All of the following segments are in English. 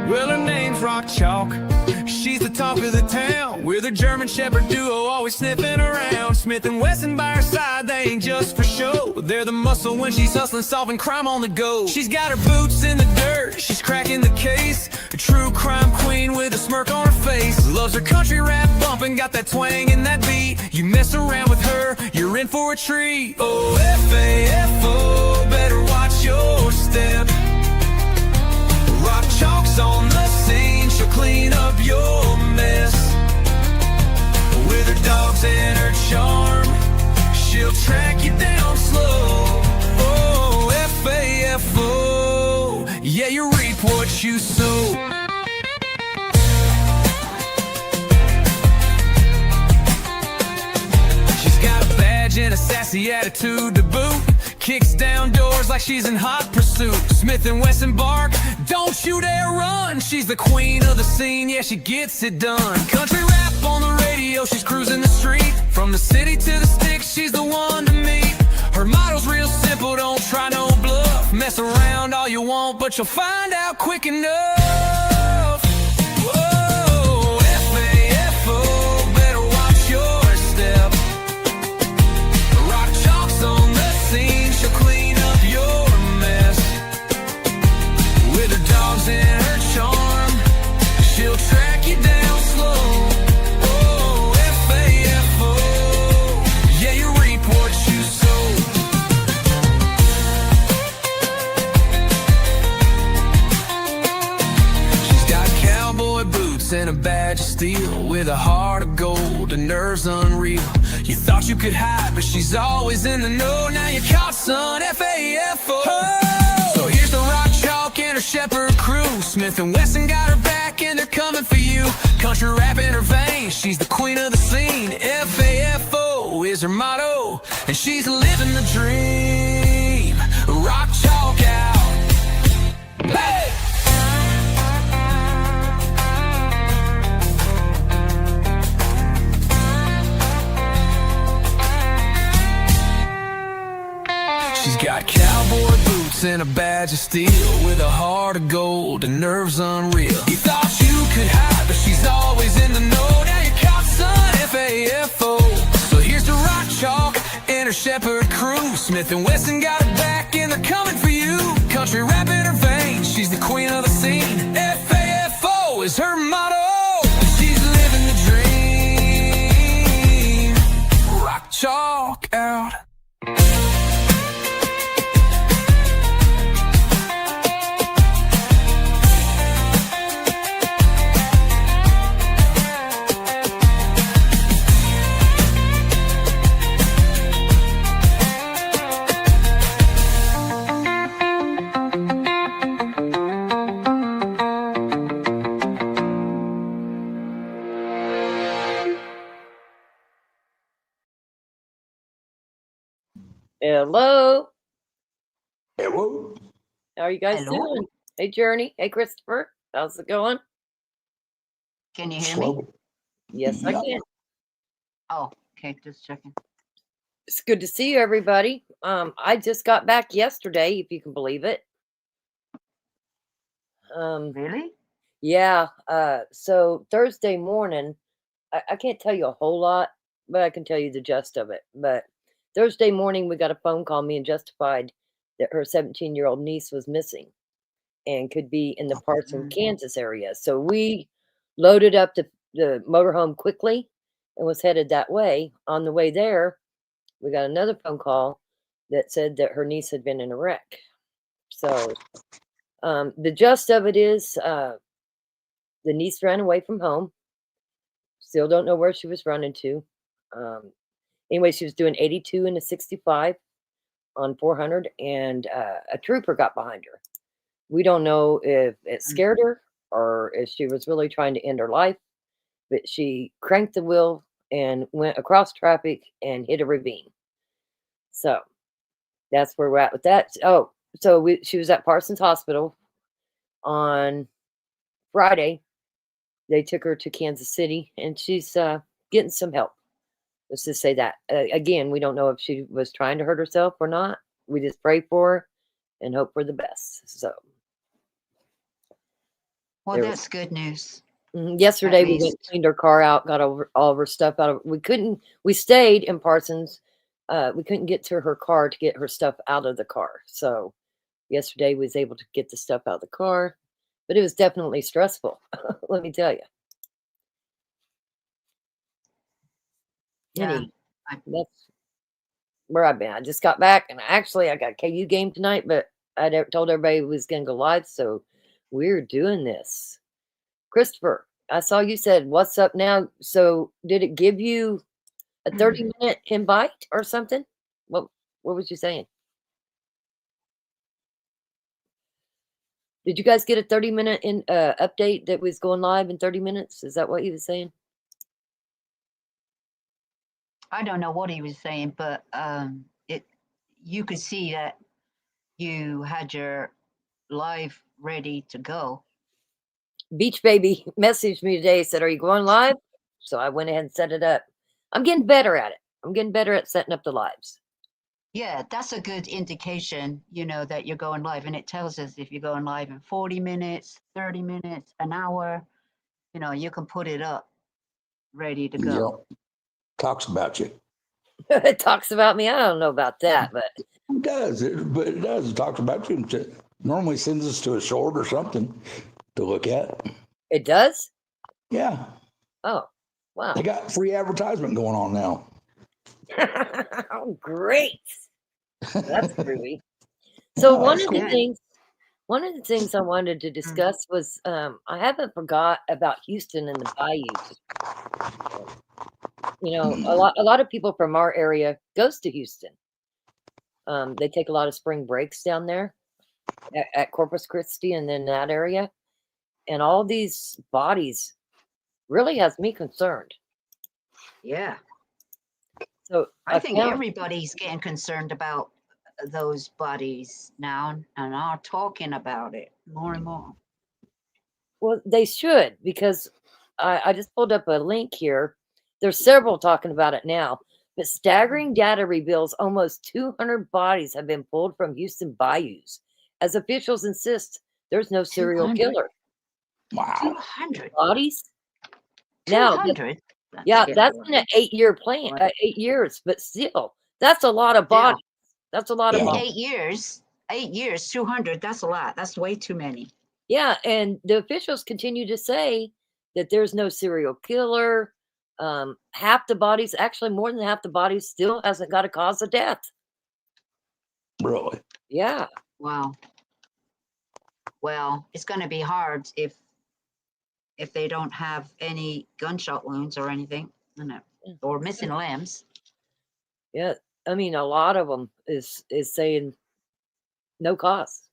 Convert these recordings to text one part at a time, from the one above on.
Well, her name's Rock Chalk. She's the talk of the town. We're the German Shepherd duo, always sniffing around. Smith and Wesson by her side, they ain't just for show. They're the muscle when she's hustling, solving crime on the go. She's got her boots in the dirt, she's cracking the case. A true crime queen with a smirk on her face. Loves her country rap bumping, got that twang in that beat. You mess around with her, you're in for a treat. Oh, F-A-F-O, better watch your step. Rock Chalk's on the scene, she'll clean up your mess. With her dogs and her charm, she'll track you down slow. Oh, F-A-F-O, yeah, you reap what you sow. She's got a badge and a sassy attitude to boot. Kicks down doors like she's in hot pursuit. Smith and Wesson bark, don't you dare run. She's the queen of the scene, yeah, she gets it done. Country rap on the radio, she's cruising the street. From the city to the sticks, she's the one to meet. Her motto's real simple, don't try no bluff. Mess around all you want, but you'll find out quick enough. Whoa, F-A-F-O, better watch your step. Rock Chalk's on the scene, she'll clean up your mess. With her dogs and her charm, she'll track you down slow. Oh, F-A-F-O, yeah, you reap what you sow. She's got cowboy boots and a badge of steel. With a heart of gold and nerves unreal. You thought you could hide, but she's always in the know. Now you're caught, son, F-A-F-O. So here's the Rock Chalk and her Shepherd crew. Smith and Wesson got her back and they're coming for you. Country rap in her veins, she's the queen of the scene. F-A-F-O is her motto, and she's living the dream. Rock Chalk out. Hey! She's got cowboy boots and a badge of steel. With a heart of gold and nerves unreal. You thought you could hide, but she's always in the know. Now you're caught, son, F-A-F-O. So here's the Rock Chalk and her Shepherd crew. Smith and Wesson got her back and they're coming for you. Country rap in her veins, she's the queen of the scene. F-A-F-O is her motto, she's living the dream. Rock Chalk out. Hello. Hello. How are you guys doing? Hey, Journey. Hey, Christopher. How's it going? Can you hear me? Yes, I can. Oh, okay, just checking. It's good to see you, everybody. I just got back yesterday, if you can believe it. Really? Yeah. So Thursday morning, I can't tell you a whole lot, but I can tell you the gist of it. But Thursday morning, we got a phone call, me and Justified, that her 17-year-old niece was missing and could be in the Parson, Kansas area. So we loaded up the motorhome quickly and was headed that way. On the way there, we got another phone call that said that her niece had been in a wreck. So the gist of it is the niece ran away from home. Still don't know where she was running to. Anyway, she was doing 82 and a 65 on 400, and a trooper got behind her. We don't know if it scared her or if she was really trying to end her life, but she cranked the wheel and went across traffic and hit a ravine. So that's where we're at with that. Oh, so she was at Parsons Hospital on Friday. They took her to Kansas City, and she's getting some help. Let's just say that. Again, we don't know if she was trying to hurt herself or not. We just pray for her and hope for the best. So Well, There was that's good news. yesterday we went least. and cleaned her car out, got all of her stuff out of. We stayed in Parsons. We couldn't get to her car to get her stuff out of the car. So yesterday we was able to get the stuff out of the car, but it was definitely stressful. Let me tell you. Yeah. That's where I've been. I just got back, and actually I got a KU game tonight, but I told everybody we was gonna go live, so we're doing this. Christopher, I saw you said, "What's up now?" So did it give you a 30-minute invite or something? What was you saying? Did you guys get a 30-minute update that was going live in 30 minutes? Is that what he was saying? I don't know what he was saying, but you could see that you had your live ready to go. Beach Baby messaged me today, said, "Are you going live?" So I went ahead and set it up. I'm getting better at it. I'm getting better at setting up the lives. Yeah, that's a good indication, that you're going live. And it tells us if you're going live in 40 minutes, 30 minutes, an hour, you can put it up ready to go. Yep. Talks about you. It talks about me. I don't know about that, but It does. It does. It talks about you. And normally sends us to a short or something to look at. it does? Yeah. Oh, wow. They got free advertisement going on now. Oh, great. That's groovy. So Oh, one that's of the cool. things I wanted to discuss was I haven't forgot about Houston and the bayous. A lot of people from our area goes to Houston. They take a lot of spring breaks down there at Corpus Christi and then that area. And all these bodies really has me concerned. Yeah. So I think found- everybody's getting concerned about those bodies now and are talking about it more and more. Well, they should, because I just pulled up a link here. There's several talking about it now, but staggering data reveals almost 200 bodies have been pulled from Houston bayous, as officials insist there's no serial 200? killer. Wow. 200. Bodies? Now, 200? yeah, that's in an 8-year plan, 8 years, but still, that's a lot of Yeah. bodies. That's a lot of Yeah. bodies. 8 years, 200, that's a lot. That's way too many. Yeah, and the officials continue to say that there's no serial killer. Half the bodies, actually more than half the bodies, still hasn't got a cause of death. Really? Yeah. Wow. Well, it's going to be hard if they don't have any gunshot wounds or anything, or missing limbs. Yeah, I mean, a lot of them is saying no cause.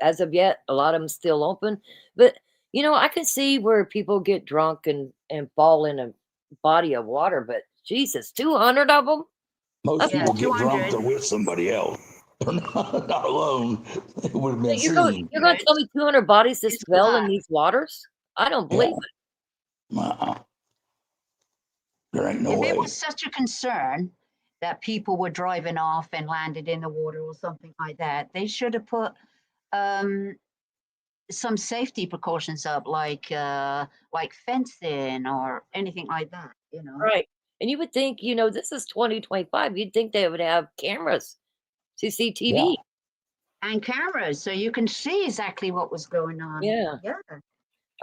As of yet, a lot of them still open. But, I can see where people get drunk and fall in a body of water, but Jesus, 200 of them? Most Yeah, people get drunk, 200. they're with somebody else. They're not alone. It would have been You're seen. going to tell me 200 bodies just It's a fell in lot. these waters? I don't believe it. There ain't no If way. it was such a concern that people were driving off and landed in the water or something like that, they should have put some safety precautions up, like fencing or anything like that. Right. And you would think, this is 2025. You'd think they would have cameras, CCTV. And cameras, so you can see exactly what was going on. Yeah. Yeah.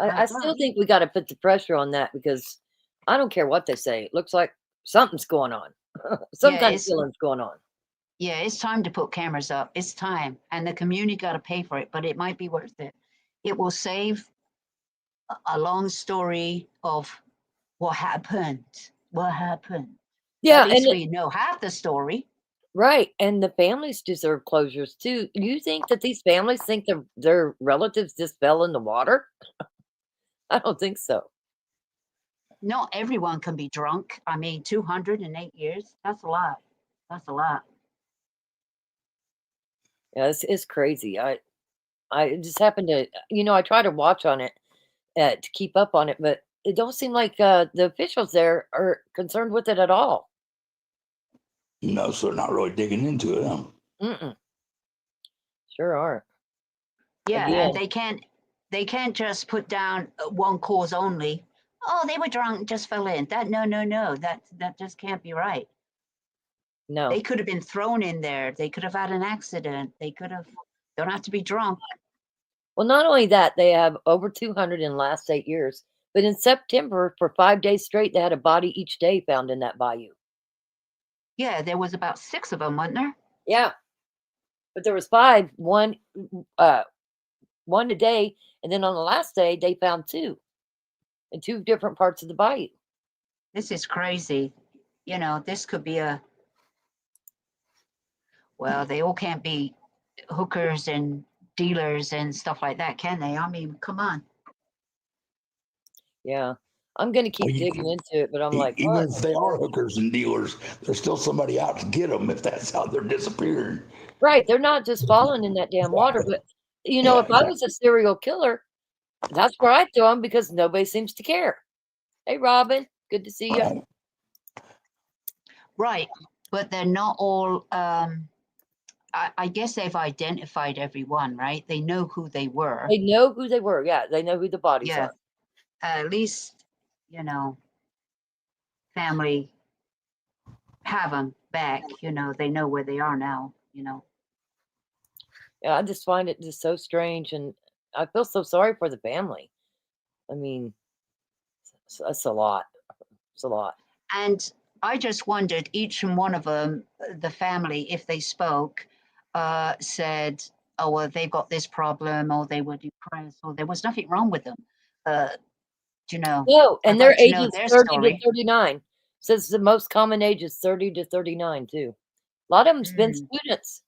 I still think we got to put the pressure on that, because I don't care what they say. It looks like something's going on. Some kind of killing's going on. Yeah, it's time to put cameras up. It's time. And the community got to pay for it, but it might be worth it. It will save a long story of what happened. Yeah, At least and we know half the story. right, and the families deserve closures too. You think that these families think their relatives just fell in the water? I don't think so. Not everyone can be drunk. I mean, 208 years, that's a lot. That's a lot. Yeah, it's crazy. I just happen to, I try to watch on it to keep up on it, but it don't seem like the officials there are concerned with it at all. No, so they're not really digging into it. Mm-mm. Sure are. Yeah, Again. and they can't just put down one cause only. Oh, they were drunk, just fell in. No. That just can't be right. No. They could have been thrown in there. They could have had an accident. They could have. Don't have to be drunk. Well, not only that, they have over 200 in the last 8 years. But in September, for 5 days straight, they had a body each day found in that bayou. Yeah, there was about 6 of them, wasn't there? Yeah. But there was 5, one a day, and then on the last day, they found 2 in 2 different parts of the bayou. This is crazy. You know, this could be a. Well, they all can't be hookers and dealers and stuff like that, can they? I mean, come on. Yeah. I'm going to keep Well, digging into it, but I'm like, Even what? if they are hookers and dealers, there's still somebody out to get them if that's how they're disappearing. Right. They're not just falling in that damn water. But, you know, Yeah, if I was a serial killer, that's where I'd throw them because nobody seems to care. Hey, Robin. Good to see you. Right. Right, but they're not all. I guess they've identified everyone, right? They know who they were. They know who they were. Yeah. They know who the bodies Yeah. are. At least, you know, family have them back. You know, they know where they are now. You know. Yeah. I just find it just so strange. And I feel so sorry for the family. I mean, that's a lot. It's a lot. And I just wondered, each and one of them, the family, if they spoke, said, oh, well, they've got this problem, or they were depressed, or there was nothing wrong with them. You know, No, and I'd their like to know ages their 30 story. to 39. Says the most common age is 30 to 39 too. A lot of them's been students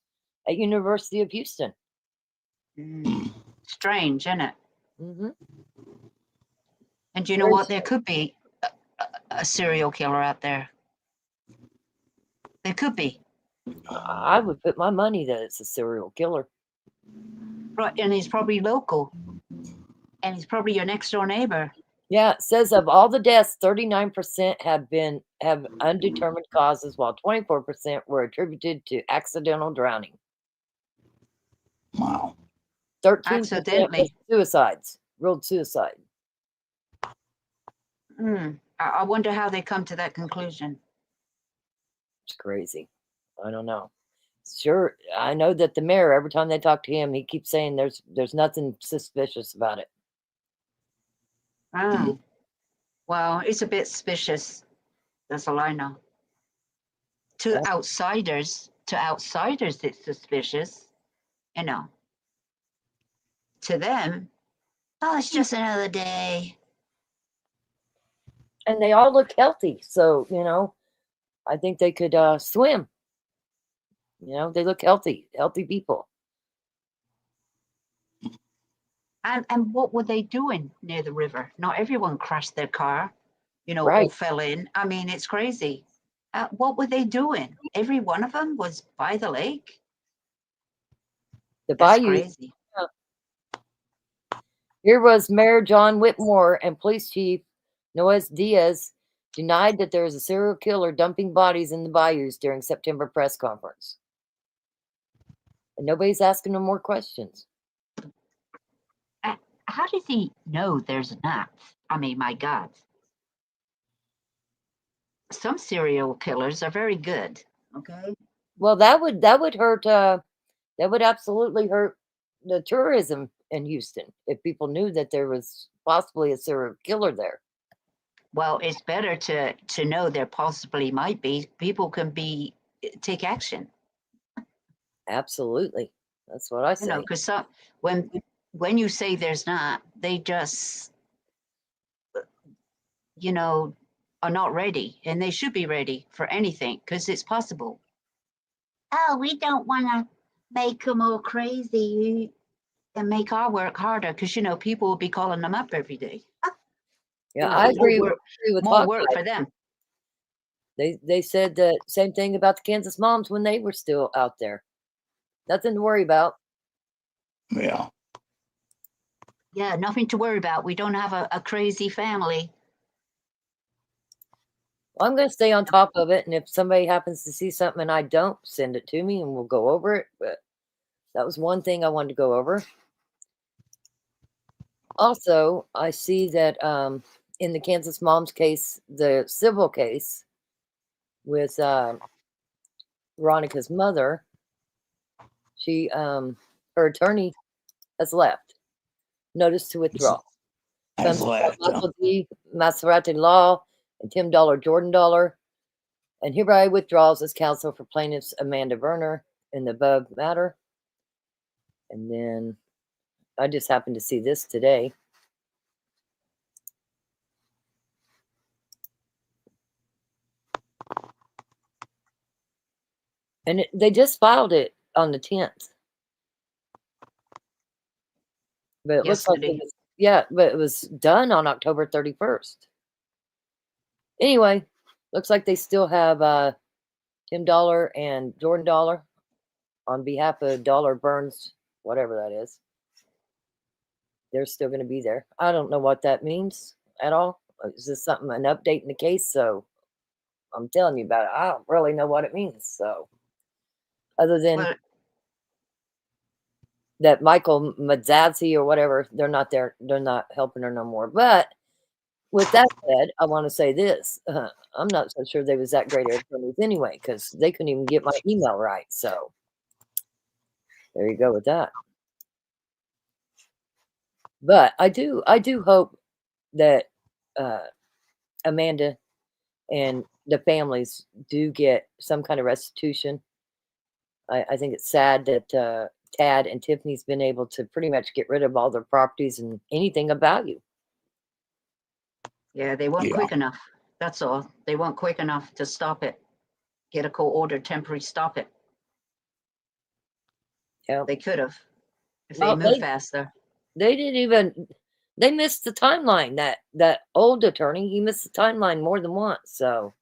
at University of Houston. Strange, isn't it? Hmm. And you know Very what? There could be a serial killer out there. There could be. I would put my money that it's a serial killer. Right, and he's probably local. And he's probably your next door neighbor. Yeah, it says of all the deaths, 39% have undetermined causes, while 24% were attributed to accidental drowning. Wow. 13% Accidentally. was suicides, real suicide. I wonder how they come to that conclusion. It's crazy. I don't know. Sure, I know that the mayor, every time they talk to him, he keeps saying there's nothing suspicious about it. Oh, well, it's a bit suspicious. That's all I know. To outsiders, it's suspicious. You know. To them, oh, it's just another day. And they all look healthy, so I think they could swim. They look healthy people. And what were they doing near the river? Not everyone crashed their car, or Right. fell in. I mean, it's crazy. What were they doing? Every one of them was by the lake. The That's bayou. crazy. Here was Mayor John Whitmore and Police Chief Noes Diaz denied that there was a serial killer dumping bodies in the bayous during September press conference. And nobody's asking no more questions. How does he know there's not? I mean, my God. Some serial killers are very good. Okay. Well, that would hurt. That would absolutely hurt the tourism in Houston if people knew that there was possibly a serial killer there. Well, it's better to know there possibly might be. People can take action. Absolutely, that's what I say. Because when you say there's not, they just are not ready, and they should be ready for anything because it's possible. Oh, we don't want to make them all crazy and make our work harder because people will be calling them up every day. Yeah, I agree with more work for them. They said the same thing about the Kansas moms when they were still out there. Nothing to worry about. Yeah. Yeah, nothing to worry about. We don't have a crazy family. Well, I'm going to stay on top of it, and if somebody happens to see something and I don't, send it to me and we'll go over it. But that was one thing I wanted to go over. Also, I see that in the Kansas Moms case, the civil case with Veronica's mother, she her attorney has left. Notice to withdraw. Has Comes left. Michael D. Maserati Law and Tim Dollar, Jordan Dollar, and hereby withdraws as counsel for plaintiffs Amanda Werner in the above matter. And then I just happened to see this today. And they just filed it on the 10th. But it looks like Yesterday. but it was done on October 31st. Anyway, looks like they still have Tim Dollar and Jordan Dollar on behalf of Dollar Burns, whatever that is. They're still going to be there. I don't know what that means at all. Is this something, an update in the case? So I'm telling you about it. I don't really know what it means. So other than Well, that Michael Madzadzi or whatever, they're not there. They're not helping her no more. But with that said, I want to say this. I'm not so sure they was that great attorneys anyway, because they couldn't even get my email right. So there you go with that. But I do hope that Amanda and the families do get some kind of restitution. I think it's sad that Tad and Tiffany's been able to pretty much get rid of all their properties and anything of value. yeah, they weren't Yeah. quick enough. That's all. They weren't quick enough to stop it. Get a court order, temporary stop it. Yeah. They could have if Well, they moved faster. They didn't even. They missed the timeline. That old attorney, he missed the timeline more than once. So,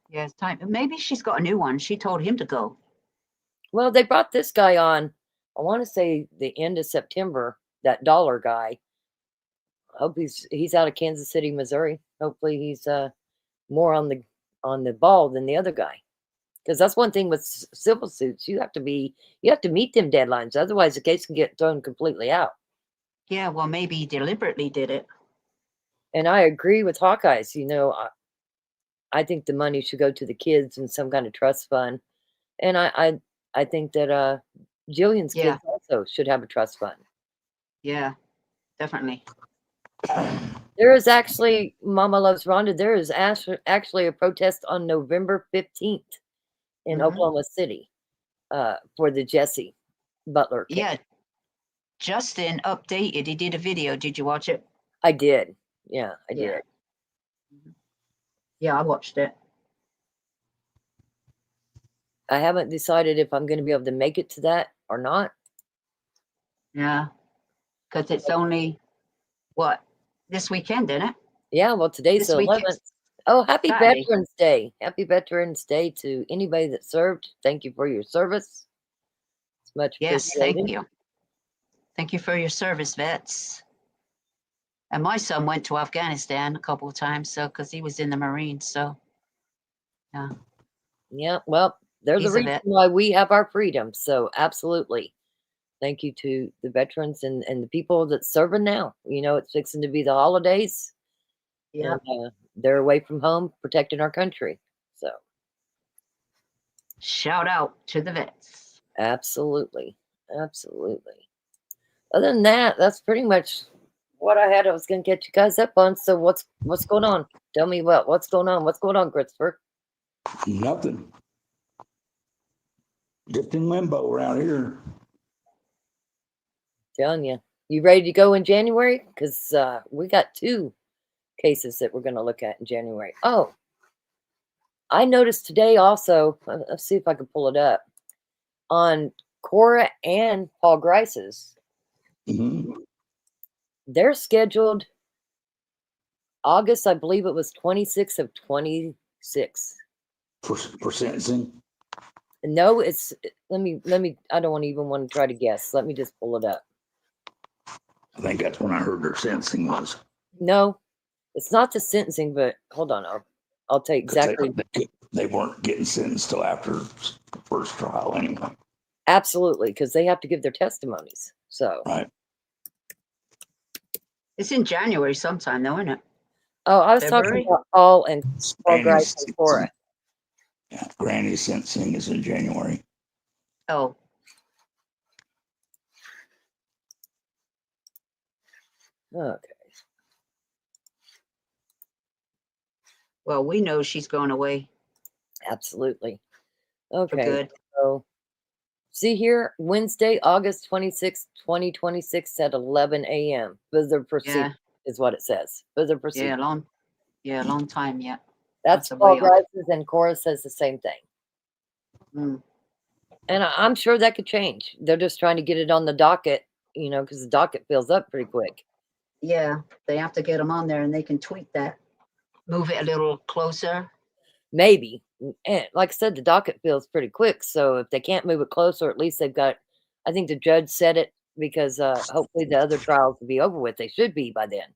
Yeah, it's time. Maybe she's got a new one. She told him to go. well, they brought this guy on. I want to say the end of September. That Dollar guy. I hope he's out of Kansas City, Missouri. Hopefully, he's more on the ball than the other guy. Because that's one thing with civil suits. You have to meet them deadlines. Otherwise, the case can get thrown completely out. Yeah, well, maybe he deliberately did it. And I agree with Hawkeyes. You know, I think the money should go to the kids in some kind of trust fund. And I think that Jillian's Yeah. kids also should have a trust fund. Yeah, definitely. There is actually, Mama Loves Rhonda, there is actually a protest on November 15th in Mhm. Oklahoma City for the Jesse Butler case. Yeah. Justin updated. He did a video. Did you watch it? I did. Yeah, I Yeah. did. Yeah, I watched it. I haven't decided if I'm going to be able to make it to that or not. Yeah. Because it's only, what, this weekend, isn't it? Yeah, well, today's This the weekend. 11th. Oh, happy Saturday. Veterans Day. Happy Veterans Day to anybody that served. Thank you for your service. It's much Yes, appreciated. thank you. Thank you for your service, vets. And my son went to Afghanistan a couple of times, so because he was in the Marines, so Yeah, well, they're the He's a reason vet. why we have our freedom. So absolutely. Thank you to the veterans and the people that serving now. You know, it's fixing to be the holidays. yeah. And, they're away from home protecting our country. So Shout out to the vets. absolutely. Absolutely. Other than that, that's pretty much what I had. I was going to get you guys up on. So what's going on? Tell me what's going on? What's going on, Christopher? Nothing. Just in limbo around here. Telling you. You ready to go in January? Because we got 2 cases that we're going to look at in January. Oh, I noticed today also, let's see if I can pull it up, on Cora and Paul Grice's, Mhm. they're scheduled August, I believe it was 26th of 26. For sentencing. No, it's, let me, I don't even want to try to guess. Let me just pull it up. I think that's when I heard their sentencing was. No, it's not the sentencing, but hold on. I'll tell you 'Cause exactly. They weren't getting sentenced till after the first trial anyway. Absolutely, because they have to give their testimonies. So, Right. It's in January sometime, though, isn't it? Oh, I was February? talking about all and Fall Guys Granny's and Cora. Yeah, Granny's sentencing is in January. Oh, Okay. well, we know she's going away Absolutely. for Okay. good. So see here, Wednesday, August 26th, 2026 at 11 a.m. Visitor proceed Yeah, is what it says. Visitor proceed. long time yet. That's that's a Paul way off. Rises, and Cora says the same thing. Mm. And I'm sure that could change. They're just trying to get it on the docket, you know, because the docket fills up pretty quick. Yeah, they have to get them on there, and they can tweak that, move it a little closer. Maybe. And like I said, the docket fills pretty quick. So if they can't move it closer, at least they've got, I think the judge said it because hopefully the other trials will be over with. They should be by then.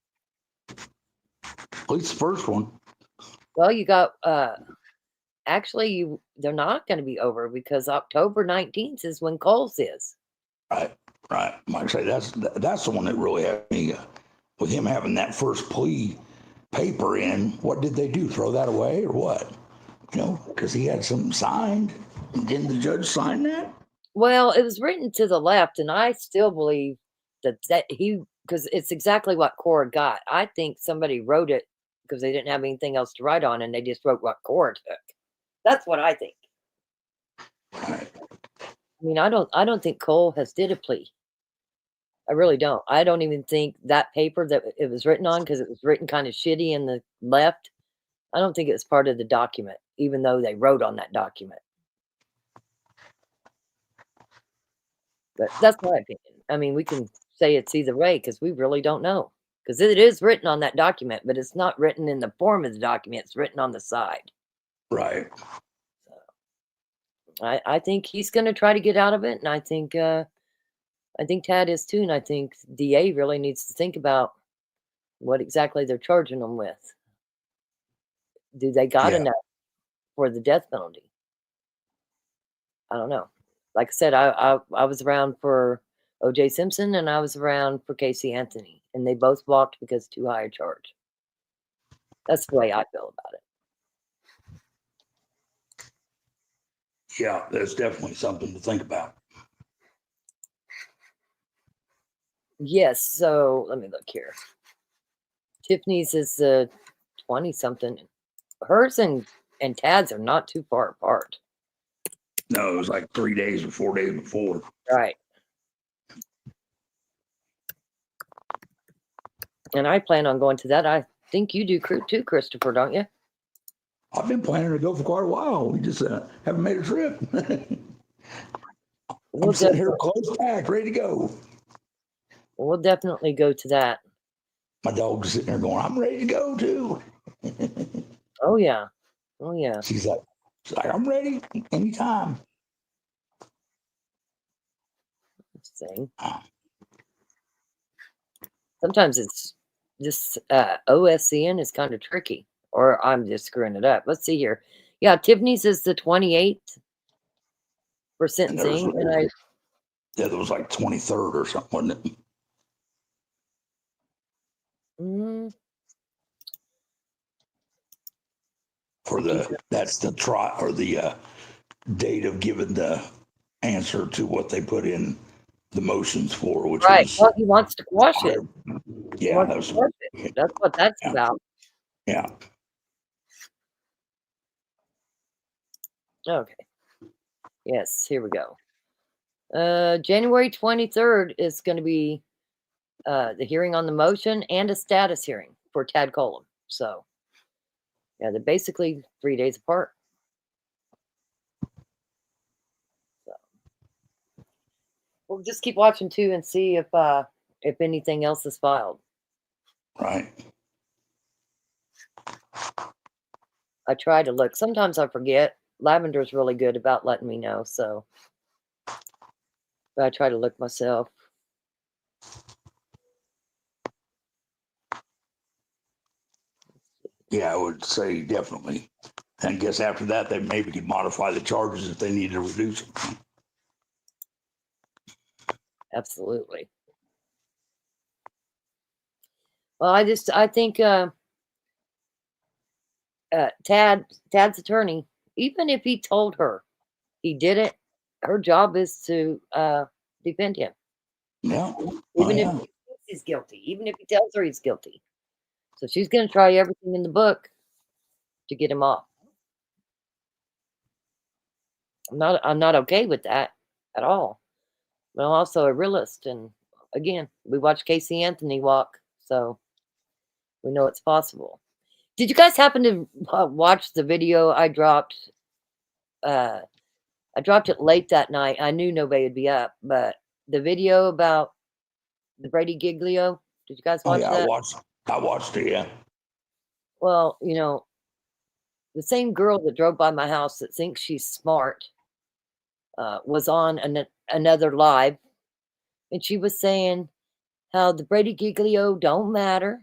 At least the first one. Well, you got actually they're not going to be over because October 19th is when Cole's is. Right. Like I say, that's the one that really had me with him having that first plea paper in. What did they do? Throw that away or what? You know, because he had something signed. Didn't the judge sign that? Well, it was written to the left, and I still believe that he, because it's exactly what Cora got. I think somebody wrote it because they didn't have anything else to write on, and they just wrote what Cora took. That's what I think. Right. I mean, I don't think Cole has did a plea. I really don't. I don't even think that paper that it was written on, because it was written kind of shitty in the left. I don't think it was part of the document, even though they wrote on that document. But that's my opinion. I mean, we can say it's either way because we really don't know. Because it is written on that document, but it's not written in the form of the document. It's written on the side. Right. I think he's going to try to get out of it, and I think Tad is too, and I think DA really needs to think about what exactly they're charging them with. Do they got Yeah. enough for the death penalty? I don't know. Like I said, I was around for O.J. Simpson, and I was around for Casey Anthony, and they both walked because too high a charge. That's the way I feel about it. Yeah, that's definitely something to think about. Yes, so let me look here. Tiffany's is 20-something. Hers and Tad's are not too far apart. No, it was like 3 days or 4 days before. Right. And I plan on going to that. I think you do too, Christopher, don't you? I've been planning to go for quite a while. We just haven't made a trip. I'm sitting here close packed, ready to go. We'll definitely go to that. My dog's sitting there going, I'm ready to go too. Oh, yeah. Oh, yeah. She's like, I'm ready anytime. Thing. Sometimes it's just OSCN is kind of tricky, or I'm just screwing it up. Let's see here. Yeah, Tiffany's is the 28th for sentencing, Yeah, there was like 23rd or something, wasn't it? For that's the trial or the date of giving the answer to what they put in the motions for, which right. was, well, he wants to quash it. Yeah, that's what that's about. Yeah. Okay. Yes, here we go. January 23rd is going to be the hearing on the motion and a status hearing for Tad Colum. So, yeah, they're basically 3 days apart. So, we'll just keep watching too and see if anything else is filed. Right. I try to look. Sometimes I forget. Lavender's really good about letting me know, so but I try to look myself. Yeah, I would say definitely. And I guess after that, they maybe could modify the charges if they need to reduce them. Absolutely. Well, I think Tad's attorney, even if he told her he did it, her job is to defend him, Yeah. Oh, even if yeah. he thinks he's guilty, even if he tells her he's guilty. So she's going to try everything in the book to get him off. I'm not okay with that at all. But I'm also a realist, and again, we watched Casey Anthony walk, so we know it's possible. Did you guys happen to watch the video I dropped? I dropped it late that night. I knew nobody would be up, but the video about the Brady Giglio, did you guys Oh, watch yeah. that? I watched it. Yeah. Well, the same girl that drove by my house that thinks she's smart was on another live, and she was saying how the Brady Giglio don't matter,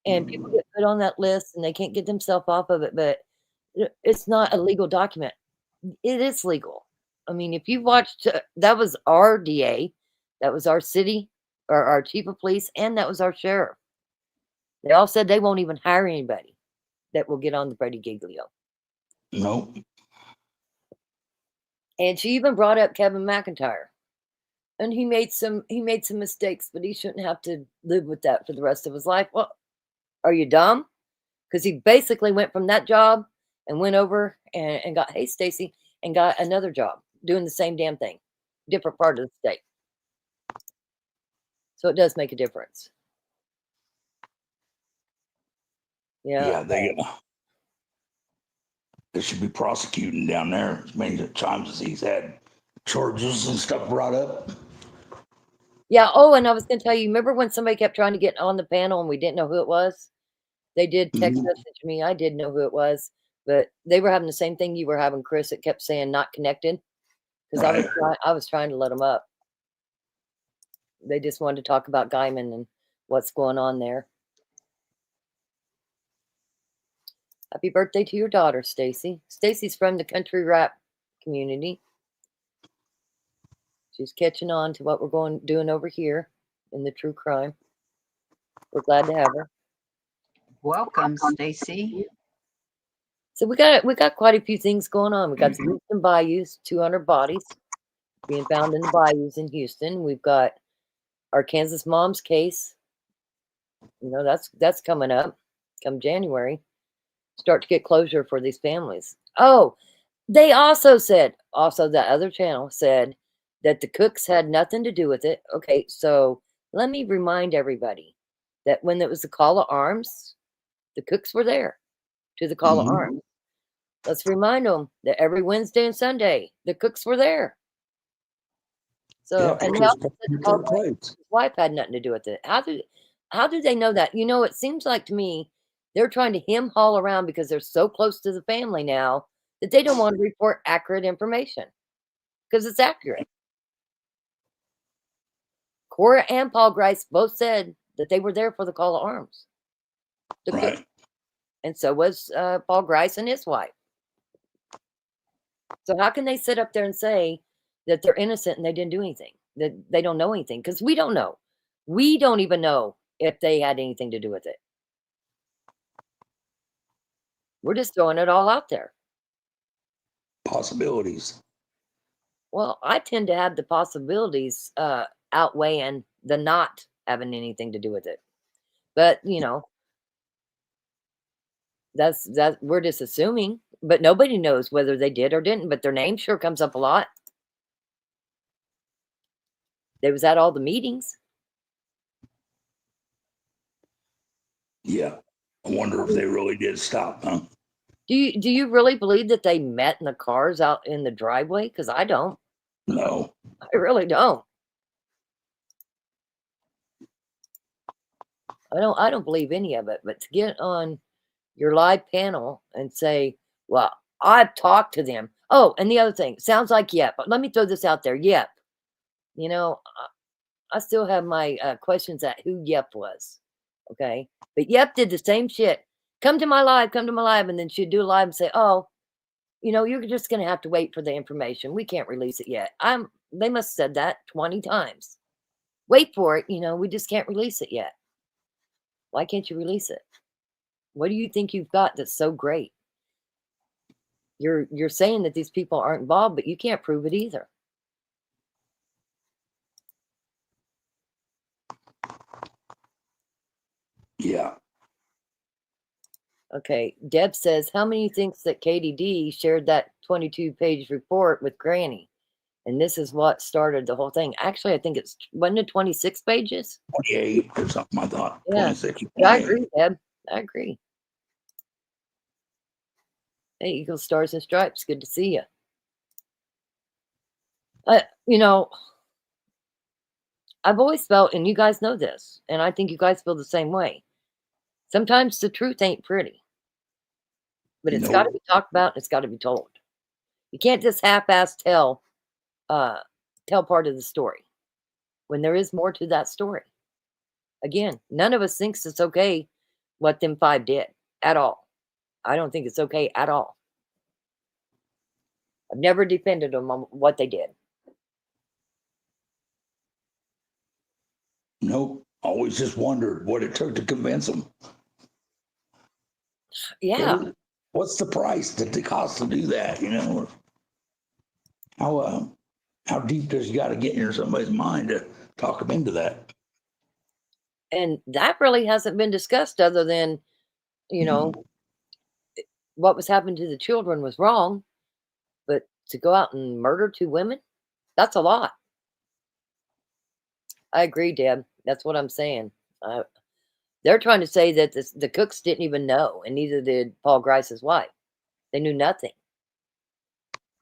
and people get put on that list and they can't get themselves off of it, but it's not a legal document. It is legal. I mean, if you watched, that was our DA, that was our city or our chief of police, and that was our sheriff. They all said they won't even hire anybody that will get on the Brady Giglio. Nope. And she even brought up Kevin McIntyre. And he made some mistakes, but he shouldn't have to live with that for the rest of his life. Well, are you dumb? Because he basically went from that job and went over and got, hey, Stacy, and got another job doing the same damn thing, different part of the state. So it does make a difference. Yeah. They should be prosecuting down there as many times as he's had charges and stuff brought up. Yeah. Oh, and I was going to tell you, remember when somebody kept trying to get on the panel and we didn't know who it was? They did text message me. I did know who it was, but they were having the same thing you were having, Chris. It kept saying not connected because I was trying to let them up. They just wanted to talk about Guyman and what's going on there. Happy birthday to your daughter, Stacy. Stacy's from the country rap community. She's catching on to what we're doing over here in the true crime. We're glad to have her. Welcome, Stacy. So we got quite a few things going on. We got the Houston Bayous, 200 bodies being found in the bayous in Houston. We've got our Kansas mom's case. That's coming up come January. Start to get closure for these families. Oh, they also said, that other channel said that the Cooks had nothing to do with it. Okay, so let me remind everybody that when it was the call of arms, the Cooks were there to the call of arms. Let's remind them that every Wednesday and Sunday, the Cooks were there. So, and they also said his wife had nothing to do with it. How do they know that? It seems like to me they're trying to haul around because they're so close to the family now that they don't want to report accurate information because it's accurate. Cora and Paul Grice both said that they were there for the call of arms. Right. And so was Paul Grice and his wife. So how can they sit up there and say that they're innocent and they didn't do anything, that they don't know anything? Because we don't know. We don't even know if they had anything to do with it. We're just throwing it all out there. Possibilities. Well, I tend to have the possibilities outweighing the not having anything to do with it. But, that's we're just assuming. But nobody knows whether they did or didn't. But their name sure comes up a lot. They was at all the meetings. Yeah. I wonder if they really did stop, huh? Do you really believe that they met in the cars out in the driveway? Because I don't. No. I really don't. I don't believe any of it. But to get on your live panel and say, well, I've talked to them. Oh, and the other thing, sounds like Yep. But let me throw this out there. Yep. I still have my questions at who Yep was. Okay. But Yep did the same shit. Come to my live. And then she'd do a live and say, oh, you're just going to have to wait for the information. We can't release it yet. They must have said that 20 times. Wait for it. We just can't release it yet. Why can't you release it? What do you think you've got that's so great? You're saying that these people aren't involved, but you can't prove it either. Yeah. Okay, Deb says, how many thinks that KDD shared that 22-page report with Granny? And this is what started the whole thing. Actually, I think wasn't it 26 pages? 28 or something, I thought. Yeah. 26. Yeah, I agree, Deb. I agree. Hey, Eagles, Stars, and Stripes. Good to see you. You know, I've always felt, and you guys know this, and I think you guys feel the same way. Sometimes the truth ain't pretty, but it's got to be talked about and it's got to be told. You can't just half-ass tell part of the story when there is more to that story. Again, none of us thinks it's okay what them 5 did at all. I don't think it's okay at all. I've never defended them on what they did. Nope. Always just wondered what it took to convince them. Yeah. What's the price that it costs to do that? You know, how deep does you got to get into somebody's mind to talk them into that? And that really hasn't been discussed, other than, you know, what was happening to the children was wrong, but to go out and murder 2 women, that's a lot. I agree, Deb. That's what I'm saying. They're trying to say that the Cooks didn't even know, and neither did Paul Grice's wife. They knew nothing.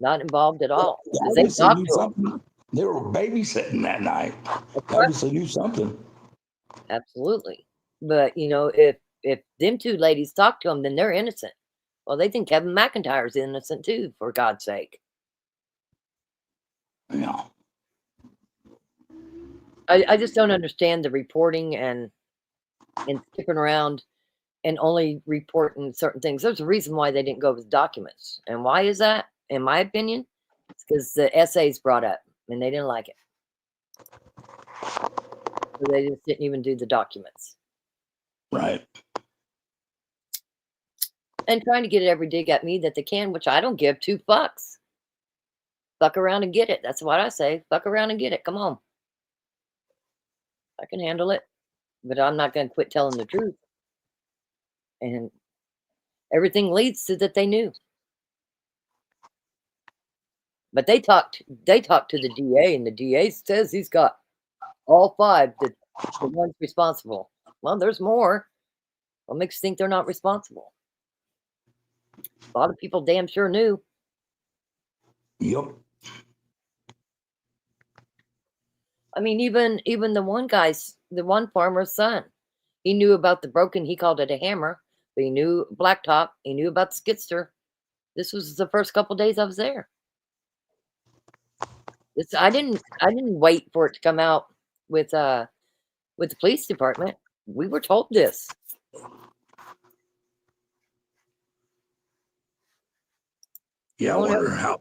Not involved at all. They talked to them. They were babysitting that night. Obviously knew something. Absolutely. But, you know, if them 2 ladies talk to them, then they're innocent. Well, they think Kevin McIntyre's innocent too, for God's sake. Yeah. I just don't understand the reporting and skipping around and only reporting certain things. There's a reason why they didn't go with documents. And why is that? In my opinion, it's because the essays brought up and they didn't like it. So they just didn't even do the documents. Right. And trying to get every dig at me that they can, which I don't give 2 fucks. Fuck around and get it. That's what I say. Fuck around and get it. Come on. I can handle it. But I'm not going to quit telling the truth. And everything leads to that they knew. But they talked to the DA, and the DA says he's got all 5, the ones responsible. Well, there's more. What makes you think they're not responsible? A lot of people damn sure knew. Yep. I mean, even the one farmer's son, he knew about the broken, he called it a hammer, but he knew blacktop, he knew about the skidster. This was the first couple days I was there. I didn't wait for it to come out with the police department. We were told this. Yeah, I wonder how.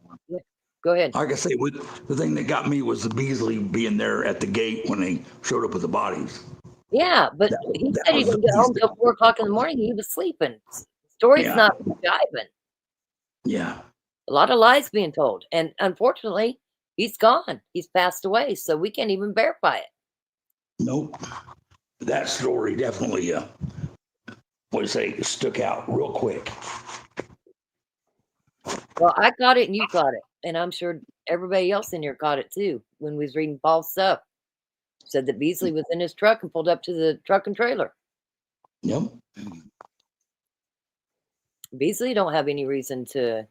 Go ahead. Like I say, the thing that got me was the Beasley being there at the gate when they showed up with the bodies. Yeah, but he said he didn't get home till 4 o'clock in the morning. He was sleeping. Story's not jiving. Yeah. A lot of lies being told. And unfortunately, he's gone. He's passed away. So we can't even verify it. Nope. That story definitely, stuck out real quick. Well, I caught it and you caught it. And I'm sure everybody else in here caught it too when we was reading Paul's stuff. Said that Beasley was in his truck and pulled up to the truck and trailer. Yep. Beasley don't have any reason to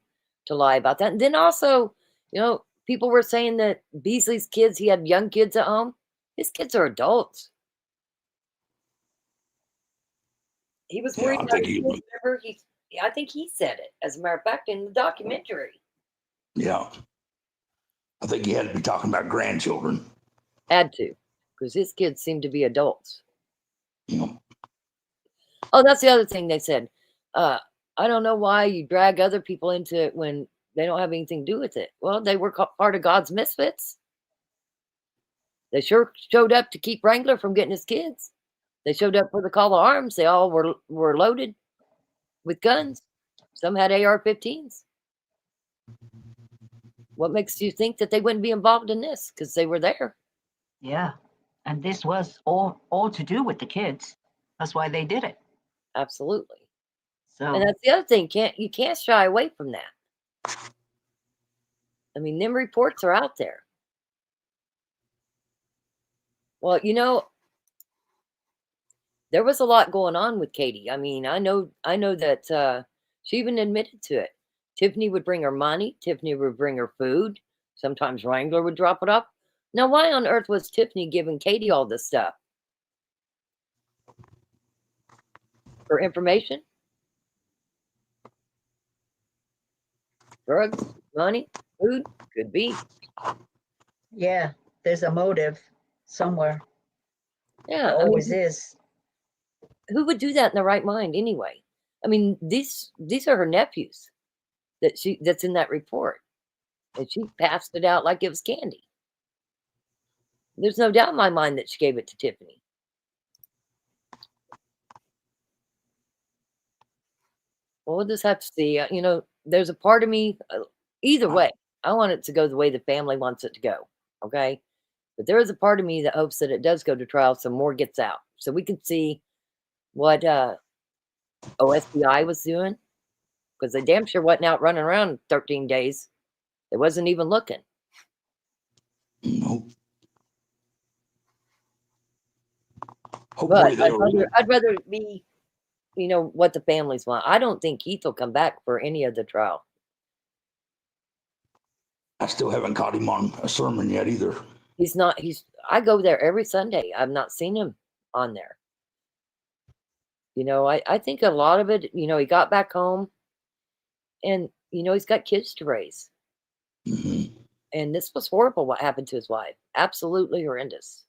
lie about that. And then also, you know, people were saying that Beasley's kids, he had young kids at home. His kids are adults. He was worried about his kids. Remember, I think he said it, as a matter of fact, in the documentary. Yeah. I think he had to be talking about grandchildren. Had to, because his kids seem to be adults. Yeah. Oh, that's the other thing they said. I don't know why you drag other people into it when they don't have anything to do with it. Well, they were part of God's misfits. They sure showed up to keep Wrangler from getting his kids. They showed up for the call of arms. They all were loaded with guns. Some had AR-15s. What makes you think that they wouldn't be involved in this? Because they were there. Yeah. And this was all to do with the kids. That's why they did it. Absolutely. So And that's the other thing. You can't shy away from that. I mean, them reports are out there. Well, there was a lot going on with Katie. I mean, I know that she even admitted to it. Tiffany would bring her money. Tiffany would bring her food. Sometimes Wrangler would drop it off. Now, why on earth was Tiffany giving Katie all this stuff? For information? Drugs? Money? Food? Could be. yeah, there's a motive somewhere. Yeah, I mean, Always is. who would do that in their right mind anyway? I mean, these are her nephews that's in that report. And she passed it out like it was candy. There's no doubt in my mind that she gave it to Tiffany. Well, we'll just have to see. There's a part of me, either way, I want it to go the way the family wants it to go. Okay. But there is a part of me that hopes that it does go to trial so more gets out. So we can see what OSBI was doing. Because they damn sure wasn't out running around 13 days. They wasn't even looking. Nope. But Hopefully they were. I'd rather it be, what the families want. I don't think Keith will come back for any of the trial. I still haven't caught him on a sermon yet either. I go there every Sunday. I've not seen him on there. I think a lot of it, he got back home and, he's got kids to raise. Mhm. And this was horrible what happened to his wife. Absolutely horrendous.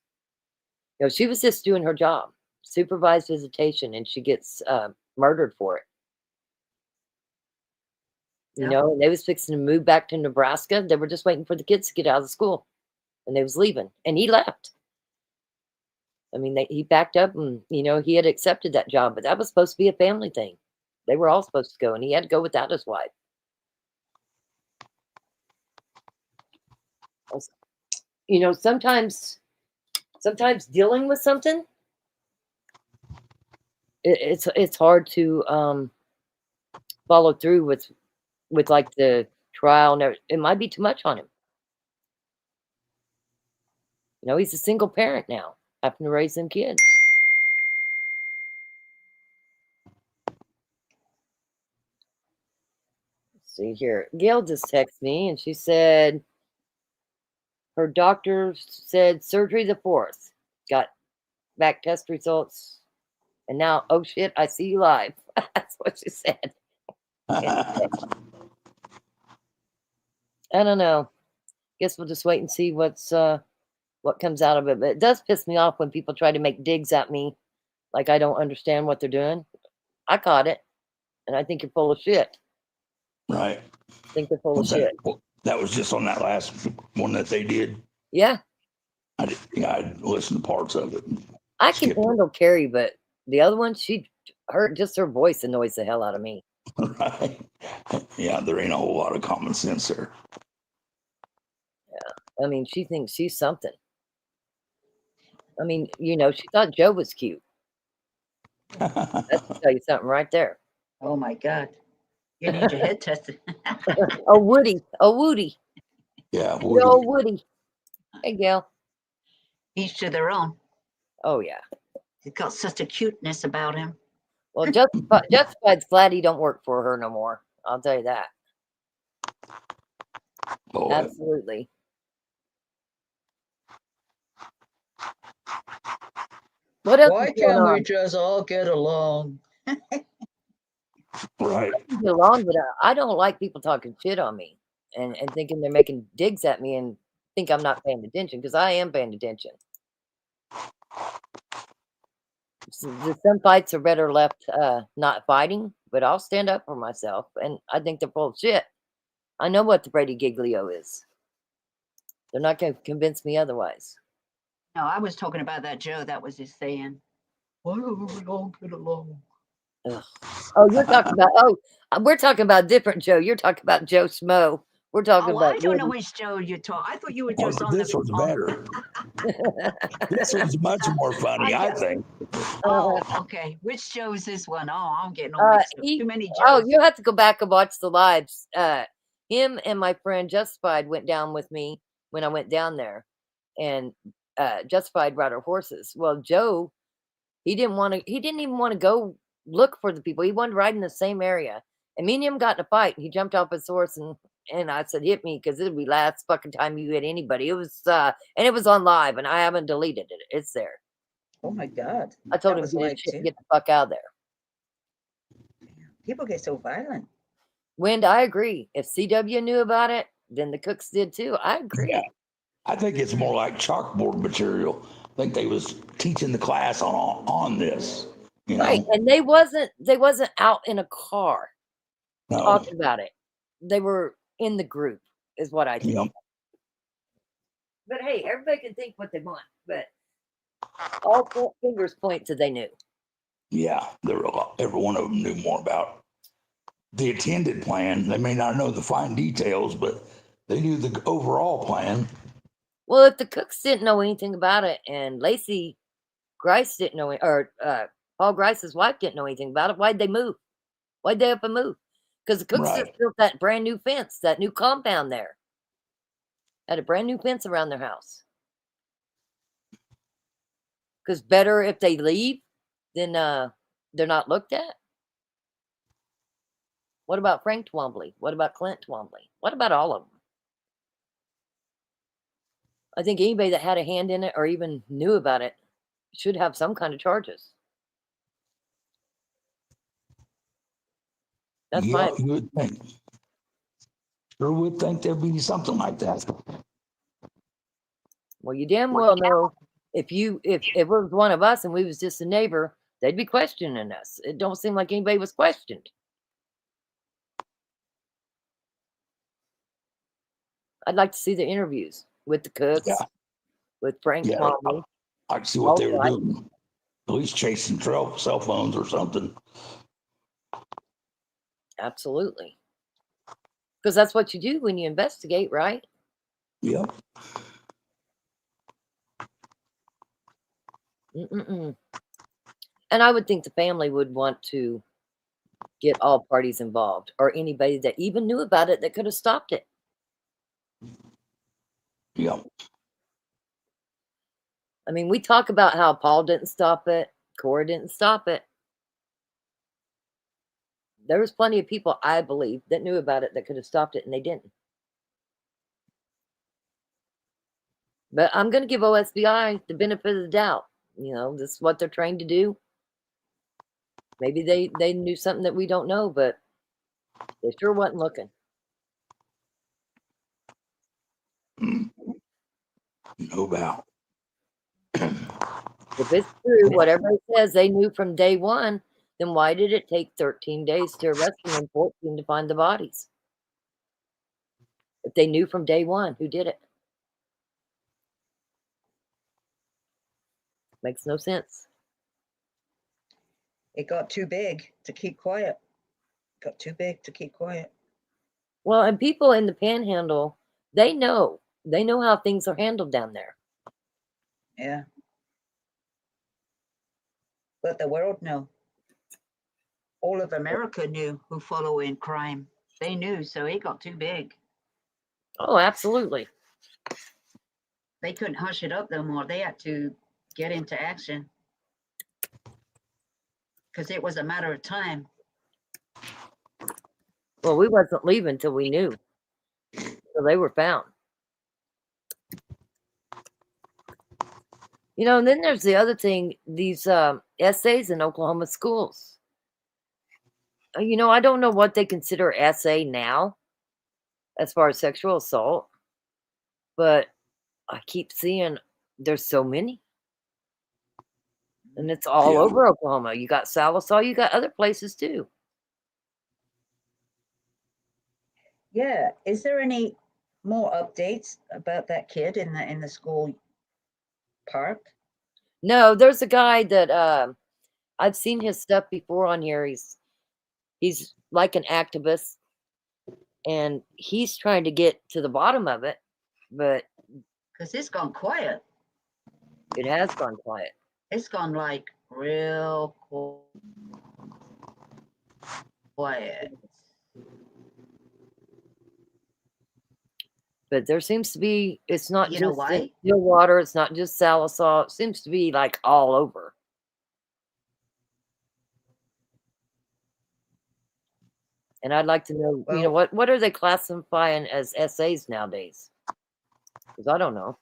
She was just doing her job, supervised visitation, and she gets murdered for it. Yeah. And they was fixing to move back to Nebraska. They were just waiting for the kids to get out of school. And they was leaving. And he left. I mean, he backed up and, he had accepted that job. But that was supposed to be a family thing. They were all supposed to go. And he had to go without his wife. Sometimes dealing with something, it's hard to follow through with like the trial. And it might be too much on him. He's a single parent now, having to raise them kids. Let's see here. Gail just texted me and she said her doctor said surgery the 4th. Got back test results. And now, oh shit, I see you live. That's what she said. I don't know. Guess we'll just wait and see what comes out of it. But it does piss me off when people try to make digs at me like I don't understand what they're doing. I caught it, and I think you're full of shit. Right. I think they're full of shit. That was just on that last one that they did. Yeah. I listened to parts of it. I can handle Carrie, but the other one, just her voice annoys the hell out of me. Right. Yeah, there ain't a whole lot of common sense there. Yeah. I mean, she thinks she's something. I mean, she thought Joe was cute. That should tell you something right there. Oh my God. You need your head tested. Oh, Woody. Yeah, Oh, Woody. Hey, Gail. Each to their own. Oh, yeah. He's got such a cuteness about him. Well, Justified's glad he don't work for her no more. I'll tell you that. Boy. Absolutely. What else? Why can't we just all get along? Right. Get along, but I don't like people talking shit on me and thinking they're making digs at me and think I'm not paying attention, because I am paying attention. Some fights are better left not fighting, but I'll stand up for myself, and I think they're full of shit. I know what the Brady Giglio is. They're not going to convince me otherwise. No, I was talking about that Joe. That was his saying. Why don't we all get along? Ugh. Oh, you're talking about, we're talking about different Joe. You're talking about Joe Smo. We're talking Oh, about I don't know Woody. which Joe you're talking. I thought you were Well, just on this the. one's better. This one's much more funny, I think. Uh, Okay. Which Joe is this one? Oh, I'm getting all mixed up. Too many oh, Joes. you'll have to go back and watch the lives. Him and my friend Justified went down with me when I went down there, and Justified ride our horses. Well, Joe, he didn't even want to go look for the people. He wanted to ride in the same area. And me and him got in a fight. He jumped off his horse and I said, hit me, because it'll be last fucking time you hit anybody. It was and it was on live, and I haven't deleted it. It's there. Oh my God. I told That him was to live shit, too. get the fuck out of there. People get so violent. Wind, I agree. If CW knew about it, then the cooks did too. I agree. Yeah. I think it's more like chalkboard material. I think they was teaching the class on this. You know? Right. And they wasn't out in a car No. talking about it. They were in the group, is what I think. You know, But hey, everybody can think what they want. But all fingers point to they knew. yeah, every one of them knew more about the attended plan. They may not know the fine details, but they knew the overall plan. Well, if the cooks didn't know anything about it, and Lacey Grice didn't know, or Paul Grice's wife didn't know anything about it, why'd they move? Why'd they up and move? Because the cooks Right. just built that brand new fence, that new compound there. Had a brand new fence around their house. Because better if they leave than they're not looked at. What about Frank Twombly? What about Clint Twombly? What about all of them? I think anybody that had a hand in it or even knew about it should have some kind of charges. That's Yeah, fine. you would think. Sure would think there'd be something like that. Well, you damn well know if it was one of us and we was just a neighbor, they'd be questioning us. It don't seem like anybody was questioned. I'd like to see the interviews with the cooks, Yeah. with Frank Yeah. Twombly. I can see what they were Right. doing. At least chasing cell phones or something. Absolutely. Because that's what you do when you investigate, right? Yep. Mm-mm-mm. And I would think the family would want to get all parties involved, or anybody that even knew about it that could have stopped it. Yep. I mean, we talk about how Paul didn't stop it, Cora didn't stop it. There was plenty of people, I believe, that knew about it that could have stopped it, and they didn't. But I'm going to give OSBI the benefit of the doubt. You know, this is what they're trained to do. Maybe they knew something that we don't know, but they sure wasn't looking. No doubt. If it's true, what everybody says they knew from day one, then why did it take 13 days to arrest them and 14 to find the bodies? If they knew from day one who did it. Makes no sense. It got too big to keep quiet. Got too big to keep quiet. Well, and people in the panhandle, they know how things are handled down there. Yeah. Let the world know. All of America knew who following crime. They knew, so it got too big. Oh, absolutely. They couldn't hush it up no more. They had to get into action because it was a matter of time. Well, we wasn't leaving till we knew. So they were found. You know, and then there's the other thing, these essays in Oklahoma schools. You know, I don't know what they consider essay now as far as sexual assault, but I keep seeing there's so many. And it's all Yeah. over Oklahoma. You got Salisaw, you got other places too. Yeah. Is there any more updates about that kid in the school park? No, there's a guy that I've seen his stuff before on here. He's like an activist, and he's trying to get to the bottom of it, but Because it's gone quiet. it has gone quiet. It's gone like real quiet. But there seems to be, it's not You know just why? Stillwater, it's not just Sallisaw. It seems to be like all over. And I'd like to know, Well, what are they classifying as essays nowadays? Because I don't know.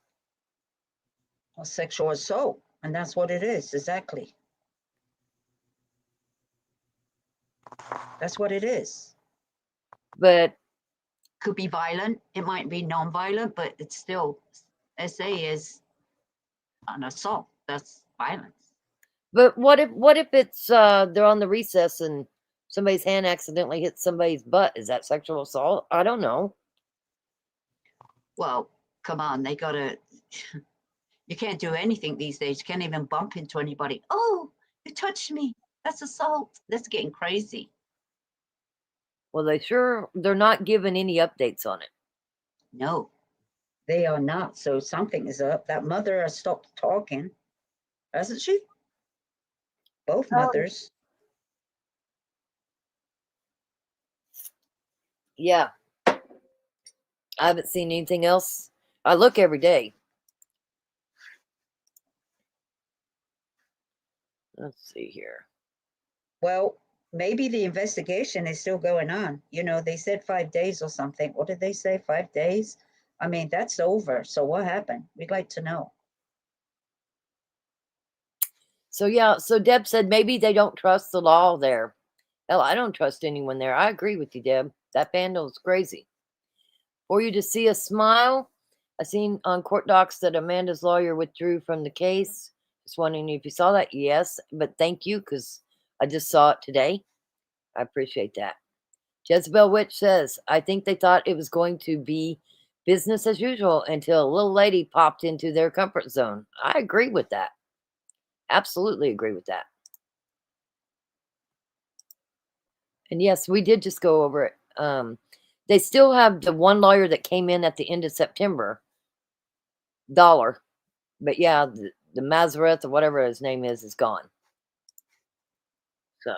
sexual assault, and that's what it is, exactly. That's what it is. But Could be violent, it might be non-violent, but it's still, SA is an assault. That's violence. what if it's they're on the recess and somebody's hand accidentally hits somebody's butt? Is that sexual assault? I don't know. Well, come on, they gotta, you can't do anything these days. You can't even bump into anybody. Oh, you touched me. That's assault. That's getting crazy. Well, they're not giving any updates on it. No, they are not. So something is up. That mother has stopped talking, hasn't she? Both mothers. Yeah. I haven't seen anything else. I look every day. Let's see here. Well, maybe the investigation is still going on. You know, they said 5 days or something. What did they say? 5 days? I mean, that's over. So what happened? We'd like to know. So yeah, so Deb said maybe they don't trust the law there. Hell, I don't trust anyone there. I agree with you, Deb. That vandal's crazy. For you to see a smile, I seen on court docs that Amanda's lawyer withdrew from the case. Just wondering if you saw that. Yes, but thank you, because I just saw it today. I appreciate that. Jezebel Witch says, I think they thought it was going to be business as usual until a little lady popped into their comfort zone. I agree with that. Absolutely agree with that. And yes, we did just go over it. They still have the one lawyer that came in at the end of September, Dollar. But yeah, the Mazareth or whatever his name is gone. So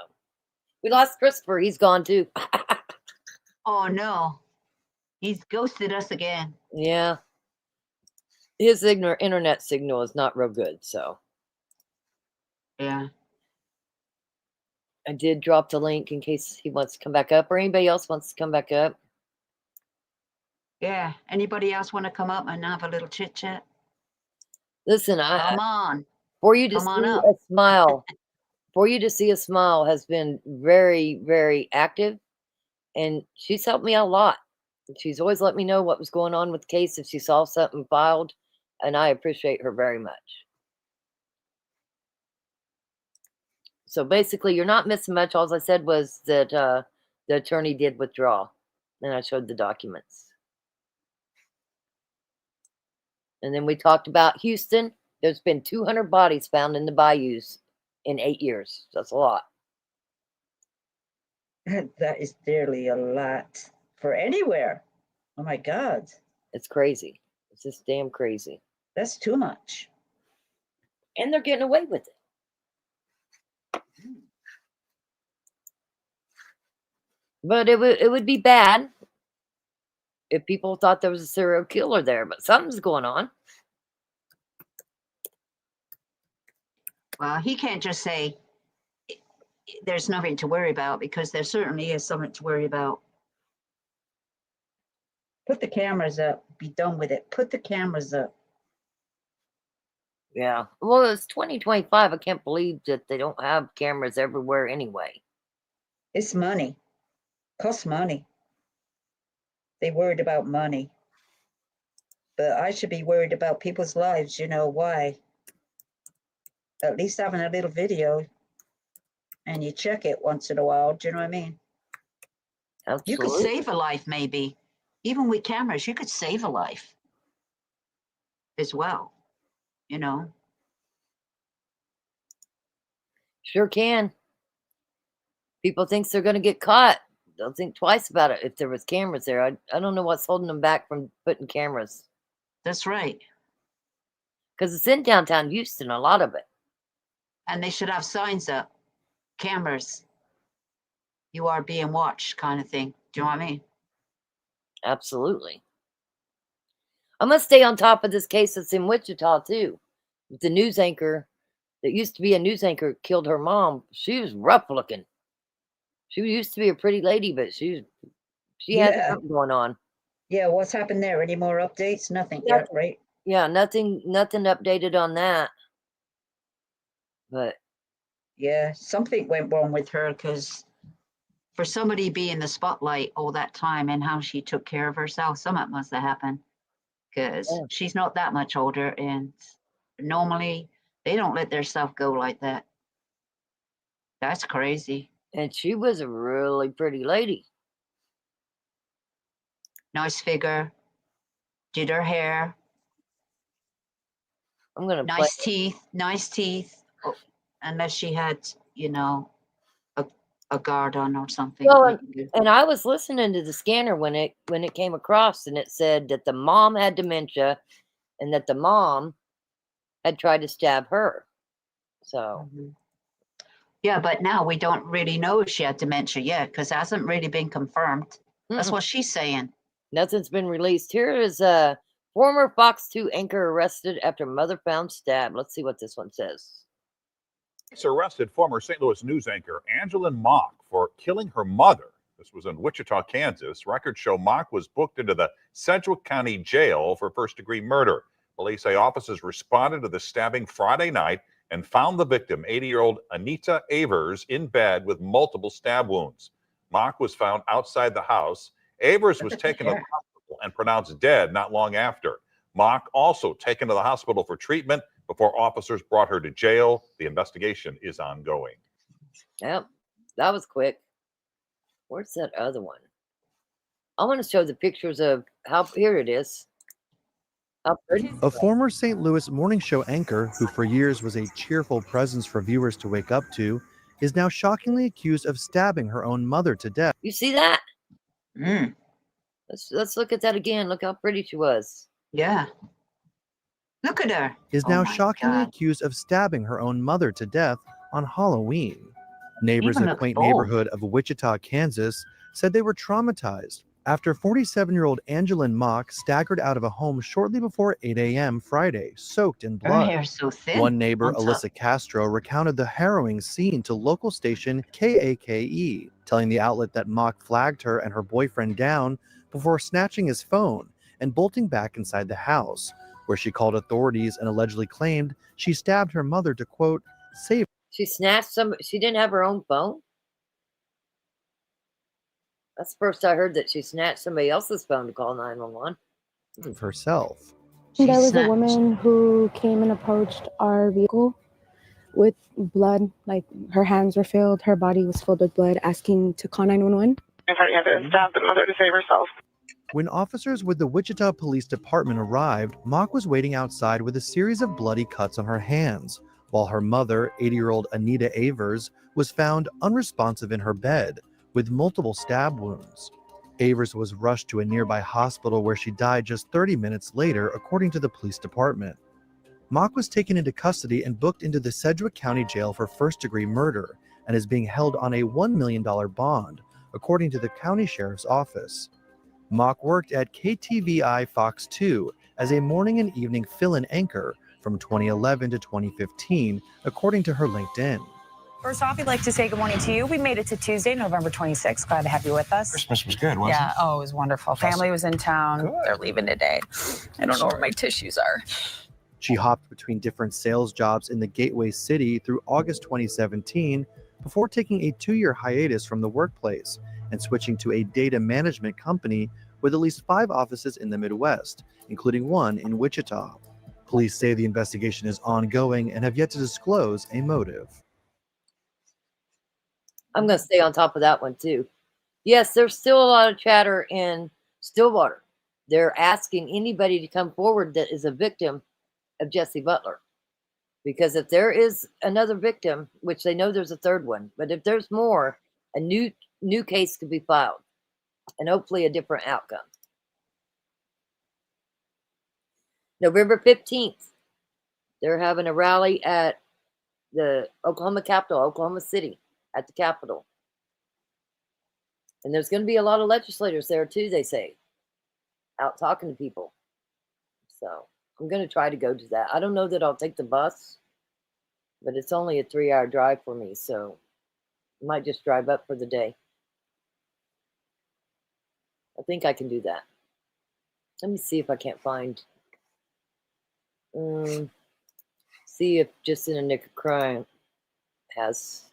we lost Christopher. He's gone too. Oh, no. He's ghosted us again. Yeah. His internet signal is not real good. So Yeah. I did drop the link in case he wants to come back up or anybody else wants to come back up. Yeah. Anybody else want to come up and have a little chit chat? Listen, Come on. for you to Come on see up. a smile, for you to see a smile has been very, very active, and she's helped me out a lot. She's always let me know what was going on with the case if she saw something filed, and I appreciate her very much. So basically, you're not missing much. All I said was that the attorney did withdraw, and I showed the documents. And then we talked about Houston. There's been 200 bodies found in the bayous in 8 years. That's a lot. That is dearly a lot for anywhere. Oh my God. It's crazy. It's just damn crazy. That's too much. And they're getting away with it. But it would be bad if people thought there was a serial killer there, but something's going on. Well, he can't just say there's nothing to worry about, because there certainly is something to worry about. Put the cameras up. Be done with it. Put the cameras up. Yeah. Well, it's 2025. I can't believe that they don't have cameras everywhere anyway. It's money. Costs money. They worried about money. But I should be worried about people's lives. You know why? At least having a little video and you check it once in a while. Do you know what I mean? Absolutely. You could save a life, maybe. Even with cameras, you could save a life as well, you know? Sure can. People thinks they're going to get caught. They'll think twice about it if there was cameras there. I don't know what's holding them back from putting cameras That's right. because it's in downtown Houston, a lot of it. And they should have signs up, cameras. You are being watched, kind of thing. Do you know what I mean? Absolutely. I'm going to stay on top of this case that's in Wichita too. With the news anchor that used to be a news anchor killed her mom. She was rough looking. She used to be a pretty lady, but she had Yeah. something going on. Yeah, what's happened there? Any more updates? Nothing yet, Nothing. right? Yeah, nothing updated on that. But Yeah, something went wrong with her because For somebody to be in the spotlight all that time and how she took care of herself, something must have happened because Yeah. she's not that much older. And normally they don't let their stuff go like that. That's crazy. and she was a really pretty lady. Nice figure, did her hair, I'm gonna play. nice teeth. Unless she had, you know, a guard on or something. Well, like that. and I was listening to the scanner when it came across, and it said that the mom had dementia, and that the mom had tried to stab her. So Mhm. Yeah, but now we don't really know if she had dementia yet because it hasn't really been confirmed. That's mm-mm, what she's saying. nothing's been released. Here is a former Fox 2 anchor arrested after mother found stabbed. Let's see what this one says. Police arrested former St. Louis news anchor Angelyn Mock for killing her mother. This was in Wichita, Kansas. Records show Mock was booked into the Sedgwick County Jail for first-degree murder. Police say officers responded to the stabbing Friday night and found the victim, 80-year-old Anita Avers, in bed with multiple stab wounds. Mock was found outside the house. Avers was taken to the hospital and pronounced dead not long after. Mock also taken to the hospital for treatment before officers brought her to jail. The investigation is ongoing. Yep, that was quick. Where's that other one? I want to show the pictures of how, here it is. How pretty. A former St. Louis morning show anchor, who for years was a cheerful presence for viewers to wake up to, is now shockingly accused of stabbing her own mother to death. You see that? Mm, Let's look at that again. Look how pretty she was. Yeah. Look at her. Is Oh now my shockingly God. accused of stabbing her own mother to death on Halloween. Neighbors Even in a looks quaint bold. neighborhood of Wichita, Kansas, said they were traumatized after 47-year-old Angelyn Mock staggered out of a home shortly before 8 a.m. Friday, soaked in Her blood. hair's so thin. One neighbor, on top. Alyssa Castro, recounted the harrowing scene to local station KAKE, telling the outlet that Mock flagged her and her boyfriend down before snatching his phone and bolting back inside the house, where she called authorities and allegedly claimed she stabbed her mother to, quote, save She snatched she didn't have her own phone? That's the first I heard that she snatched somebody else's phone to call 911. herself. She There was a snatched. woman who came and approached our vehicle with blood, like her hands were filled, her body was filled with blood, asking to call 911. If her aunt stabbed the mother to save herself. When officers with the Wichita Police Department arrived, Mock was waiting outside with a series of bloody cuts on her hands, while her mother, 80-year-old Anita Avers, was found unresponsive in her bed with multiple stab wounds. Avers was rushed to a nearby hospital where she died just 30 minutes later, according to the police department. Mock was taken into custody and booked into the Sedgwick County Jail for first-degree murder and is being held on a $1 million bond, according to the county sheriff's office. Mock worked at KTVI Fox 2 as a morning and evening fill-in anchor from 2011 to 2015, according to her LinkedIn. First off, we'd like to say good morning to you. We made it to Tuesday, November 26th. Glad to have you with us. Christmas was good, wasn't Yeah, it? oh, it was wonderful. Family was in town. Good. They're leaving today. I don't know where my tissues are. She hopped between different sales jobs in the Gateway City through August 2017 before taking a 2-year hiatus from the workplace and switching to a data management company with at least 5 offices in the Midwest, including one in Wichita. Police say the investigation is ongoing and have yet to disclose a motive. I'm going to stay on top of that one too. Yes, there's still a lot of chatter in Stillwater. They're asking anybody to come forward that is a victim of Jesse Butler, Because if there is another victim, which they know there's a third one, but if there's more, a new case could be filed, and hopefully a different outcome. November 15th, they're having a rally at the Oklahoma Capitol, Oklahoma City, at the Capitol. And there's going to be a lot of legislators there too, they say, out talking to people. So I'm going to try to go to that. I don't know that I'll take the bus, but it's only a 3-hour drive for me, so I might just drive up for the day. I think I can do that. Let me see if I can't find. See if Just in a Nick of Crime has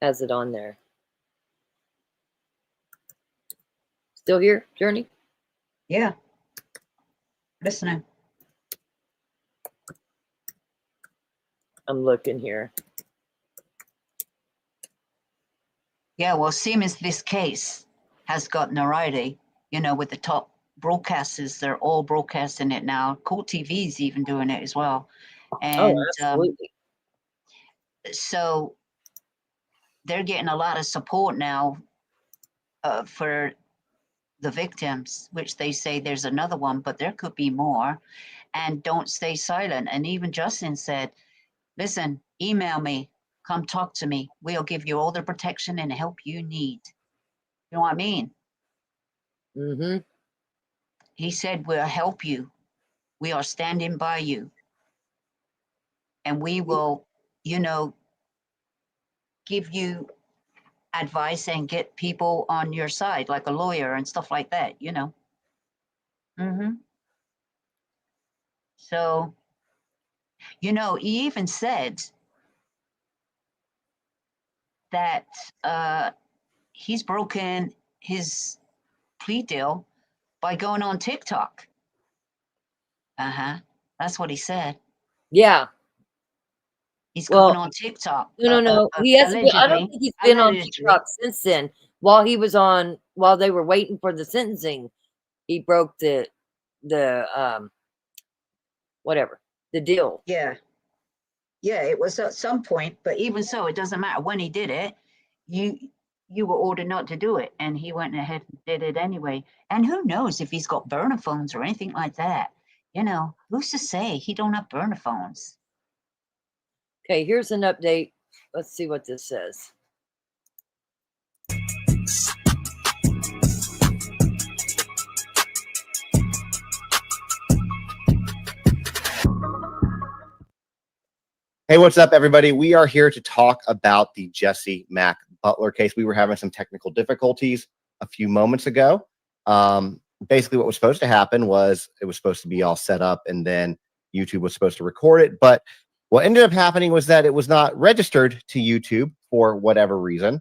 it on there. Still here, Journey? Yeah. Listening. I'm looking here. Yeah, well, seems this case has got notoriety, you know, with the top broadcasters. They're all broadcasting it now. Court TV's even doing it as well. And absolutely. So they're getting a lot of support now for the victims, which they say there's another one, but there could be more. And don't stay silent. And even Justin said, listen, email me, come talk to me. We'll give you all the protection and help you need. You know what I mean? Mm-hmm. He said, we'll help you. We are standing by you. And we will, you know, give you advice and get people on your side, like a lawyer and stuff like that, you know. So, you know, he even said that he's broken his plea deal by going on TikTok. That's what he said. Yeah. He's going on TikTok. No. He hasn't been, I don't think he's been on TikTok since then. While they were waiting for the sentencing, he broke the whatever, the deal. Yeah. Yeah, it was at some point, but Even so, it doesn't matter when he did it. You were ordered not to do it, and he went ahead and did it anyway. And who knows if he's got burner phones or anything like that? You know, who's to say he don't have burner phones? Okay, here's an update. Let's see what this says. Hey, what's up, everybody? We are here to talk about the Jesse Mack Butler case. We were having some technical difficulties a few moments ago. Basically, what was supposed to happen was it was supposed to be all set up, and then YouTube was supposed to record it. But what ended up happening was that it was not registered to YouTube for whatever reason.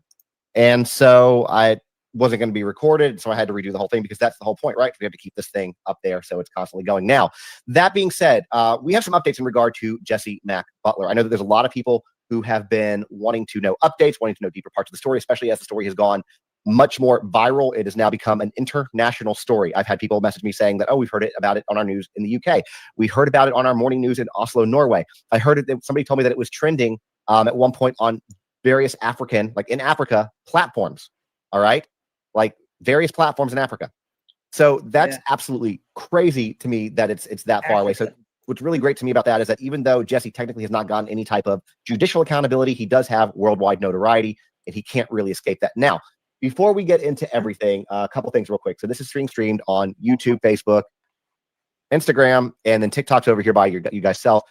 And so I wasn't going to be recorded. So I had to redo the whole thing because that's the whole point, right? We have to keep this thing up there so it's constantly going. Now, that being said, we have some updates in regard to Jesse Mack Butler. I know that there's a lot of people who have been wanting to know updates, wanting to know deeper parts of the story, especially as the story has gone much more viral. It has now become an international story. I've had people message me saying that, oh, we've heard about it on our news in the UK. We heard about it on our morning news in Oslo, Norway. I heard it. Somebody told me that it was trending at one point on various African, like in Africa, platforms. All right. Like various platforms in Africa. So that's absolutely crazy to me that it's that far away. So what's really great to me about that is that even though Jesse technically has not gotten any type of judicial accountability, he does have worldwide notoriety and he can't really escape that. Now, before we get into everything, a couple things real quick. So this is streamed on YouTube, Facebook, Instagram, and then TikTok's over here by you guys self.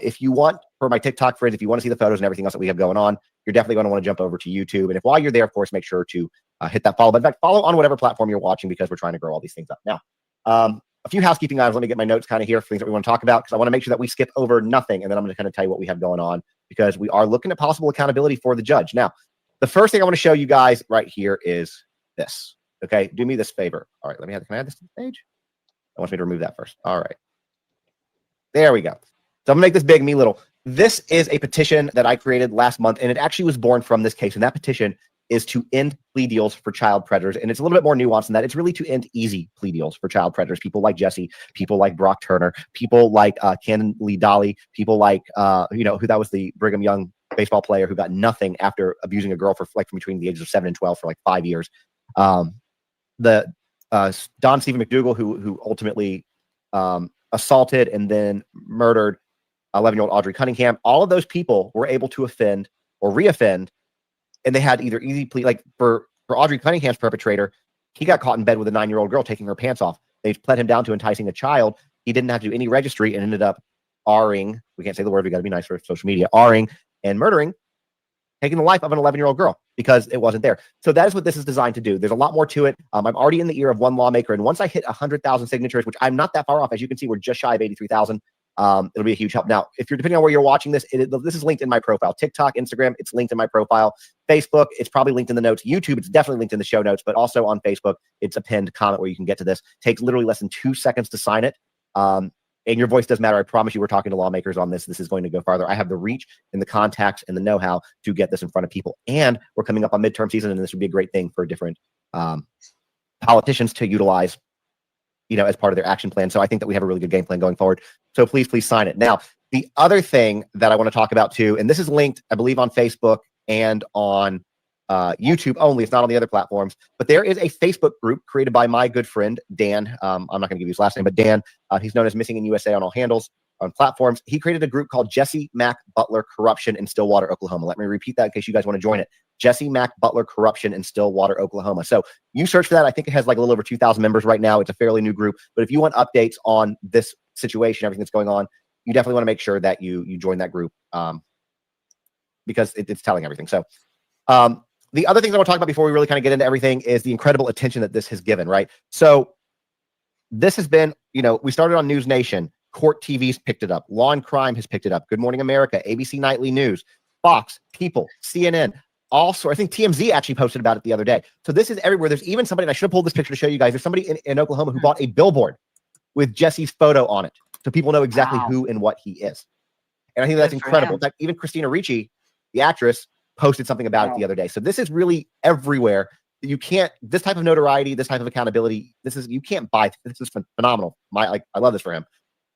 If you want, for my TikTok friends, if you want to see the photos and everything else that we have going on, you're definitely going to want to jump over to YouTube. And if while you're there, of course, make sure to hit that follow button. In fact, follow on whatever platform you're watching because we're trying to grow all these things up. Now, a few housekeeping items. Let me get my notes kind of here for things that we want to talk about because I want to make sure that we skip over nothing. And then I'm going to kind of tell you what we have going on because we are looking at possible accountability for the judge. Now, the first thing I want to show you guys right here is this. Okay, do me this favor. All right, can I add this to the page? I want me to remove that first. All right. There we go. So I'm gonna make this big, me little. This is a petition that I created last month, and it actually was born from this case. And that petition is to end plea deals for child predators. And it's a little bit more nuanced than that. It's really to end easy plea deals for child predators. People like Jesse, people like Brock Turner, people like Cannon Lee Dolly, people like, who that was the Brigham Young baseball player who got nothing after abusing a girl for like from between the ages of 7 and 12 for like 5 years. The Don Stephen McDougal, who ultimately assaulted and then murdered 11-year-old Audrey Cunningham. All of those people were able to offend or reoffend, and they had either easy plea, like for Audrey Cunningham's perpetrator, he got caught in bed with a 9-year-old girl taking her pants off. They pled him down to enticing a child. He didn't have to do any registry and ended up R-ing, we can't say the word, we got to be nice for social media, R-ing and murdering, taking the life of an 11-year-old girl because it wasn't there. So that is what this is designed to do. There's a lot more to it. I'm already in the ear of one lawmaker, and once I hit 100,000 signatures, which I'm not that far off, as you can see, we're just shy of 83,000. It'll be a huge help. Now, if you're depending on where you're watching this, this is linked in my profile. TikTok, Instagram, it's linked in my profile. Facebook, it's probably linked in the notes. YouTube, it's definitely linked in the show notes, but also on Facebook, it's a pinned comment where you can get to this. Takes literally less than 2 seconds to sign it. And your voice does matter. I promise you, we're talking to lawmakers on this. This is going to go farther. I have the reach and the contacts and the know-how to get this in front of people. And we're coming up on midterm season, and this would be a great thing for different politicians to utilize, as part of their action plan. So I think that we have a really good game plan going forward. So please sign it. Now, the other thing that I want to talk about too, and this is linked, I believe, on Facebook and on YouTube only. It's not on the other platforms, but there is a Facebook group created by my good friend, Dan. I'm not going to give you his last name, but Dan, he's known as Missing in USA on all handles on platforms. He created a group called Jesse Mack Butler Corruption in Stillwater, Oklahoma. Let me repeat that in case you guys want to join it. Jesse Mack Butler Corruption in Stillwater, Oklahoma. So you search for that. I think it has like a little over 2,000 members right now. It's a fairly new group, but if you want updates on this situation, everything that's going on, you definitely want to make sure that you join that group because it's telling everything. So the other things I want to talk about before we really kind of get into everything is the incredible attention that this has given, right? So this has been, we started on News Nation. Court TV's picked it up. Law and Crime has picked it up. Good Morning America, ABC Nightly News, Fox, People, CNN. Also, I think TMZ actually posted about it the other day. So this is everywhere. There's even somebody, and I should have pulled this picture to show you guys. There's somebody in Oklahoma who bought a billboard with Jesse's photo on it. So people know exactly who and what he is. And I think that's incredible. In fact, even Christina Ricci, the actress, posted something about it the other day. So this is really everywhere. You can't, this type of notoriety, this type of accountability, you can't buy. This is phenomenal. I love this for him.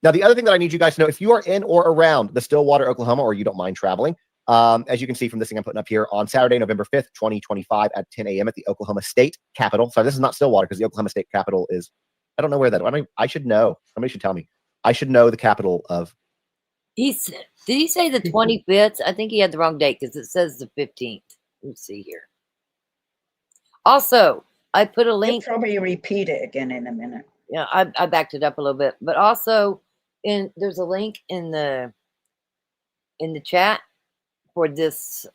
Now, the other thing that I need you guys to know, if you are in or around the Stillwater, Oklahoma, or you don't mind traveling, as you can see from this thing I'm putting up here, on Saturday, November 5th, 2025 at 10 a.m. at the Oklahoma State Capitol. Sorry, this is not Stillwater because the Oklahoma State Capitol is, I don't know where that is. I should know. Somebody should tell me. I should know the capital of. Did he say the 25th? I think he had the wrong date because it says the 15th. Let's see here. Also, I put a link. You'll probably repeat it again in a minute. Yeah, I backed it up a little bit, but also there's a link in the chat for this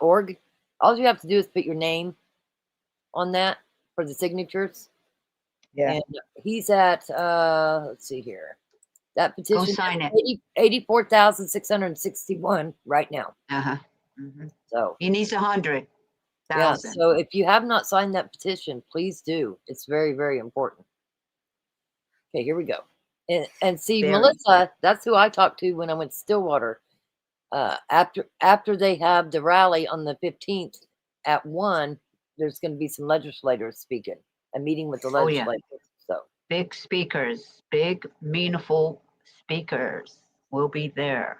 .org. All you have to do is put your name on that for the signatures. Yeah. And he's at let's see here. That petition Go sign it. 84,661 right now. Mm-hmm. So He needs 100,000. yeah. So if you have not signed that petition, please do. It's very, very important. Okay, here we go. And see, Very Melissa, that's who I talked to when I went to Stillwater. After they have the rally on the 15th at 1, there's going to be some legislators speaking, a meeting with the Oh, yeah. legislators. So Big speakers, big, meaningful speakers will be there.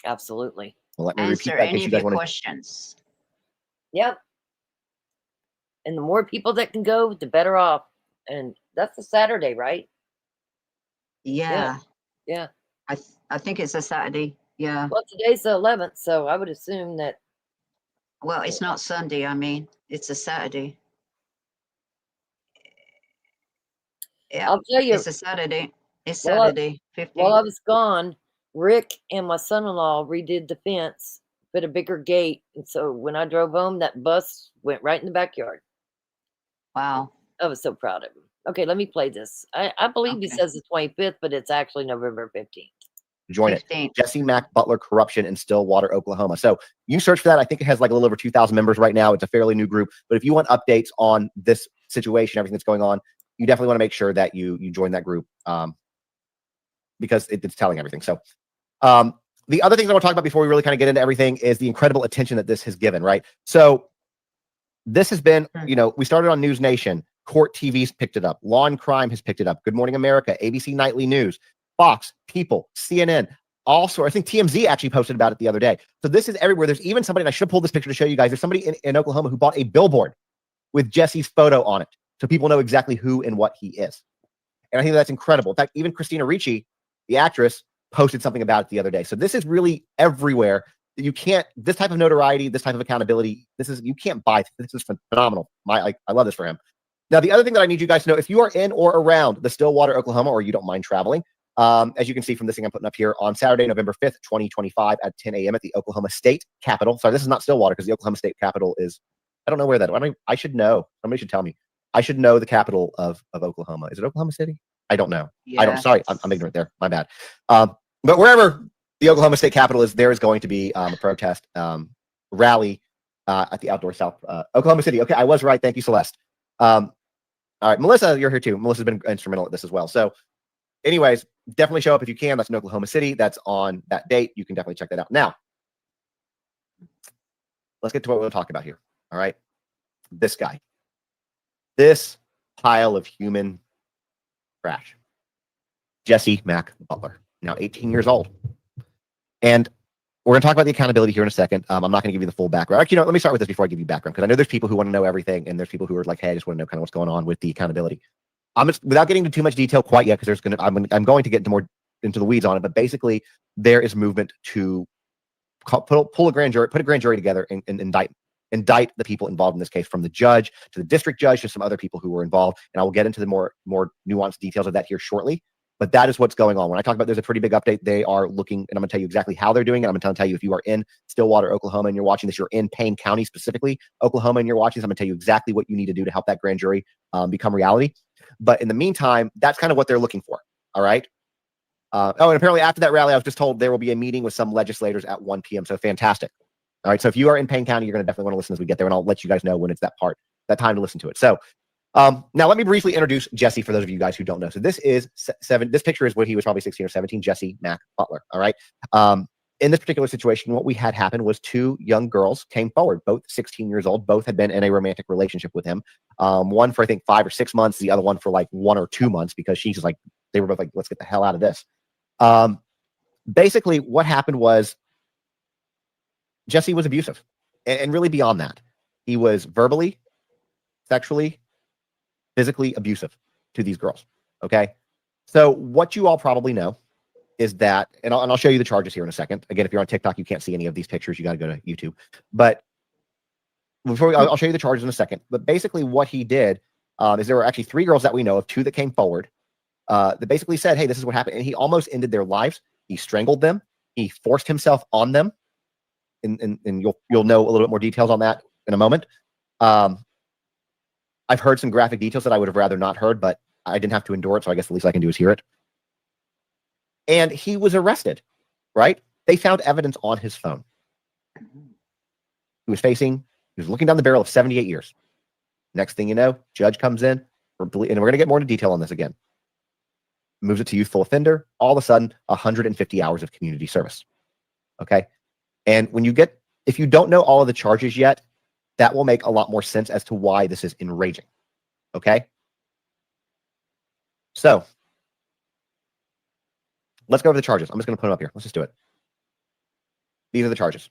absolutely. Well, let me repeat Answer that in any case you of guys your want to. questions. Yep. And the more people that can go, the better off. And that's a Saturday, right? Yeah. Yeah. I think it's a Saturday. Yeah. Well, today's the 11th, so I would assume that. Well, it's not Sunday. I mean, it's a Saturday. Yeah. I'll tell you, It's a Saturday. It's Well, Saturday, 15th. while I was gone, Rick and my son-in-law redid the fence, put a bigger gate, and so when I drove home, that bus went right in the backyard. Wow. I was so proud of him. Okay, let me play this. I believe he Okay. says the 25th, but it's actually November 15th. Join it. 15th. Jesse Mack Butler Corruption in Stillwater, Oklahoma. So you search for that. I think it has like a little over 2,000 members right now. It's a fairly new group. But if you want updates on this situation, everything that's going on, you definitely want to make sure that you join that group because it's telling everything. So the other things I want to talk about before we really kind of get into everything is the incredible attention that this has given, right? So this has been, you know, we started on News Nation, Court TV's picked it up, Law and Crime has picked it up, Good Morning America, ABC Nightly News, Fox, People, CNN, also, I think TMZ actually posted about it the other day. So this is everywhere. There's even somebody, and I should have pulled this picture to show you guys. There's somebody in Oklahoma who bought a billboard with Jesse's photo on it, so people know exactly who and what he is. And I think that's incredible. In fact, even Christina Ricci, the actress, posted something about it the other day. So this is really everywhere. You can't, this type of notoriety, this type of accountability, you can't buy. This is phenomenal. I love this for him. Now, the other thing that I need you guys to know, if you are in or around the Stillwater, Oklahoma, or you don't mind traveling, as you can see from this thing I'm putting up here, on Saturday, November 5th, 2025 at 10 a.m. at the Oklahoma State Capitol. Sorry, this is not Stillwater because the Oklahoma State Capitol is, I don't know where that is. I should know. Somebody should tell me. I should know the capital of Oklahoma. Is it Oklahoma City? I don't know. I don't, sorry, I'm ignorant there. My bad. But wherever the Oklahoma State Capitol is, there is going to be a protest rally at the Outdoor South, Oklahoma City. Okay, I was right. Thank you, Celeste. All right, Melissa, you're here too. Melissa's been instrumental at this as well. So anyways, definitely show up if you can. That's in Oklahoma City. That's on that date. You can definitely check that out. Now, let's get to what we'll talk about here. All right. This guy. This pile of human trash. Jesse Mack Butler, now 18 years old. And we're going to talk about the accountability here in a second. I'm not going to give you the full background. Actually, let me start with this before I give you background, because I know there's people who want to know everything, and there's people who are like, hey, I just want to know kind of what's going on with the accountability. Without getting into too much detail quite yet, because I'm going to get into the weeds on it, but basically there is movement to pull a grand jury, put a grand jury together and indict the people involved in this case, from the judge to the district judge to some other people who were involved. And I will get into the more nuanced details of that here shortly. But that is what's going on. When I talk about there's a pretty big update, they are looking, and I'm going to tell you exactly how they're doing it. I'm going to tell you if you are in Stillwater, Oklahoma, and you're watching this, you're in Payne County specifically, Oklahoma, and you're watching this, I'm going to tell you exactly what you need to do to help that grand jury become reality. But in the meantime, that's kind of what they're looking for. All right. And apparently after that rally, I was just told there will be a meeting with some legislators at 1 p.m. So fantastic. All right. So if you are in Payne County, you're going to definitely want to listen as we get there, and I'll let you guys know when it's that time to listen to it. So now let me briefly introduce Jesse for those of you guys who don't know. So this is this picture is when he was probably 16 or 17, Jesse Mack Butler. All right. In this particular situation, what we had happen was two young girls came forward, both 16 years old. Both had been in a romantic relationship with him. One for, I think, 5 or 6 months. The other one for like 1 or 2 months, because she's just like, they were both like, let's get the hell out of this. Basically what happened was Jesse was abusive, and really beyond that, he was verbally, sexually, physically abusive to these girls. Okay. So what you all probably know is that, and I'll show you the charges here in a second. Again, if you're on TikTok, you can't see any of these pictures. You got to go to YouTube. But before I'll show you the charges in a second. But basically what he did is there were actually 3 girls that we know of, 2 that came forward that basically said, hey, this is what happened. And he almost ended their lives. He strangled them. He forced himself on them. And you'll know a little bit more details on that in a moment. I've heard some graphic details that I would have rather not heard, but I didn't have to endure it. So I guess the least I can do is hear it. And he was arrested, right? They found evidence on his phone. He was looking down the barrel of 78 years. Next thing you know, judge comes in, and we're going to get more into detail on this again. Moves it to youthful offender. All of a sudden, 150 hours of community service. Okay. And if you don't know all of the charges yet, that will make a lot more sense as to why this is enraging. Okay. So let's go over the charges. I'm just going to put them up here. Let's just do it. These are the charges.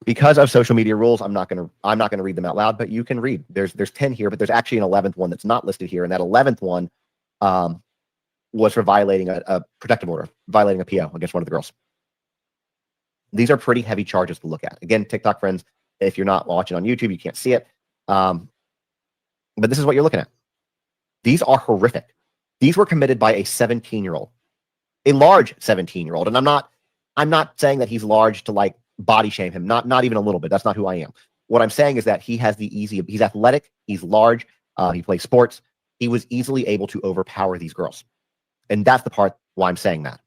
Because of social media rules, I'm not going to read them out loud, but you can read. There's 10 here, but there's actually an 11th one that's not listed here. And that 11th one was for violating a protective order, violating a PO against one of the girls. These are pretty heavy charges to look at. Again, TikTok friends, if you're not watching on YouTube, you can't see it. But this is what you're looking at. These are horrific. These were committed by a 17-year-old, a large 17-year-old. And I'm not saying that he's large to like body shame him. Not even a little bit. That's not who I am. What I'm saying is that he's athletic. He's large. He plays sports. He was easily able to overpower these girls. And that's the part why I'm saying that.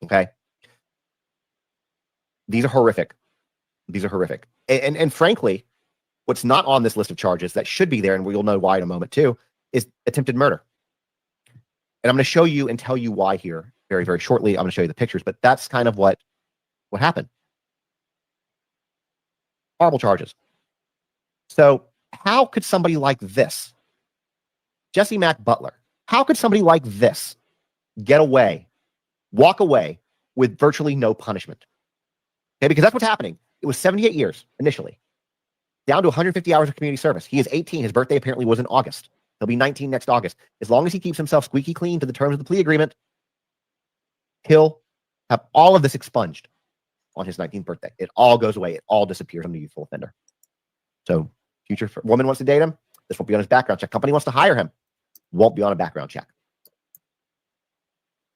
Okay. These are horrific. These are horrific. And frankly, what's not on this list of charges that should be there, and we'll know why in a moment too, is attempted murder. And I'm going to show you and tell you why here very, very shortly. I'm going to show you the pictures, but that's kind of what happened. Horrible charges. So how could somebody like this, Jesse Mack Butler, how could somebody like this get away, walk away with virtually no punishment? Okay, because that's what's happening. It was 78 years initially, down to 150 hours of community service. He is 18. His birthday apparently was in August. He'll be 19 next August. As long as he keeps himself squeaky clean to the terms of the plea agreement, he'll have all of this expunged on his 19th birthday. It all goes away. It all disappears on the youthful offender. So future woman wants to date him. This won't be on his background check. Company wants to hire him. Won't be on a background check.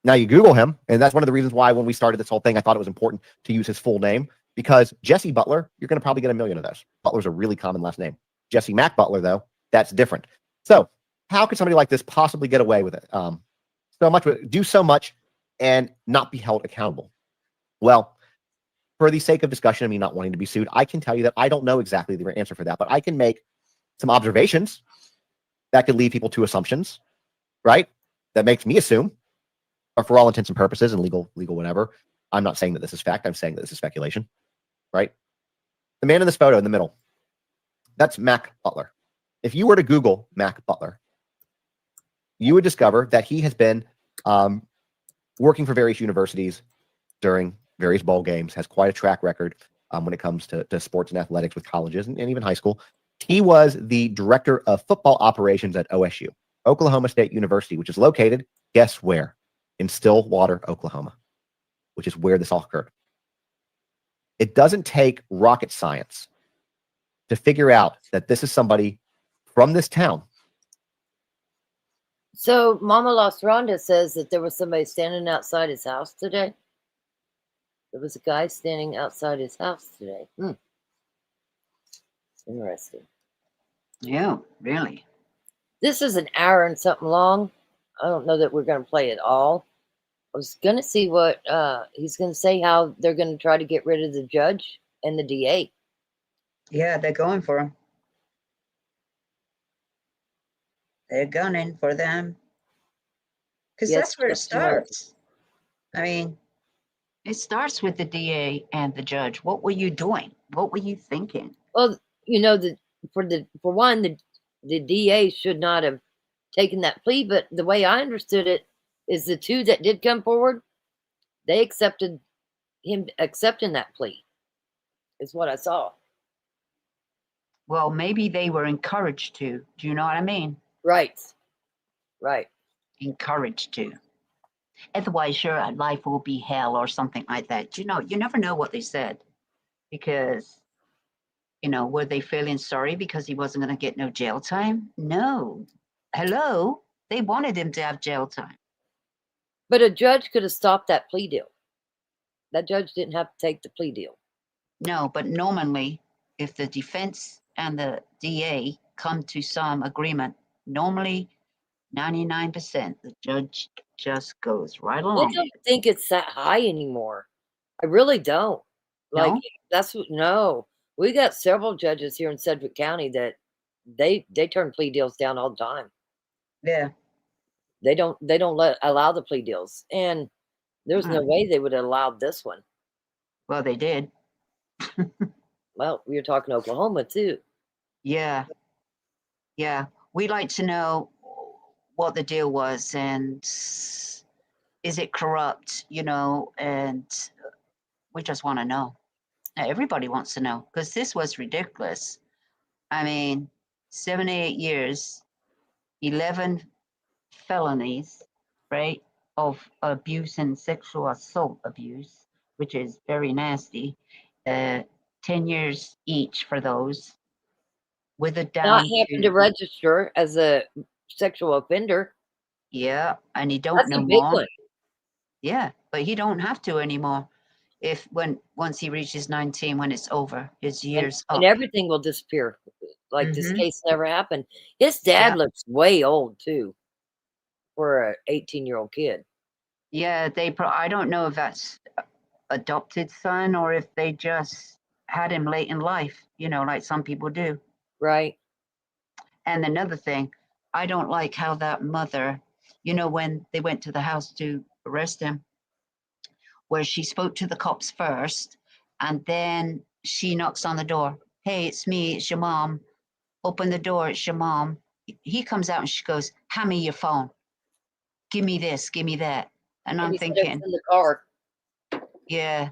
Now you Google him, and that's one of the reasons why when we started this whole thing, I thought it was important to use his full name, because Jesse Butler, you're going to probably get a million of those. Butler's a really common last name. Jesse Mack Butler, though, that's different. So how could somebody like this possibly get away with it? Do so much and not be held accountable? Well, for the sake of discussion and me not wanting to be sued, I can tell you that I don't know exactly the answer for that, but I can make some observations that could lead people to assumptions, right? That makes me assume, or for all intents and purposes and legal whatever. I'm not saying that this is fact. I'm saying that this is speculation, right? The man in this photo in the middle, that's Mack Butler. If you were to Google Mack Butler, you would discover that he has been working for various universities during various bowl games, has quite a track record when it comes to sports and athletics with colleges and even high school. He was the director of football operations at OSU, Oklahoma State University, which is located, guess where? In Stillwater, Oklahoma, which is where this all occurred. It doesn't take rocket science to figure out that this is somebody from this town. So Mama Lost Rhonda says that there was somebody standing outside his house today. There was a guy standing outside his house today. Interesting. Yeah, really. This is an hour and something long. I don't know that we're going to play it all. I was going to see what he's going to say, how they're going to try to get rid of the judge and the DA. Yeah, they're going for him. They're gunning for them. Because Yes, that's where it that's right. starts. I mean, It starts with the DA and the judge. What were you doing? What were you thinking? Well, you know, for one, the DA should not have taken that plea, but the way I understood it is the two that did come forward, they accepted him accepting that plea, is what I saw. Well, maybe they were encouraged to. Do you know what I mean? Right. Right. Encouraged to. Otherwise, your life will be hell or something like that. You know, you never know what they said, because, were they feeling sorry because he wasn't going to get no jail time? No. Hello? They wanted him to have jail time. But a judge could have stopped that plea deal. That judge didn't have to take the plea deal. No, but normally, if the defense and the DA come to some agreement, normally 99%, the judge just goes right I along. don't think it's that high anymore. I really don't. Like, No? no. We got several judges here in Sedgwick County that they turn plea deals down all the time. yeah. They don't allow the plea deals. And there's no way they would have allowed this one. Well, they did. Well, we were talking Oklahoma too. Yeah. Yeah. We'd like to know what the deal was, and is it corrupt, and we just want to know. Everybody wants to know, because this was ridiculous. I mean, 78 years, 11 felonies, right, of abuse and sexual assault abuse, which is very nasty. 10 years each for those, with a down Not having to register as a sexual offender. Yeah, and he don't That's no a big more. one. Yeah, but he don't have to anymore. Once he reaches 19, when it's over, his years up. And everything will disappear. Like this Mhm. case never happened. His dad Yeah. looks way old too for a 18-year-old kid. Yeah, I don't know if that's adopted son or if they just had him late in life, like some people do. Right. And another thing, I don't like how that mother, when they went to the house to arrest him, where she spoke to the cops first, and then she knocks on the door. Hey, it's me, it's your mom. Open the door, it's your mom. He comes out and she goes, hand me your phone. Give me this, give me that. And I'm he said it was thinking, in the car. yeah,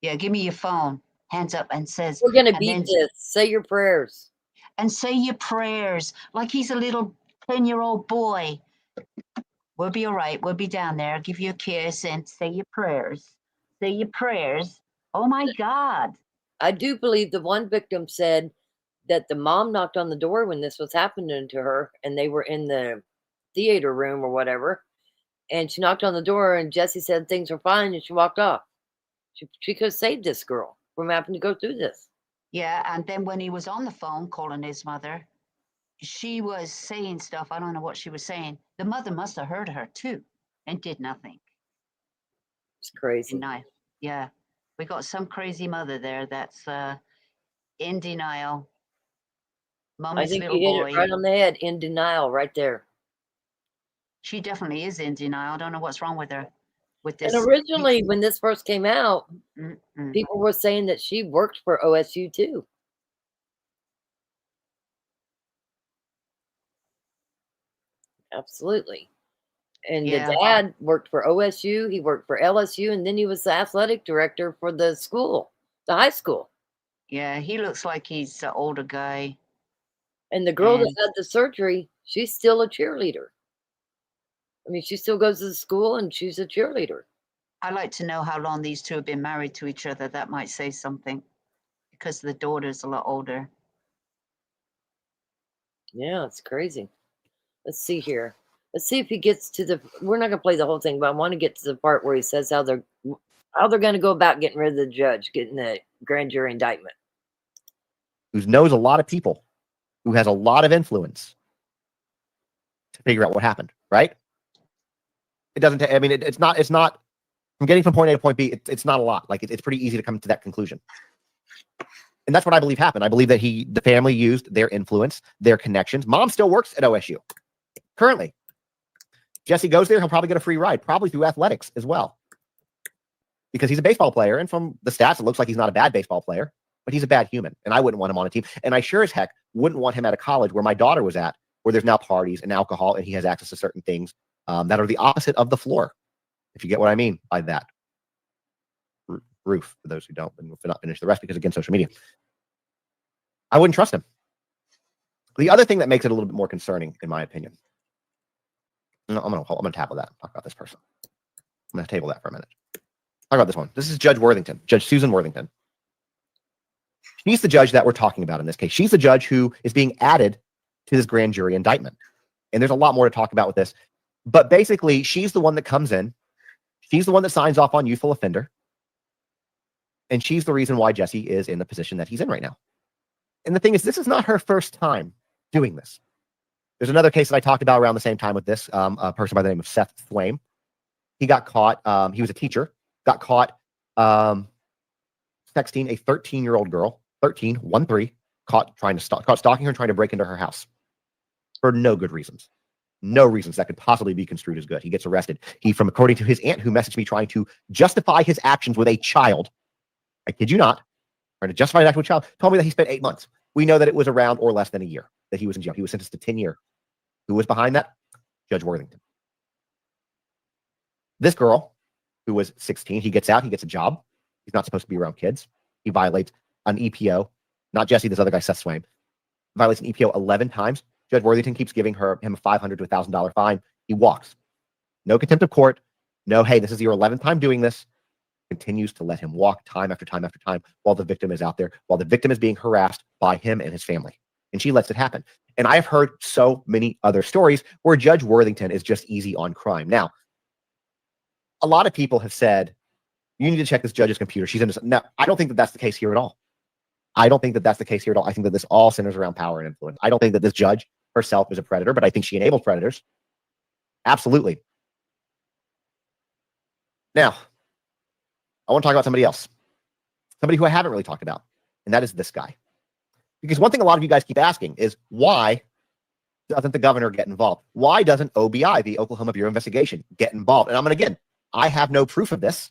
give me your phone. Hands up and says, We're gonna and beat then- this. Say your prayers. and say your prayers like he's a little 10-year-old boy. We'll be all right. We'll be down there. Give you a kiss and say your prayers. Say your prayers. Oh my God. I do believe the one victim said that the mom knocked on the door when this was happening to her, and they were in the theater room or whatever. And she knocked on the door, and Jesse said things were fine, and she walked off. She could have saved this girl from having to go through this. Yeah, and then when he was on the phone calling his mother, she was saying stuff. I don't know what she was saying. The mother must have heard her too and did nothing. It's crazy. Denial. Yeah, we got some crazy mother there that's in denial. I Mommy's think little you hit boy. it right on the head. In denial, right there. She definitely is in denial. I don't know what's wrong with her. With this. And originally, when this first came out, Mm-mm. people were saying that she worked for OSU too. Absolutely. And Yeah. the dad worked for OSU, he worked for LSU, and then he was the athletic director for the school, the high school. Yeah, he looks like he's an older guy. And the girl that And- had the surgery, she's still a cheerleader. I mean, she still goes to the school and she's a cheerleader. I'd like to know how long these two have been married to each other. That might say something because the daughter's a lot older. Yeah, it's crazy. Let's see here. Let's see if he gets to the. We're not gonna play the whole thing, but I want to get to the part where he says how they're going to go about getting rid of the judge, getting the grand jury indictment. Who knows a lot of people, who has a lot of influence to figure out what happened, right? It doesn't take, I mean, it's not, from getting from point A to point B, it's not a lot. Like, it's pretty easy to come to that conclusion. And that's what I believe happened. I believe that the family used their influence, their connections. Mom still works at OSU currently. Jesse goes there. He'll probably get a free ride, probably through athletics as well, because he's a baseball player. And from the stats, it looks like he's not a bad baseball player, but he's a bad human. And I wouldn't want him on a team. And I sure as heck wouldn't want him at a college where my daughter was at, where there's now parties and alcohol, and he has access to certain things that are the opposite of the floor, if you get what I mean by that. Roof, for those who don't, and we'll not finish the rest because, again, social media. I wouldn't trust him. The other thing that makes it a little bit more concerning, in my opinion, I'm gonna tackle that. Talk about this person. I'm gonna table that for a minute. Talk about this one. This is Judge Worthington, Judge Susan Worthington. She's the judge that we're talking about in this case. She's the judge who is being added to this grand jury indictment. And there's a lot more to talk about with this. But basically, she's the one that comes in. She's the one that signs off on youthful offender. And she's the reason why Jesse is in the position that he's in right now. And the thing is, this is not her first time doing this. There's another case that I talked about around the same time with this, a person by the name of Seth Thwame. He got caught, he was a teacher, got caught sexting a 13-year-old girl, 13, caught stalking her and trying to break into her house for no good reasons. No reasons that could possibly be construed as good. He gets arrested. According to his aunt, who messaged me trying to justify his actions with a child, I kid you not, trying to justify an action with a child, told me that he spent 8 months. We know that it was around or less than a year that he was in jail. He was sentenced to 10 years. Who was behind that? Judge Worthington. This girl, who was 16, he gets out, he gets a job. He's not supposed to be around kids. He violates an EPO. Not Jesse, this other guy, Seth Thwame. Violates an EPO 11 times. Judge Worthington keeps giving him a $500 to $1,000 fine. He walks. No contempt of court. No, hey, this is your 11th time doing this. Continues to let him walk time after time after time while the victim is out there, while the victim is being harassed by him and his family. And she lets it happen. And I've heard so many other stories where Judge Worthington is just easy on crime. Now, a lot of people have said, you need to check this judge's computer. She's in this. No, I don't think that that's the case here at all. I don't think that that's the case here at all. I think that this all centers around power and influence. I don't think that this judge herself is a predator, but I think she enables predators. Absolutely. Now, I want to talk about somebody else. Somebody who I haven't really talked about, and that is this guy. Because one thing a lot of you guys keep asking is, why doesn't the governor get involved? Why doesn't OBI, the Oklahoma Bureau of Investigation, get involved? And I'm going to, again, I have no proof of this.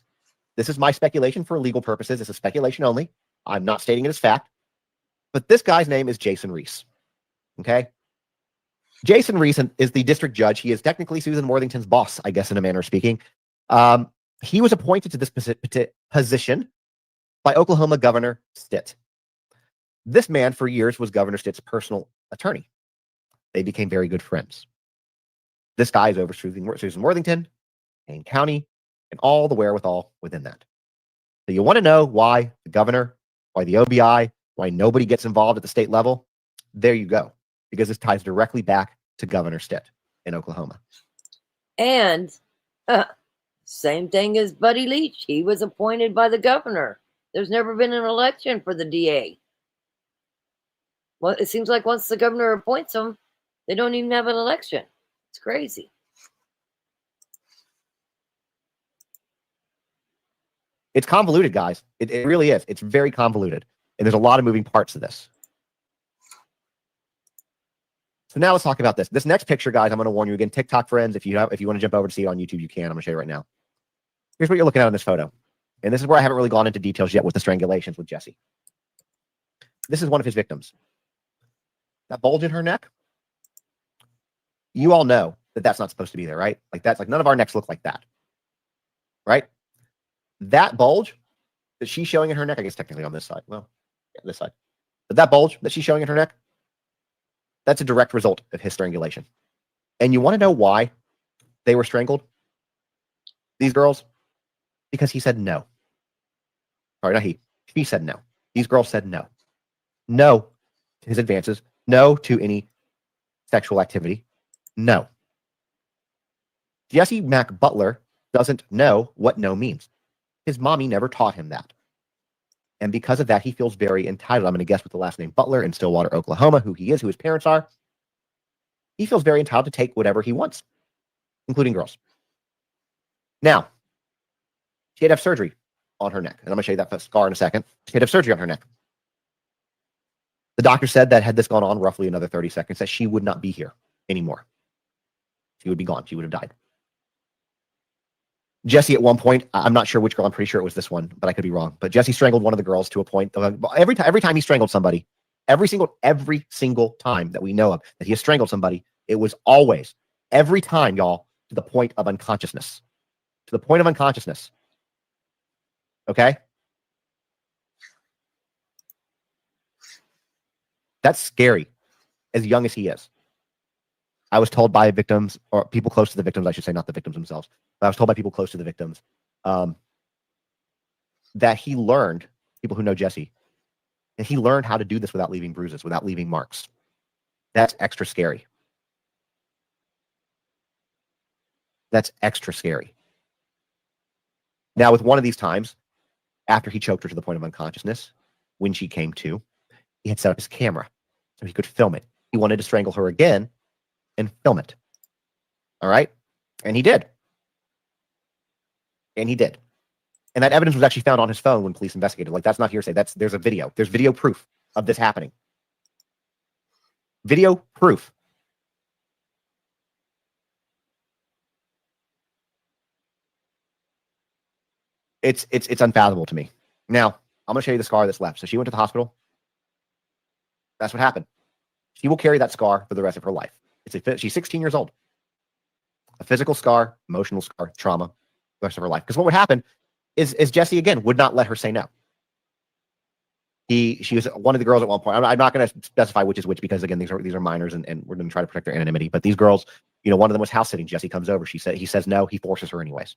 This is my speculation for legal purposes. This is speculation only. I'm not stating it as fact. But this guy's name is Jason Reese. Okay? Jason Reese is the district judge. He is technically Susan Worthington's boss, I guess, in a manner of speaking. He was appointed to this position by Oklahoma Governor Stitt. This man, for years, was Governor Stitt's personal attorney. They became very good friends. This guy is over Susan Worthington, Kane County, and all the wherewithal within that. So you want to know why the governor, why the OBI, why nobody gets involved at the state level? There you go. Because this ties directly back to Governor Stitt in Oklahoma. And same thing as Buddy Leach. He was appointed by the governor. There's never been an election for the DA. Well, it seems like once the governor appoints them, they don't even have an election. It's crazy. It's convoluted, guys. It really is. It's very convoluted. And there's a lot of moving parts to this. So now let's talk about this. This next picture, guys, I'm going to warn you again, TikTok friends, if you want to jump over to see it on YouTube, you can. I'm going to show you right now. Here's what you're looking at in this photo. And this is where I haven't really gone into details yet with the strangulations with Jesse. This is one of his victims. That bulge in her neck, you all know that that's not supposed to be there, right? Like that's like none of our necks look like that, right? That bulge that she's showing in her neck, I guess technically on this side. Well, yeah, this side. But that bulge that she's showing in her neck, that's a direct result of his strangulation. And you want to know why they were strangled? These girls? Because he said no. Sorry, not he. She said no. These girls said no. No to his advances. No to any sexual activity. No. Jesse Mack Butler doesn't know what no means. His mommy never taught him that. And because of that, he feels very entitled. I'm going to guess with the last name Butler in Stillwater, Oklahoma, who he is, who his parents are. He feels very entitled to take whatever he wants, including girls. Now, she had to have surgery on her neck. And I'm going to show you that scar in a second. She had to have surgery on her neck. The doctor said that had this gone on roughly another 30 seconds, that she would not be here anymore. She would be gone. She would have died. Jesse, at one point, I'm not sure which girl, I'm pretty sure it was this one, but I could be wrong. But Jesse strangled one of the girls to a point. Every time he strangled somebody, every single time that we know of that he has strangled somebody, it was always, every time, y'all, to the point of unconsciousness. To the point of unconsciousness. Okay? That's scary, as young as he is. I was told by victims, or people close to the victims, I should say, not the victims themselves, but I was told by people close to the victims that he learned, people who know Jesse, and he learned how to do this without leaving bruises, without leaving marks. That's extra scary. That's extra scary. Now, with one of these times, after he choked her to the point of unconsciousness, when she came to, he had set up his camera so he could film it. He wanted to strangle her again and film it. All right? And he did. And he did. And that evidence was actually found on his phone when police investigated. Like, that's not hearsay. There's a video. There's video proof of this happening. Video proof. It's unfathomable to me. Now, I'm going to show you the scar that's left. So she went to the hospital. That's what happened. She will carry that scar for the rest of her life. She's 16 years old. A physical scar, emotional scar, trauma, the rest of her life. Because what would happen is Jesse, again, would not let her say no. She was one of the girls at one point. I'm not going to specify which is which because, again, these are minors and we're going to try to protect their anonymity. But these girls, one of them was house sitting. Jesse comes over. He says no. He forces her anyways.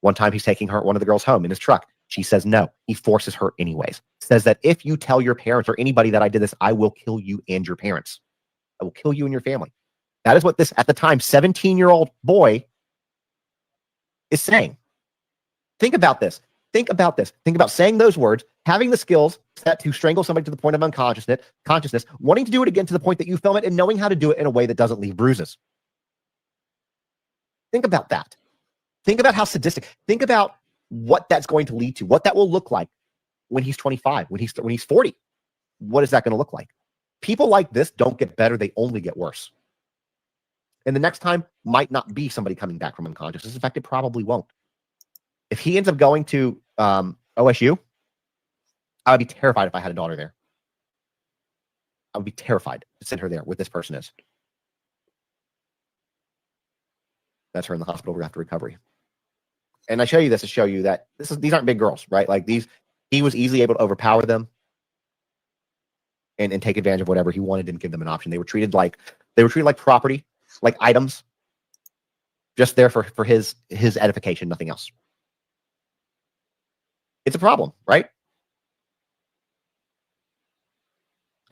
One time he's taking one of the girls home in his truck. She says no. He forces her anyways. Says that if you tell your parents or anybody that I did this, I will kill you and your parents. I will kill you and your family. That is what this, at the time, 17-year-old boy is saying. Think about this. Think about this. Think about saying those words, having the skills set to strangle somebody to the point of unconsciousness, wanting to do it again to the point that you film it, and knowing how to do it in a way that doesn't leave bruises. Think about that. Think about how sadistic. Think about what that's going to lead to, what that will look like when he's 25, when he's 40. What is that going to look like? People like this don't get better. They only get worse. And the next time might not be somebody coming back from unconsciousness. In fact, it probably won't. If he ends up going to OSU, I would be terrified if I had a daughter there. I would be terrified to send her there with this person is. That's her in the hospital after recovery. And I show you this to show you that these aren't big girls, right? Like he was easily able to overpower them and take advantage of whatever he wanted and give them an option. They were treated like property, like items, just there for his edification, nothing else. It's a problem, right?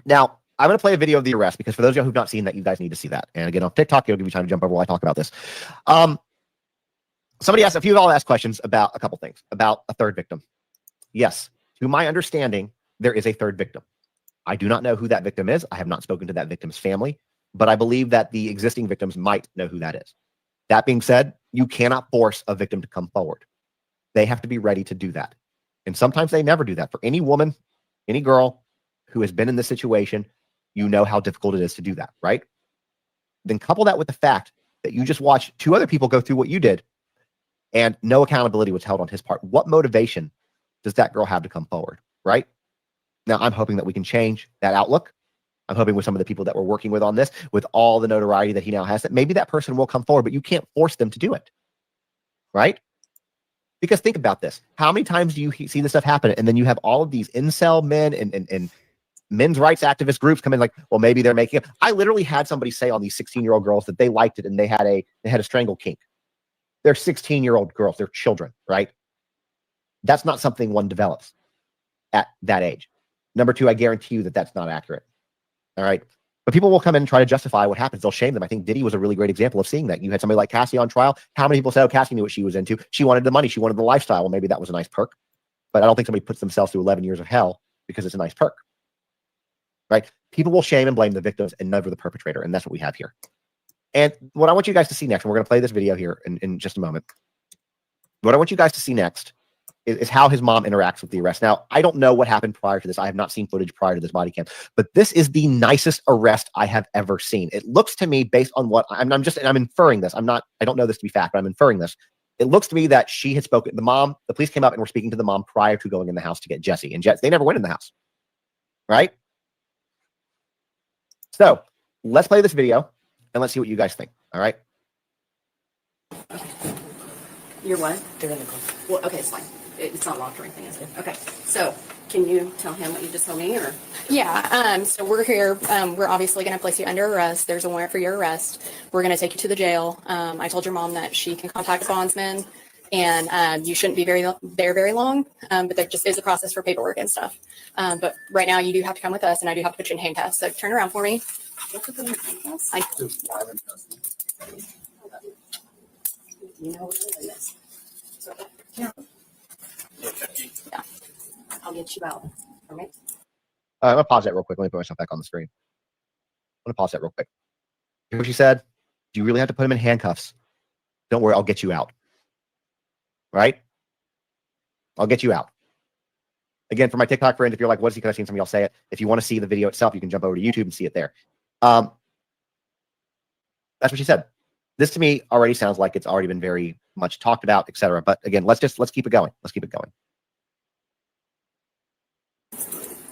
Now, I'm going to play a video of the arrest because for those of you who've not seen that, you guys need to see that. And again, on TikTok, it'll give you time to jump over while I talk about this. Somebody asked, a few of y'all asked questions about a couple things, about a third victim. Yes, to my understanding, there is a third victim. I do not know who that victim is. I have not spoken to that victim's family, but I believe that the existing victims might know who that is. That being said, you cannot force a victim to come forward. They have to be ready to do that. And sometimes they never do that. For any woman, any girl who has been in this situation, you know how difficult it is to do that, right? Then couple that with the fact that you just watched two other people go through what you did and no accountability was held on his part. What motivation does that girl have to come forward, right? Now, I'm hoping that we can change that outlook. I'm hoping with some of the people that we're working with on this, with all the notoriety that he now has, that maybe that person will come forward, but you can't force them to do it, right? Because think about this. How many times do you see this stuff happen? And then you have all of these incel men and men's rights activist groups come in like, well, maybe they're making it. I literally had somebody say on these 16-year-old girls that they liked it and they had a strangle kink. They're 16-year-old girls. They're children, right? That's not something one develops at that age. Number two, I guarantee you that that's not accurate. All right. But people will come in and try to justify what happens. They'll shame them. I think Diddy was a really great example of seeing that. You had somebody like Cassie on trial. How many people said, oh, Cassie knew what she was into. She wanted the money. She wanted the lifestyle. Well, maybe that was a nice perk. But I don't think somebody puts themselves through 11 years of hell because it's a nice perk. Right? People will shame and blame the victims and never the perpetrator. And that's what we have here. And what I want you guys to see next, and we're going to play this video here in just a moment. What I want you guys to see next is how his mom interacts with the arrest. Now, I don't know what happened prior to this. I have not seen footage prior to this body cam, but this is the nicest arrest I have ever seen. It looks to me, based on what I'm inferring this. I don't know this to be fact, but I'm inferring this. It looks to me that she had spoken. The police came up and were speaking to the mom prior to going in the house to get Jesse. And they never went in the house, right? So let's play this video and let's see what you guys think. All right. You're what? They're in the car. Well, okay, it's fine. It's not locked or anything, is it? Okay. So, can you tell him what you just told me, or? Yeah. So we're here. We're obviously going to place you under arrest. There's a warrant for your arrest. We're going to take you to the jail. I told your mom that she can contact the bondsman, and you shouldn't be there very long. But there just is a process for paperwork and stuff. But right now, you do have to come with us, and I do have to put you in handcuffs. So turn around for me. You know what it is. So, yeah. I'll get you out. All right. I'm going to pause that real quick. Let me put myself back on the screen. I'm going to pause that real quick. Here's what she said. Do you really have to put him in handcuffs? Don't worry. I'll get you out. Right? I'll get you out. Again, for my TikTok friends, if you're like, what is he? Because I've seen some of y'all say it. If you want to see the video itself, you can jump over to YouTube and see it there. That's what she said. This to me already sounds like it's already been very much talked about, etc. But again, let's keep it going. Let's keep it going.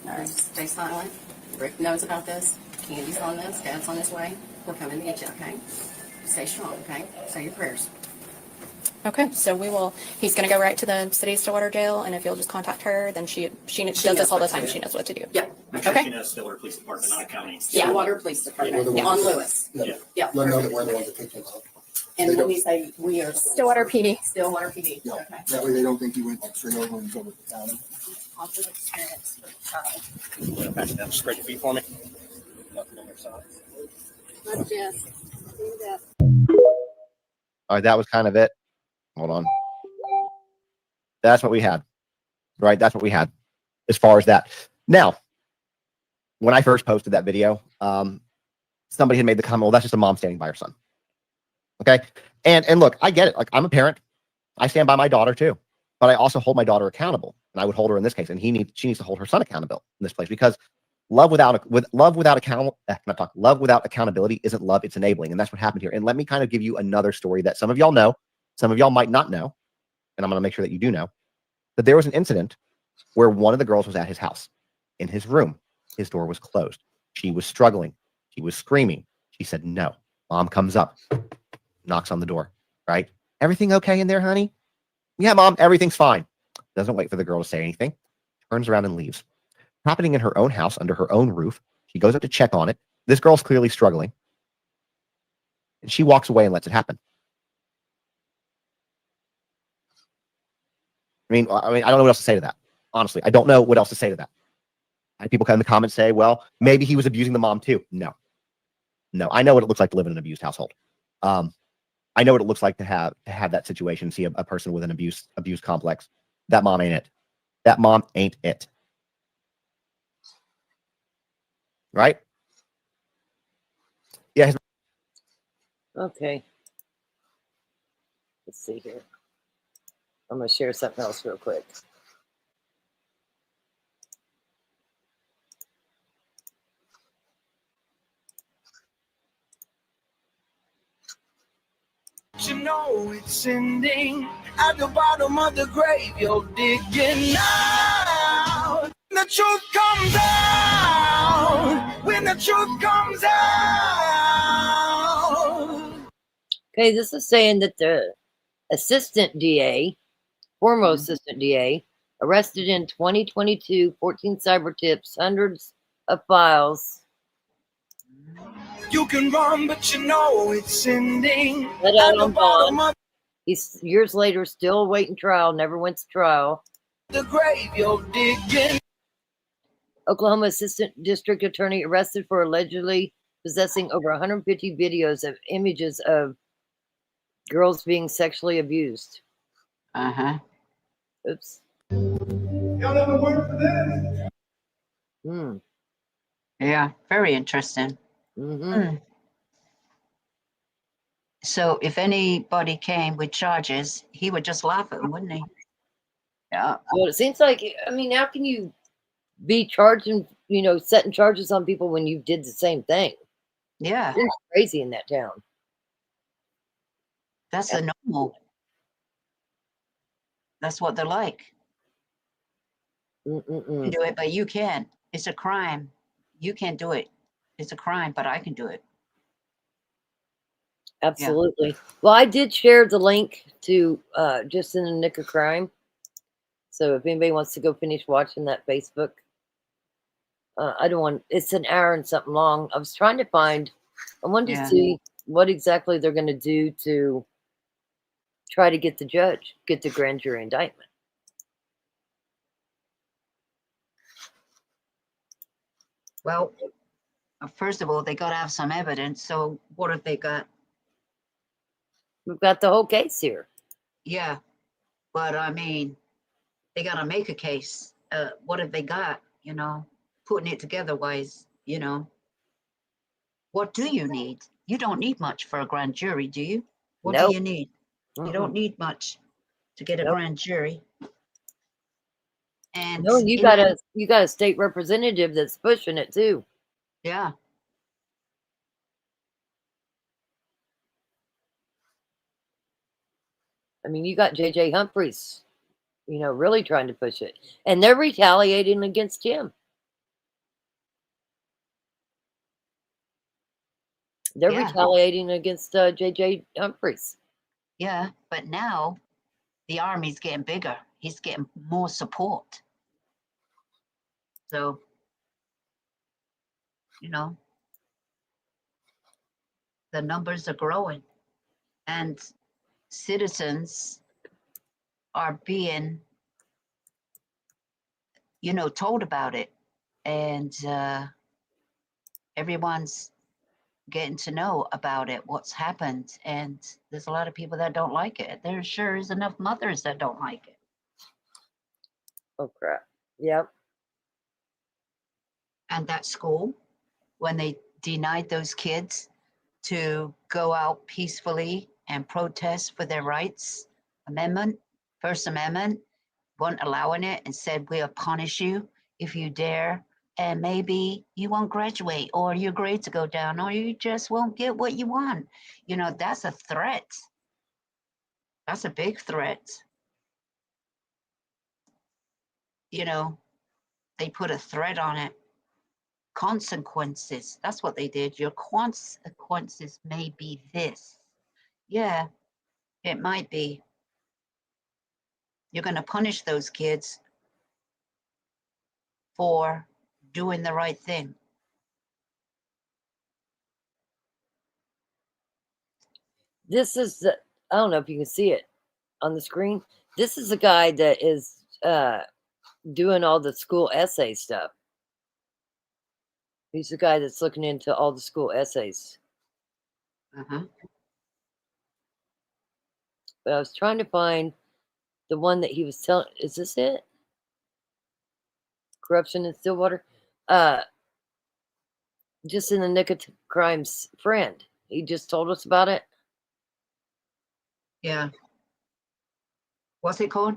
All right. Stay silent. Rick knows about this. Candy's on this. Dad's on his way. We're coming to get you, okay? Stay strong, okay? Say your prayers. Okay. So he's going to go right to the City of Stillwater jail, and if you'll just contact her, then she does this all the time. She knows what to do. Yeah. Make sure Okay. she knows Stillwater Police Department, not a county. Stillwater Police Department. Yeah. On Lewis. Yeah. Yeah. Let them know that we're the ones that picked him up. And when you say we are Stillwater PD. Stillwater PD. Yeah. Okay. That way they don't think he went straight over and over the county. Positive experience for the child. Pass it down, spread your feet for me. Not Jess. Do that. All right, that was kind of it. Hold on. That's what we had. Right? That's what we had as far as that. Now, when I first posted that video, somebody had made the comment, well, that's just a mom standing by her son. Okay. And look, I get it. Like, I'm a parent. I stand by my daughter too, but I also hold my daughter accountable, and I would hold her in this case. And she needs to hold her son accountable in this place, because love without accountability isn't love. It's enabling. And that's what happened here. And let me kind of give you another story that some of y'all know, some of y'all might not know. and I'm going to make sure that you do know, that there was an incident where one of the girls was at his house, in his room. His door was closed. She was struggling. She was screaming. She said, no. Mom comes up, knocks on the door, right? Everything okay in there, honey? Yeah, Mom, everything's fine. Doesn't wait for the girl to say anything. Turns around and leaves. Happening in her own house, under her own roof. She goes up to check on it. This girl's clearly struggling. And she walks away and lets it happen. I mean, I don't know what else to say to that. Honestly, I don't know what else to say to that. I had people come in the comments say, well, maybe he was abusing the mom too. No. I know what it looks like to live in an abused household. I know what it looks like to have that situation, see a person with an abuse complex. That mom ain't it. That mom ain't it. Right? Yeah. Okay. Let's see here. I'm going to share something else real quick. You know it's ending at the bottom of the grave. You're digging out. The truth comes out. When the truth comes out. Okay, this is saying that the assistant DA, former assistant DA, arrested in 2022, 14 cyber tips, hundreds of files. You can run, but you know it's ending. Let out on bond. He's years later still awaiting trial, never went to trial. The grave you're digging. Oklahoma Assistant District Attorney arrested for allegedly possessing over 150 videos of images of girls being sexually abused. Oops. Y'all never worked for this? Yeah, very interesting. So if anybody came with charges, he would just laugh at them, wouldn't he? Yeah. Well, it seems like, I mean, how can you be charging, setting charges on people when you did the same thing? Yeah. It's crazy in that town. That's the normal. That's what they're like. You can do it, but you can't. It's a crime. You can't do it. It's a crime, but I can do it. Absolutely. Well, I did share the link to Just in the Nick of Crime. So if anybody wants to go finish watching that Facebook, it's an hour and something long. I was trying to I wanted to see what exactly they're going to do to try to get the grand jury indictment. Well, first of all, they got to have some evidence. So what have they got? We've got the whole case here. Yeah, but I mean, they got to make a case. What have they got? Putting it together wise, what do you need? You don't need much for a grand jury, do you? What do you need? You don't need much to get a grand jury. And no, you got a state representative that's pushing it too. Yeah. I mean, you got J.J. Humphreys, really trying to push it. And they're retaliating against him. They're retaliating against J.J. Humphreys. Yeah, but now the army's getting bigger. He's getting more support. So, the numbers are growing. And citizens are being, told about it. And everyone's getting to know about it, what's happened. And there's a lot of people that don't like it. There sure is enough mothers that don't like it. Oh, crap. Yep. And that school, when they denied those kids to go out peacefully and protest for their rights, First Amendment, weren't allowing it and said, we'll punish you if you dare. And maybe you won't graduate, or your grades will go down, or you just won't get what you want. That's a threat. That's a big threat. you know, they put a thread on it. Consequences. That's what they did. Your consequences may be this. Yeah, it might be. You're going to punish those kids for doing the right thing. This is the, I don't know if you can see it on the screen. This is the guy that is doing all the school essay stuff. He's the guy that's looking into all the school essays. Uh-huh. But I was trying to find the one that he was telling. Is this it? Corruption in Stillwater? Just in the Nick of Crime's friend. He just told us about it. Yeah. What's it called?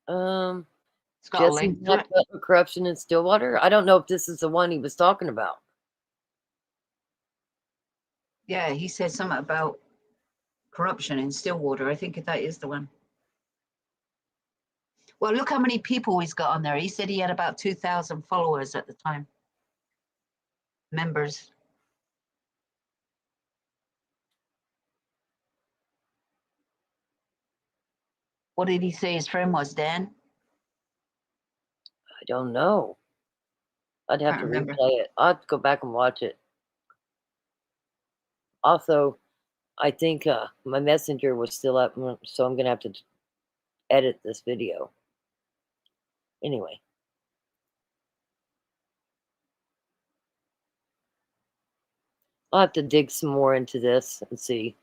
It's got a Jesse link to Mack it. Butler, Corruption in Stillwater. I don't know if this is the one he was talking about. Yeah, he said something about corruption in Stillwater. I think that is the one. Well, look how many people he's got on there. He said he had about 2,000 followers at the time. Members. What did he say his friend was, Dan? I don't know. I'd have Can't to remember. replay it. I'll have to go back and watch it. Also, I think my messenger was still up, so I'm going to have to edit this video. Anyway. I'll have to dig some more into this and see.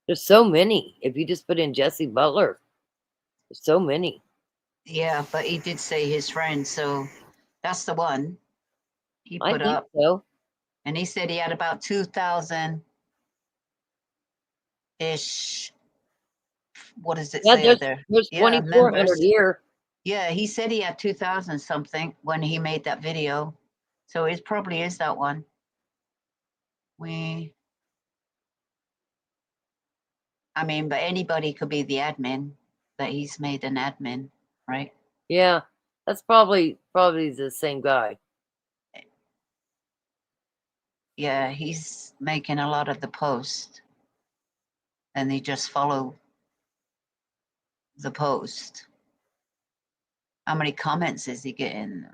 There's so many. If you just put in Jesse Butler, there's so many. Yeah, but he did say his friend, so that's the one he I put think up. so. And he said he had about 2,000-ish. What does it Yeah, say there? there's Yeah, 2,400 members. here. Yeah, he said he had 2,000 something when he made that video. So it probably is that one. I mean, but anybody could be the admin, that he's made an admin, right? Yeah, that's probably the same guy. Yeah, he's making a lot of the post. And they just follow the post. How many comments is he getting?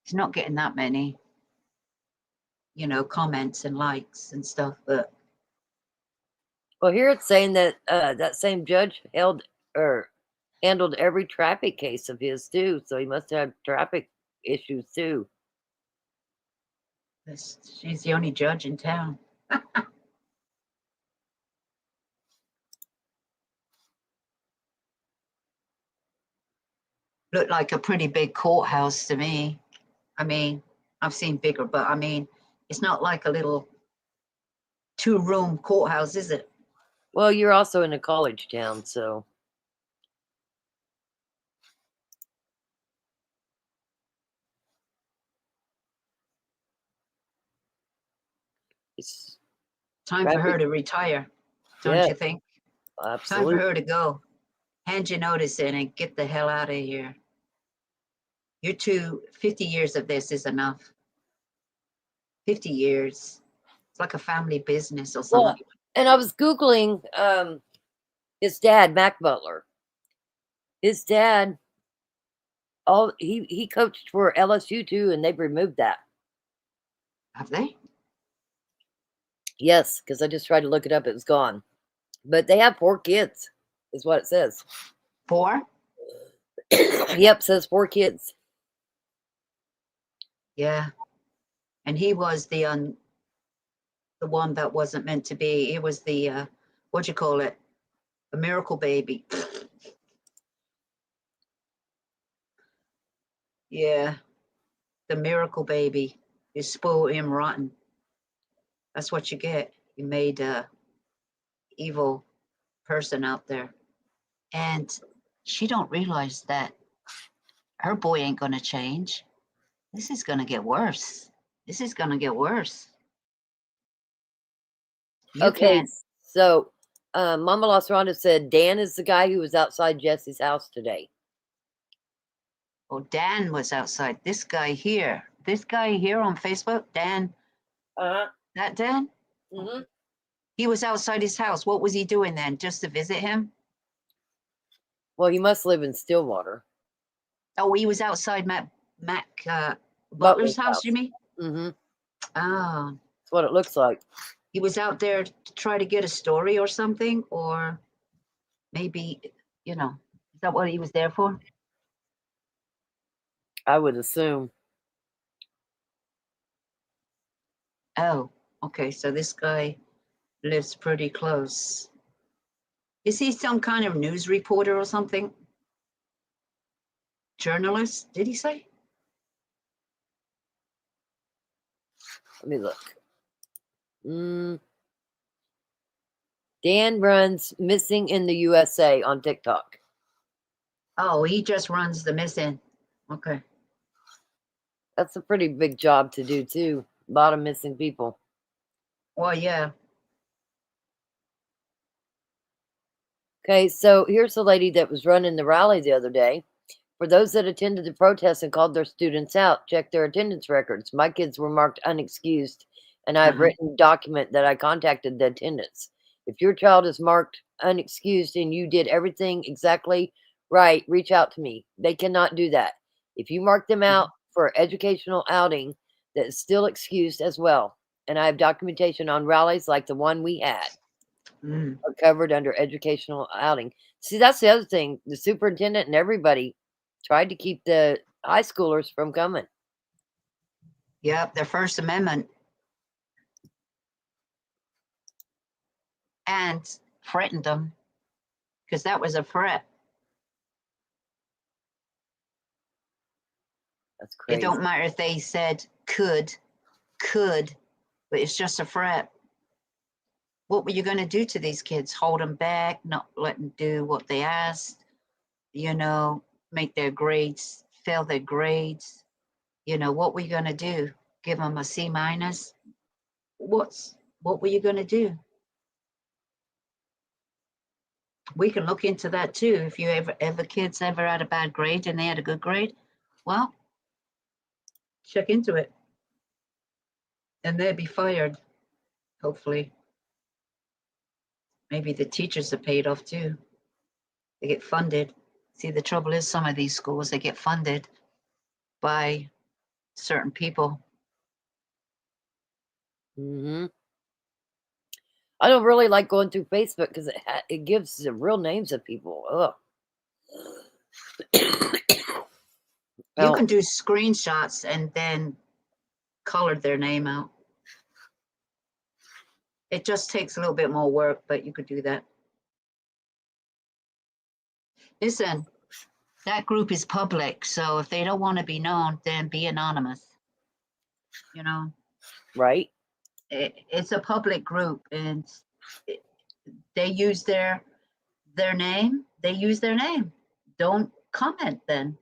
He's not getting that many, you know, comments and likes and stuff, but Well, here it's saying that that same judge handled every traffic case of his too, so he must have traffic issues too. she's the only judge in town. Looked like a pretty big courthouse to me. I mean, I've seen bigger, but I mean, it's not like a little 2-room courthouse, is it? Well, you're also in a college town, so. It's time for her to retire, don't you think? Absolutely. Time for her to go. Hand your notice in and get the hell out of here. 50 years of this is enough. 50 years. It's like a family business or something. Well, and I was Googling his dad, Mac Butler. His dad, he coached for LSU too, and they've removed that. Have they? Yes, because I just tried to look it up. It was gone. But they have 4 kids, is what it says. 4? Yep, says 4 kids. Yeah. And he was the one that wasn't meant to be. It was the, what'd you call it? A miracle baby. Yeah. The miracle baby. You spoiled him rotten. That's what you get. You made a evil person out there. And she don't realize that her boy ain't gonna change. This is gonna get worse. This is gonna get worse. You Okay, can't. so Mama Los Ronda said Dan is the guy who was outside Jesse's house today. Oh, Dan was outside. This guy here on Facebook, Dan, that Dan? Mm-hmm. He was outside his house. What was he doing then? Just to visit him? Well, he must live in Stillwater. Oh, he was outside Mac Butler's house, you mean? Mm-hmm. Oh, That's what it looks like. he was out there to try to get a story or something, or maybe, is that what he was there for? I would assume. Oh, okay. So this guy lives pretty close. Is he some kind of news reporter or something? Journalist, did he say? Let me look. Dan runs Missing in the USA on TikTok. Oh, he just runs the missing. Okay. That's a pretty big job to do, too. A lot of missing people. Well, yeah. Okay, so here's the lady that was running the rally the other day. For those that attended the protest and called their students out, check their attendance records. My kids were marked unexcused, and I've written a document that I contacted the attendants. If your child is marked unexcused and you did everything exactly right, reach out to me. They cannot do that. If you mark them out for educational outing, that is still excused as well. And I have documentation on rallies like the one we had are covered under educational outing. See, that's the other thing. The superintendent and everybody tried to keep the high schoolers from coming. Yep, their First Amendment. And threatened them, because that was a threat. That's crazy. It don't matter if they said could, but it's just a threat. What were you going to do to these kids? Hold them back, not let them do what they asked, make their grades, fail their grades. What were you going to do? Give them a C-? What were you going to do? We can look into that too. If you ever kids ever had a bad grade and they had a good grade, well, check into it. And they'd be fired, hopefully. Maybe the teachers are paid off too. They get funded. See, the trouble is some of these schools, they get funded by certain people. I don't really like going through Facebook because it gives the real names of people. Ugh. You can do screenshots and then color their name out. It just takes a little bit more work, but you could do that. Listen, that group is public, so if they don't want to be known, then be anonymous. Right? It's a public group, and they use their name. They use their name. Don't comment then.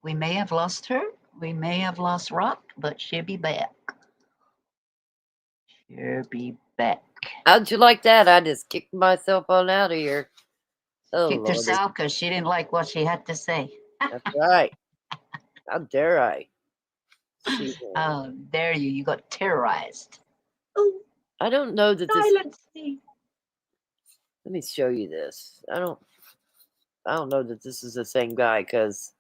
We may have lost her. We may have lost Rock, but she'll be back. She'll be back. How'd you like that? I just kicked myself on out of here. Oh, Kicked Lordy. herself because she didn't like what she had to say. That's right. How dare I? Oh, dare you. You got terrorized. I don't know that this. Silence me. Let me show you this. I don't know that this is the same guy because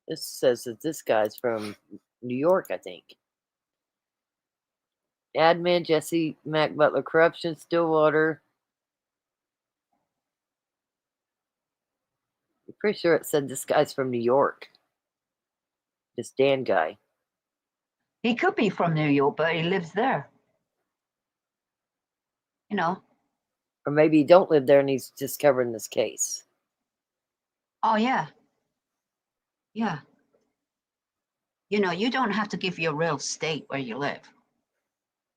this says that this guy's from New York, I think. Admin Jesse Mac Butler, corruption, Stillwater. I'm pretty sure it said this guy's from New York. This Dan guy. He could be from New York, but he lives there. Or maybe he don't live there and he's just covering this case. Oh, yeah. Yeah. You don't have to give your real state where you live.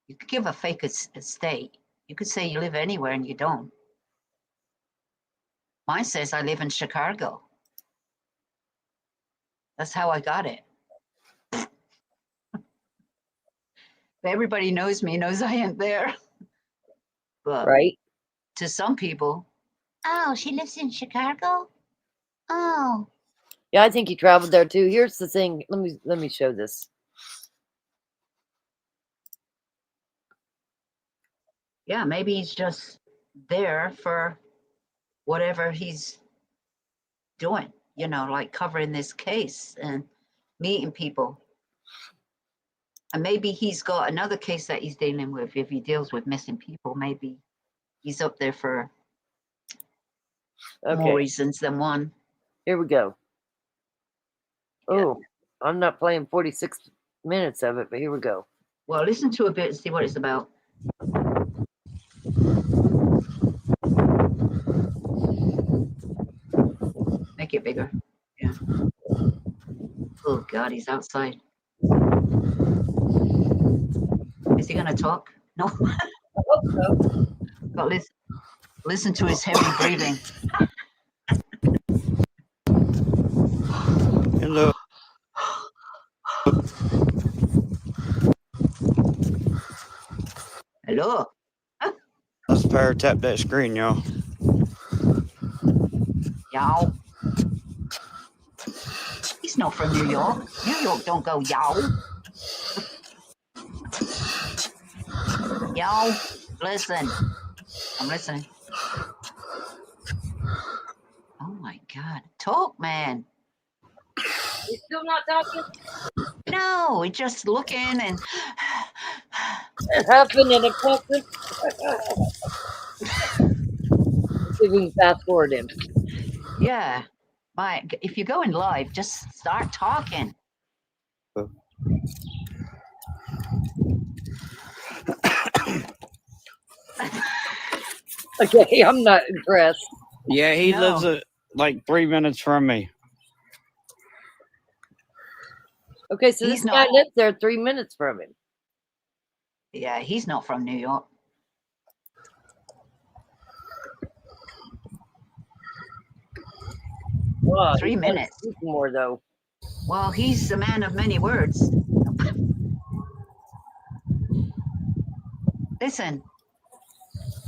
You could give a fake state. You could say you live anywhere and you don't. Mine says I live in Chicago. That's how I got it. Everybody knows me, knows I ain't there. But right? to some people, oh, she lives in Chicago? Oh. Yeah, I think he traveled there too. Here's the thing. Let me show this. Yeah, maybe he's just there for whatever he's doing, you know, like covering this case and meeting people. And maybe he's got another case that he's dealing with. If he deals with missing people, maybe he's up there for more Okay, reasons than one. here we go. Oh, I'm not playing 46 minutes of it, but here we go. Well, listen to a bit and see what it's about. Make it bigger. Yeah. Oh God, he's outside. Is he gonna talk? No. But listen to his heavy breathing. Hello. Hello. Let's power tap that screen, y'all. Yow. He's not from New York. New York don't go yow. Yow. Listen. I'm listening. Oh my God. Talk, man. You still not talking? No, we're just looking and It happened in a question. See if we can fast forward him. yeah. Mike, if you're going live, just start talking. Okay, I'm not impressed. Yeah, he No. lives like 3 minutes from me. Okay, so He's this guy not- lives there 3 minutes from him. Yeah, he's not from New York. Wow, 3 he's gotta minutes. speak more though. Well, he's a man of many words. Listen,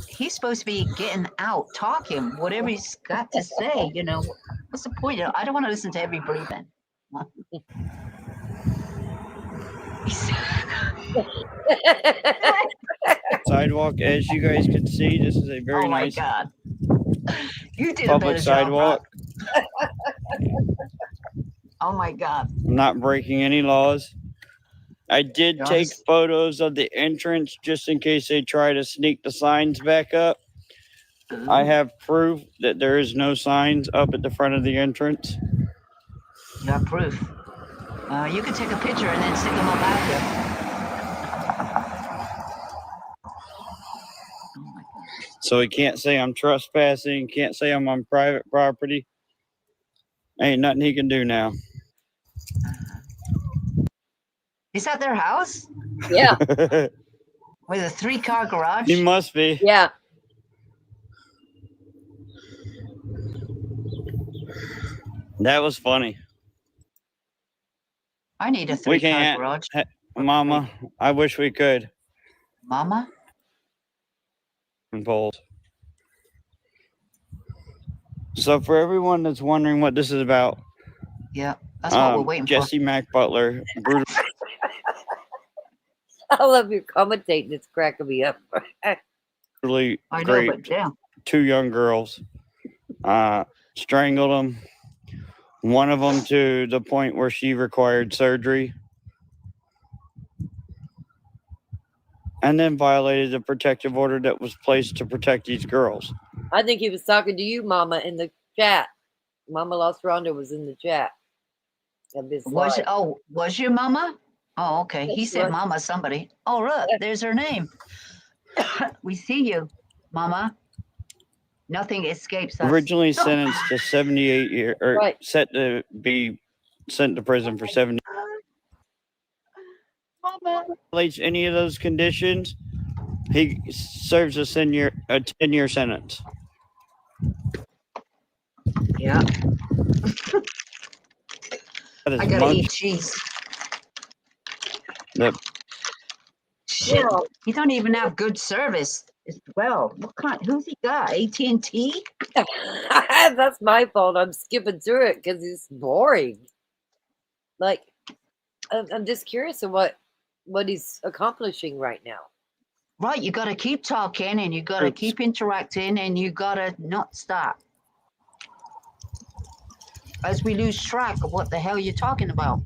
he's supposed to be getting out, talking, whatever he's got to say, you know. What's the point? I don't want to listen to every breathing. Sidewalk, as you guys can see, this is a very Oh my nice God. You did a public better job, sidewalk. Rob. Oh my God. I'm not breaking any laws. I did You're take honest. photos of the entrance just in case they try to sneak the signs back up. I Ooh, have proof that there is no signs up at the front of the entrance. you have proof. You can take a picture and then stick them up after. Oh my God. So he can't say I'm trespassing, can't say I'm on private property. Ain't nothing he can do now. Is that their house? Yeah, With a 3-car garage? He must be. yeah. That was funny. I need a We 3-car can't. garage. Mama, I wish we could. Mama? Polls. So for everyone that's wondering what this is about, Yeah, that's what we're waiting Jesse Mack Butler I love your commentating. It's cracking me up. brutally for. I know, but raped yeah. 2 young girls, strangled them. One of them to the point where she required surgery, and then violated the protective order that was placed to protect these girls. I think he was talking to you, Mama, in the chat. Mama Lost Rhonda was in the chat of this Was live. was your mama? Oh, okay. Yes, He she said was. mama somebody. Oh, look, there's her name. We see you, mama. Nothing escapes us. Originally sentenced to 78 years, or Right. set to be sent to prison for 70. Mama. Violates any of those conditions, he serves a 10-year sentence. Yeah, That is I gotta months. eat cheese. The shit. Well, He don't even have good service as well. What kind? Who's he got? AT&T? that's my fault. I'm skipping through it because it's boring. Like, I'm just curious of what he's accomplishing right now. Right, you got to keep talking and you got to keep interacting and you got to not stop. As we lose track of what the hell you're talking about.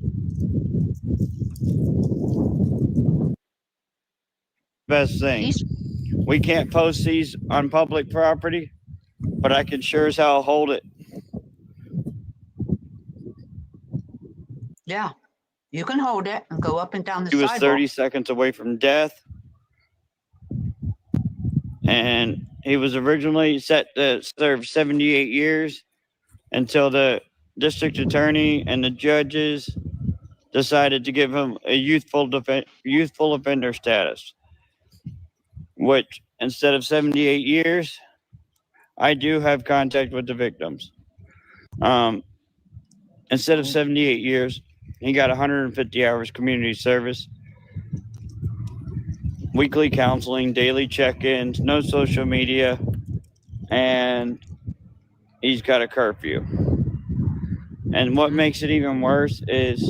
Best thing. We can't post these on public property, but I can sure as hell hold it. Yeah, you can hold it and go up and down the He was sidewalk. 30 seconds away from death. And he was originally set to serve 78 years until the district attorney and the judges decided to give him a youthful offender status, which instead of 78 years, I do have contact with the victims. Instead of 78 years, he got 150 hours community service, weekly counseling, daily check-ins, no social media, and he's got a curfew. And what makes it even worse is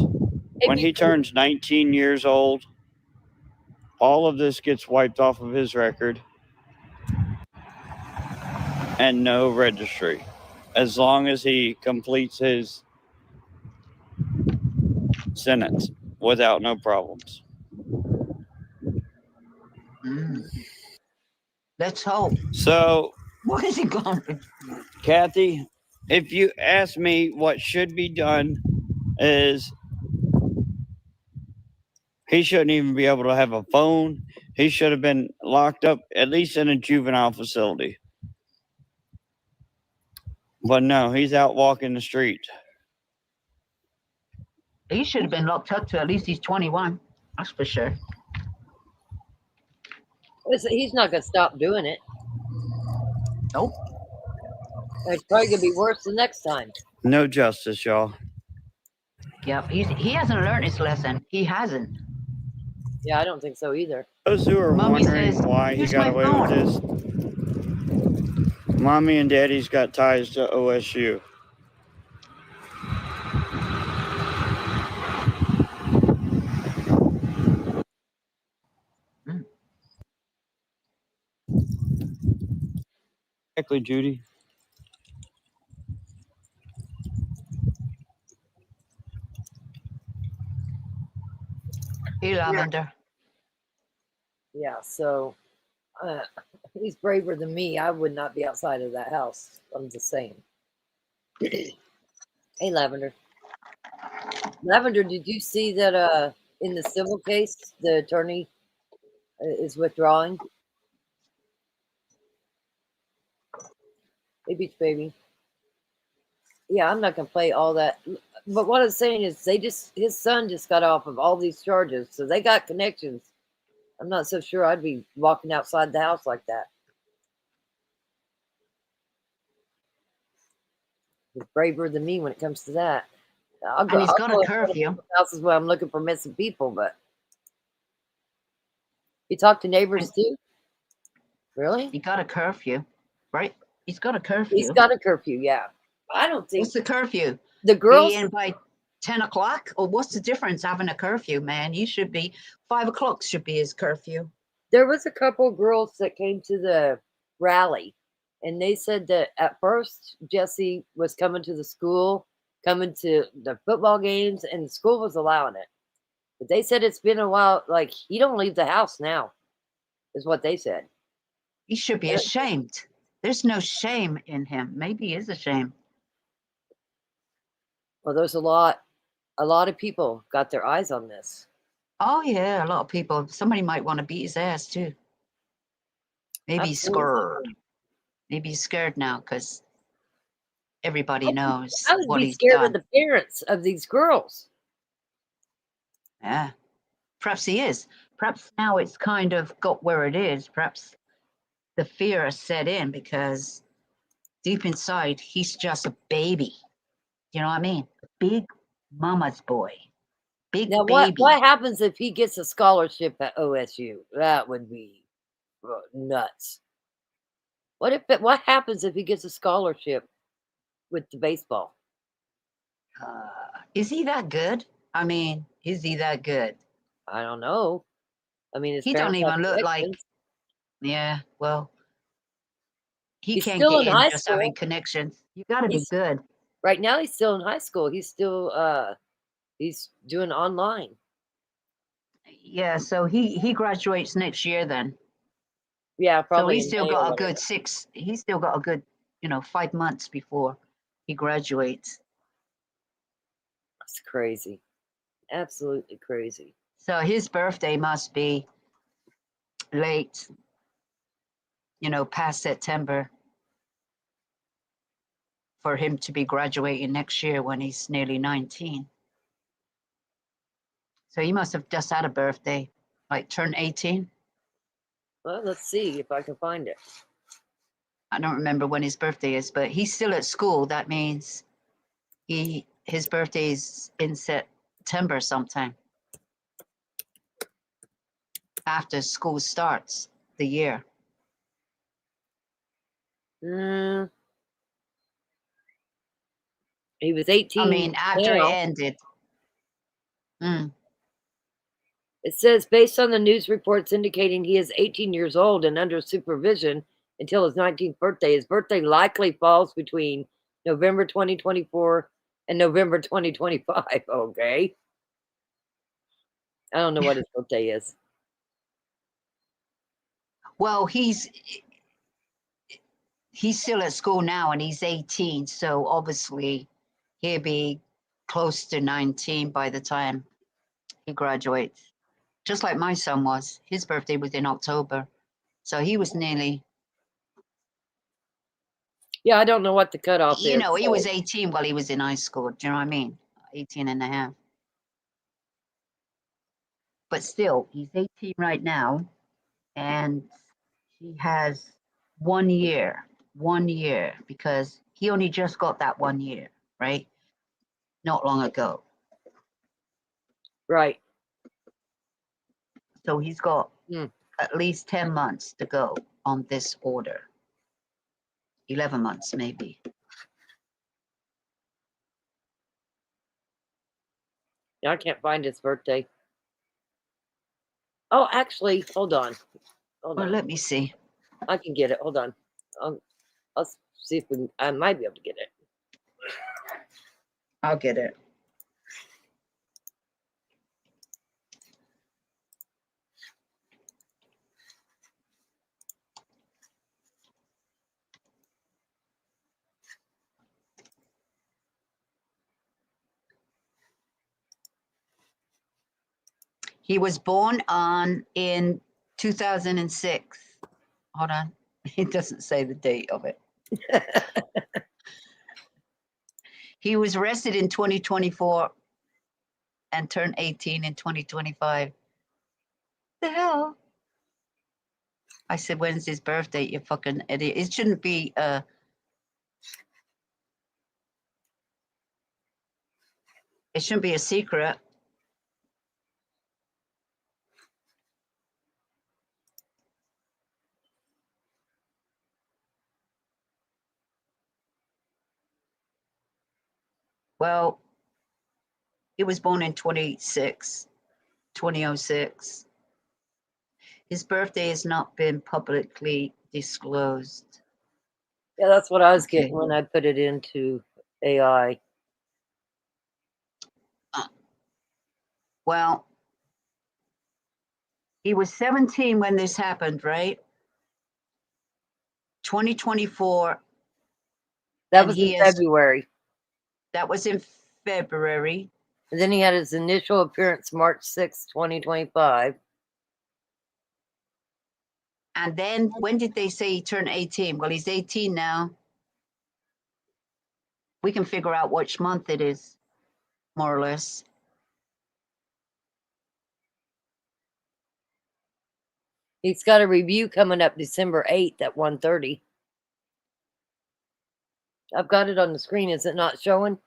when he turns 19 years old, all of this gets wiped off of his record and no registry, as long as he completes his sentence without no problems. Let's hope. So, What is he going to? Kathy, if you ask me, what should be done is he shouldn't even be able to have a phone. He should have been locked up, at least in a juvenile facility. But no, he's out walking the street. He should have been locked up to at least he's 21. That's for sure. He's not going to stop doing it. Nope. It's probably going to be worse the next time. No justice, y'all. Yep, he hasn't learned his lesson. He hasn't. Yeah, I don't think so either. Those who are Mommy wondering says, why he "Here's got my away phone." with this, Mommy and Daddy's got ties to OSU. Exactly, Judy. Hey, Lavender. Yeah, so he's braver than me. I would not be outside of that house. I'm just saying. Hey, Lavender. Lavender, did you see that in the civil case, the attorney is withdrawing? Hey, Beach Baby. Yeah, I'm not going to play all that. But what I'm saying is his son just got off of all these charges. So they got connections. I'm not so sure I'd be walking outside the house like that. He's braver than me when it comes to that. And he's got a curfew. Houses where I'm looking for missing people, but you talk to neighbors too? Really? He got a curfew, right? He's got a curfew. He's got a curfew, yeah. I don't think What's the curfew? the girls. Be in by 10 o'clock? Or what's the difference having a curfew, man? You should be 5 o'clock should be his curfew. There was a couple girls that came to the rally, and they said that at first Jesse was coming to the school, coming to the football games, and the school was allowing it. But they said it's been a while. Like, he don't leave the house now, is what they said. He should be ashamed. There's no shame in him. Maybe he is ashamed. Well, there's a lot of people got their eyes on this. Oh, yeah, a lot of people. Somebody might want to beat his ass, too. Maybe he's scared. Maybe he's scared now because everybody knows I would what be he's scared done. of the parents of these girls. Yeah, perhaps he is. Perhaps now it's kind of got where it is. Perhaps the fear has set in because deep inside, he's just a baby. You know what I mean? A big mama's boy. Big Now, baby. what happens if he gets a scholarship at OSU? That would be nuts. What happens if he gets a scholarship with the baseball? Is he that good? I mean, is he that good? I don't know. I mean, his He don't parents have even look like. connections. Yeah, well, he He's can't still get in in high just having school. connections. You got to be He's good. right now. He's still in high school. He's still he's doing online. Yeah, so he graduates next year then. Yeah, So probably he's in still May or got a whatever. good he's still got a good, 5 months before he graduates. It's crazy, absolutely crazy. So his birthday must be late, past September for him to be graduating next year when he's nearly 19. So he must have just had a birthday, like turned 18. Well, let's see if I can find it. I don't remember when his birthday is, but he's still at school. That means his birthday is in September sometime after school starts the year. He was 18. I mean, after it now. ended. It says, based on the news reports indicating he is 18 years old and under supervision until his 19th birthday, his birthday likely falls between November 2024 and November 2025. Okay. I don't know what his birthday is. Well, he's still at school now and he's 18. So obviously he'll be close to 19 by the time he graduates. Just like my son was. His birthday was in October. So he was nearly. Yeah, I don't know what the cutoff is. He was 18 while he was in high school. Do you know what I mean? 18 and a half. But still, he's 18 right now. And he has 1 year, because he only just got that 1 year, right? Not long ago. Right. So he's got at least 10 months to go on this order. 11 months, maybe. Yeah, I can't find his birthday. Oh, actually, hold on. Well, let me see. I can get it. Hold on. I'll see if I might be able to get it. I'll get it. He was born in 2006. Hold on. It doesn't say the date of it. He was arrested in 2024 and turned 18 in 2025. The hell? I said, when's his birthday, you fucking idiot? It shouldn't be it shouldn't be a secret. Well, he was born in 2006. His birthday has not been publicly disclosed. Yeah, that's what I was getting when I put it into AI. Well, he was 17 when this happened, right? 2024. That was in February. That was in February. And then he had his initial appearance March 6, 2025. And then when did they say he turned 18? Well, he's 18 now. We can figure out which month it is, more or less. He's got a review coming up December 8th at 1:30. I've got it on the screen. Is it not showing?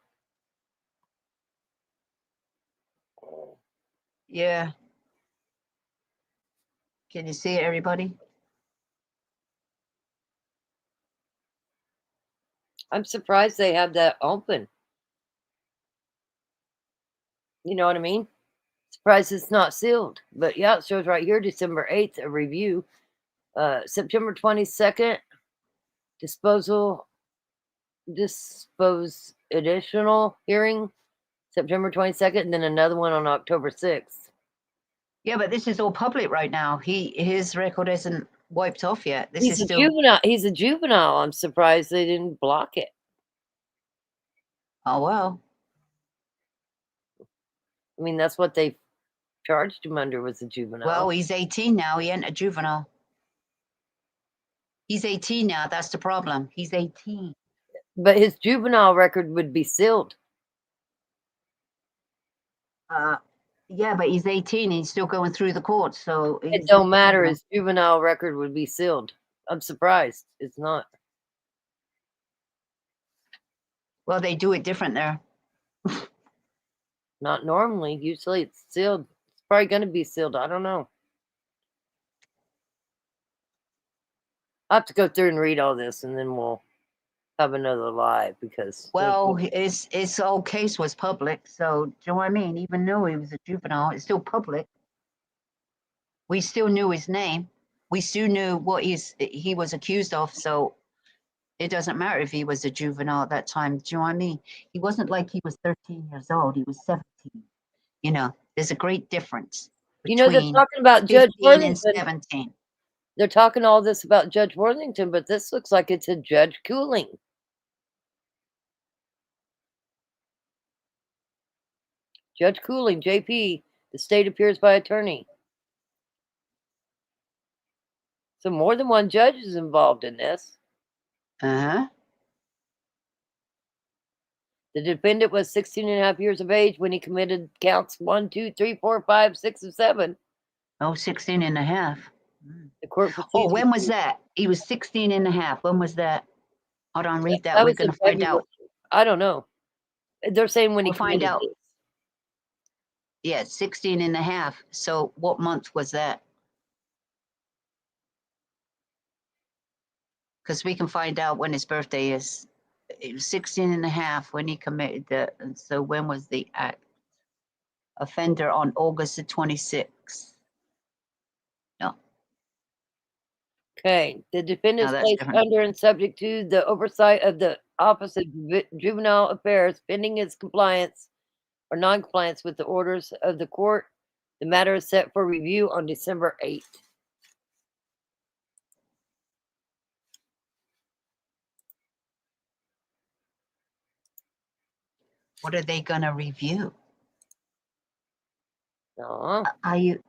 Yeah. Can you see it, everybody? I'm surprised they have that open. You know what I mean? Surprised it's not sealed. But yeah, it shows right here December 8th, a review. September 22nd, dispose additional hearing, September 22nd, and then another one on October 6th. Yeah, but this is all public right now. His record isn't wiped off yet. This He's is a still. juvenile. He's a juvenile. I'm surprised they didn't block it. Oh well. I mean, that's what they charged him under, was a juvenile. Well, he's 18 now. He ain't a juvenile. He's 18 now. That's the problem. He's 18. But his juvenile record would be sealed. Yeah, but he's 18 and he's still going through the courts. So It don't matter. His juvenile record would be sealed. I'm surprised it's not. Well, they do it different there. Not normally. Usually it's sealed. It's probably going to be sealed. I don't know. I'll have to go through and read all this, and then we'll have another live because. Well, his whole case was public. So, do you know what I mean? Even though he was a juvenile, it's still public. We still knew his name. We still knew what he was accused of. So, it doesn't matter if he was a juvenile at that time. Do you know what I mean? He wasn't like he was 13 years old. He was 17. You know, there's a great difference. You know, they're between talking about Judge 15 and Worthington. 17. They're talking all this about Judge Worthington, but this looks like it's a Judge Cooling. Judge Cooling, JP, the state appears by attorney. So more than one judge is involved in this. Uh-huh. The defendant was 16 and a half years of age when he committed counts 1, 2, 3, 4, 5, 6, and 7. Oh, 16 and a half. The court Oh, when was that? He was 16 and a half. When was that? Hold on, read that. That We're was in going to find out. February. I don't know. They're saying when he We'll find committed out. this. Yeah, 16 and a half. So what month was that? Because we can find out when his birthday is. It was 16 and a half when he committed the, and so when was the act? Offender on August the 26th. No. Okay. The defendant is that's placed different. under and subject to the oversight of the Office of Juvenile Affairs pending his compliance or non-compliance with the orders of the court. The matter is set for review on December 8th. What are they going to review? No. Are you,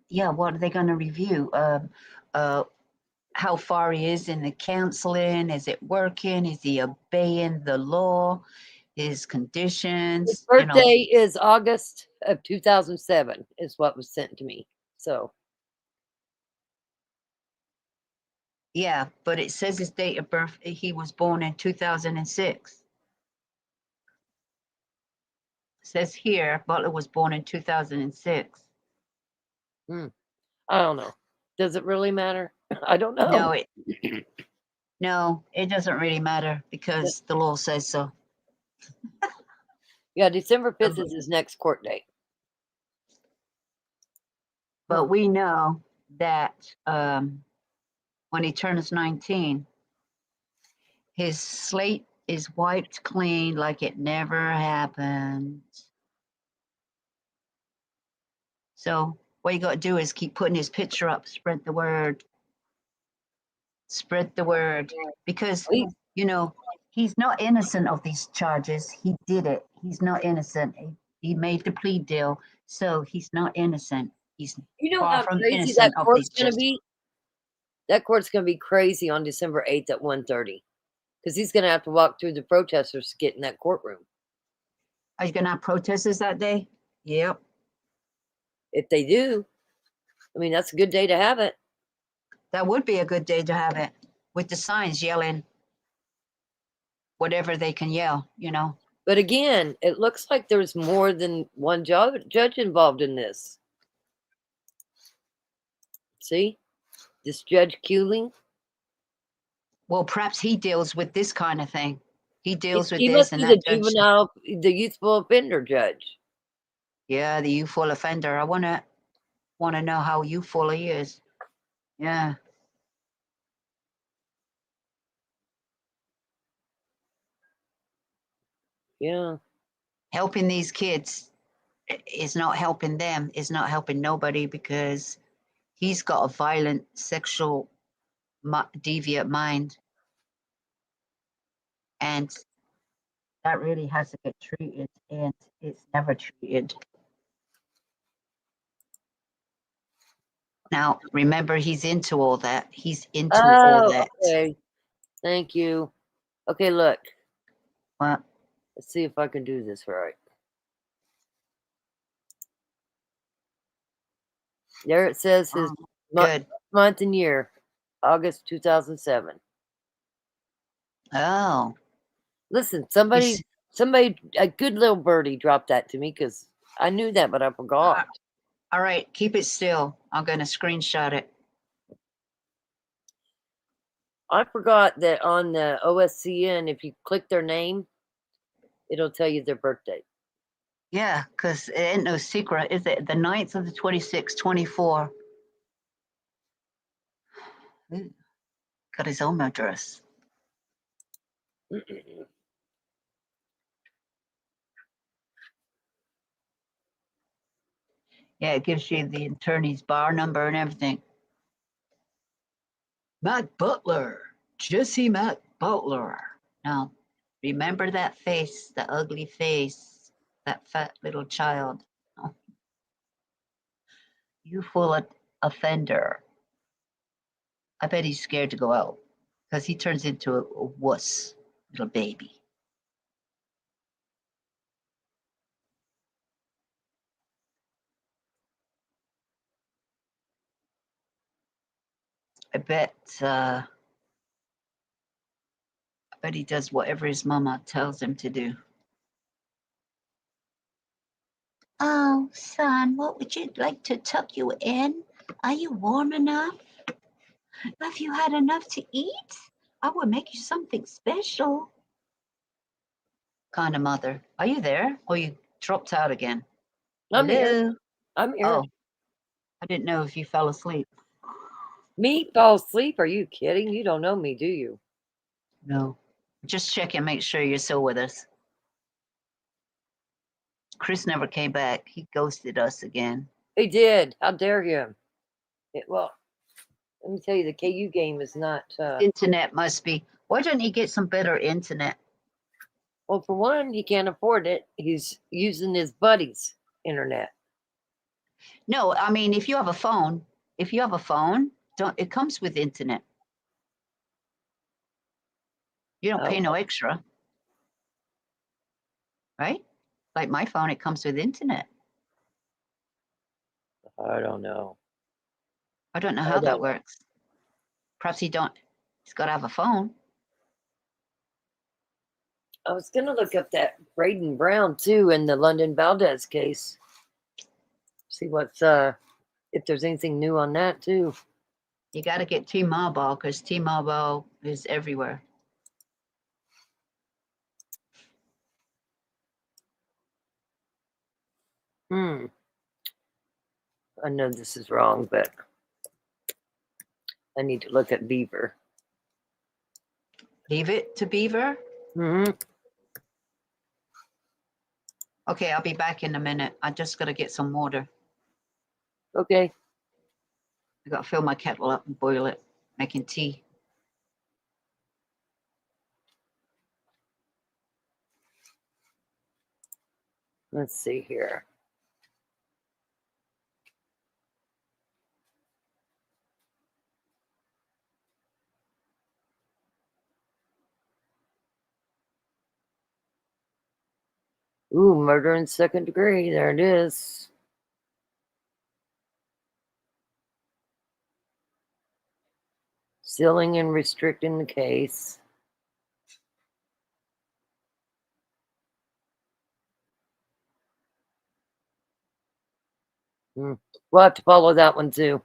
yeah, what are they going to review? How far he is in the counseling? Is it working? Is he obeying the law? His conditions? His birthday is August of 2007 is what was sent to me. So. Yeah, but it says his date of birth, he was born in 2006. It says here, Butler was born in 2006. I don't know. Does it really matter? I don't know. No, it doesn't really matter because the law says so. Yeah, December 5th is his next court date. But we know that when he turns 19, his slate is wiped clean like it never happened. So what you got to do is keep putting his picture up, spread the word. Spread the word. Because, you know, he's not innocent of these charges. He did it. He's not innocent. He made the plea deal. So he's not innocent. He's far from crazy innocent that of court's these going to charges. be? That court's going to be crazy on December 8th at 1:30 because he's going to have to walk through the protesters to get in that courtroom. Are you going to have protesters that day? Yep. If they do, I mean, that's a good day to have it. That would be a good day to have it with the signs yelling whatever they can yell, you know. But again, it looks like there's more than one judge involved in this. See? This Judge Kuling. Well, perhaps he deals with this kind of thing. He deals with He this must and be that the judge. juvenile, the youthful offender judge. Yeah, the youthful offender. I wanna know how youthful he is. Yeah. Yeah. Helping these kids is not helping them, is not helping nobody, because he's got a violent sexual deviant mind, and that really has to get treated, and it's never treated. Now, remember, he's into all that. He's into all Oh, that. okay. Thank you. Okay, look. What? Let's see if I can do this right. There it says his good. month and year, August 2007. Oh. Listen, somebody, a good little birdie dropped that to me because I knew that, but I forgot. All right, keep it still. I'm going to screenshot it. I forgot that on the OSCN, if you click their name, it'll tell you their birthday. Yeah, because it ain't no secret. Is it the 9th of the 26th, 24? Ooh, got his own address. Yeah, it gives you the attorney's bar number and everything. Matt Butler, Jesse Matt Butler. Now, remember that face, the ugly face, that fat little child. Oh. Youthful offender. I bet he's scared to go out because he turns into a wuss, little baby. I bet he does whatever his mama tells him to do. Oh, son, what would you like to tuck you in? Are you warm enough? Have you had enough to eat? I will make you something special. Kind of mother. Are you there? Or you dropped out again? I'm Hello? here. I'm here. Oh, I didn't know if you fell asleep. Me fall asleep? Are you kidding? You don't know me, do you? No. Just check and make sure you're still with us. Chris never came back. He ghosted us again. He did. How dare him? Well, let me tell you, the KU game is not. Internet must be. Why don't he get some better internet? Well, for one, he can't afford it. He's using his buddy's internet. No, I mean, if you have a phone, it comes with internet. You don't pay no extra. Right? Like my phone, it comes with internet. I don't know. I don't know how that works. Perhaps he's got to have a phone. I was going to look up that Braden Brown, too, in the London Valdez case. See what's, if there's anything new on that, too. You got to get T-Mobile because T-Mobile is everywhere. I know this is wrong, but I need to look at Beaver. Leave it to Beaver? Mm-hmm. Okay, I'll be back in a minute. I just got to get some water. Okay. I got to fill my kettle up and boil it, making tea. Let's see here. Ooh, murder in second degree. There it is. Sealing and restricting the case. We'll have to follow that one too.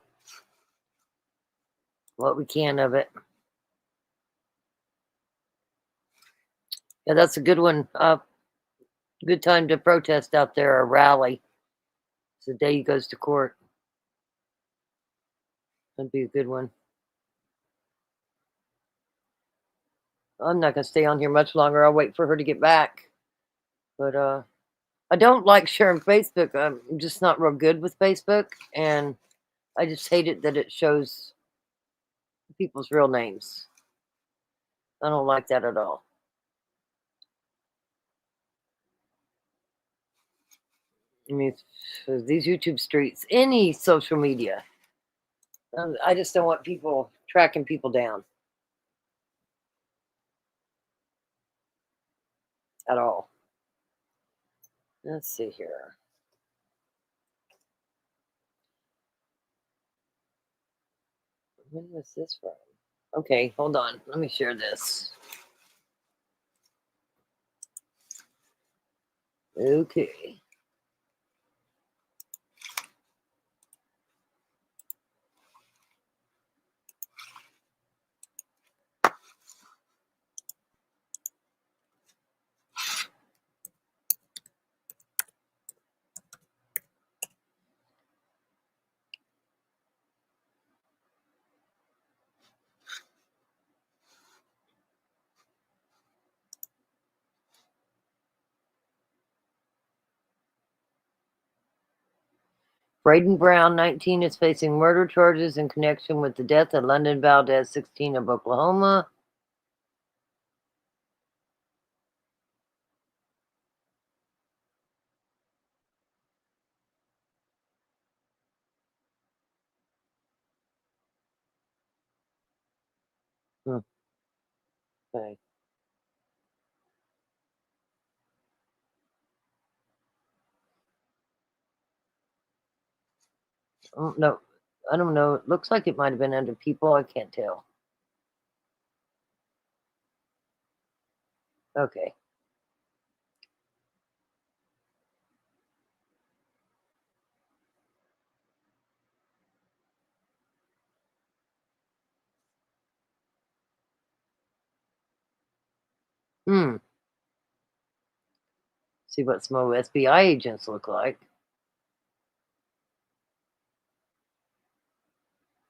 What we can of it. Yeah, that's a good one. Good time to protest out there, or rally. It's the day he goes to court. That'd be a good one. I'm not gonna stay on here much longer. I'll wait for her to get back. But I don't like sharing Facebook. I'm just not real good with Facebook, and I just hate it that it shows people's real names. I don't like that at all. I mean, these YouTube streets, any social media, I just don't want people tracking people down at all. Let's see here. When was this from? Okay, hold on. Let me share this. Okay. Braden Brown, 19, is facing murder charges in connection with the death of London Valdez, 16, of Oklahoma. Okay. Oh, no, I don't know. It looks like it might have been under people. I can't tell. Okay. See what some FBI agents look like.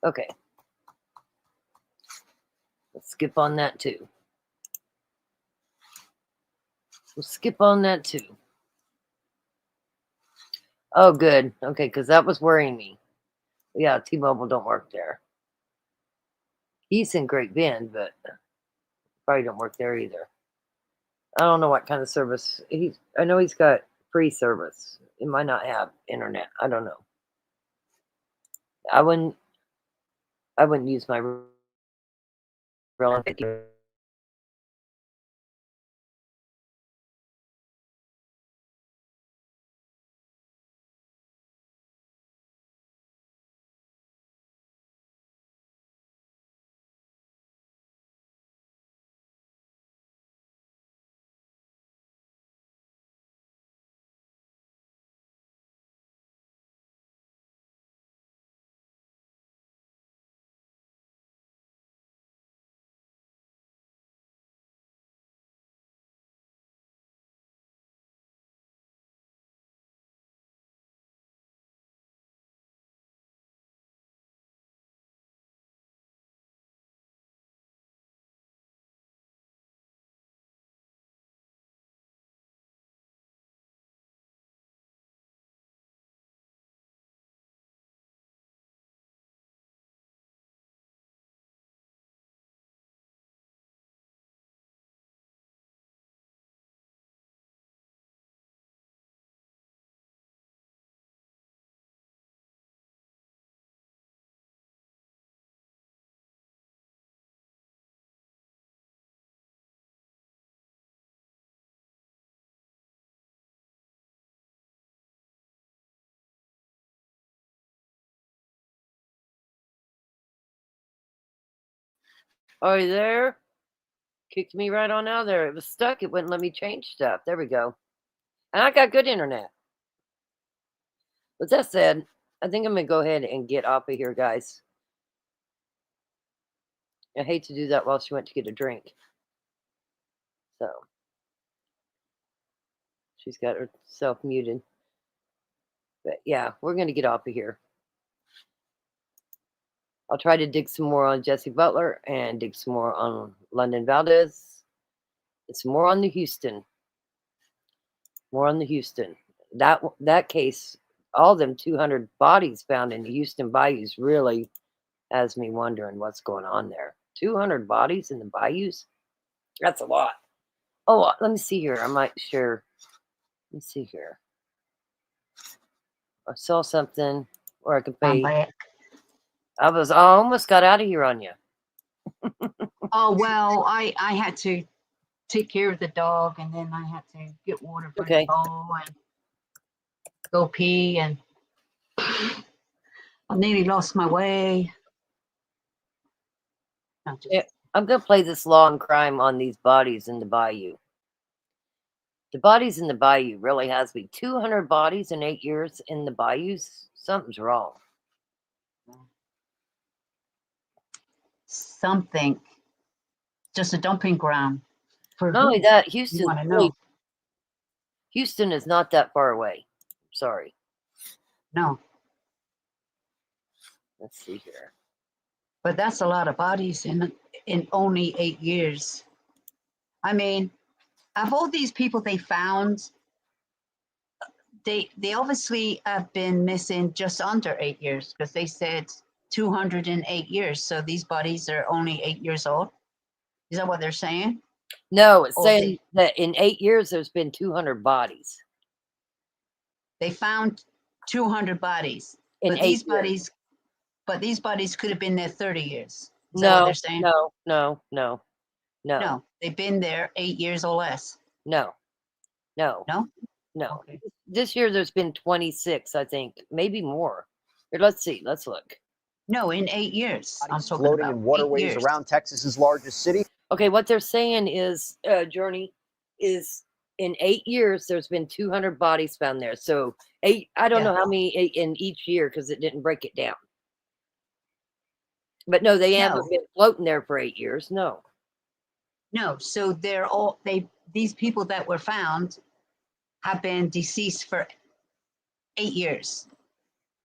Okay. Let's skip on that too. We'll skip on that too. Oh, good. Okay, because that was worrying me. Yeah, T-Mobile don't work there. He's in Great Bend, but probably don't work there either. I don't know what kind of service. I know he's got free service. It might not have internet. I don't know. I wouldn't use my relative. Are you there? Kicked me right on out of there. It was stuck. It wouldn't let me change stuff. There we go. And I got good internet. With that said, I think I'm gonna go ahead and get off of here, guys. I hate to do that while she went to get a drink. So she's got herself muted. But yeah, we're gonna get off of here. I'll try to dig some more on Jesse Butler and dig some more on London Valdez. And some more on the Houston. More on the Houston. That case, all them 200 bodies found in the Houston bayous really has me wondering what's going on there. 200 bodies in the bayous? That's a lot. Oh, let me see here. I might share. Let me see here. I saw something where I could pay. I almost got out of here on you. Oh, well, I had to take care of the dog, and then I had to get water from Okay. the bowl and go pee, and I nearly lost my way. No, just- Yeah, I'm gonna play this law and crime on these bodies in the bayou. The bodies in the bayou really has me 200 bodies in 8 years in the bayous. Something's wrong. Something, just a dumping ground. For Not only who? that, You Houston. want to know? Houston is not that far away. Sorry. No, Let's see here. but that's a lot of bodies in only 8 years. I mean, of all these people they found, they obviously have been missing just under 8 years, because they said 208 years. So these bodies are only 8 years old. Is that what they're saying? No, it's Or saying that in 8 years there's been 200 bodies. they found 200 bodies, In but 8 these years. bodies, could have been there 30 years. Is that what No, they're saying? no, They've been there 8 years or less. no. No? No. This year there's been 26, I think, maybe more. Here, let's see. Let's look. No, in 8 years. I'm talking Floating about in 8 waterways years. around Texas's largest city. Okay, what they're saying is, Journey, is in 8 years there's been 200 bodies found there. So I don't know how many in each year because it didn't break it down. But no, they haven't been floating there for 8 years. No. No, so these people that were found have been deceased for 8 years.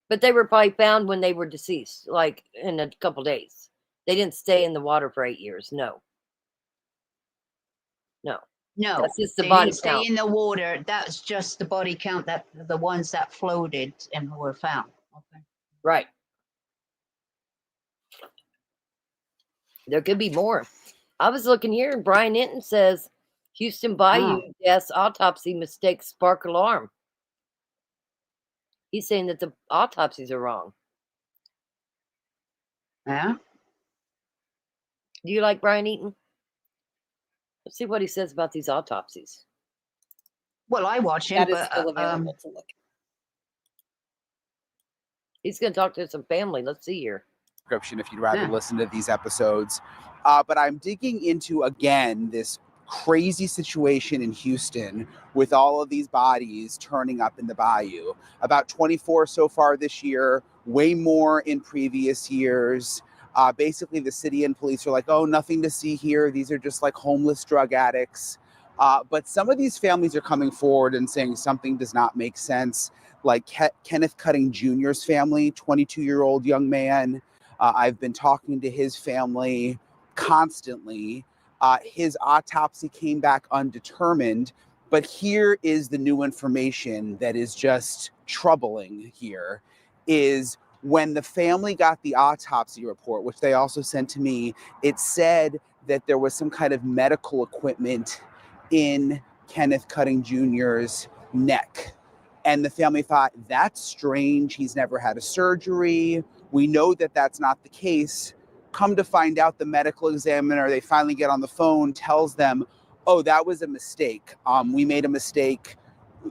But they were probably found when they were deceased, like in a couple days. They didn't stay in the water for 8 years. No. No, That's just the they body didn't stay count. in the water. That's just the body count, that the ones that floated and were found. Okay. Right. There could be more. I was looking here, and Brian Hinton says Houston Bayou deaths autopsy mistakes spark alarm. He's saying that the autopsies are wrong. Yeah. Do you like Brian Eaton? Let's see what he says about these autopsies. Well, I watch him, That is but still available to look. He's going to talk to some family. Let's see here. Description if you'd rather Yeah. listen to these episodes. But I'm digging into, again, this crazy situation in Houston with all of these bodies turning up in the bayou. About 24 so far this year, way more in previous years. Basically, the city and police are like, oh, nothing to see here. These are just like homeless drug addicts. But some of these families are coming forward and saying something does not make sense. Like Kenneth Cutting Jr.'s family, 22-year-old young man. I've been talking to his family constantly. His autopsy came back undetermined, but here is the new information that is just troubling here is when the family got the autopsy report, which they also sent to me, it said that there was some kind of medical equipment in Kenneth Cutting Jr.'s neck. And the family thought, that's strange. He's never had a surgery. We know that that's not the case. Come to find out, the medical examiner, they finally get on the phone, tells them, oh, that was a mistake. We made a mistake.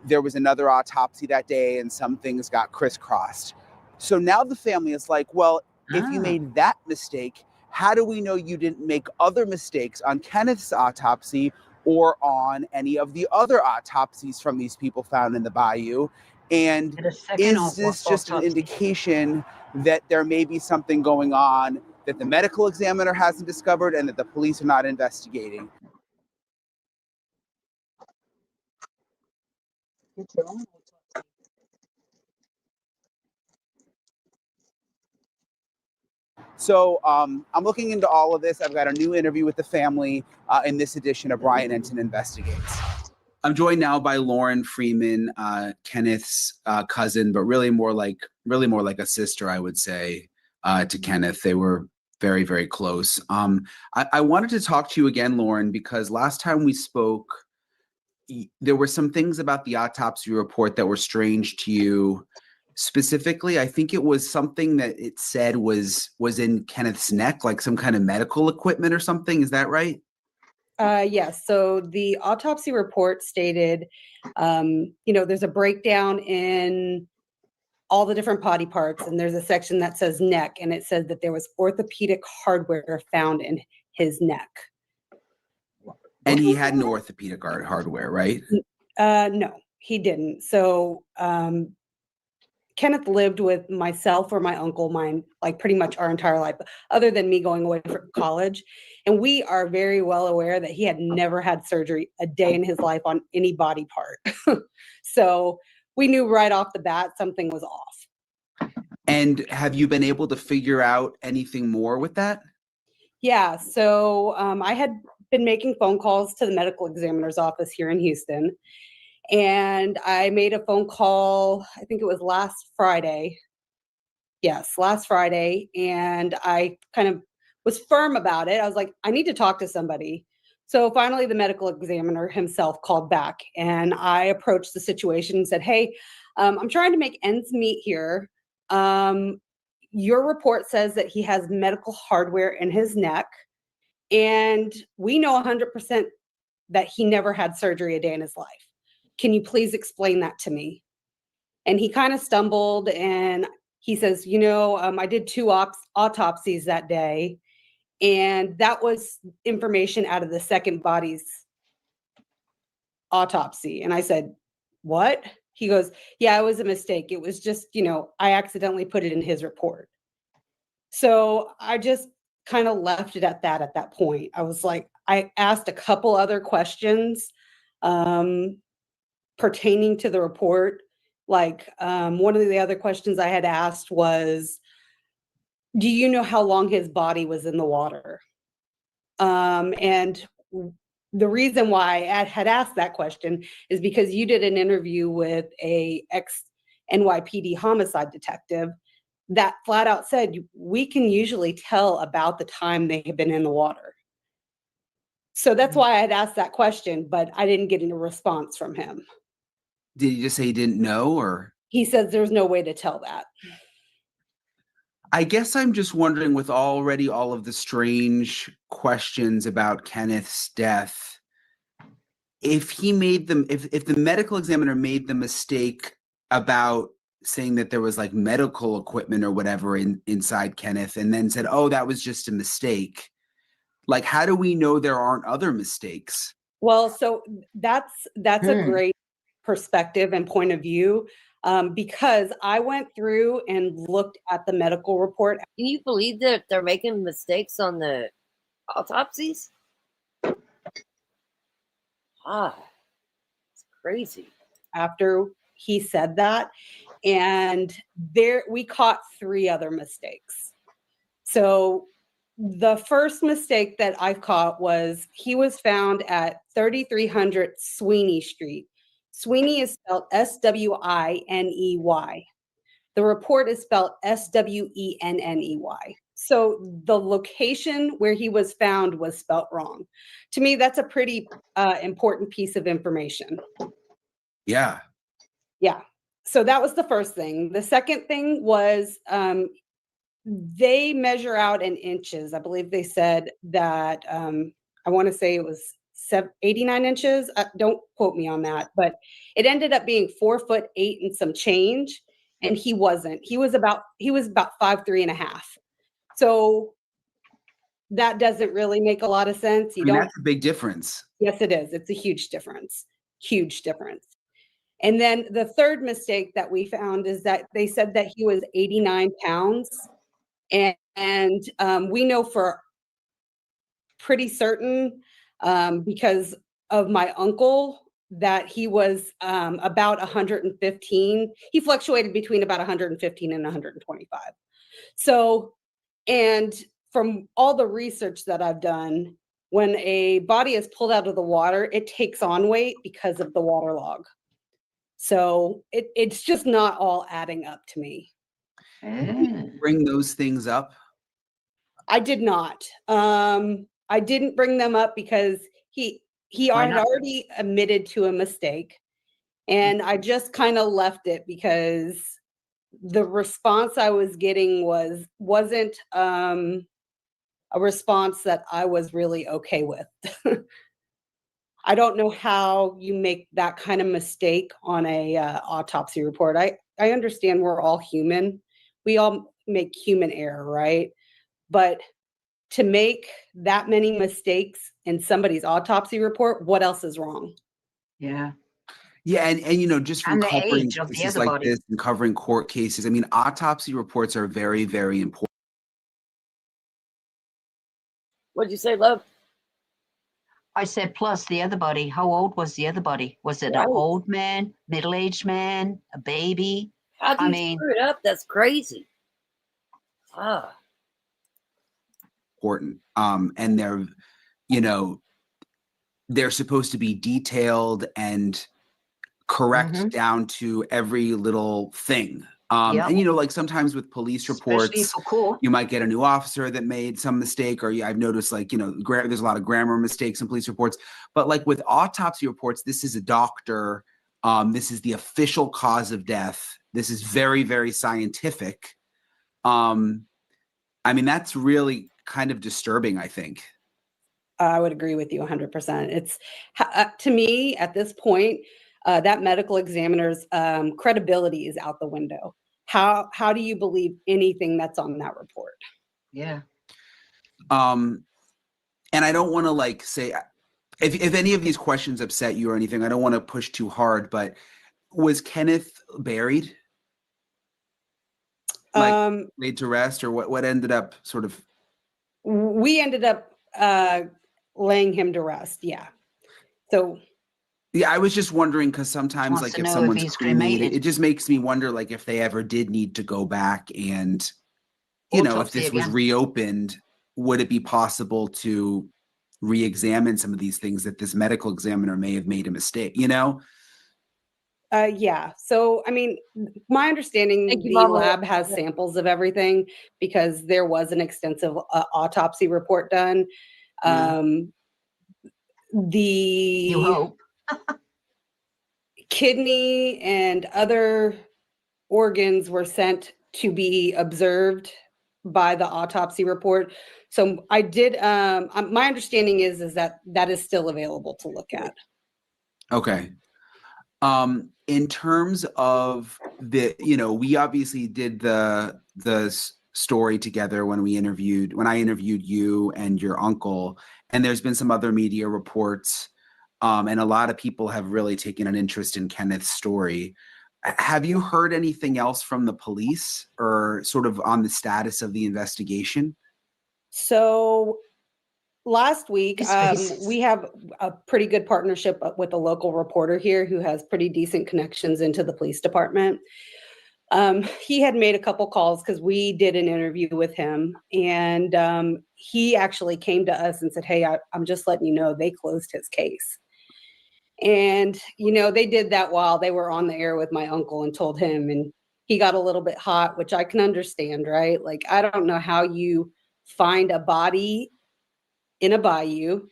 There was another autopsy that day and some things got crisscrossed. So now the family is like, well, if you made that mistake, how do we know you didn't make other mistakes on Kenneth's autopsy or on any of the other autopsies from these people found in the bayou? And Get a second is this just an indication that there may be something going on that the medical examiner hasn't discovered and that the police are not investigating? So I'm looking into all of this. I've got a new interview with the family in this edition of Brian Entin Investigates. I'm joined now by Lauren Freeman, Kenneth's cousin, but really more like a sister, I would say, to Kenneth. They were very, very close. I wanted to talk to you again, Lauren, because last time we spoke, there were some things about the autopsy report that were strange to you. Specifically, I think it was something that it said was in Kenneth's neck, like some kind of medical equipment or something. Is that right? Yes. So the autopsy report stated, there's a breakdown in all the different body parts, and there's a section that says neck, and it said that there was orthopedic hardware found in his neck. And he had no orthopedic hardware, right? No, he didn't. So Kenneth lived with myself or my uncle, mine, like pretty much our entire life, other than me going away for college. And we are very well aware that he had never had surgery a day in his life on any body part. So we knew right off the bat something was off. And have you been able to figure out anything more with that? Yeah. So I had been making phone calls to the medical examiner's office here in Houston. And I made a phone call, I think it was last Friday. Yes, last Friday. And I kind of was firm about it. I was like, I need to talk to somebody. So finally, the medical examiner himself called back, and I approached the situation and said, hey, I'm trying to make ends meet here. Your report says that he has medical hardware in his neck, and we know 100% that he never had surgery a day in his life. Can you please explain that to me? And he kind of stumbled, and he says, I did 2 autopsies that day, and that was information out of the second body's autopsy. And I said, what? He goes, yeah, it was a mistake. It was just, I accidentally put it in his report. So I just kind of left it at that point. I was like, I asked a couple other questions pertaining to the report. Like one of the other questions I had asked was, do you know how long his body was in the water? And the reason why I had asked that question is because you did an interview with a ex-NYPD homicide detective that flat out said, we can usually tell about the time they have been in the water. So that's why I had asked that question, but I didn't get any response from him. Did he just say he didn't know, or? He says there's no way to tell that. I guess I'm just wondering, with already all of the strange questions about Kenneth's death, if he made them, if the medical examiner made the mistake about saying that there was like medical equipment or whatever inside Kenneth, and then said, oh, that was just a mistake. Like, how do we know there aren't other mistakes? Well, so that's a great perspective and point of view. Because I went through and looked at the medical report. Can you believe that they're making mistakes on the autopsies? It's crazy. After he said that, and we caught 3 other mistakes. So the first mistake that I caught was he was found at 3300 Sweeney Street. Sweeney is spelled S-W-I-N-E-Y. The report is spelled S-W-E-N-N-E-Y. So the location where he was found was spelled wrong. To me, that's a pretty important piece of information. Yeah. Yeah. So that was the first thing. The second thing was they measure out in inches. I believe they said that, I want to say it was 89 inches. Don't quote me on that, but it ended up being 4'8" and some change. And he wasn't. He was about 5'3.5". So that doesn't really make a lot of sense. That's a big difference. Yes, it is. It's a huge difference. Huge difference. And then the third mistake that we found is that they said that he was 89 pounds. And we know for pretty certain, because of my uncle, that he was about 115. He fluctuated between about 115 and 125. So, and from all the research that I've done, when a body is pulled out of the water, it takes on weight because of the water log. So it's just not all adding up to me. Bring those things up. I did not. I didn't bring them up because he Why had not? already admitted to a mistake, and I just kind of left it because the response I was getting wasn't a response that I was really okay with. I don't know how you make that kind of mistake on a autopsy report. I understand we're all human. We all make human error, right? But to make that many mistakes in somebody's autopsy report, what else is wrong? Yeah. Yeah, and just from And the covering age of the cases other like body. this and covering court cases, I mean, autopsy reports are very, very important. What'd you say, love? I said, plus the other body. How old was the other body? Was it an Right. old man, middle-aged man, a baby? How do I you mean, screw it up? That's crazy. Ah, Important. And they're supposed to be detailed and correct Mhm. down to every little thing. Yep. And like sometimes with police Especially reports, for court. you might get a new officer that made some mistake, or I've noticed there's a lot of grammar mistakes in police reports. But like with autopsy reports, this is a doctor. This is the official cause of death. This is very, very scientific. I mean, that's really kind of disturbing, I think. I would agree with you 100%. It's to me at this point, that medical examiner's credibility is out the window. How do you believe anything that's on that report? Yeah. And I don't want to say if any of these questions upset you or anything, I don't want to push too hard, but was Kenneth buried? Laid to rest, or what ended up sort of? We ended up laying him to rest. Yeah. So. Yeah, I was just wondering because sometimes, Wants to if know if someone's he's cremated, cremated. it just makes me wonder, if they ever did need to go back and, if Autopsy this was again. reopened, would it be possible to re-examine some of these things that this medical examiner may have made a mistake? Yeah. So, I mean, my understanding, Thank you, the Mama. lab has samples of everything because there was an extensive autopsy report done. You The hope. kidney and other organs were sent to be observed by the autopsy report. So I did, my understanding is that is still available to look at. Okay. In terms of we obviously did the story together when I interviewed you and your uncle, and there's been some other media reports, and a lot of people have really taken an interest in Kenneth's story. Have you heard anything else from the police or sort of on the status of the investigation? So last week, His we have a pretty good partnership with a local reporter here who has pretty decent connections into the police department. He had made a couple calls because we did an interview with him, and he actually came to us and said, "Hey, I'm just letting you know they closed his case." And they did that while they were on the air with my uncle and told him, and he got a little bit hot, which I can understand, right? Like, I don't know how you find a body in a bayou,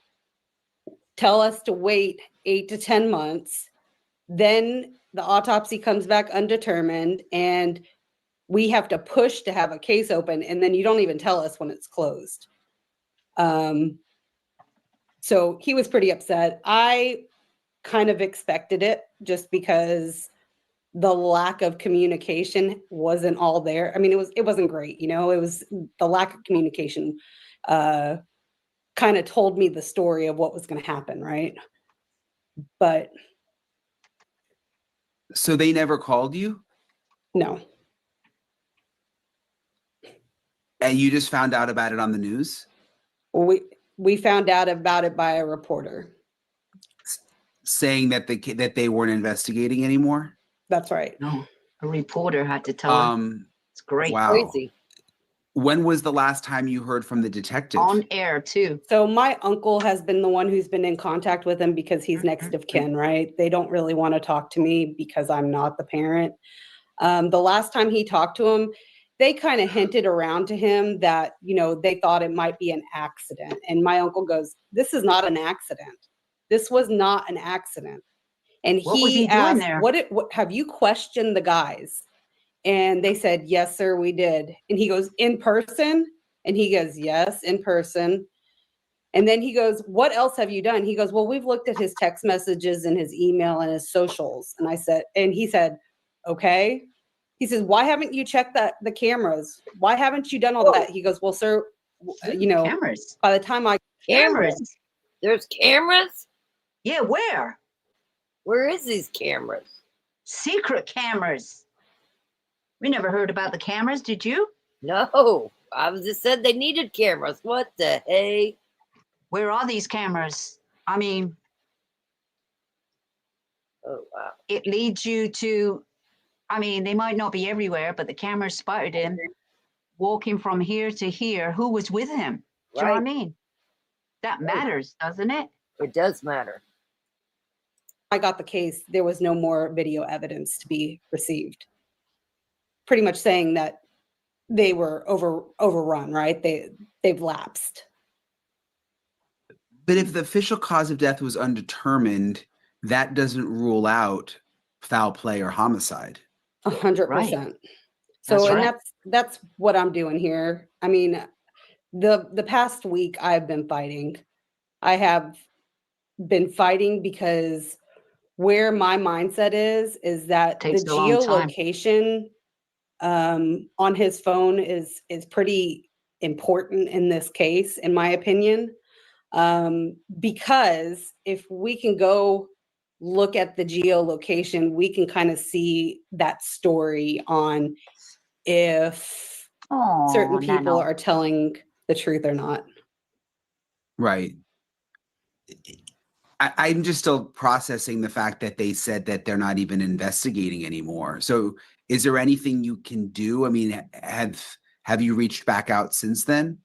tell us to wait 8 to 10 months, then the autopsy comes back undetermined, and we have to push to have a case open, and then you don't even tell us when it's closed. So he was pretty upset. I kind of expected it just because the lack of communication wasn't all there. I mean, it wasn't great, it was the lack of communication kind of told me the story of what was going to happen, right? But So they never called you, No. and you just found out about it on the news, We found out about it by a reporter. saying that they weren't investigating anymore. That's right. No, a reporter had to tell her. It's great. Wow. Crazy. When was the last time you heard from the detective? On air too. So my uncle has been the one who's been in contact with him because he's next of kin, right? They don't really want to talk to me because I'm not the parent. The last time he talked to him, they kind of hinted around to him that, you know, they thought it might be an accident. And my uncle goes, "This is not an accident. This was not an accident." And What was he doing asked, there? what have you questioned the guys? And they said, "Yes, sir, we did." And he goes, "In person?" And he goes, "Yes, in person." And then he goes, "What else have you done?" He goes, "Well, we've looked at his text messages and his email and his socials." And he said, "Okay." He says, "Why haven't you checked the cameras? Why haven't you done all that?" He goes, "Well, sir, you know, Cameras. by the time I Cameras. There's cameras? Yeah, where? Where is these cameras? Secret cameras. We never heard about the cameras, did you? No, I was just said they needed cameras. What the hey? Where are these cameras? I mean, Oh wow. it leads you to, I mean, they might not be everywhere, but the cameras spotted him walking from here to here. Who was with him? Do you know what I Right. mean? That matters, doesn't it? It does matter. got the case, there was no more video evidence to be received. Pretty much saying that they were overrun, right? They've lapsed. But if the official cause of death was undetermined, that doesn't rule out foul play or homicide. 100%. So, That's and right. that's what I'm doing here. I mean, the past week I've been fighting. I have been fighting because where my mindset is that Takes the a long time. geolocation on his phone is pretty important in this case, in my opinion. Because if we can go look at the geolocation, we can kind of see that story on if Oh, certain people are telling the truth or not. Right. I'm just still processing the fact that they said that they're not even investigating anymore. So is there anything you can do? I mean, have you reached back out since then?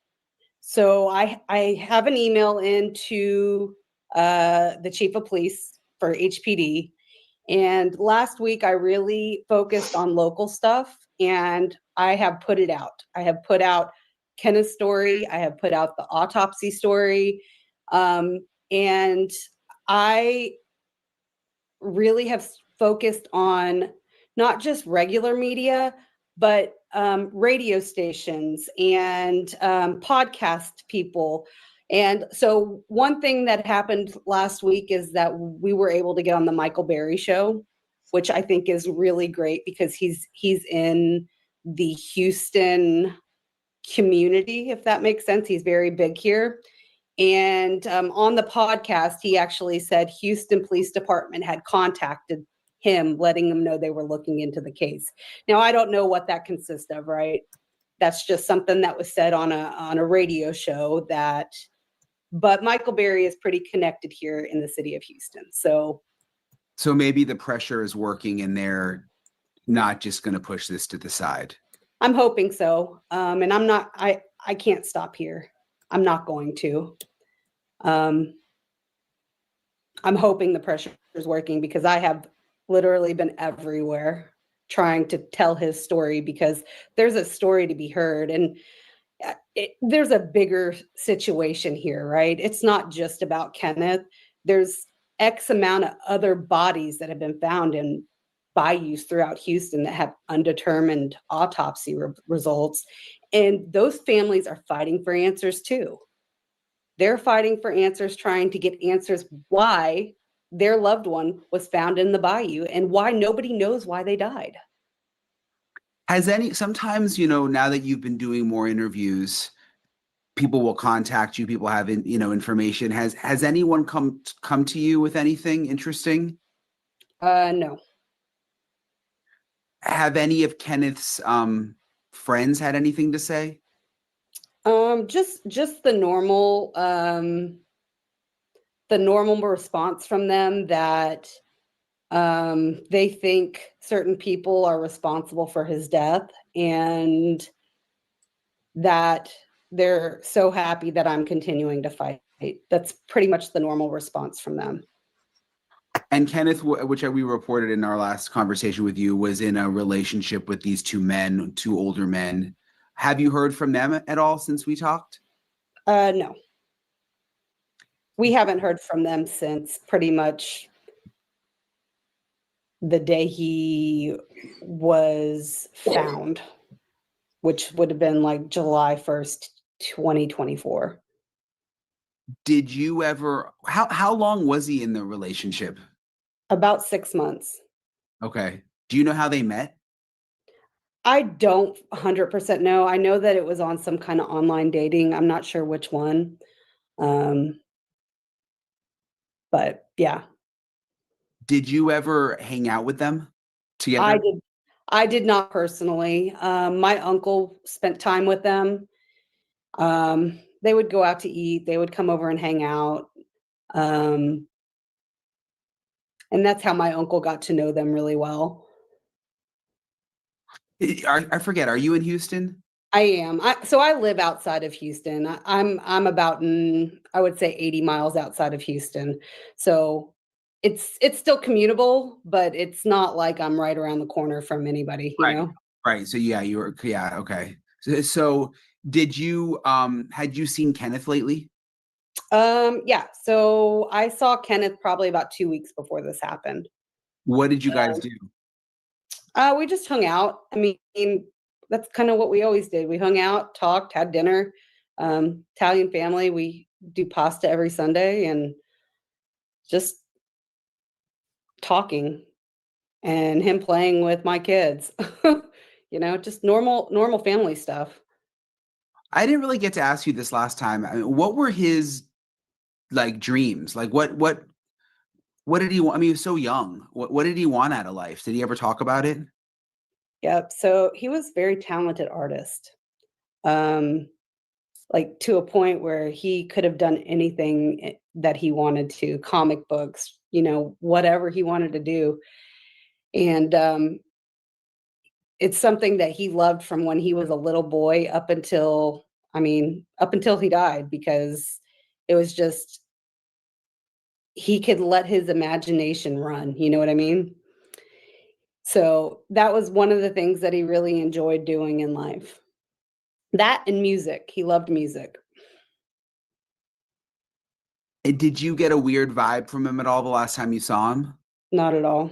So I have an email into the chief of police for HPD. And last week I really focused on local stuff and I have put it out. I have put out Kenneth's story. I have put out the autopsy story. And I really have focused on not just regular media, but radio stations and podcast people. And so one thing that happened last week is that we were able to get on the Michael Berry show, which I think is really great because he's in the Houston community, if that makes sense. He's very big here. And on the podcast, he actually said Houston Police Department had contacted him, letting them know they were looking into the case. Now, I don't know what that consists of, right? That's just something that was said on a radio show but Michael Berry is pretty connected here in the city of Houston. So maybe the pressure is working and they're not just going to push this to the side. I'm hoping so. And I can't stop here. I'm not going to. I'm hoping the pressure is working because I have literally been everywhere trying to tell his story because there's a story to be heard. And there's a bigger situation here, right? It's not just about Kenneth. There's X amount of other bodies that have been found in bayous throughout Houston that have undetermined autopsy results. And those families are fighting for answers too. They're fighting for answers, trying to get answers why their loved one was found in the bayou and why nobody knows why they died. Sometimes, now that you've been doing more interviews, people will contact you, people have, information. Has anyone come to you with anything interesting? No. Have any of Kenneth's friends had anything to say? Just the normal response from them that they think certain people are responsible for his death and that they're so happy that I'm continuing to fight. That's pretty much the normal response from them. And Kenneth, which we reported in our last conversation with you, was in a relationship with these two men, two older men. Have you heard from them at all since we talked? No. We haven't heard from them since pretty much the day he was found, which would have been like July 1st, 2024. Did you ever, how long was he in the relationship? About 6 months. Okay. Do you know how they met? I don't 100% know. I know that it was on some kind of online dating. I'm not sure which one. But yeah. Did you ever hang out with them together? I did not personally. My uncle spent time with them. They would go out to eat. They would come over and hang out. And that's how my uncle got to know them really well. I forget. Are you in Houston? I am. So I live outside of Houston. I'm about I would say 80 miles outside of Houston. So it's still commutable, but it's not like I'm right around the corner from anybody, you know? Right. So yeah, okay. So did you had you seen Kenneth lately? Yeah. So I saw Kenneth probably about 2 weeks before this happened. What did you guys do? We just hung out. I mean, that's kind of what we always did. We hung out, talked, had dinner. Italian family, we do pasta every Sunday and just talking and him playing with my kids. You know, just normal family stuff. I didn't really get to ask you this last time. I mean, what were his like dreams? Like what did he want? I mean, he was so young. What did he want out of life? Did he ever talk about it? Yep. So he was a very talented artist. Like to a point where he could have done anything that he wanted to, comic books, you know, whatever he wanted to do. And it's something that he loved from when he was a little boy up until he died, because it was just, he could let his imagination run, you know what I mean? So that was one of the things that he really enjoyed doing in life. That and music. He loved music. And did you get a weird vibe from him at all the last time you saw him? Not at all.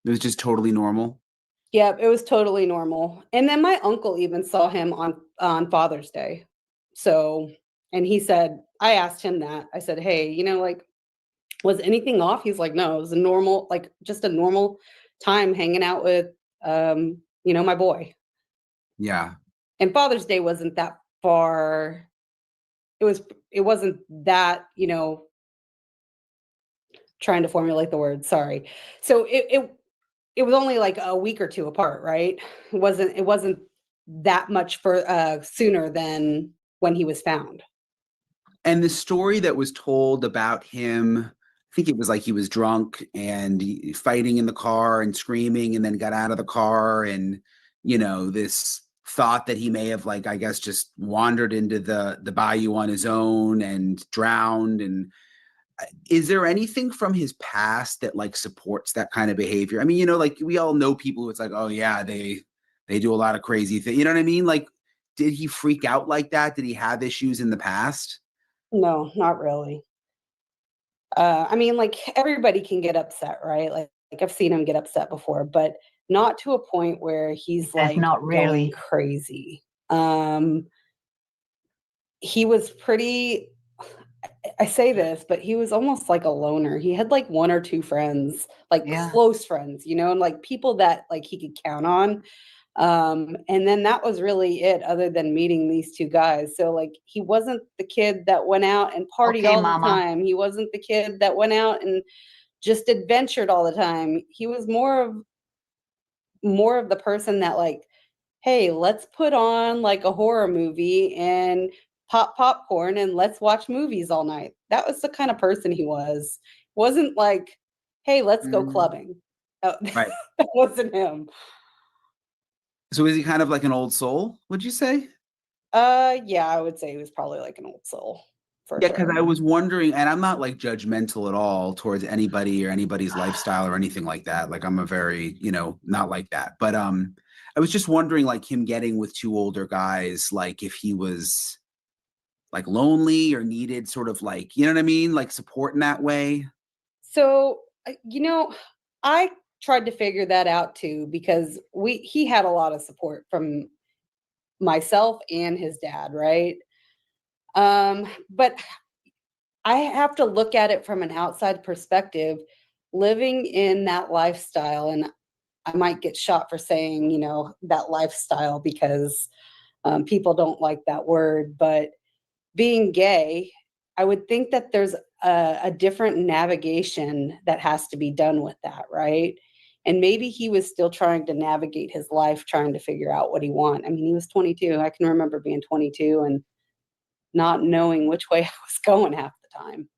It was just totally normal. Yeah, it was totally normal. And then my uncle even saw him on Father's Day. So, and he said, I asked him that. I said, hey, you know, like, was anything off? He's like, no, it was a normal, like just a normal time hanging out with, you know, my boy. Yeah. And Father's Day wasn't that far. It wasn't that, you know, trying to formulate the word, sorry. So it was only like a week or two apart, right? It wasn't that much for sooner than when he was found. And the story that was told about him, I think it was like he was drunk and fighting in the car and screaming and then got out of the car, and, you know, this thought that he may have, like, I guess, just wandered into the bayou on his own and drowned. And is there anything from his past that like supports that kind of behavior? I mean, you know, like we all know people who it's like, oh yeah, they do a lot of crazy things. You know what I mean? Like, did he freak out like that? Did he have issues in the past? No, not really. I mean, like everybody can get upset, right? Like I've seen him get upset before, but not to a point where he's That's like not really. going crazy. He was pretty, I say this, but he was almost like a loner. He had like one or two friends, like close friends, you know, and like people that like he could count on. And then that was really it, other than meeting these two guys. So like he wasn't the kid that went out and partied all the time. He wasn't the kid that went out and just adventured all the time. He was more of more of the person that like, hey, let's put on like a horror movie and pop popcorn and let's watch movies all night. That was the kind of person he was. Wasn't like, hey, let's go clubbing. Right. That wasn't him. So is he kind of like an old soul, would you say? Yeah, I would say he was probably like an old soul. For Yeah, because sure. I was wondering, and I'm not like judgmental at all towards anybody or anybody's lifestyle or anything like that. Like I'm a very, not like that. But I was just wondering, like him getting with two older guys, like if he was like lonely or needed sort of like, you know what I mean? Like support in that way. So, I tried to figure that out too, because he had a lot of support from myself and his dad, right? But I have to look at it from an outside perspective, living in that lifestyle, and I might get shot for saying, that lifestyle because people don't like that word, but being gay, I would think that there's a different navigation that has to be done with that, right? And maybe he was still trying to navigate his life, trying to figure out what he wanted. I mean, he was 22. I can remember being 22 and not knowing which way I was going half the time.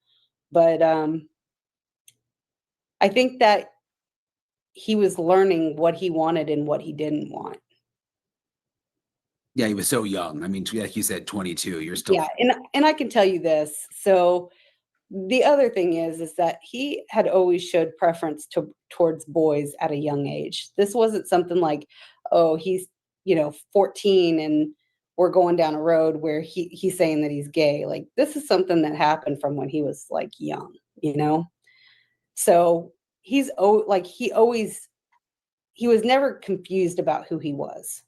But I think that he was learning what he wanted and what he didn't want. Yeah, he was so young. I mean, like you said, 22. You're still. Yeah, and I can tell you this. So the other thing is that he had always showed preference towards boys at a young age. This wasn't something like, oh, he's 14 and we're going down a road where he's saying that he's gay. Like this is something that happened from when he was like young, So he was never confused about who he was.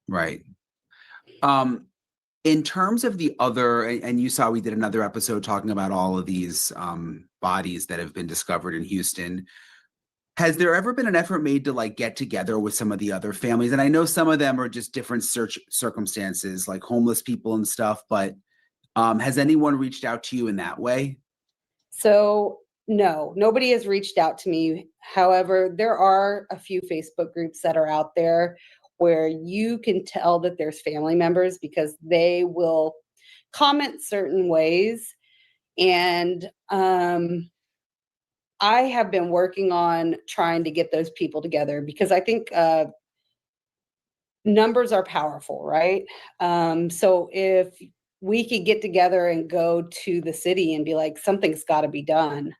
Right. In terms of the other, and you saw we did another episode talking about all of these bodies that have been discovered in Houston. Has there ever been an effort made to like get together with some of the other families? And I know some of them are just different circumstances, like homeless people and stuff, but has anyone reached out to you in that way? So no, nobody has reached out to me. However, there are a few Facebook groups that are out there where you can tell that there's family members because they will comment certain ways. And I have been working on trying to get those people together because I think numbers are powerful, right? So if we could get together and go to the city and be like, something's got to be done,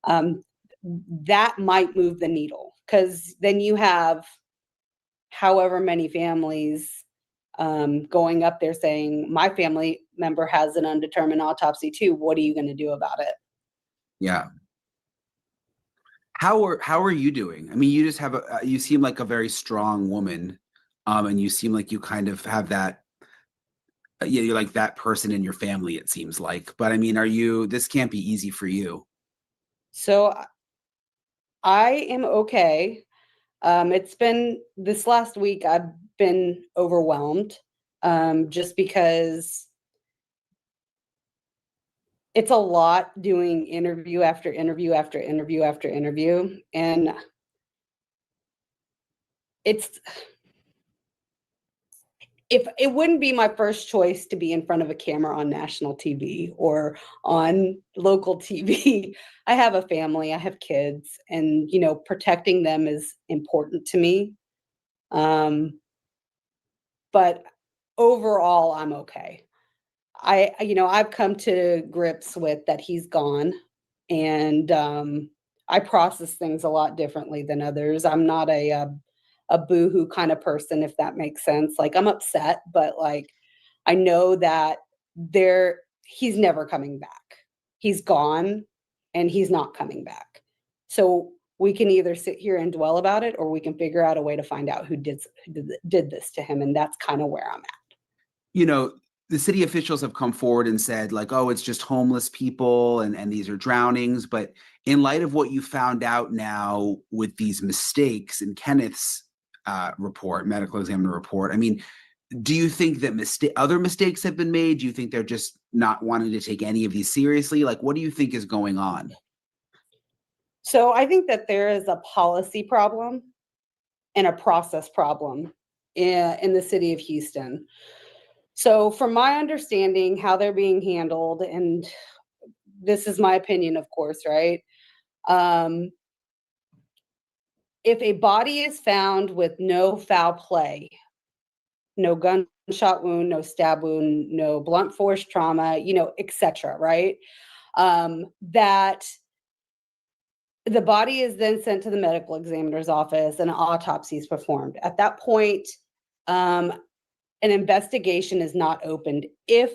that might move the needle because then you have however many families going up there saying, my family member has an undetermined autopsy too. What are you going to do about it? Yeah. How are you doing? I mean, you just have you seem like a very strong woman, and you seem like you kind of have that. You're like that person in your family. It seems like, but I mean, this can't be easy for you. So I am okay. It's been this last week, I've been overwhelmed just because it's a lot doing interview after interview after interview after interview. And if it wouldn't be my first choice to be in front of a camera on national TV or on local TV, I have a family, I have kids, and, protecting them is important to me. But overall, I'm okay. I've come to grips with that he's gone, and I process things a lot differently than others. I'm not a boohoo kind of person, if that makes sense. Like I'm upset, but like I know that he's never coming back. He's gone and he's not coming back. So we can either sit here and dwell about it, or we can figure out a way to find out who did this to him. And that's kind of where I'm at. The city officials have come forward and said like, oh, it's just homeless people and these are drownings. But in light of what you found out now with these mistakes in Kenneth's medical examiner report, I mean, do you think that other mistakes have been made? Do you think they're just not wanting to take any of these seriously? Like, what do you think is going on? So I think that there is a policy problem and a process problem in the city of Houston. So from my understanding, how they're being handled, and this is my opinion, of course, right? If a body is found with no foul play, no gunshot wound, no stab wound, no blunt force trauma, etc., right? That the body is then sent to the medical examiner's office and an autopsy is performed. At that point, an investigation is not opened if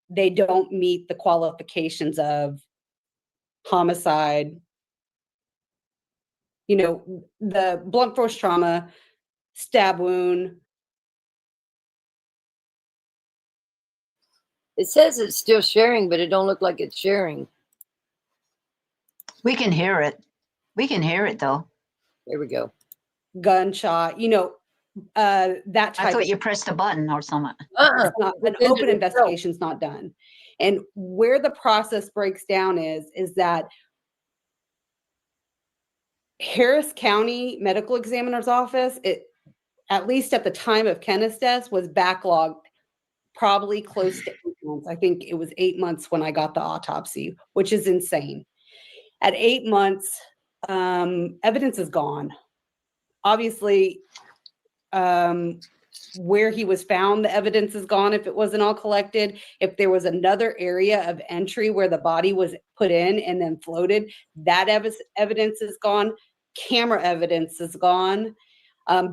they don't meet the qualifications of homicide, the blunt force trauma, stab wound. It says it's still sharing, but it don't look like it's sharing. We can hear it. We can hear it though. There we go. Gunshot, that type. I thought you pressed a button or something. It's not, an open investigation is not done. And where the process breaks down is that Harris County Medical Examiner's Office, at least at the time of Kenneth's death, was backlogged probably close to 8 months. I think it was 8 months when I got the autopsy, which is insane. At 8 months, evidence is gone. Obviously, where he was found, the evidence is gone if it wasn't all collected. If there was another area of entry where the body was put in and then floated, that evidence is gone. Camera evidence is gone.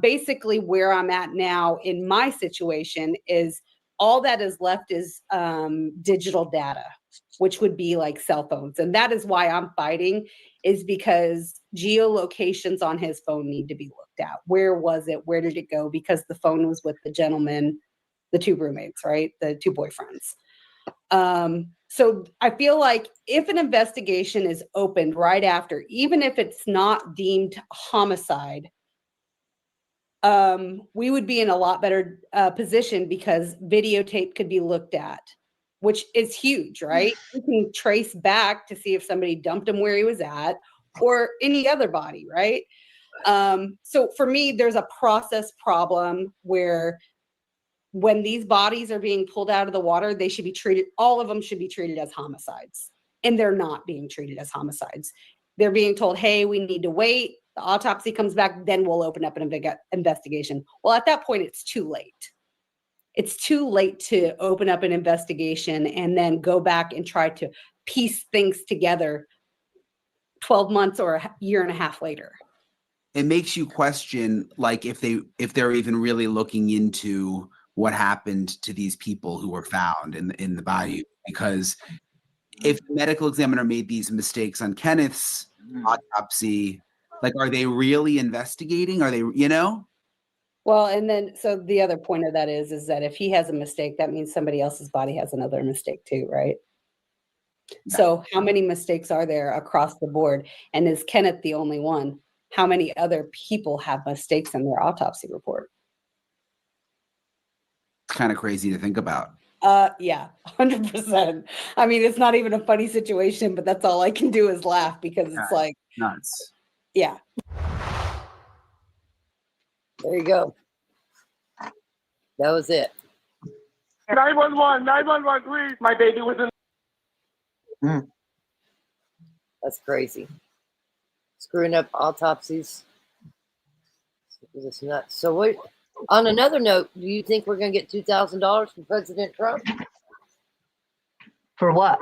Basically, where I'm at now in my situation is all that is left is digital data, which would be like cell phones. And that is why I'm fighting, is because geolocations on his phone need to be looked at. Where was it? Where did it go? Because the phone was with the gentleman, the two roommates, right? The two boyfriends. So I feel like if an investigation is opened right after, even if it's not deemed homicide, we would be in a lot better position because videotape could be looked at, which is huge, right? You can trace back to see if somebody dumped him where he was at or any other body, right? So for me, there's a process problem where when these bodies are being pulled out of the water, they should be treated, all of them should be treated as homicides. And they're not being treated as homicides. They're being told, hey, we need to wait. The autopsy comes back, then we'll open up an investigation. Well, at that point, it's too late. It's too late to open up an investigation and then go back and try to piece things together 12 months or a year and a half later. It makes you question, like, if they're even really looking into what happened to these people who were found in the bayou. Because if the medical examiner made these mistakes on Kenneth's autopsy, like, are they really investigating? Are they, Well, and then, so the other point of that is that if he has a mistake, that means somebody else's body has another mistake too, right? So how many mistakes are there across the board? And is Kenneth the only one? How many other people have mistakes in their autopsy report? It's kind of crazy to think about. Yeah, 100%. I mean, it's not even a funny situation, but that's all I can do is laugh because it's like nuts. Yeah. There you go. That was it. 911, 911, please. My baby was in. That's crazy. Screwing up autopsies. It's nuts. So what? On another note, do you think we're going to get $2,000 from President Trump? For what?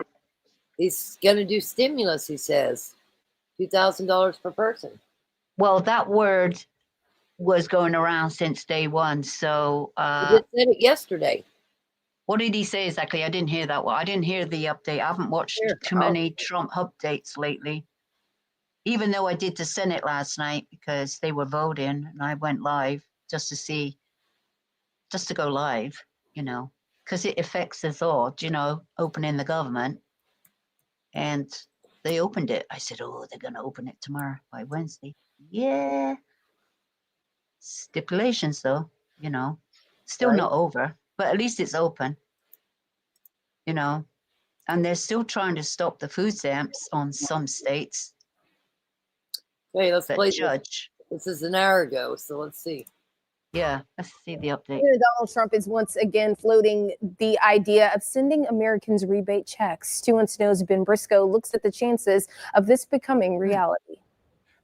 He's going to do stimulus, he says. $2,000 per person. Well, that word was going around since day one. So he just said it yesterday. What did he say exactly? I didn't hear that one. I didn't hear the update. I haven't watched too many Trump updates lately. Even though I did the Senate last night because they were voting and I went live just to see, just to go live, because it affects us all, opening the government. And they opened it. I said, oh, they're going to open it tomorrow by Wednesday. Yeah. Stipulations though, still Right. not over, but at least it's open, and they're still trying to stop the food stamps on some states. Okay, let's But play Judge, This is an hour ago, so let's see. Yeah, let's see the update. President Donald Trump is once again floating the idea of sending Americans rebate checks. 2 Months Know's Ben Briscoe looks at the chances of this becoming reality.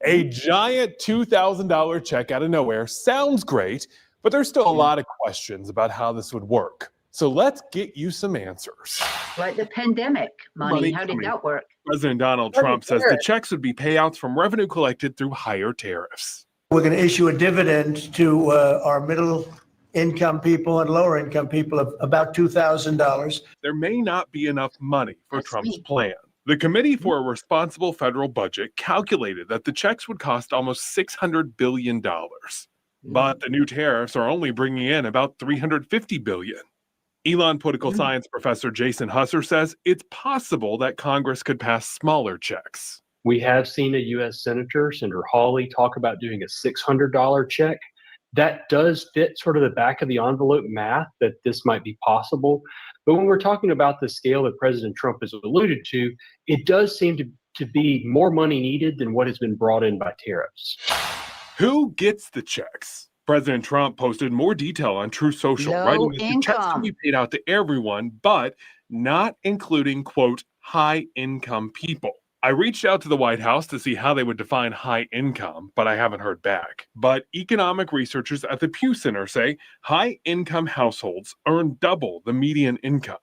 A giant $2,000 check out of nowhere sounds great, but there's still a lot of questions about how this would work. So let's get you some answers. Like the pandemic money, how did that work? President Donald Trump says the checks would be payouts from revenue collected through higher tariffs. We're going to issue a dividend to our middle income people and lower income people of about $2,000. There may not be enough money for Trump's plan. The Committee for a Responsible Federal Budget calculated that the checks would cost almost $600 billion. But the new tariffs are only bringing in about $350 billion. Elon political science professor Jason Husser says it's possible that Congress could pass smaller checks. We have seen a U.S. Senator, Senator Hawley, talk about doing a $600 check. That does fit sort of the back of the envelope math that this might be possible. But when we're talking about the scale that President Trump has alluded to, it does seem to be more money needed than what has been brought in by tariffs. Who gets the checks? President Trump posted more detail on Truth Social, writing that the checks can be paid out to everyone, but not including, quote, high income people. I reached out to the White House to see how they would define high income, but I haven't heard back. But economic researchers at the Pew Center say high income households earn double the median income.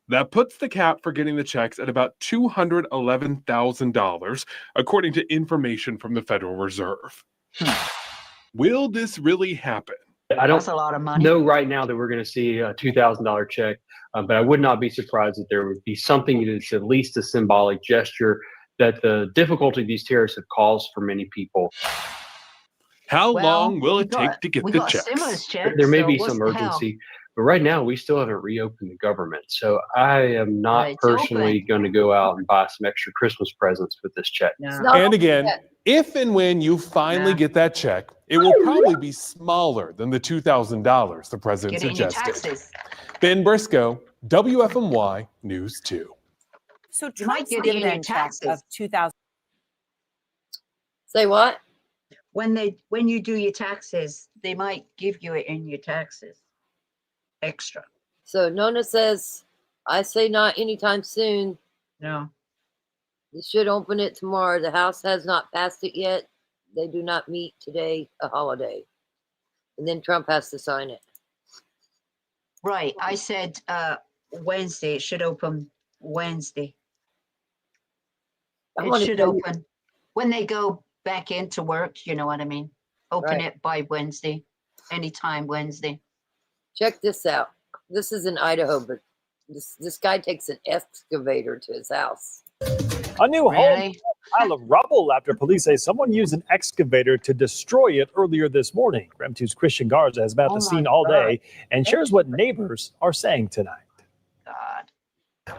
That puts the cap for getting the checks at about $211,000, according to information from the Federal Reserve. Will this really happen? I don't That's a lot of money. know right now that we're going to see a $2,000 check, but I would not be surprised that there would be something that's at least a symbolic gesture that the difficulty these tariffs have caused for many people. How long will it take to get the checks? There may be some urgency, but right now we still haven't reopened the government. So I am not personally going to go out and buy some extra Christmas presents with this check. And again, if and when you finally get that check, it will probably be smaller than the $2,000 the president Get it in your suggested. taxes. Ben Briscoe, WFMY News 2. So You might Trump's get it in your dividend check taxes. of 2,000. Say what? When you do your taxes, they might give you it in your taxes. Extra. So Nona says, I say not anytime soon. No. They should open it tomorrow. The House has not passed it yet. They do not meet today, a holiday. And then Trump has to sign it. Right. I said Wednesday. It should open Wednesday. I It wanna should tell you- open when they go back into work. You know what I mean? Open Right. it by Wednesday, anytime Wednesday. Check this out. This is in Idaho, but this guy takes an excavator to his house. A new home Really? pile of rubble after police say someone used an excavator to destroy it earlier this morning. Rem 2's Christian Garza has been at Oh the my scene all God. day and shares what neighbors are saying tonight. God.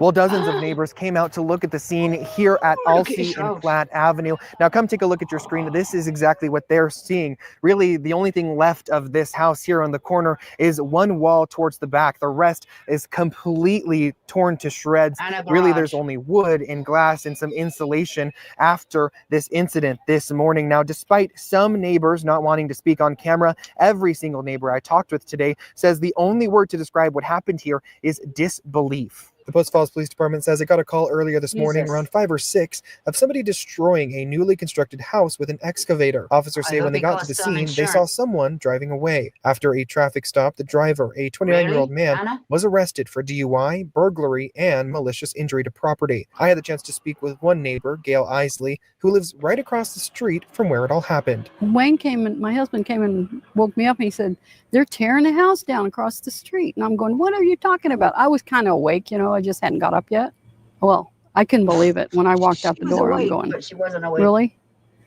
Well, dozens of neighbors came out to look at the scene here at Look at Alsea yourself. and Flat Avenue. Now, come take a look at your screen. This is exactly what they're seeing. Really, the only thing left of this house here on the corner is one wall towards the back. The rest is completely torn to shreds. And a Really, there's garage. only wood and glass and some insulation after this incident this morning. Now, despite some neighbors not wanting to speak on camera, every single neighbor I talked with today says the only word to describe what happened here is disbelief. The Post Falls Police Department says it got a call earlier this morning Jesus. around 5 or 6 of somebody destroying a newly constructed house with an excavator. Officers I say when hope they it got to cost the some scene, they saw insurance. someone driving away. After a traffic stop, the driver, a 29-year-old Really, man, Anna? was arrested for DUI, burglary, and malicious injury to property. I had the chance to speak with one neighbor, Gail Isley, who lives right across the street from where it all happened. Wayne came and my husband came and woke me up and he said, they're tearing a house down across the street. And I'm going, what are you talking about? I was kind of awake, I just hadn't got up yet. Well, I couldn't believe it when I walked out She the was door. I'm awake, going, but she wasn't awake. really?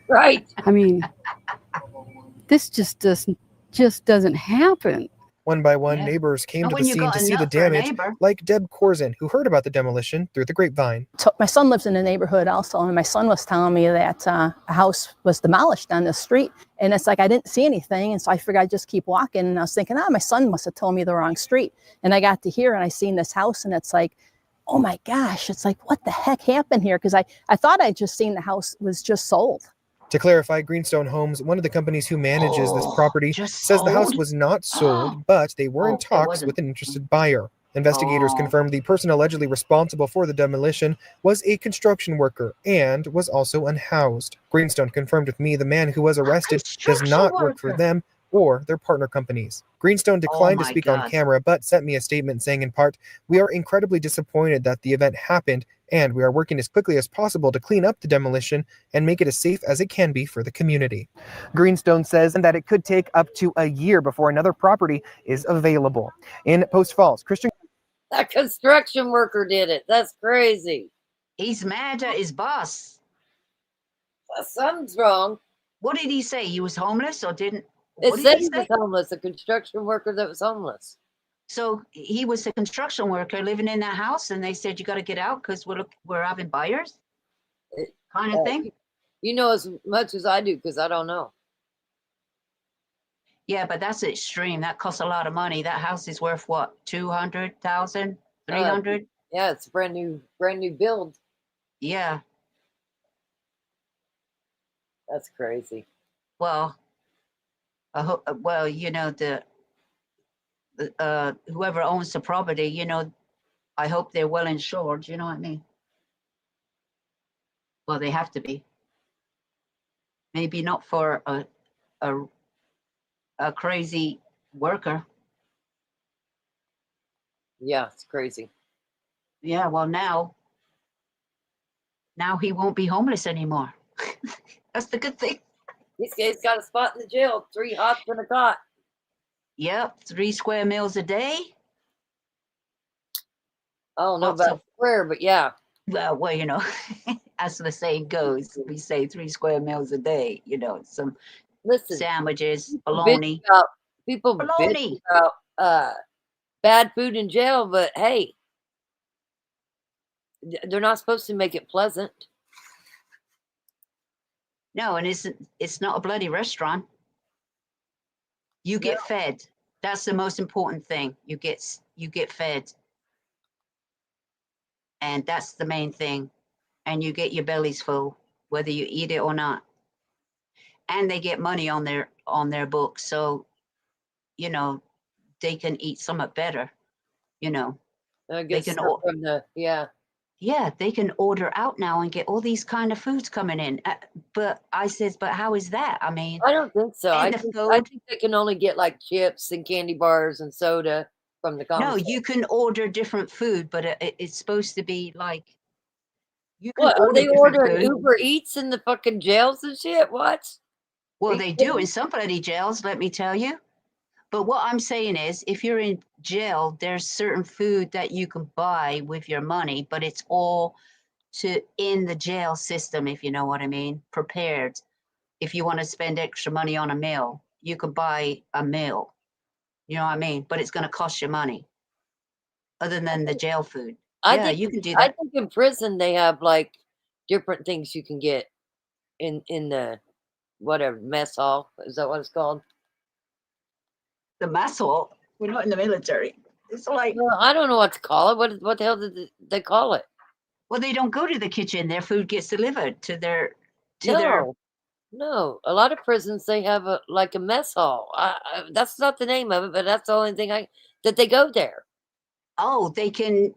Right. I mean, this just doesn't happen. One by one, Yeah. neighbors came Not to when the you scene got to see the enough for a damage, neighbor. like Deb Corzin, who heard about the demolition through the grapevine. So my son lives in the neighborhood also, and my son was telling me that a house was demolished on the street, and it's like I didn't see anything, and so I figured I'd just keep walking, and I was thinking, my son must have told me the wrong street, and I got to here, and I seen this house, and it's like, oh my gosh, it's like, what the heck happened here? Because I thought I'd just seen the house was just sold. To clarify, Greenstone Homes, one of the companies who manages this property, says the house sold? was not sold, but they were in Oh, it talks wasn't. with an interested buyer. Investigators Oh. confirmed the person allegedly responsible for the demolition was a construction worker and was also unhoused. Greenstone confirmed with me the man who was arrested does not work for them or their partner companies. Greenstone declined to my speak on God. camera, but sent me a statement saying in part, "We are incredibly disappointed that the event happened, and we are working as quickly as possible to clean up the demolition and make it as safe as it can be for the community." Greenstone says that it could take up to a year before another property is available. In Post Falls, Christian That construction worker did it. That's crazy. He's mad at his boss. Something's wrong. What did he say? He was homeless or didn't? It What did said he he say? was homeless, a construction worker that was homeless. So he was a construction worker living in that house, and they said you got to get out because we're having buyers, kind of thing. You know as much as I do because I don't know. Yeah, but that's extreme. That costs a lot of money. That house is worth what? 200,000, 300? Yeah, it's a brand new build. Yeah. That's crazy. Well, well, whoever owns the property, I hope they're well insured. You know what I mean? Well, they have to be. Maybe not for a crazy worker. Yeah, it's crazy. Yeah, well, now he won't be homeless anymore. That's the good thing. This guy's got a spot in the jail, 3 hots and a cot. Yep, 3 square meals a day. I don't know about square, but yeah. Well, as the saying goes, we say 3 square meals a day. Some sandwiches, bologna. People Bologna. bitch about bad food in jail, but hey, they're not supposed to make it pleasant. No, and it's not a bloody restaurant. You get fed. That's the most important thing. You get fed. And that's the main thing. And you get your bellies full, whether you eat it or not. And they get money on their books, so they can eat somewhat better. I They guess can from the Yeah, they can order out now and get all these kind of foods coming in. But I says, but how is that? I mean, I don't think so. and I the think they can only get like chips and candy bars and soda from the no, commissary. you can order different food, but it's supposed to be like you can What are they different ordering food. Uber Eats in the fucking jails and shit? What? Well, Are you they do kidding? in some bloody jails, let me tell you. But what I'm saying is, if you're in jail, there's certain food that you can buy with your money, but it's all in the jail system, if you know what I mean, prepared. If you want to spend extra money on a meal, you could buy a meal. You know what I mean? But it's going to cost you money, other than the jail food. Yeah, you can do I that. think in prison they have like different things you can get in the whatever mess hall. Is that what it's called? The mess hall. We're not in the military. It's like, Well, I don't know what to call it. What the hell did they call it? well, they don't go to the kitchen. Their food gets delivered to their No, a lot of prisons they have a mess hall. That's not the name of it, but that's the only thing that they go there. Oh, they can,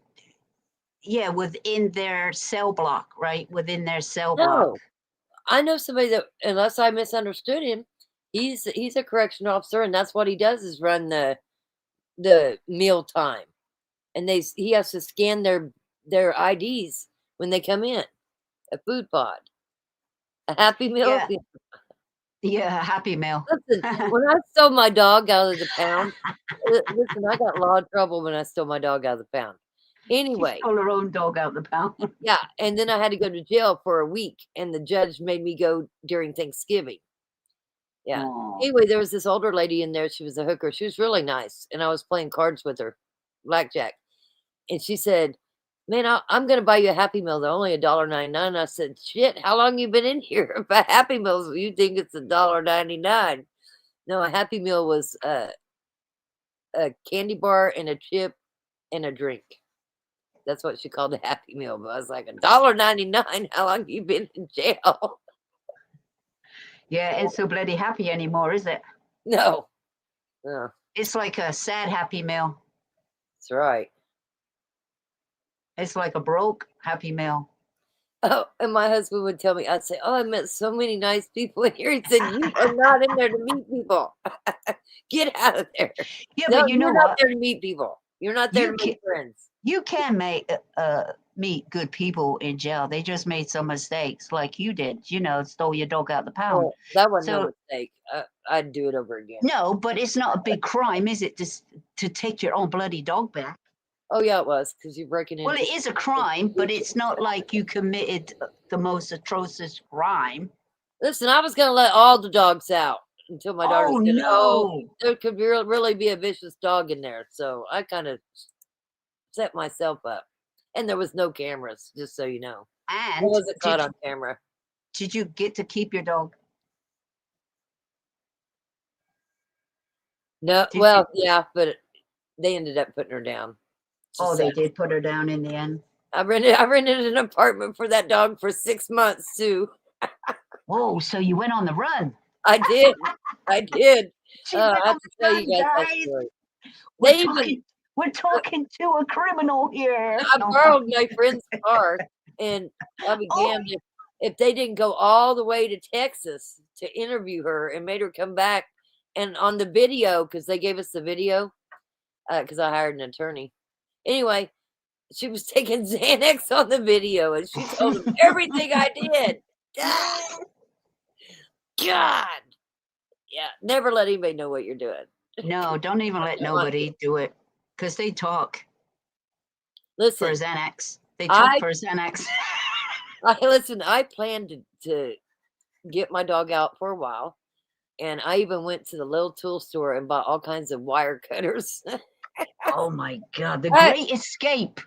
yeah, within their cell block, right? Within their cell block. No, I know somebody that, unless I misunderstood him, he's a correction officer, and that's what he does is run the meal time, and he has to scan their IDs when they come in. A food pod, a Happy Meal. Yeah. Yeah, a Happy Meal. Listen, when I stole my dog out of the pound, listen, I got a lot of trouble when I stole my dog out of the pound. Anyway, She stole her own dog out of the pound. yeah, and then I had to go to jail for a week, and the judge made me go during Thanksgiving. Yeah. Aw. Anyway, there was this older lady in there. She was a hooker. She was really nice, and I was playing cards with her, blackjack. And she said, "Man, I'm going to buy you a Happy Meal. They're only $1.99." I said, "Shit, how long you been in here? If a Happy Meal, you think it's $1.99?" No, a Happy Meal was a candy bar and a chip and a drink. That's what she called a Happy Meal. But I was like, $1.99? How long you been in jail? Yeah, ain't so bloody happy anymore, is it? No. No. It's like a sad Happy Meal. That's right. It's like a broke Happy Meal. Oh, and my husband would tell me, I'd say, "Oh, I met so many nice people in here." He said, "You are not in there to meet people. Get out of there." Yeah, No, but you know you're not what? there to meet people. You're not there You to make friends. You can meet good people in jail. They just made some mistakes, like you did. You know, stole your dog out the pound. Well, that wasn't no So mistake. I'd do it over again. no, but it's not a big crime, is it? Just to take your own bloody dog back. Oh yeah, it was because you're breaking into. Well, it is a crime, but it's not like you committed the most atrocious crime. Listen, I was gonna let all the dogs out until my daughter Oh, said, no. "Oh, there could really be a vicious dog in there." So I kind of set myself up, and there was no cameras, just so you know. I And wasn't caught on camera. did you get to keep your dog? No, Did well, yeah, but they ended up putting her down. Oh, Just they sad. did put her down in the end. I rented an apartment for that dog for 6 months too. Whoa, so you went on the run. I did. I did. She went I have on to the tell you run, guys that guys. story. We're They even talking, we're talking to a criminal here. I borrowed my friend's car, and I'll be Oh. damned if they didn't go all the way to Texas to interview her and made her come back. And on the video, because they gave us the video, because I hired an attorney. Anyway, she was taking Xanax on the video, and she told them everything I did. God. Yeah, never let anybody know what you're doing. No, don't even let nobody do it, because they talk Listen, for Xanax. They talk for Xanax. I planned to get my dog out for a while, and I even went to the little tool store and bought all kinds of wire cutters. Oh my God, the I- Great Escape.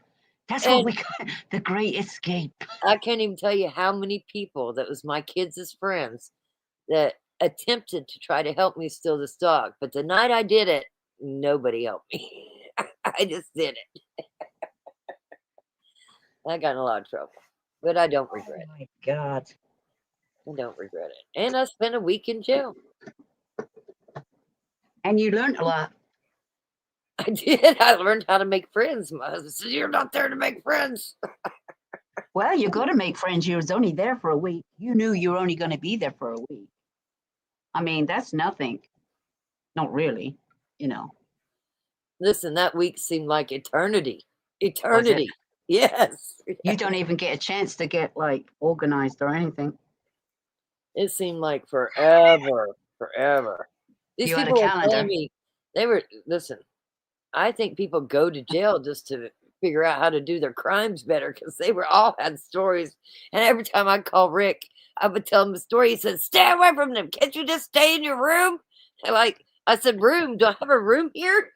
That's and what we got. The Great Escape. I can't even tell you how many people that was my kids' friends that attempted to try to help me steal this dog. But the night I did it, nobody helped me. I just did it. I got in a lot of trouble, but I don't regret it. Oh my God. I don't regret it. And I spent a week in jail. And you learned a lot. I did. I learned how to make friends. My husband said, "You're not there to make friends." Well, you got to make friends. You was only there for a week. You knew you were only going to be there for a week. I mean, that's nothing. Not really, you know. Listen, that week seemed like eternity. Eternity. Yes. You don't even get a chance to get like organized or anything. It seemed like forever. Forever. These You had a people were calendar. telling me, listen, I think people go to jail just to figure out how to do their crimes better, because they were all had stories. And every time I call Rick, I would tell him a story. He said, "Stay away from them. Can't you just stay in your room?" And I said, "Room? Do I have a room here?"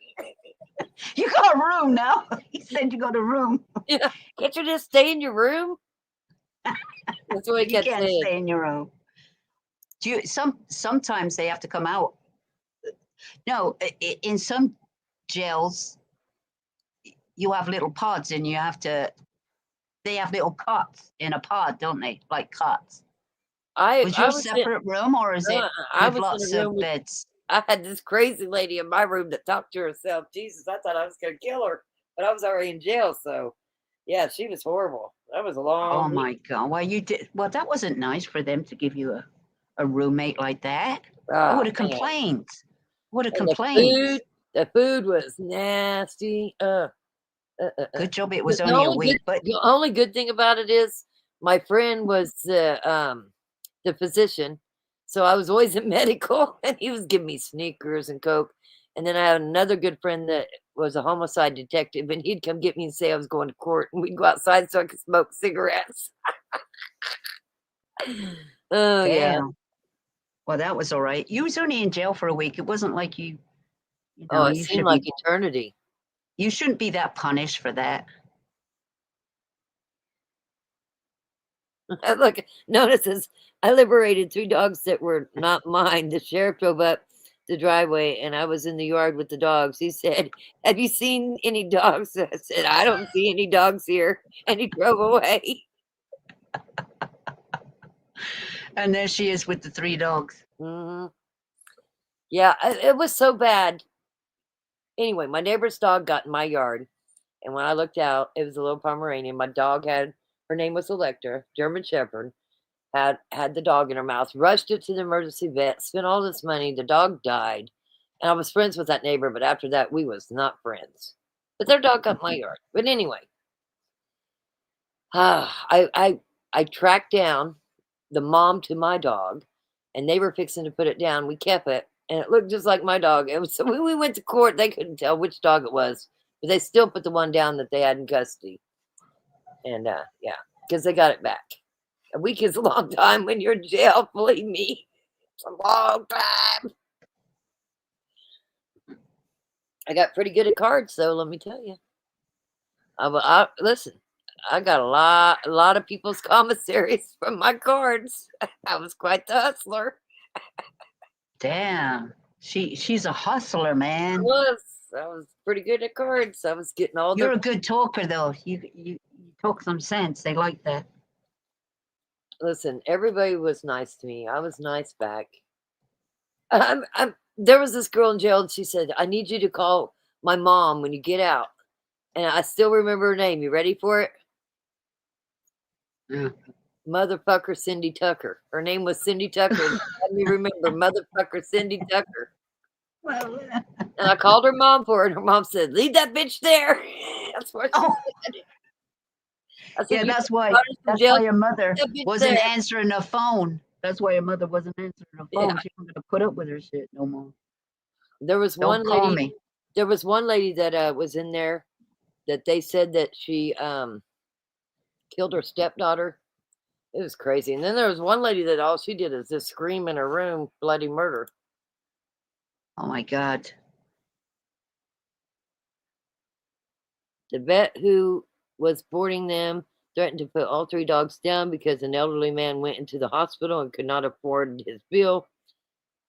You got a room now. He said you got a room. Yeah. Can't you just stay in your room? That's what he You kept can't saying. stay in your room. Sometimes they have to come out. No, in some jails, you have little pods, and they have little cots in a pod, don't they? Like cots. Was your separate room, or is it I with was lots in a of room with, beds? I had this crazy lady in my room that talked to herself. Jesus, I thought I was going to kill her, but I was already in jail. So, yeah, she was horrible. That was a long. Oh week. my God! Well, you did. Well, that wasn't nice for them to give you a roommate like that. I Ah, would have man. complained. Would have And complained. the food was nasty. Good job it was The only a only week, good, but the only good thing about it is my friend was the physician, so I was always in medical, and he was giving me Snickers and Coke. And then I had another good friend that was a homicide detective, and he'd come get me and say I was going to court, and we'd go outside so I could smoke cigarettes. Oh yeah. damn. Well, that was all right. You was only in jail for a week. It wasn't like you Oh, know, it you seemed should like be. eternity. You shouldn't be that punished for that. Look, notices I liberated 3 dogs that were not mine. The sheriff drove up the driveway, and I was in the yard with the dogs. He said, "Have you seen any dogs?" I said, "I don't see any dogs here," and he drove away. And there she is with the 3 dogs. Hmm. Yeah, it was so bad. Anyway, my neighbor's dog got in my yard, and when I looked out, it was a little Pomeranian. My dog had, her name was Electra, German Shepherd, had the dog in her mouth, rushed it to the emergency vet, spent all this money. The dog died, and I was friends with that neighbor, but after that, we was not friends. But their dog got in my yard. But anyway, I tracked down the mom to my dog, and they were fixing to put it down. We kept it, and it looked just like my dog. It was, so when we went to court, they couldn't tell which dog it was, but they still put the one down that they had in custody. And yeah, because they got it back. A week is a long time when you're in jail. Believe me, it's a long time. I got pretty good at cards, though. Let me tell you. Listen. I got a lot of people's commissaries from my cards. I was quite the hustler. Damn. She's a hustler, man. I was pretty good at cards. I was getting all You're a good talker, though. You talk some sense. They like that. Listen, everybody was nice to me. I was nice back. There was this girl in jail, and she said, I need you to call my mom when you get out. And I still remember her name. You ready for it? Yeah. Motherfucker Cindy Tucker. Her name was Cindy Tucker. Let me remember, motherfucker Cindy Tucker. Well, and I called her mom for it. And her mom said, "Leave that bitch there." That's what she said. I said, yeah, that's why your mother wasn't answering the phone. That's why your mother wasn't answering the phone. Yeah. She wasn't gonna put up with her shit no more. There was Don't call me. There was one lady that was in there that they said that she killed her stepdaughter. It was crazy. And then there was one lady that all she did is just scream in her room, bloody murder. Oh my God. The vet who was boarding them threatened to put all 3 dogs down because an elderly man went into the hospital and could not afford his bill.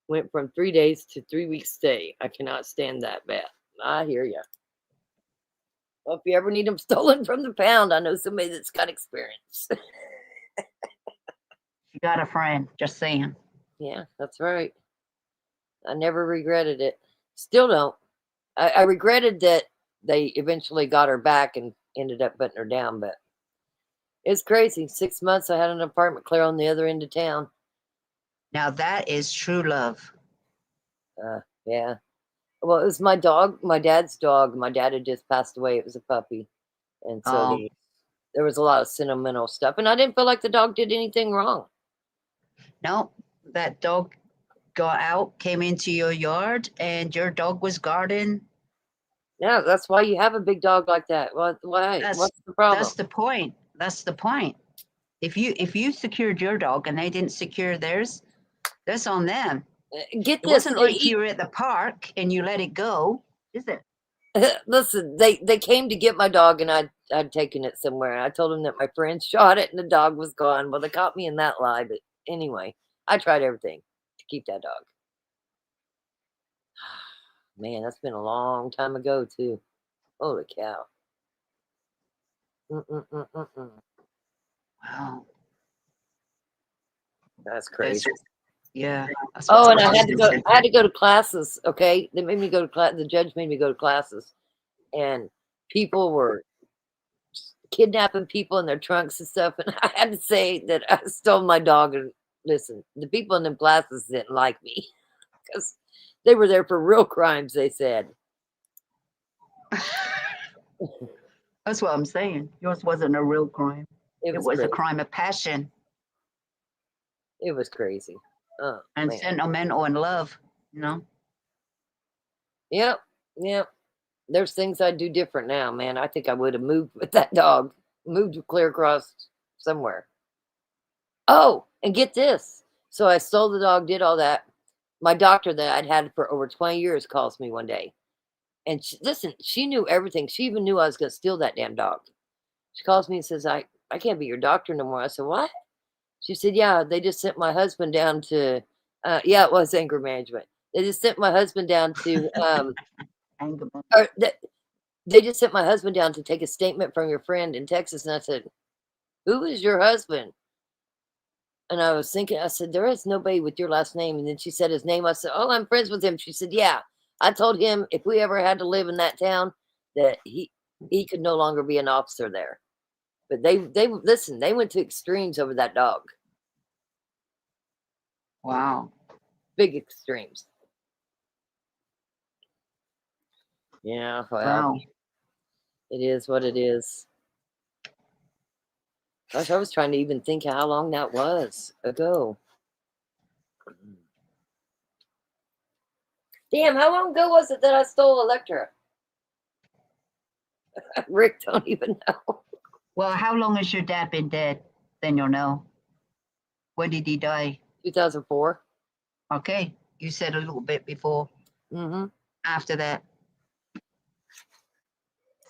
Went from 3 days to 3 weeks stay. I cannot stand that vet. I hear you. Well, if you ever need them stolen from the pound, I know somebody that's got experience. You got a friend, just saying. Yeah, that's right. I never regretted it. Still don't. I regretted that they eventually got her back and ended up putting her down, but it's crazy. 6 months I had an apartment clear on the other end of town. Now that is true love. Yeah. Well, it was my dog, my dad's dog. My dad had just passed away. It was a puppy. And so there was a lot of sentimental stuff. And I didn't feel like the dog did anything wrong. No, that dog got out, came into your yard, and your dog was guarding. Yeah, that's why you have a big dog like that. Why? What's the problem? That's the point. That's the point. If you secured your dog and they didn't secure theirs, that's on them. Get It this. wasn't like you were at the park and you let it go, is it? Listen, they came to get my dog, and I'd taken it somewhere. I told them that my friend shot it and the dog was gone. Well, they caught me in that lie, but anyway, I tried everything to keep that dog. Man, that's been a long time ago too. Holy cow. Wow. That's crazy. Yeah. Oh, and I had to go to classes. Okay, they made me go to class. The judge made me go to classes, and people were kidnapping people in their trunks and stuff. And I had to say that I stole my dog. And listen, the people in them classes didn't like me because they were there for real crimes. They said. That's what I'm saying. Yours wasn't a real crime. It was a crazy. crime of passion It was crazy. Oh, and man. sentimental and love, you know? Yep. There's things I'd do different now, man. I think I would have moved with that dog, moved clear across somewhere. Oh, and get this. So I stole the dog, did all that. My doctor that I'd had for over 20 years calls me one day. And listen, she knew everything. She even knew I was going to steal that damn dog. She calls me and says, I can't be your doctor no more. I said, what? She said, yeah, they just sent my husband down to, it was anger management. They just sent my husband down to, they just sent my husband down to take a statement from your friend in Texas. And I said, who is your husband? And I was thinking, I said, there is nobody with your last name. And then she said his name. I said, oh, I'm friends with him. She said, yeah. I told him if we ever had to live in that town, that he could no longer be an officer there. But they listen, they went to extremes over that dog. Wow. Big extremes. Yeah, well, Wow. it is what it is. Gosh, I was trying to even think how long that was ago. Damn, how long ago was it that I stole Electra? Rick don't even know. Well, how long has your dad been dead? Then you'll know. When did he die? 2004. Okay. You said a little bit before. Mm-hmm. After that.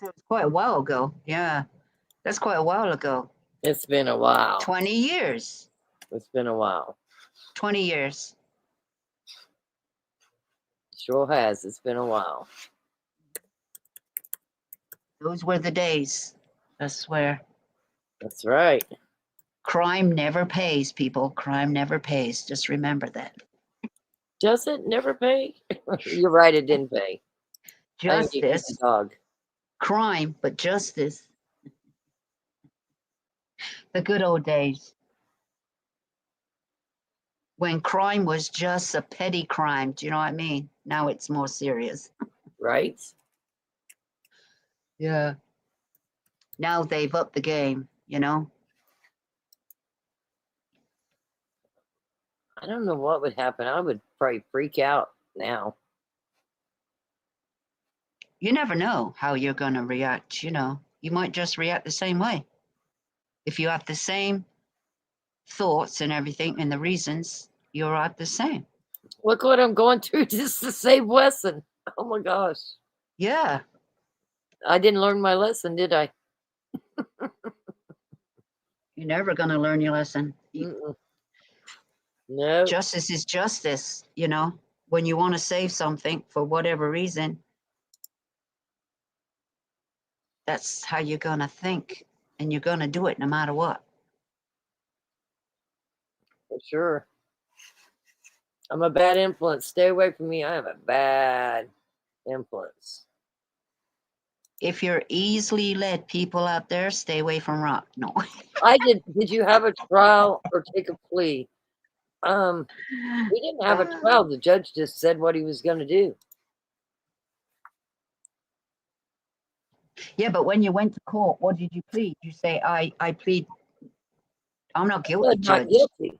So it's quite a while ago. Yeah. That's quite a while ago. It's been a while. 20 years. It's been a while. 20 years. Sure has. It's been a while. Those were the days. I swear. That's right. Crime never pays, people. Crime never pays. Just remember that. Does it never pay? You're right, it didn't pay. Justice. Dog. Crime, but justice. The good old days. When crime was just a petty crime. Do you know what I mean? Now it's more serious. Right? Yeah. Now they've upped the game, you know? I don't know what would happen. I would probably freak out now. You never know how you're going to react, you know? You might just react the same way. If you have the same thoughts and everything and the reasons, you're at the same. Look what I'm going through just to save Wesson. Oh my gosh. Yeah. I didn't learn my lesson, did I? You're never going to learn your lesson. No. Justice is justice, you know? When you want to save something for whatever reason, that's how you're going to think. And you're going to do it no matter what. For sure. I'm a bad influence. Stay away from me. I am a bad influence. If you're easily led, people out there, stay away from rock. No. Did you have a trial or take a plea? We didn't have a trial. The judge just said what he was going to do. Yeah, but when you went to court, what did you plead? You say, I plead, I'm not guilty, Not Judge. guilty.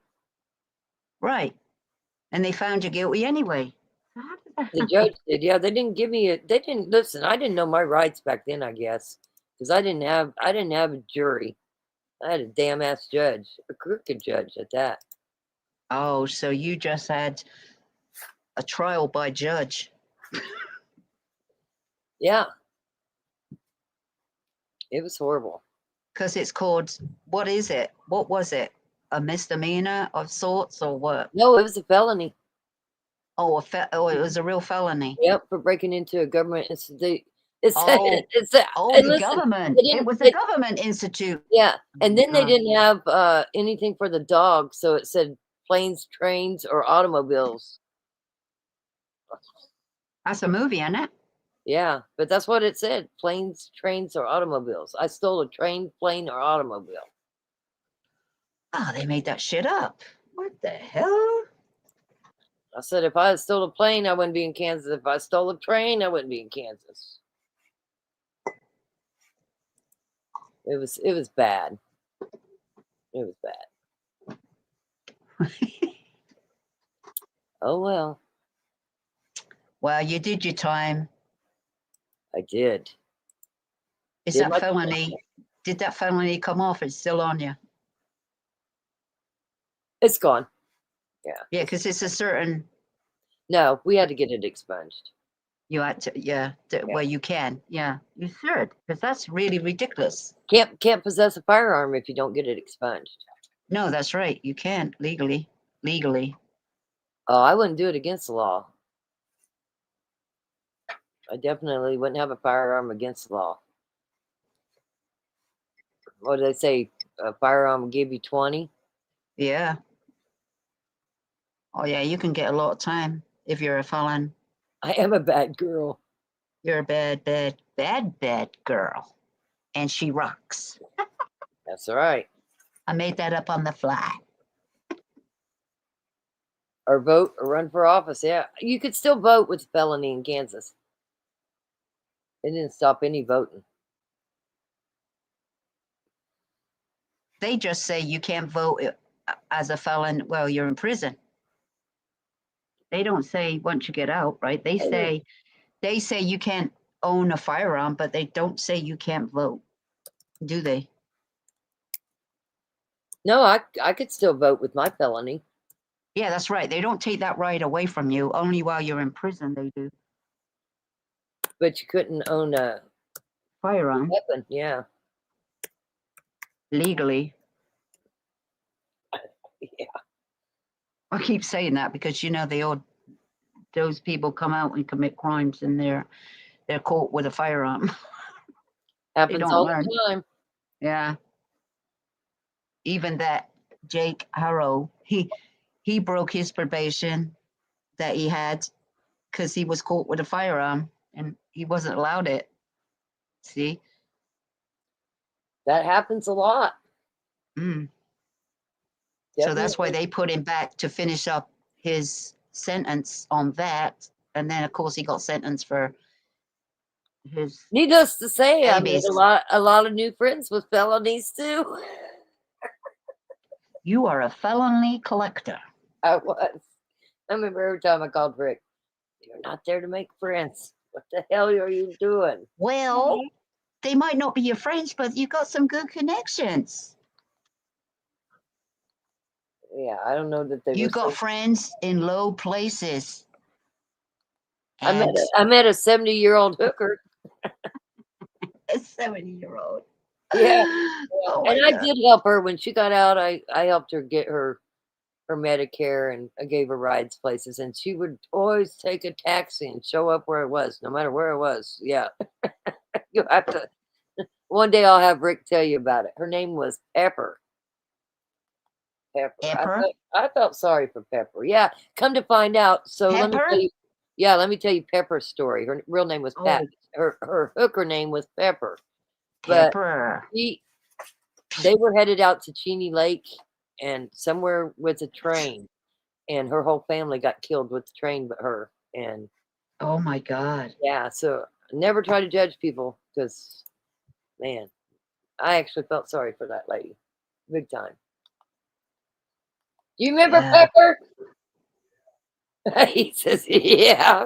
Right. And they found you guilty anyway. The judge did. Yeah, they didn't give me they didn't listen. I didn't know my rights back then, I guess, because I didn't have a jury. I had a damn ass judge, a crooked judge at that. Oh, so you just had a trial by judge. Yeah. It was horrible. Because it's called, what is it? What was it? A misdemeanor of sorts or what? No, it was a felony. Oh, it was a real felony. Yep, for breaking into a government institute. The Listen, government. It was they- a government institute. Yeah, and then they God. didn't have anything for the dog, so it said planes, trains, or automobiles. That's a movie, isn't it? Yeah, but that's what it said: planes, trains, or automobiles. I stole a train, plane, or automobile. Oh, they made that shit up. What the hell? I said if I had stole a plane, I wouldn't be in Kansas. If I stole a train, I wouldn't be in Kansas. It was bad. It was bad. Oh well. Well, you did your time. I did. Is Did that my felony? time. Did that felony come off? It's still on you. It's gone. Yeah. Yeah, because it's a certain. No, we had to get it expunged. You had to, yeah. Well, you can, yeah. You should, because that's really ridiculous. Can't possess a firearm if you don't get it expunged. No, that's right. You can't legally. Oh, I wouldn't do it against the law. I definitely wouldn't have a firearm against the law. What do they say? A firearm will give you 20? Yeah. Oh yeah, you can get a lot of time if you're a felon. I am a bad girl. You're a bad girl. And she rocks. That's all right. I made that up on the fly. Or vote or run for office. Yeah. You could still vote with felony in Kansas. It didn't stop any voting. They just say you can't vote as a felon while you're in prison. They don't say once you get out, right? They say you can't own a firearm, but they don't say you can't vote. Do they? No, I could still vote with my felony. Yeah, that's right. They don't take that right away from you. Only while you're in prison they do. But you couldn't own a firearm weapon, yeah. Legally. Yeah. I keep saying that because those people come out and commit crimes and they're caught with a firearm. Happens all the time. Yeah. Even that Jake Harrow, he broke his probation that he had because he was caught with a firearm and he wasn't allowed it. See? That happens a lot. Mm. So that's why they put him back to finish up his sentence on that. And then, of course, he got sentenced for his. Needless to say, I made babies. a lot of new friends with felonies too. You are a felony collector. I was. I remember every time I called Rick, "You're not there to make friends. What the hell are you doing?" Well, they might not be your friends, but you got some good connections. Yeah, I don't know that they. You were got so- friends in low places. I met a 70-year-old hooker. A 70-year-old. Yeah. Oh And my I God. did help her when she got out. I helped her get her Medicare, and I gave her rides places, and she would always take a taxi and show up where it was, no matter where it was. Yeah. You have to. One day I'll have Rick tell you about it. Her name was Pepper. Pepper? I felt sorry for Pepper. Yeah. Come to find out. So let me Pepper? tell you. Yeah, let me tell you Pepper's story. Her real name was Pat. Oh. Her hooker name was Pepper. But Pepper. they were headed out to Cheney Lake and somewhere with a train, and her whole family got killed with the train but her. And oh my God. yeah, so never try to judge people because, man, I actually felt sorry for that lady. Big time. Do you remember Pepper? He says, yeah.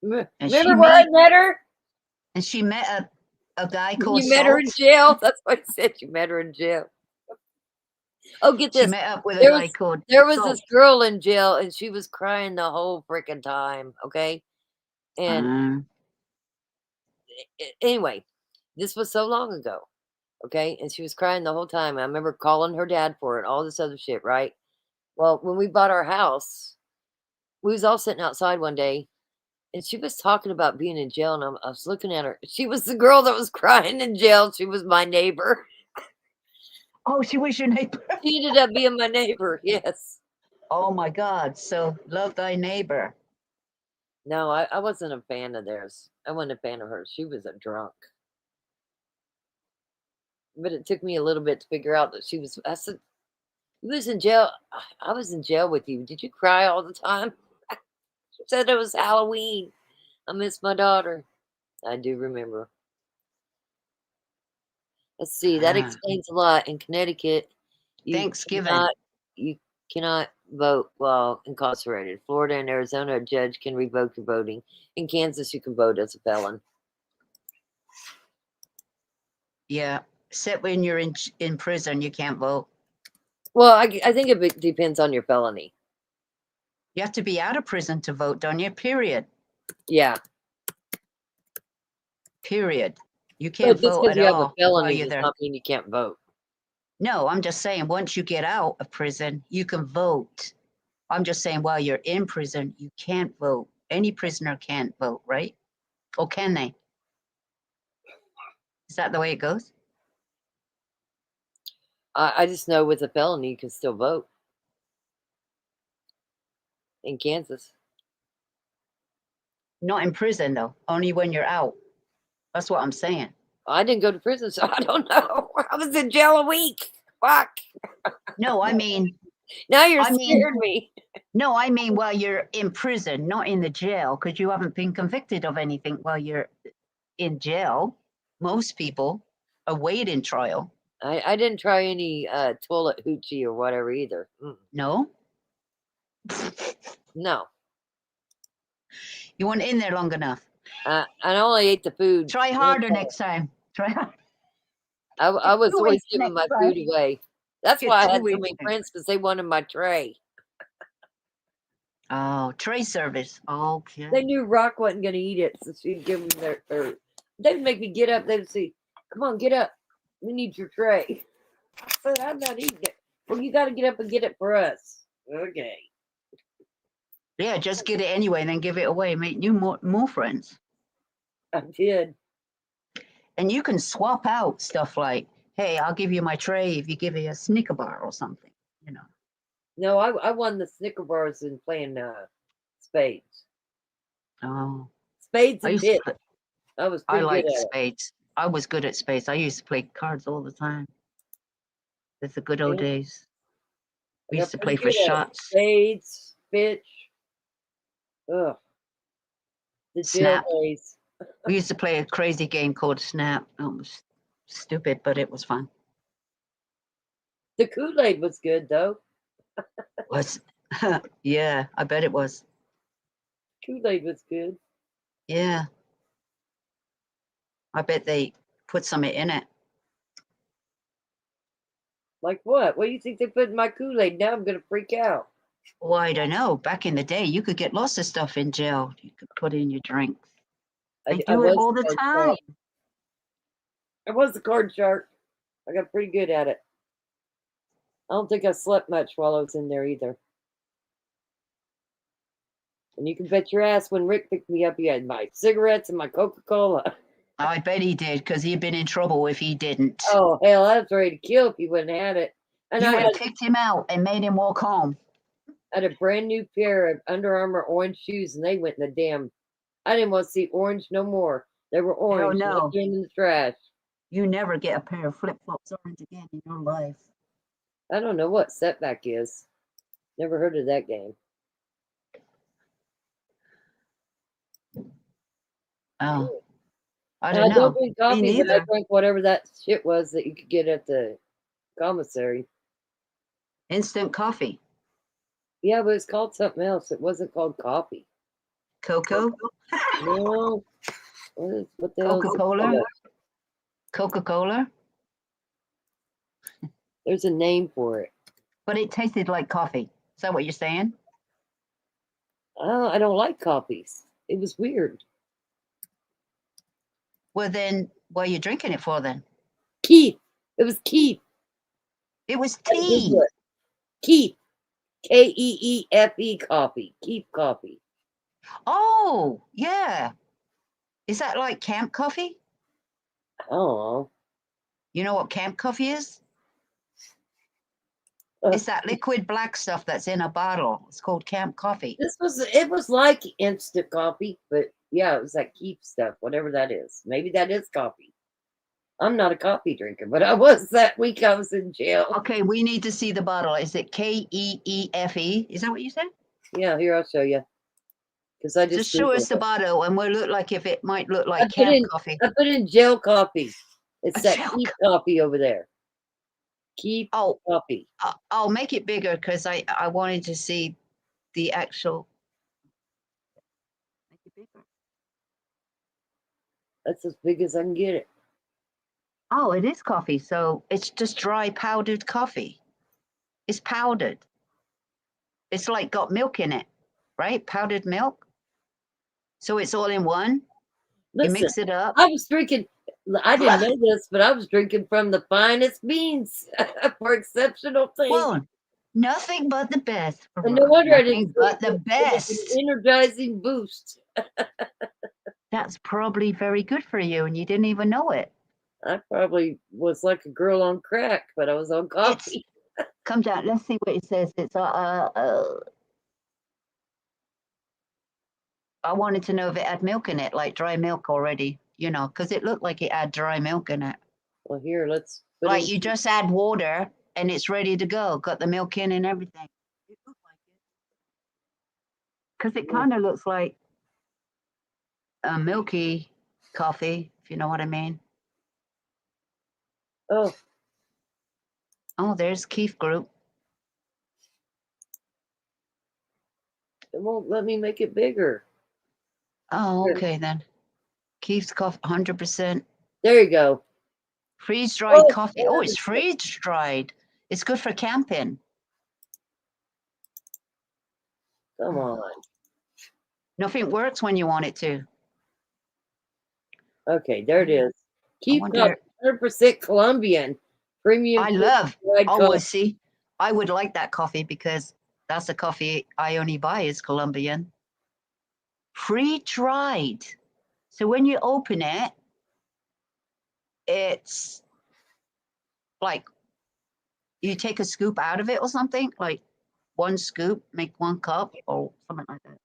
Remember where I met her? And she met a guy called You met her in Salt? jail? That's what he said. You met her in jail. Oh, get She this. met up with a There guy was, called there was Salt. this girl in jail, and she was crying the whole freaking time, okay? And anyway, this was so long ago, okay? And she was crying the whole time. I remember calling her dad for it, all this other shit, right? Well, when we bought our house, we was all sitting outside one day, and she was talking about being in jail, and I was looking at her. She was the girl that was crying in jail. She was my neighbor. Oh, she was your neighbor? She ended up being my neighbor, yes. Oh my God. So love thy neighbor. No, I wasn't a fan of theirs. I wasn't a fan of her. She was a drunk. But it took me a little bit to figure out that she was. I said, "You was in jail. I was in jail with you. Did you cry all the time?" She said it was Halloween. I miss my daughter. I do remember. Let's see. That explains a lot. In Connecticut, Thanksgiving. You cannot vote while incarcerated. Florida and Arizona, a judge can revoke your voting. In Kansas, you can vote as a felon. Yeah. Except when you're in prison, you can't vote. Well, I think it depends on your felony. You have to be out of prison to vote, don't you? Period. Yeah. Period. You can't But just vote because at you have all a felony while you're does there. not mean you can't vote. No, I'm just saying once you get out of prison, you can vote. I'm just saying while you're in prison, you can't vote. Any prisoner can't vote, right? Or can they? Is that the way it goes? I just know with a felony, you can still vote. in Kansas. Not in prison though, only when you're out. That's what I'm saying. I didn't go to prison, so I don't know. I was in jail a week. Fuck. No, I mean, now you're I mean- scaring me. No, I mean while you're in prison, not in the jail, because you haven't been convicted of anything while you're in jail. Most people awaiting trial. I didn't try any toilet hoochie or whatever either. No? No. You weren't in there long enough. I only ate the food. Try harder next time. Try harder. I was 2 always weeks giving my next food time. away. That's Get why I 2 had so weeks many next friends, because they wanted my tray. Oh, tray service. Okay. They knew Rock wasn't going to eat it, so she'd give them their. They'd make me get up. They'd say, "Come on, get up. We need your tray." I said, "I'm not eating it." Well, you got to get up and get it for us. Okay. Yeah, just get it anyway and then give it away. Make new more friends. I did. And you can swap out stuff like, hey, I'll give you my tray if you give me a Snicker bar or something, you know. No, I won the Snicker bars in playing spades. Oh. Spades I and used to pit. play- I was I pretty like good at it. spades. I was good at spades. I used to play cards all the time. It's the good old Yeah. days. We I used to got play pretty for good at it. shots. Spades, bitch. Ugh. The jail Snap. days. We used to play a crazy game called Snap. It was stupid, but it was fun. The Kool-Aid was good though. Was yeah, I bet it was. Kool-Aid was good. Yeah. I bet they put something in it. Like what? What do you think they put in my Kool-Aid? Now I'm gonna freak out. Well, I don't know. Back in the day, you could get lots of stuff in jail. You could put in your drinks. They do it was all the the card time. shark. I was the card shark. I got pretty good at it. I don't think I slept much while I was in there either. And you can bet your ass when Rick picked me up, he had my cigarettes and my Coca-Cola. I bet he did, because he'd been in trouble if he didn't. Oh, hell, I was ready to kill if he wouldn't have had it. And You I would had, have kicked him out and made him walk home. I had a brand new pair of Under Armour orange shoes, and they went in the damn. I didn't want to see orange no more. They were orange. and I no. threw them in the trash. You never get a pair of flip-flops orange again in your life. I don't know what setback is. Never heard of that game. Oh, I And don't I know. don't drink coffee, Me but I neither. drank whatever that shit was that you could get at the commissary. Instant coffee. Yeah, but it's called something else. It wasn't called coffee. Cocoa? No. What the hell is it Coca-Cola? called? Coca-Cola? There's a name for it. But it tasted like coffee. Is that what you're saying? Oh, I don't like coffees. It was weird. Well, then, what are you drinking it for then? Keith. It was Keith. It was I Googled tea. it. Keith. Keefe coffee. Keith coffee. Oh, yeah. Is that like camp coffee? I don't know. You know what camp coffee is? It's that liquid black stuff that's in a bottle. It's called camp coffee. It was like instant coffee, but yeah, it was that Keith stuff, whatever that is. Maybe that is coffee. I'm not a coffee drinker, but I was that week I was in jail. Okay, we need to see the bottle. Is it Keefe? Is that what you said? Yeah, here I'll show you. Because I Just just show Googled us the it. bottle, and we'll look like if it might look I like put camp in coffee. I put in jail coffee. It's A that jail Keith coffee over there. Keith coffee. I'll make it bigger because I wanted to see the actual. Make it bigger. That's as big as I can get it. Oh, it is coffee. So it's just dry powdered coffee. It's powdered. It's like got milk in it, right? Powdered milk. So it's all in one. Listen, you mix it up. I was drinking. I didn't know this, but I was drinking from the finest beans for exceptional things. Well, nothing but the best. And no wonder I Nothing didn't. but the It was best. an energizing boost. That's probably very good for you, and you didn't even know it. I probably was like a girl on crack, but I was on coffee. Come down. Let's see what it says. It's I wanted to know if it had milk in it, like dry milk already, you know, because it looked like it had dry milk in it. Well, here, let's put Like in. you just add water and it's ready to go. Got the milk in and everything. It looked like it. Because it kind of looks like a milky coffee, if you know what I mean. Oh, Oh, there's Keith Group. it won't let me make it bigger. Oh, Here. okay then. Keith's coffee, 100% There you go. freeze-dried Oh, coffee. Oh, it's freeze-dried. It's good for camping. Come on. Nothing works when you want it to. Okay, there it is. Keep wonder- 100% Colombian premium. I love. dried Oh, coffee. well, see, I would like that coffee because that's the coffee I only buy is Colombian. Pre-dried. So when you open it, it's like you take a scoop out of it or something, like one scoop, make 1 cup or something like that.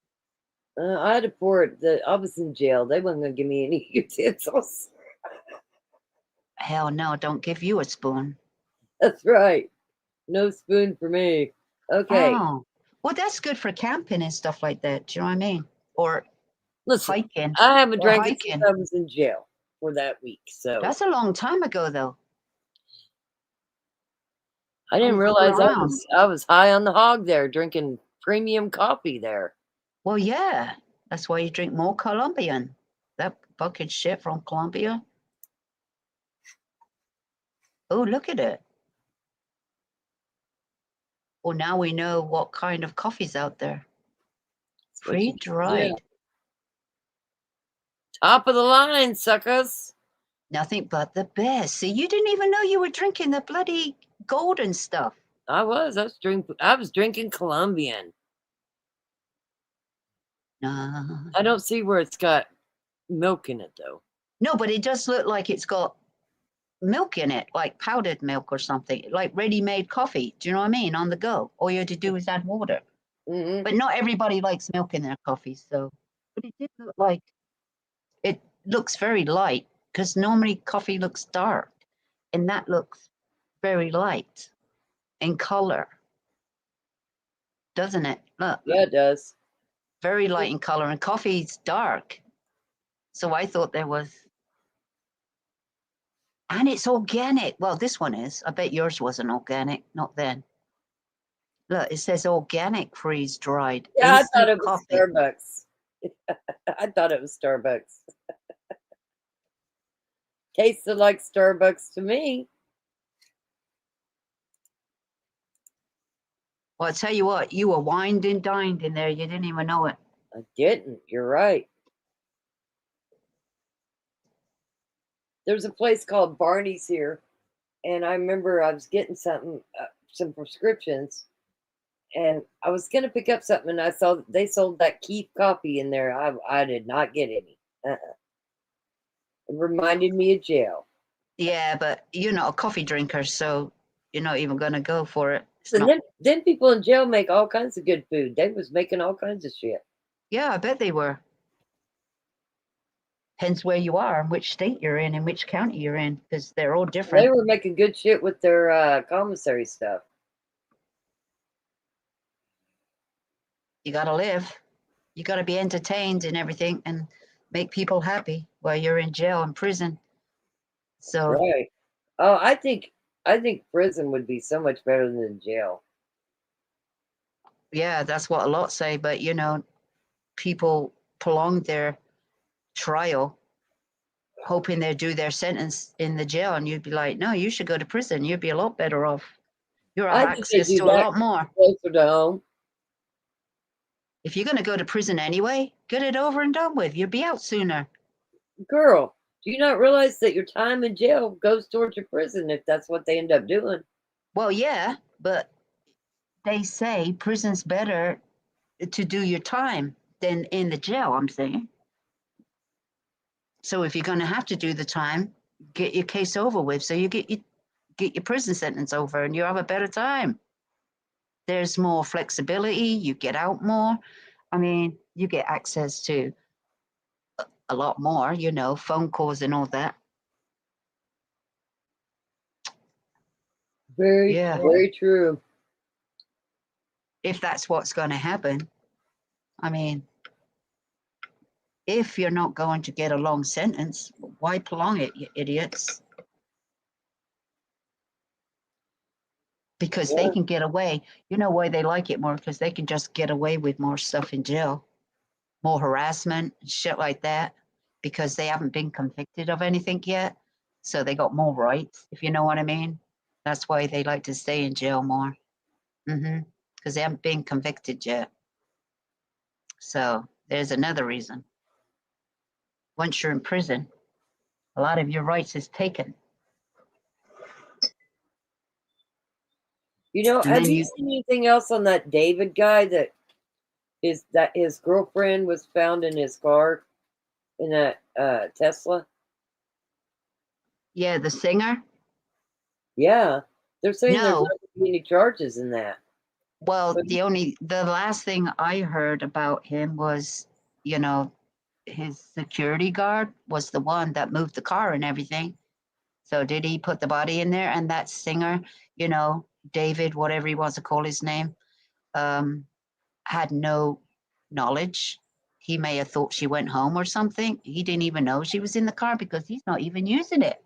I had to pour it. I was in jail. They wasn't gonna give me any utensils. Hell no, don't give you a spoon. That's right. No spoon for me. Okay. Oh, well, that's good for camping and stuff like that. Do you know what I mean? Or Listen, hiking. I haven't Or drank it hiking. since I was in jail for that week. So That's a long time ago, though. I didn't I'm realize around. I was high on the hog there, drinking premium coffee there. Well, yeah, that's why you drink more Colombian. That bucket shit from Colombia. Oh, look at it. Well, now we know what kind of coffee's out there. what you- Pre-dried. yeah. Top of the line, suckers. Nothing but the best. See, you didn't even know you were drinking the bloody golden stuff. I was drinking Colombian. I don't see where it's got milk in it though. No, but it does look like it's got milk in it, like powdered milk or something, like ready-made coffee. Do you know what I mean? On the go. All you had to do is add water. Mm-hmm. But not everybody likes milk in their coffee, so. But it did look like it looks very light because normally coffee looks dark, and that looks very light in color, doesn't it? Look. Yeah, it does. Very light in color, and coffee's dark. So I thought there was. And it's organic. Well, this one is. I bet yours wasn't organic, not then. Look, it says organic freeze dried. Yeah, I thought it was Starbucks. I thought it was Starbucks. Tasted like Starbucks to me. Well, I tell you what, you were wined and dined in there. You didn't even know it. I didn't. You're right. There's a place called Barney's here, and I remember I was getting something, some prescriptions, and I was gonna pick up something, and I saw they sold that Keith coffee in there. I did not get any. It reminded me of jail. Yeah, but you're not a coffee drinker, so you're not even gonna go for it. So then people in jail make all kinds of good food. They was making all kinds of shit. Yeah, I bet they were. Depends where you are and which state you're in and which county you're in, because they're all different. They were making good shit with their commissary stuff. You gotta live. You gotta be entertained and everything and make people happy while you're in jail and prison. So Right. Oh, I think prison would be so much better than jail. yeah, that's what a lot say, but you know, people prolong their trial hoping they'd do their sentence in the jail, and you'd be like, no, you should go to prison. You'd be a lot better off. You'll have I think they access do to a that lot more. closer to home. If you're going to go to prison anyway, get it over and done with. You'll be out sooner. Girl, do you not realize that your time in jail goes towards your prison if that's what they end up doing? Well, yeah, but they say prison's better to do your time than in the jail, I'm saying. So if you're going to have to do the time, get your case over with so you get your prison sentence over and you have a better time. There's more flexibility, you get out more. I mean, you get access to a lot more, you know, phone calls and all that. Very true. If that's what's going to happen. I mean, if you're not going to get a long sentence, why prolong it, you idiots? Because they can get away. You know why they like it more? Because they can just get away with more stuff in jail, more harassment, shit like that, because they haven't been convicted of anything yet. So they got more rights, if you know what I mean. That's why they like to stay in jail more. Because they haven't been convicted yet. So there's another reason. Once you're in prison, a lot of your rights is taken. You know, And have then you you- seen anything else on that David guy that his girlfriend was found in his car in that Tesla? Yeah, the singer. Yeah, they're saying there's No. not going to be any charges in that. Well, But- the last thing I heard about him was, you know, his security guard was the one that moved the car and everything. So did he put the body in there? And that singer, you know, David, whatever he wants to call his name, had no knowledge. He may have thought she went home or something. He didn't even know she was in the car because he's not even using it.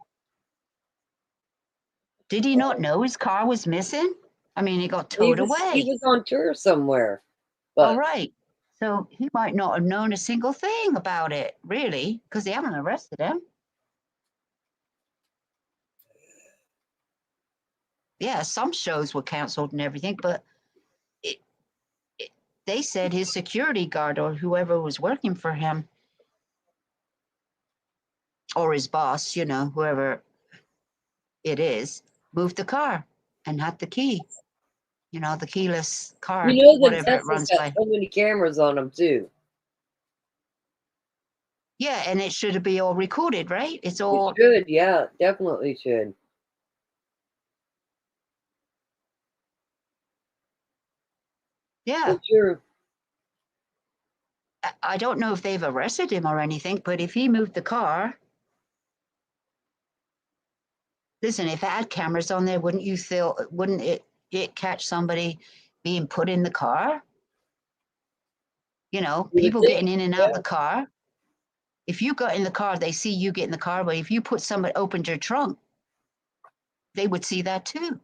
Did he not know his car was missing? I mean, it got towed away. He was on tour somewhere. All right. So he might not have known a single thing about it, really, because they haven't arrested him. Yeah, some shows were canceled and everything, but they said his security guard or whoever was working for him or his boss, you know, whoever it is, moved the car and had the key. You know, the keyless car, You know that whatever it Tesla's runs got by. so many cameras on them too. Yeah, and it should be all recorded, right? It's all It should, yeah, definitely should. yeah. For sure. I don't know if they've arrested him or anything, but if he moved the car, listen, if it had cameras on there, wouldn't it catch somebody being put in the car? You know, You would people think, getting in and out the car. If you got in the car, they see you get in the car, but if you put somebody opened your trunk, they would see that too.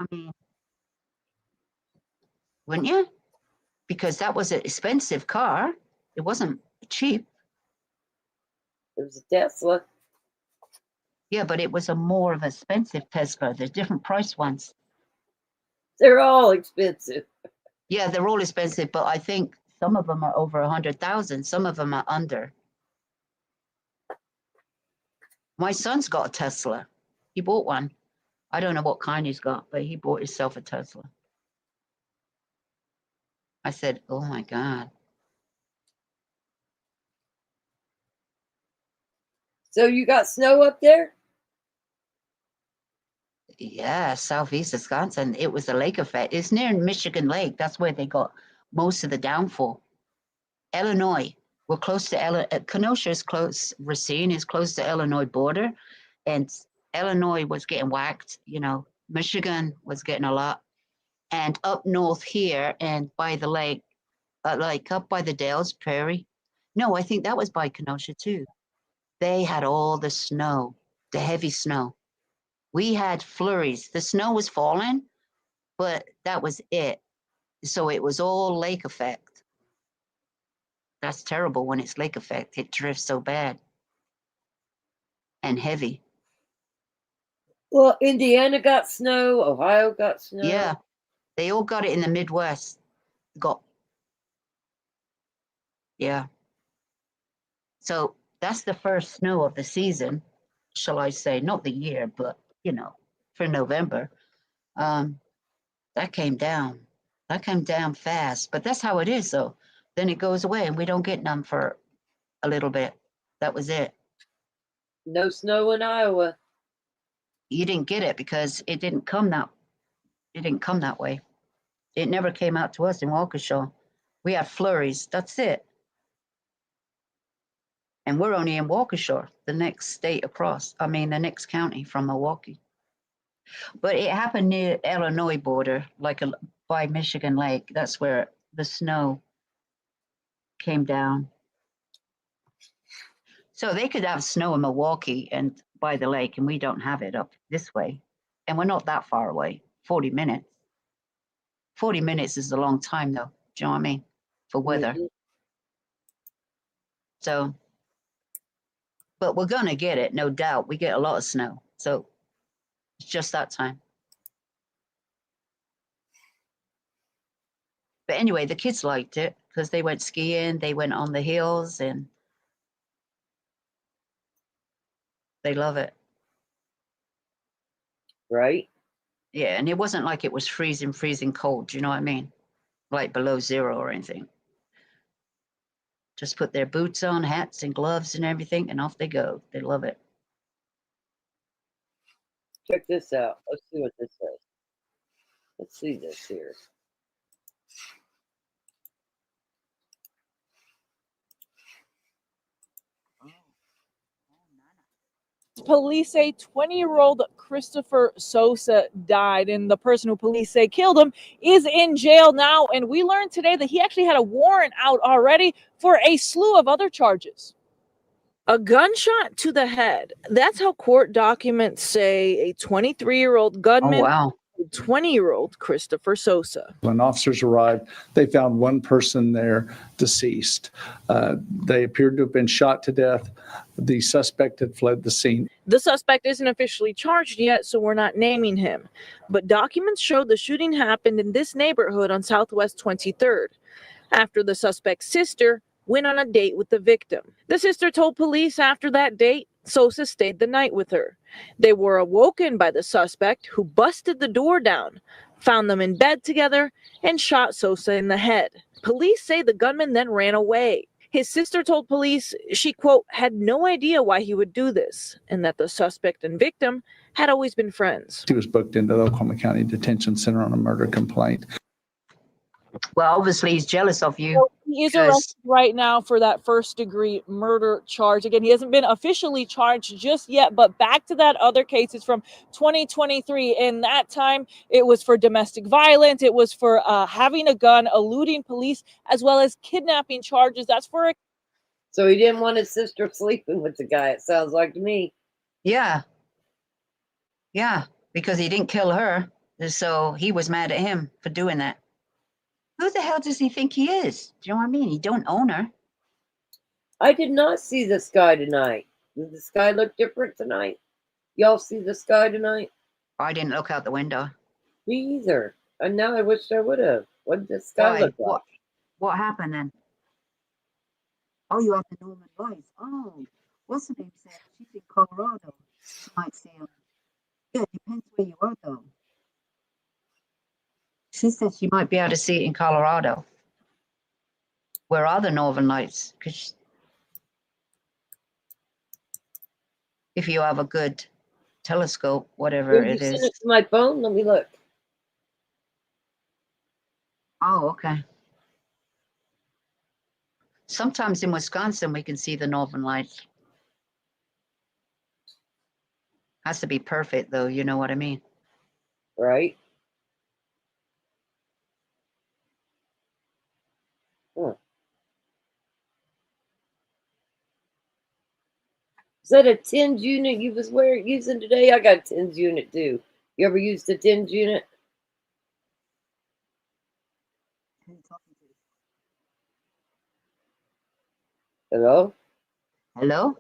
I mean, wouldn't you? Because that was an expensive car. It wasn't cheap. It was a Tesla. Yeah, but it was a more of expensive Tesla. There's different price ones. They're all expensive. Yeah, they're all expensive, but I think some of them are over 100,000. Some of them are under. My son's got a Tesla. He bought one. I don't know what kind he's got, but he bought himself a Tesla. I said, oh my God. So you got snow up there? Yeah, southeast Wisconsin. It was a lake effect. It's near Michigan Lake. That's where they got most of the downfall. Illinois. We're close to Kenosha is close. Racine is close to Illinois border, and Illinois was getting whacked. You know, Michigan was getting a lot, and up north here and by the lake, like up by the Dalles Prairie. No, I think that was by Kenosha too. They had all the snow, the heavy snow. We had flurries. The snow was falling, but that was it. So it was all lake effect. That's terrible when it's lake effect. It drifts so bad and heavy. Well, Indiana got snow. Ohio got snow. Yeah, they all got it in the Midwest. Yeah. So that's the first snow of the season, shall I say? Not the year, but you know, for November. That came down. That came down fast, but that's how it is. Though then it goes away, and we don't get none for a little bit. That was it. No snow in Iowa. You didn't get it because it didn't come that. It didn't come that way. It never came out to us in Waukesha. We had flurries. That's it. And we're only in Waukesha, the next state across. I mean, the next county from Milwaukee. But it happened near Illinois border, like by Michigan Lake. That's where the snow came down. So they could have snow in Milwaukee and by the lake, and we don't have it up this way. And we're not that far away, 40 minutes. 40 minutes is a long time, though. Do you know what I mean? For weather. So, but we're going to get it, no doubt. We get a lot of snow. So it's just that time. But anyway, the kids liked it because they went skiing, they went on the hills, and they love it. Right? Yeah, and it wasn't like it was freezing cold. Do you know what I mean? Like below zero or anything. Just put their boots on, hats and gloves and everything, and off they go. They love it. Check this out. Let's see what this says. Let's see this here. Police say 20-year-old Christopher Sosa died, and the person who police say killed him is in jail now. And we learned today that he actually had a warrant out already for a slew of other charges. A gunshot to the head. That's how court documents say a 23-year-old gunman. Oh, wow. 20-year-old Christopher Sosa. When officers arrived, they found one person there deceased. They appeared to have been shot to death. The suspect had fled the scene. The suspect isn't officially charged yet, so we're not naming him. But documents show the shooting happened in this neighborhood on Southwest 23rd, after the suspect's sister went on a date with the victim. The sister told police after that date, Sosa stayed the night with her. They were awoken by the suspect, who busted the door down, found them in bed together, and shot Sosa in the head. Police say the gunman then ran away. His sister told police she, quote, had no idea why he would do this, and that the suspect and victim had always been friends. He was booked into the Oklahoma County Detention Center on a murder complaint. Well, obviously he's jealous of you. So he is arrested right now for that first-degree murder charge. Again, he hasn't been officially charged just yet, but back to that other case, it's from 2023. In that time, it was for domestic violence. It was for having a gun, eluding police, as well as kidnapping charges. That's for a... So he didn't want his sister sleeping with the guy, it sounds like to me. Yeah. Yeah, because he didn't kill her. So he was mad at him for doing that. Who the hell does he think he is? Do you know what I mean? He don't own her. I did not see the sky tonight. Did the sky look different tonight? Y'all see the sky tonight? I didn't look out the window. Me either. And now I wish I would have. What did the sky look like? What happened then? Oh, you have the Norman Lights. Oh, what's the name said? She's in Colorado. You might see him. Yeah, it depends where you are though. She said she might be able to see it in Colorado. Where are the Northern Lights? Because if you have a good telescope, whatever Did it you is. send it to my phone? Let me look. Oh, okay. Sometimes in Wisconsin, we can see the Northern Lights. Has to be perfect, though. You know what I mean? Right. Is that a TENS unit you was using today? I got a TENS unit too. You ever used a TENS unit? Hello? Hello?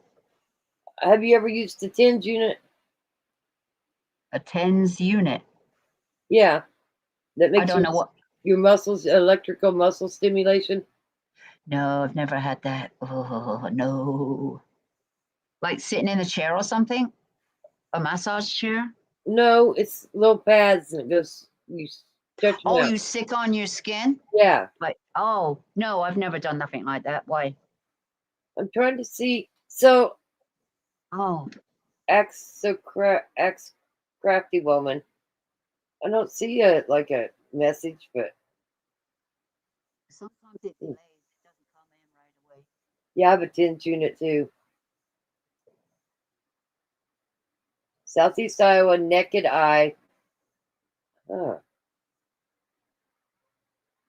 Have you ever used a TENS unit? A TENS unit? Yeah. That makes don't know what- your muscles, electrical muscle stimulation. No, I've never had that. Oh, no. Like sitting in a chair or something? A massage chair? No, it's little pads and it goes, you stretch them Oh, out. you sick on your skin? Yeah. Like, oh, no, I've never done nothing like that. Why? I'm trying to see. So, oh, crafty woman. I don't see a message, but Sometimes it delays. It doesn't come in right away. Yeah, I have a 10's unit too. Southeast Iowa, naked eye. Huh.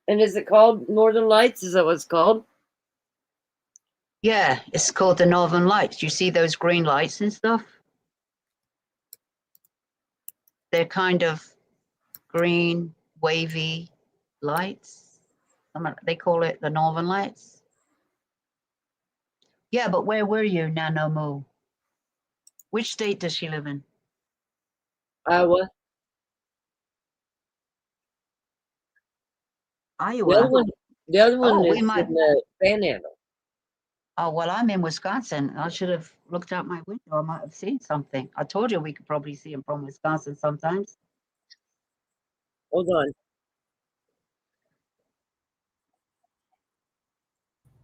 And is it called Northern Lights? Is that what it's called? Yeah, it's called the Northern Lights. You see those green lights and stuff? They're kind of green, wavy lights. They call it the Northern Lights. Yeah, but where were you, Nano Moo? Which state does she live in? Iowa. Iowa. The other one Oh, is we might. in the Panhandle. Oh, well, I'm in Wisconsin. I should have looked out my window. I might have seen something. I told you we could probably see them from Wisconsin sometimes. Hold on.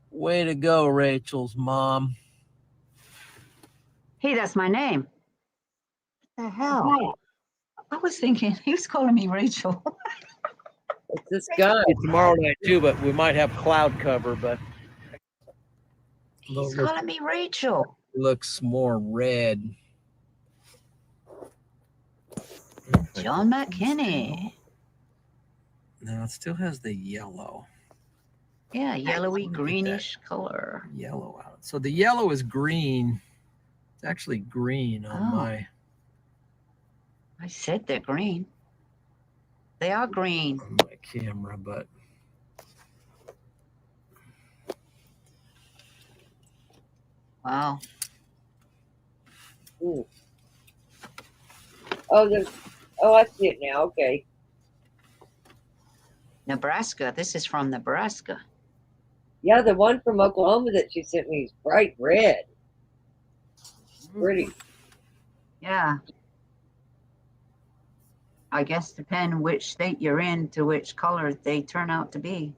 Way to go, Rachel's mom. Hey, that's my name. What the hell? I was thinking he was calling me Rachel. It's this guy. Tomorrow night too, but we might have cloud cover, but He's calling me Rachel. looks more red. John McKinney. No, it still has the yellow. Yeah, yellowy greenish color. Yellow out. So the yellow is green. It's actually green on my I said they're green. They are green. on my camera, but Wow. Ooh. Oh, I see it now. Okay. Nebraska. This is from Nebraska. Yeah, the one from Oklahoma that she sent me is bright red. Pretty. Yeah. I guess depend which state you're in to which color they turn out to be.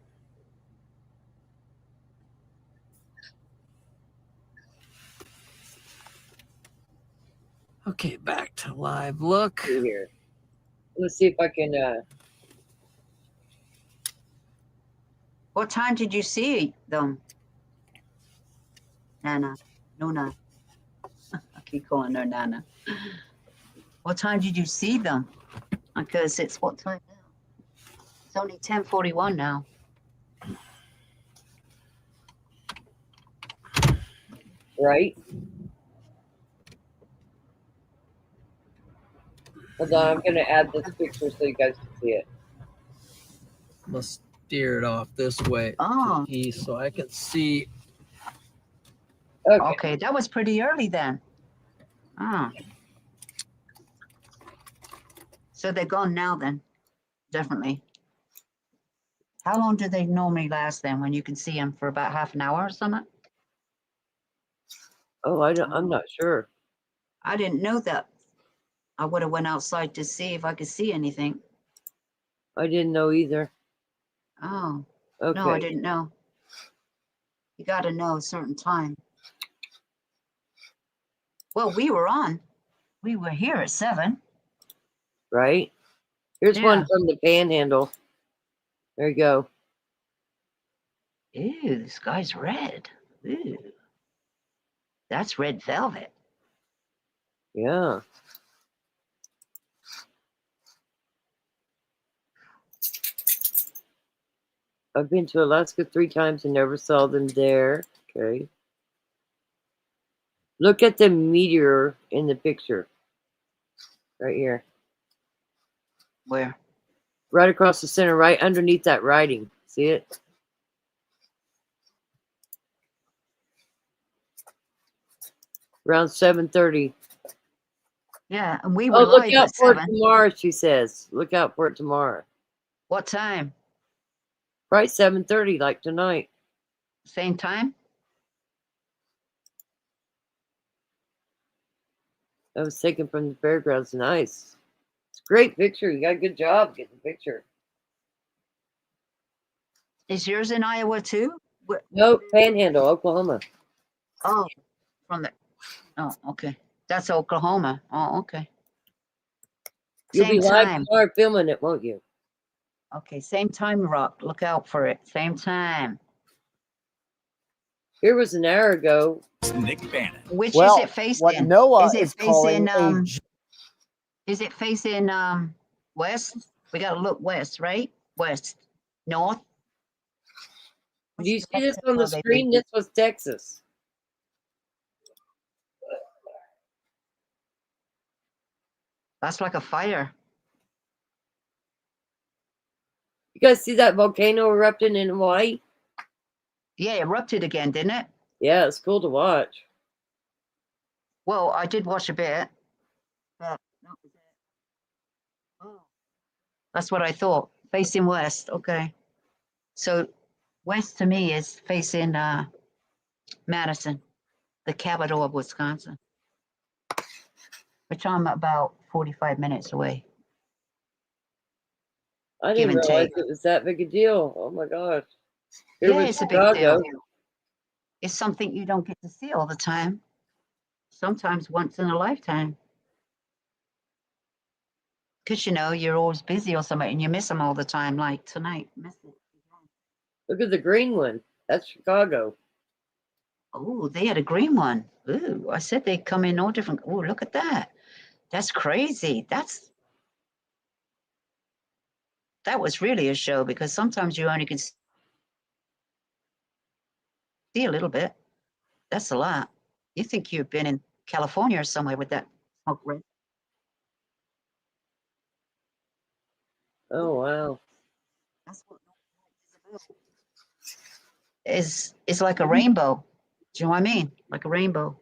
okay, back to live look. Here. Let's see if I can What time did you see them? Nana. Nuna. I keep calling her Nana. What time did you see them? Because it's what time now? It's only 10:41 now. right. Hold on, I'm gonna add this picture so you guys can see it. Let's steer it off this way Oh. to the east so I can see. Okay, that was pretty early then. Ah. So they're gone now then, definitely. How long do they normally last then when you can see them for about half an hour or something? Oh, I'm not sure. I didn't know that. I would have went outside to see if I could see anything. I didn't know either. Oh, Okay. no, I didn't know. You got to know a certain time. Well, we were on. We were here at 7. Right? Here's Yeah. one from the Panhandle. There you go. Ew, this guy's red. Ew. That's red velvet. Yeah. I've been to Alaska 3 times and never saw them there. Okay. Look at the meteor in the picture. Right here. Where? Right across the center, right underneath that writing. See it? Around 7:30. Yeah, and we were Oh, look live out at for it 7. tomorrow, she says. Look out for it tomorrow. What time? Right, 7:30, like tonight. Same time? That was taken from the fairgrounds. Nice. It's a great picture. You got a good job getting the picture. Is yours in Iowa too? No, Panhandle, Oklahoma. Oh, from the. Oh, okay. That's Oklahoma. Oh, okay. You'll be Same live time. tomorrow filming it, won't you? Okay, same time, Rock. Look out for it. Same time. Here was an hour ago. Nick Bannon. Which Well, is it facing? what Noah is it is calling facing is it facing west? We gotta look west, right? West. North. Do you see this on the screen? This was Texas. That's like a fire. You guys see that volcano erupting in Hawaii? Yeah, it erupted again, didn't it? Yeah, it's cool to watch. Well, I did watch a bit. But that was it. Oh. That's what I thought. Facing west. Okay. So west to me is facing Madison, the capital of Wisconsin, which I'm about 45 minutes away. I Give didn't and realize take. it was that big a deal. Oh my gosh. Here Yeah, was it's a big Chicago. deal. It's something you don't get to see all the time. Sometimes once in a lifetime. Because, you know, you're always busy or something and you miss them all the time, like tonight. Miss it. Look at the green one. That's Chicago. Oh, they had a green one. Ooh, I said they come in all different. Oh, look at that. That's crazy. That was really a show because sometimes you only can see a little bit. That's a lot. You think you've been in California or somewhere with that smoke ring. Oh wow. That's what is like a rainbow. Do you know what I mean? Like a rainbow.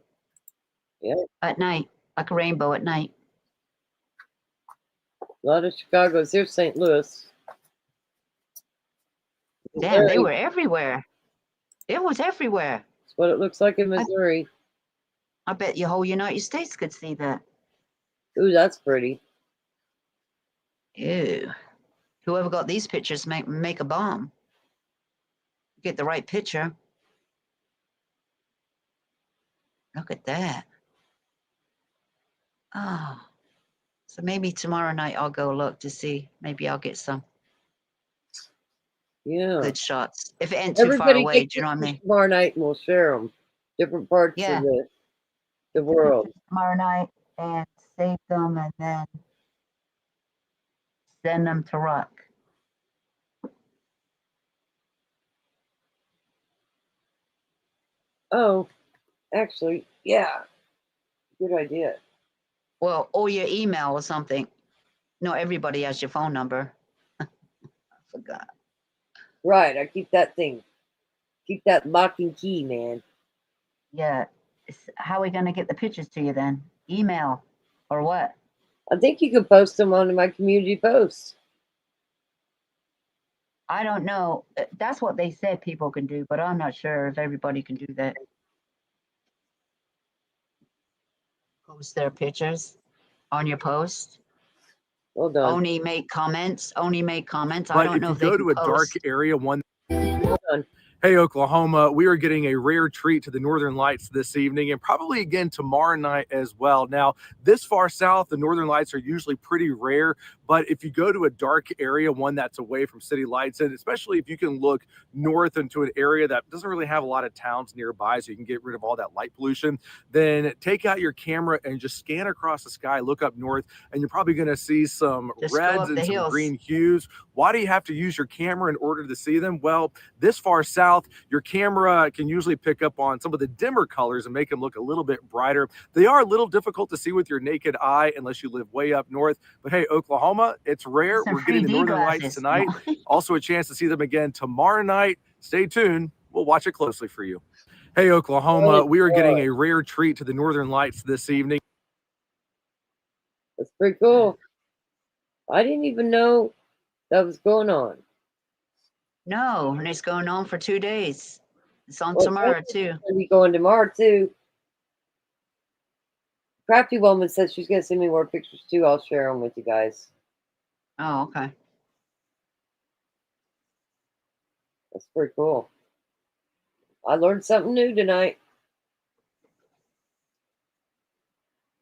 Yeah. At night. Like a rainbow at night. A lot of Chicago's. Here's St. Louis. Damn, they Missouri. were everywhere. It was everywhere. That's what it looks like in Missouri. I bet your whole United States could see that. Ooh, that's pretty. Ew. Whoever got these pictures make a bomb. Get the right picture. Look at that. Oh. So maybe tomorrow night I'll go look to see. Maybe I'll get some good shots. If it ain't too far Everybody away, get do you know what I mean? tomorrow night and we'll share them. Different parts Yeah. of the world. Tomorrow night and save them and then send them to Rock. Oh, actually, yeah. Good idea. Well, or your email or something. No, everybody has your phone number. I forgot. Right, I keep that thing. Keep that lock and key, man. Yeah. How are we going to get the pictures to you then? Email or what? I think you can post them onto my community posts. I don't know. That's what they said people can do, but I'm not sure if everybody can do that. Post their pictures on your post. Well done. Only make comments. Only make comments. I But don't if know you if they go can to a dark post. area, one. Well done. Hey, Oklahoma, we are getting a rare treat to the Northern Lights this evening and probably again tomorrow night as well. Now, this far south, the Northern Lights are usually pretty rare, but if you go to a dark area, one that's away from city lights, and especially if you can look north into an area that doesn't really have a lot of towns nearby so you can get rid of all that light pollution, then take out your camera and just scan across the sky, look up north, and you're probably going to see some Just go reds up and the some hills. green hues. Why do you have to use your camera in order to see them? Well, this far south, your camera can usually pick up on some of the dimmer colors and make them look a little bit brighter. They are a little difficult to see with your naked eye unless you live way up north. But hey, Oklahoma, it's rare. Some We're getting the 3D Northern Lights glasses. tonight. Also a chance to see them again tomorrow night. Stay tuned. We'll watch it closely for you. Hey, Oklahoma, we are getting a rare treat to the Northern Lights this evening. That's pretty cool. I didn't even know that was going on. No, and it's going on for 2 days. It's on Well, tomorrow it's too. gonna be going tomorrow too. Crafty Woman says she's gonna send me more pictures too. I'll share them with you guys. Oh, okay. That's pretty cool. I learned something new tonight.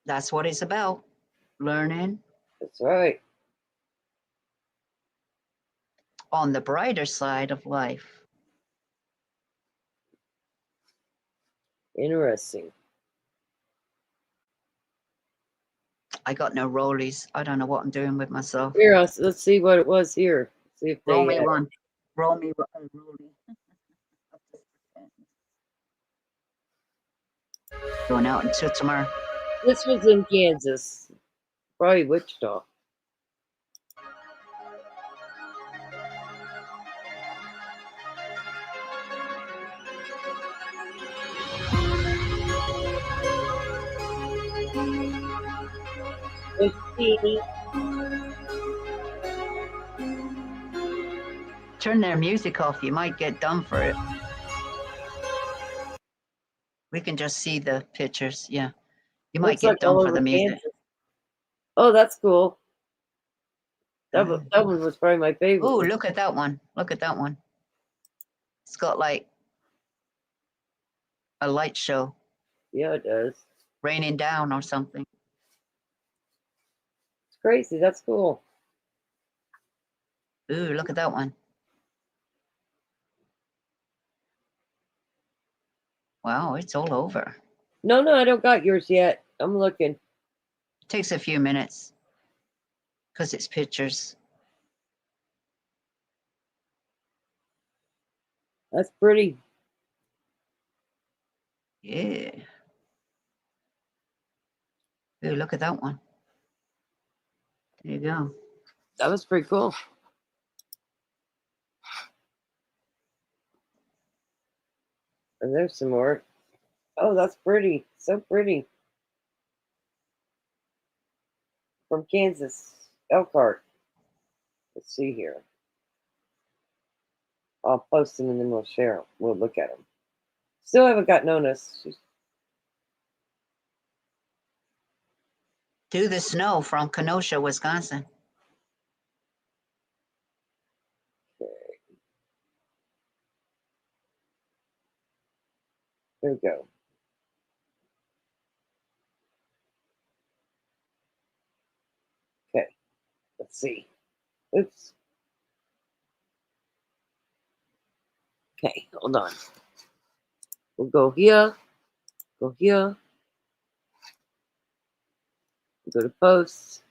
That's what it's about. Learning. That's right. on the brighter side of life. Interesting. I got no rollies. I don't know what I'm doing with myself. Here, let's see what it was here. See if Roll they me one. Roll me one. Rollie. Going out until tomorrow. This was in Kansas, probably Wichita. Let's see. Turn their music off. You might get done for it. We can just see the pictures. Yeah. You might Looks get like done all for the over music. Kansas. Oh, that's cool. That one was probably my favorite. Oh, look at that one. Look at that one. It's got like a light show. Yeah, it does. Raining down or something. It's crazy. That's cool. Ooh, look at that one. Wow, it's all over. No, I don't got yours yet. I'm looking. Takes a few minutes because it's pictures. That's pretty. Yeah. Ooh, look at that one. There you go. That was pretty cool. And there's some more. Oh, that's pretty. So pretty. From Kansas, Elkhart. Let's see here. I'll post them and then we'll share them. We'll look at them. Still haven't got notice. Do the Snow from Kenosha, Wisconsin. There we go. Okay. Let's see. Oops. Okay, hold on. We'll go here. Go here. Go to posts.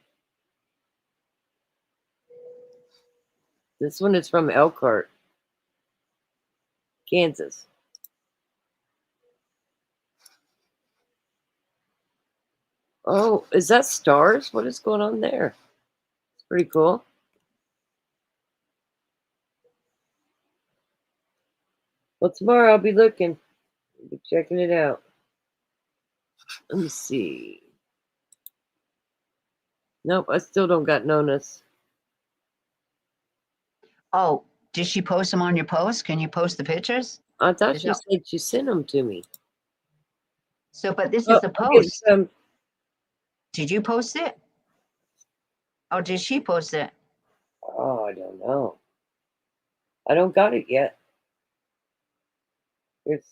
This one is from Elkhart, Kansas. Oh, is that stars? What is going on there? It's pretty cool. Well, tomorrow I'll be looking. I'll be checking it out. Let me see. Nope, I still don't got notice. Oh, did she post them on your post? Can you post the pictures? I thought Is she that- said she sent them to me. So, but this Oh, is a okay, post. so- Did you post it? Or did she post it? Oh, I don't know. I don't got it yet. Here's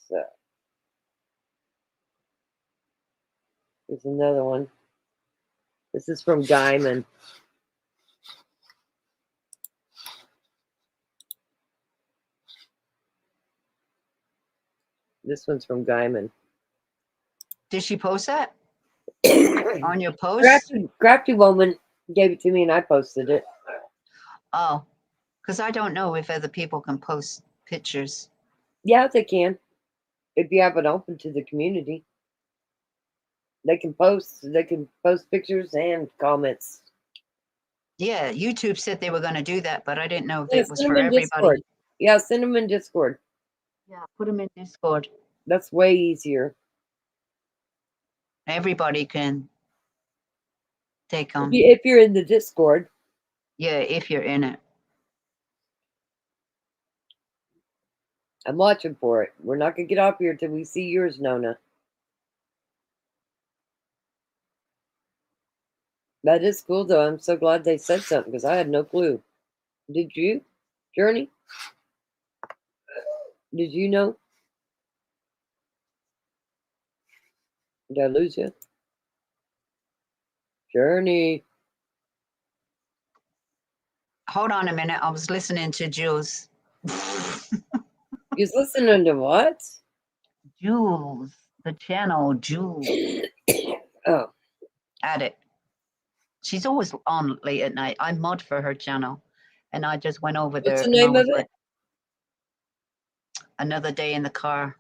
another one. This is from Guyman. This one's from Guyman. Did she post that? On your post? Crafty woman gave it to me and I posted it. Oh, because I don't know if other people can post pictures. Yeah, they can. If you have it open to the community. They can post pictures and comments. Yeah, YouTube said they were going to do that, but I didn't know if Yeah, it was send for them in everybody. Discord. Yeah, send them in Discord. Yeah, put them in Discord. That's way easier. Everybody can take them. If you're in the Discord. Yeah, if you're in it. I'm watching for it. We're not going to get off here till we see yours, Nona. That is cool, though. I'm so glad they said something because I had no clue. Did you, Journey? Did you know? Did I lose you? Journey. Hold on a minute. I was listening to Jules. You was listening to what? Jules, the channel Jules. Oh. At it. She's always on late at night. I mod for her channel. And I just went over there. What's the and I name was of it? like, Another Day in the Car.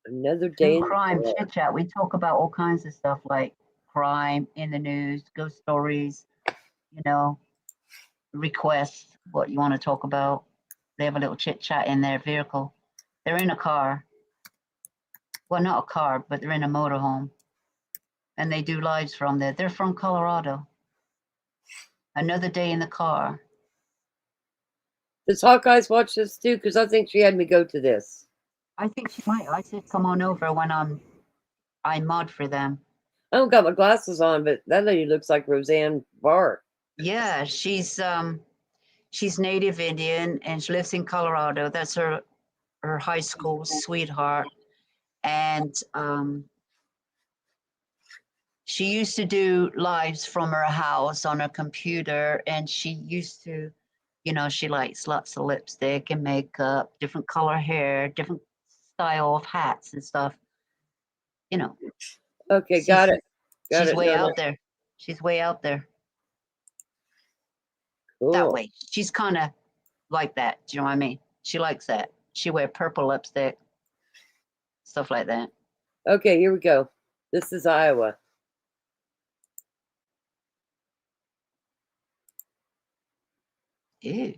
Another Day in the Crime Car. Chit Chat. We talk about all kinds of stuff like crime in the news, ghost stories, you know, requests, what you want to talk about. They have a little chit chat in their vehicle. They're in a car. Well, not a car, but they're in a motorhome. And they do lives from there. They're from Colorado. Another Day in the Car. Does Hawkeyes watch this too? Because I think she had me go to this. I think she might. I said, come on over when I mod for them. I don't got my glasses on, but that lady looks like Roseanne Barr. Yeah, she's Native Indian and she lives in Colorado. That's her high school sweetheart. And she used to do lives from her house on her computer, and she used to, you know, she likes lots of lipstick and makeup, different color hair, different style of hats and stuff. You know. Okay, got it. She's way out there. She's way out there. Cool. That way. She's kind of like that. Do you know what I mean? She likes that. She wear purple lipstick, stuff like that. Okay, here we go. This is Iowa. Ew.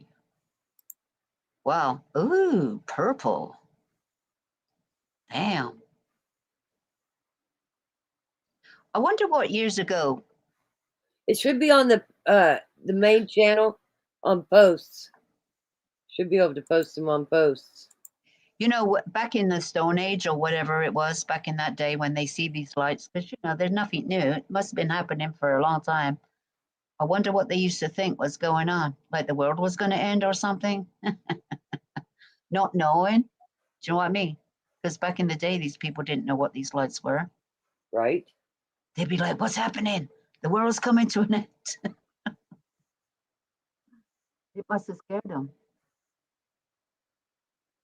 Wow. Ooh, purple. Damn. I wonder what years ago. It should be on the main channel on posts. Should be able to post them on posts. You know, back in the Stone Age or whatever it was, back in that day when they see these lights, because, you know, there's nothing new. It must have been happening for a long time. I wonder what they used to think was going on, like the world was going to end or something. Not knowing. Do you know what I mean? Because back in the day, these people didn't know what these lights were. Right. They'd be like, what's happening? The world's coming to an end. It must have scared them.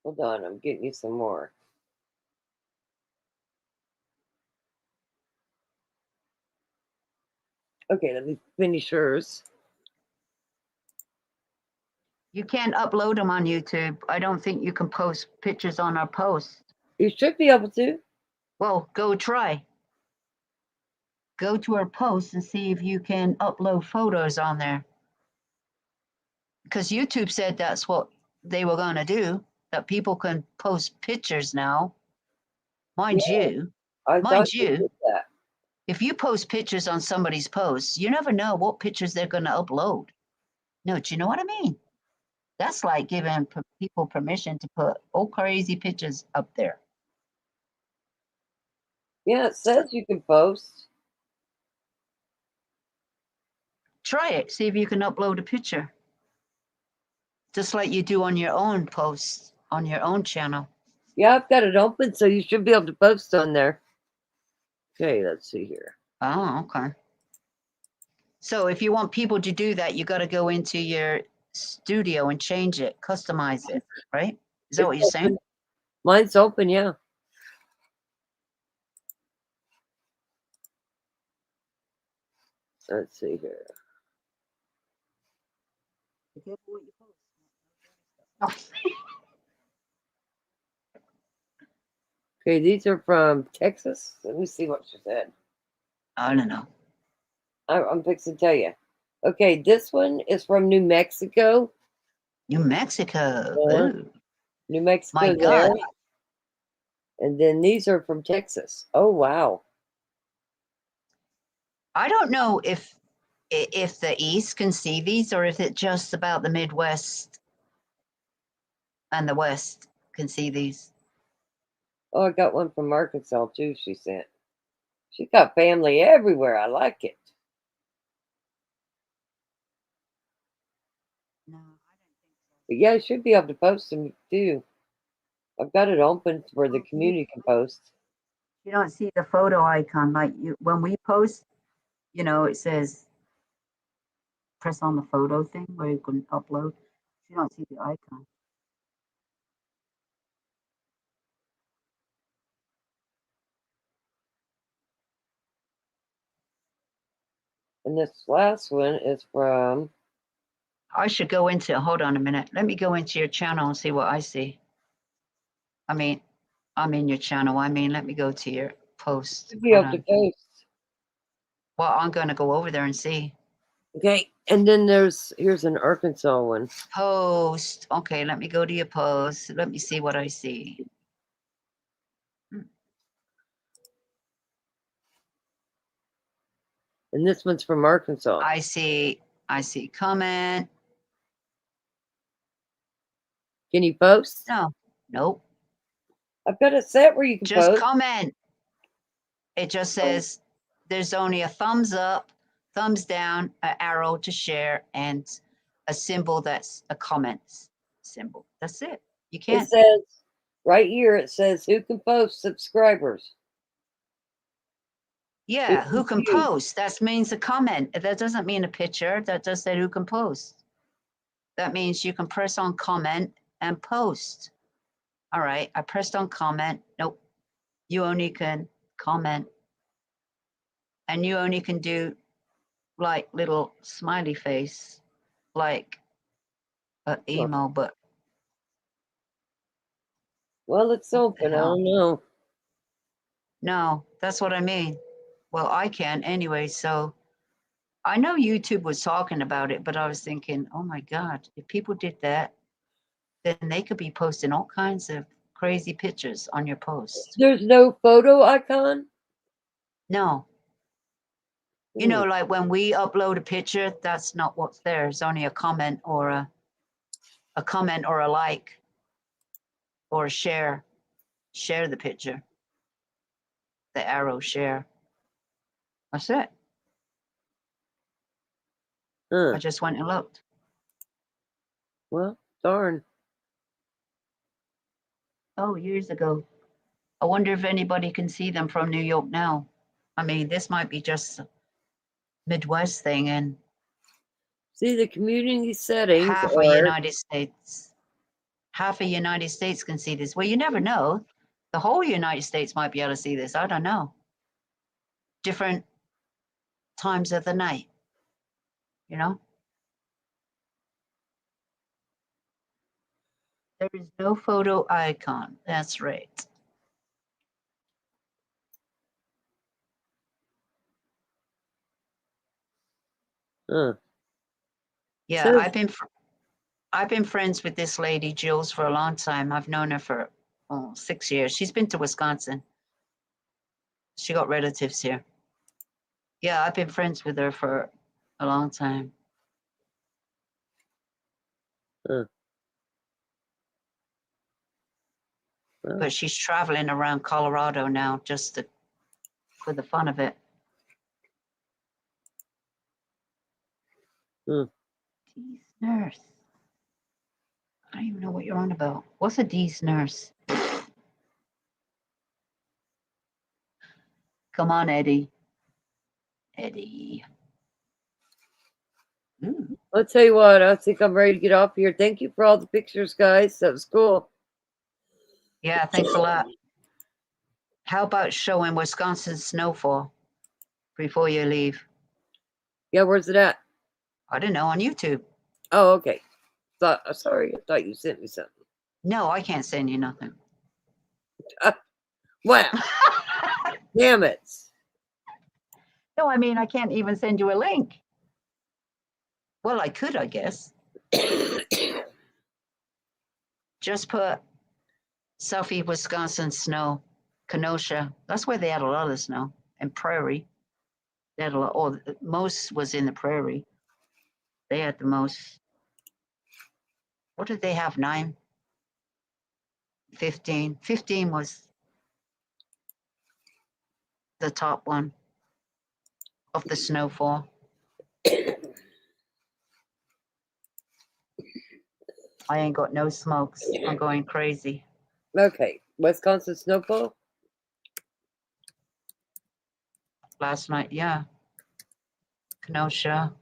Hold on, I'm getting you some more. Okay, let me finish hers. You can't upload them on YouTube. I don't think you can post pictures on our posts. You should be able to. Well, go try. Go to our posts and see if you can upload photos on there. Because YouTube said that's what they were going to do, that people can post pictures now. Mind you, if you post pictures on somebody's posts, you never know what pictures they're going to upload. No, do you know what I mean? That's like giving people permission to put all crazy pictures up there. Yeah, it says you can post. Try it. See if you can upload a picture. Just like you do on your own posts, on your own channel. Yeah, I've got it open, so you should be able to post on there. Okay, let's see here. Oh, okay. So if you want people to do that, you got to go into your studio and change it, customize it, right? Is that what you're saying? Mine's open, yeah. Let's see here. Okay, these are from Texas. Let me see what she said. I don't know. I'm fixing to tell you. Okay, this one is from New Mexico. New Mexico. Ooh. New Mexico. My God. There. And then these are from Texas. Oh, wow. I don't know if the East can see these or if it's just about the Midwest and the West can see these. Oh, I got one from Arkansas too, she sent. She got family everywhere. I like it. No, I don't think so. But yeah, I should be able to post them too. I've got it open where the community can post. You don't see the photo icon like you when we post, you know, it says press on the photo thing where you can upload. You don't see the icon. And this last one is from. I should go into, hold on a minute. Let me go into your channel and see what I see. I mean, I'm in your channel. I mean, let me go to your post. Be able to post. Well, I'm going to go over there and see. Okay, and then here's an Arkansas one. Post. Okay, let me go to your post. Let me see what I see. And this one's from Arkansas. I see comment. Can you post? No. Nope. I've got a set where you can Just post. comment. It just says there's only a thumbs up, thumbs down, an arrow to share, and a symbol that's a comment symbol. That's it. You can't. It says right here, it says who can post subscribers. Yeah, who can post? That means a comment. That doesn't mean a picture. That just said who can post. That means you can press on comment and post. All right, I pressed on comment. Nope. You only can comment. And you only can do like little smiley face, like an emo, but. Well, it's open. I don't know. No, that's what I mean. Well, I can anyway. So I know YouTube was talking about it, but I was thinking, oh my God, if people did that, then they could be posting all kinds of crazy pictures on your post. There's no photo icon? No. You know, like when we upload a picture, that's not what's there. It's only a comment or a comment or a like or a share. Share the picture. The arrow share. That's it. I just went and looked. Well, darn. Oh, years ago. I wonder if anybody can see them from New York now. I mean, this might be just a Midwest thing, and see the community settings. Half of United States can see this. Well, you never know. The whole United States might be able to see this. I don't know. Different times of the night, you know? There is no photo icon. That's right. Yeah, So- I've been friends with this lady, Jules, for a long time. I've known her for 6 years. She's been to Wisconsin. She got relatives here. Yeah, I've been friends with her for a long time. But she's traveling around Colorado now just for the fun of it. D's nurse. I don't even know what you're on about. What's a D's nurse? Come on, Eddie. Eddie. I'll tell you what, I think I'm ready to get off here. Thank you for all the pictures, guys. That was cool. Yeah, thanks a lot. How about showing Wisconsin snowfall before you leave? Yeah, where's it at? I don't know, on YouTube. Oh, okay. Sorry, I thought you sent me something. No, I can't send you nothing. Wow. Damn it. No, I mean, I can't even send you a link. Well, I could, I guess. Just put Southeast Wisconsin snow, Kenosha. That's where they had a lot of snow. And Prairie. They had a lot, or most was in the Prairie. They had the most. What did they have? 9? 15. 15 was the top one of the snowfall. I ain't got no smokes. I'm going crazy. Okay. Wisconsin snowfall? Last night, yeah. Kenosha.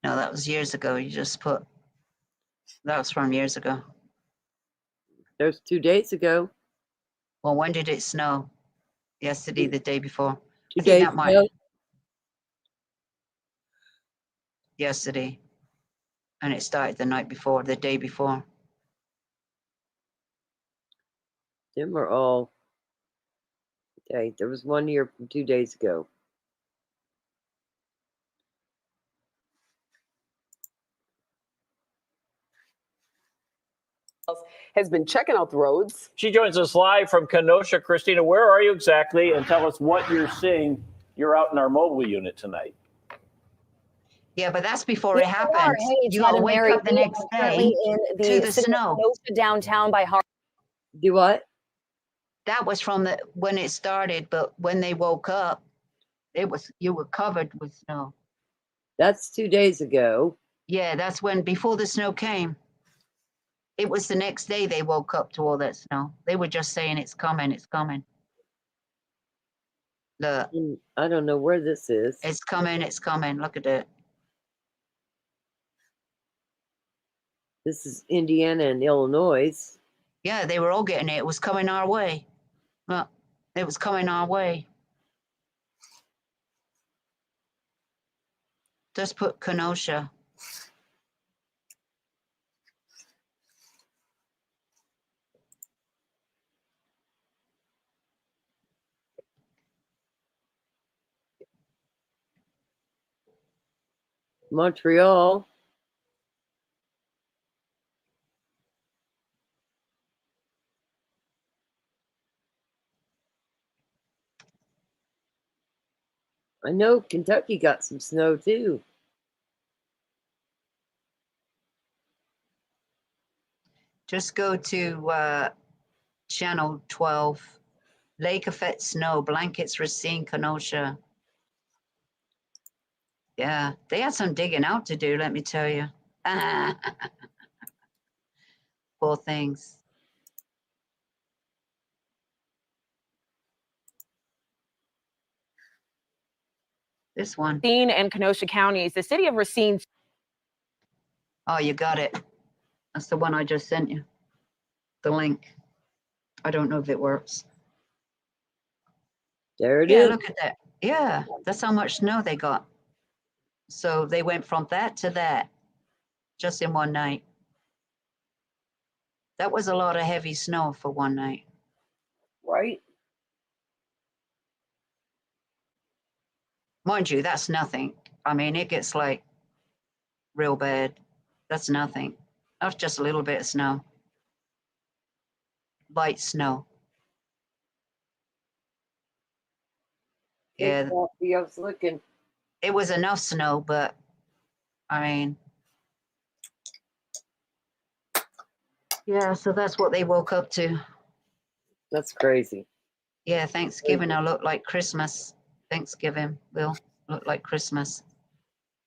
No, that was years ago. You just put, that was from years ago. There's 2 days ago. Well, when did it snow? Yesterday, the day before? 2 I think days that might, ago. yesterday. And it started the night before, the day before. Them are all. Okay, there was 1 year from 2 days ago. Has been checking out the roads. She joins us live from Kenosha. Christina, where are you exactly? And tell us what you're seeing. You're out in our mobile unit tonight. Yeah, but that's before it happened. Hey, it's You gotta Madam wake Mary. up the We next are currently day in to the the city of snow. Kenosha downtown by Har. Do what? That was from the when it started, but when they woke up, you were covered with snow. That's 2 days ago. Yeah, that's when before the snow came. It was the next day they woke up to all that snow. They were just saying it's coming, it's coming. Look. I don't know where this is. It's coming, it's coming. Look at it. This is Indiana and Illinois. Yeah, they were all getting it. It was coming our way. Look, it was coming our way. Just put Kenosha. Montreal. I know Kentucky got some snow too. Just go to channel 12. Lake effect snow, blankets Racine, Kenosha. Yeah, they had some digging out to do, let me tell you. Poor things. This one. Racine and Kenosha counties. The city of Racine. Oh, you got it. That's the one I just sent you. The link. I don't know if it works. There it Yeah, is. look at that. Yeah, that's how much snow they got. So they went from that to that just in one night. That was a lot of heavy snow for one night. Right? Mind you, that's nothing. I mean, it gets like real bad. That's nothing. That's just a little bit of snow. Light snow. Yeah. I was looking. It was enough snow, but I mean, yeah, so that's what they woke up to. That's crazy. Yeah, Thanksgiving will look like Christmas. Thanksgiving will look like Christmas.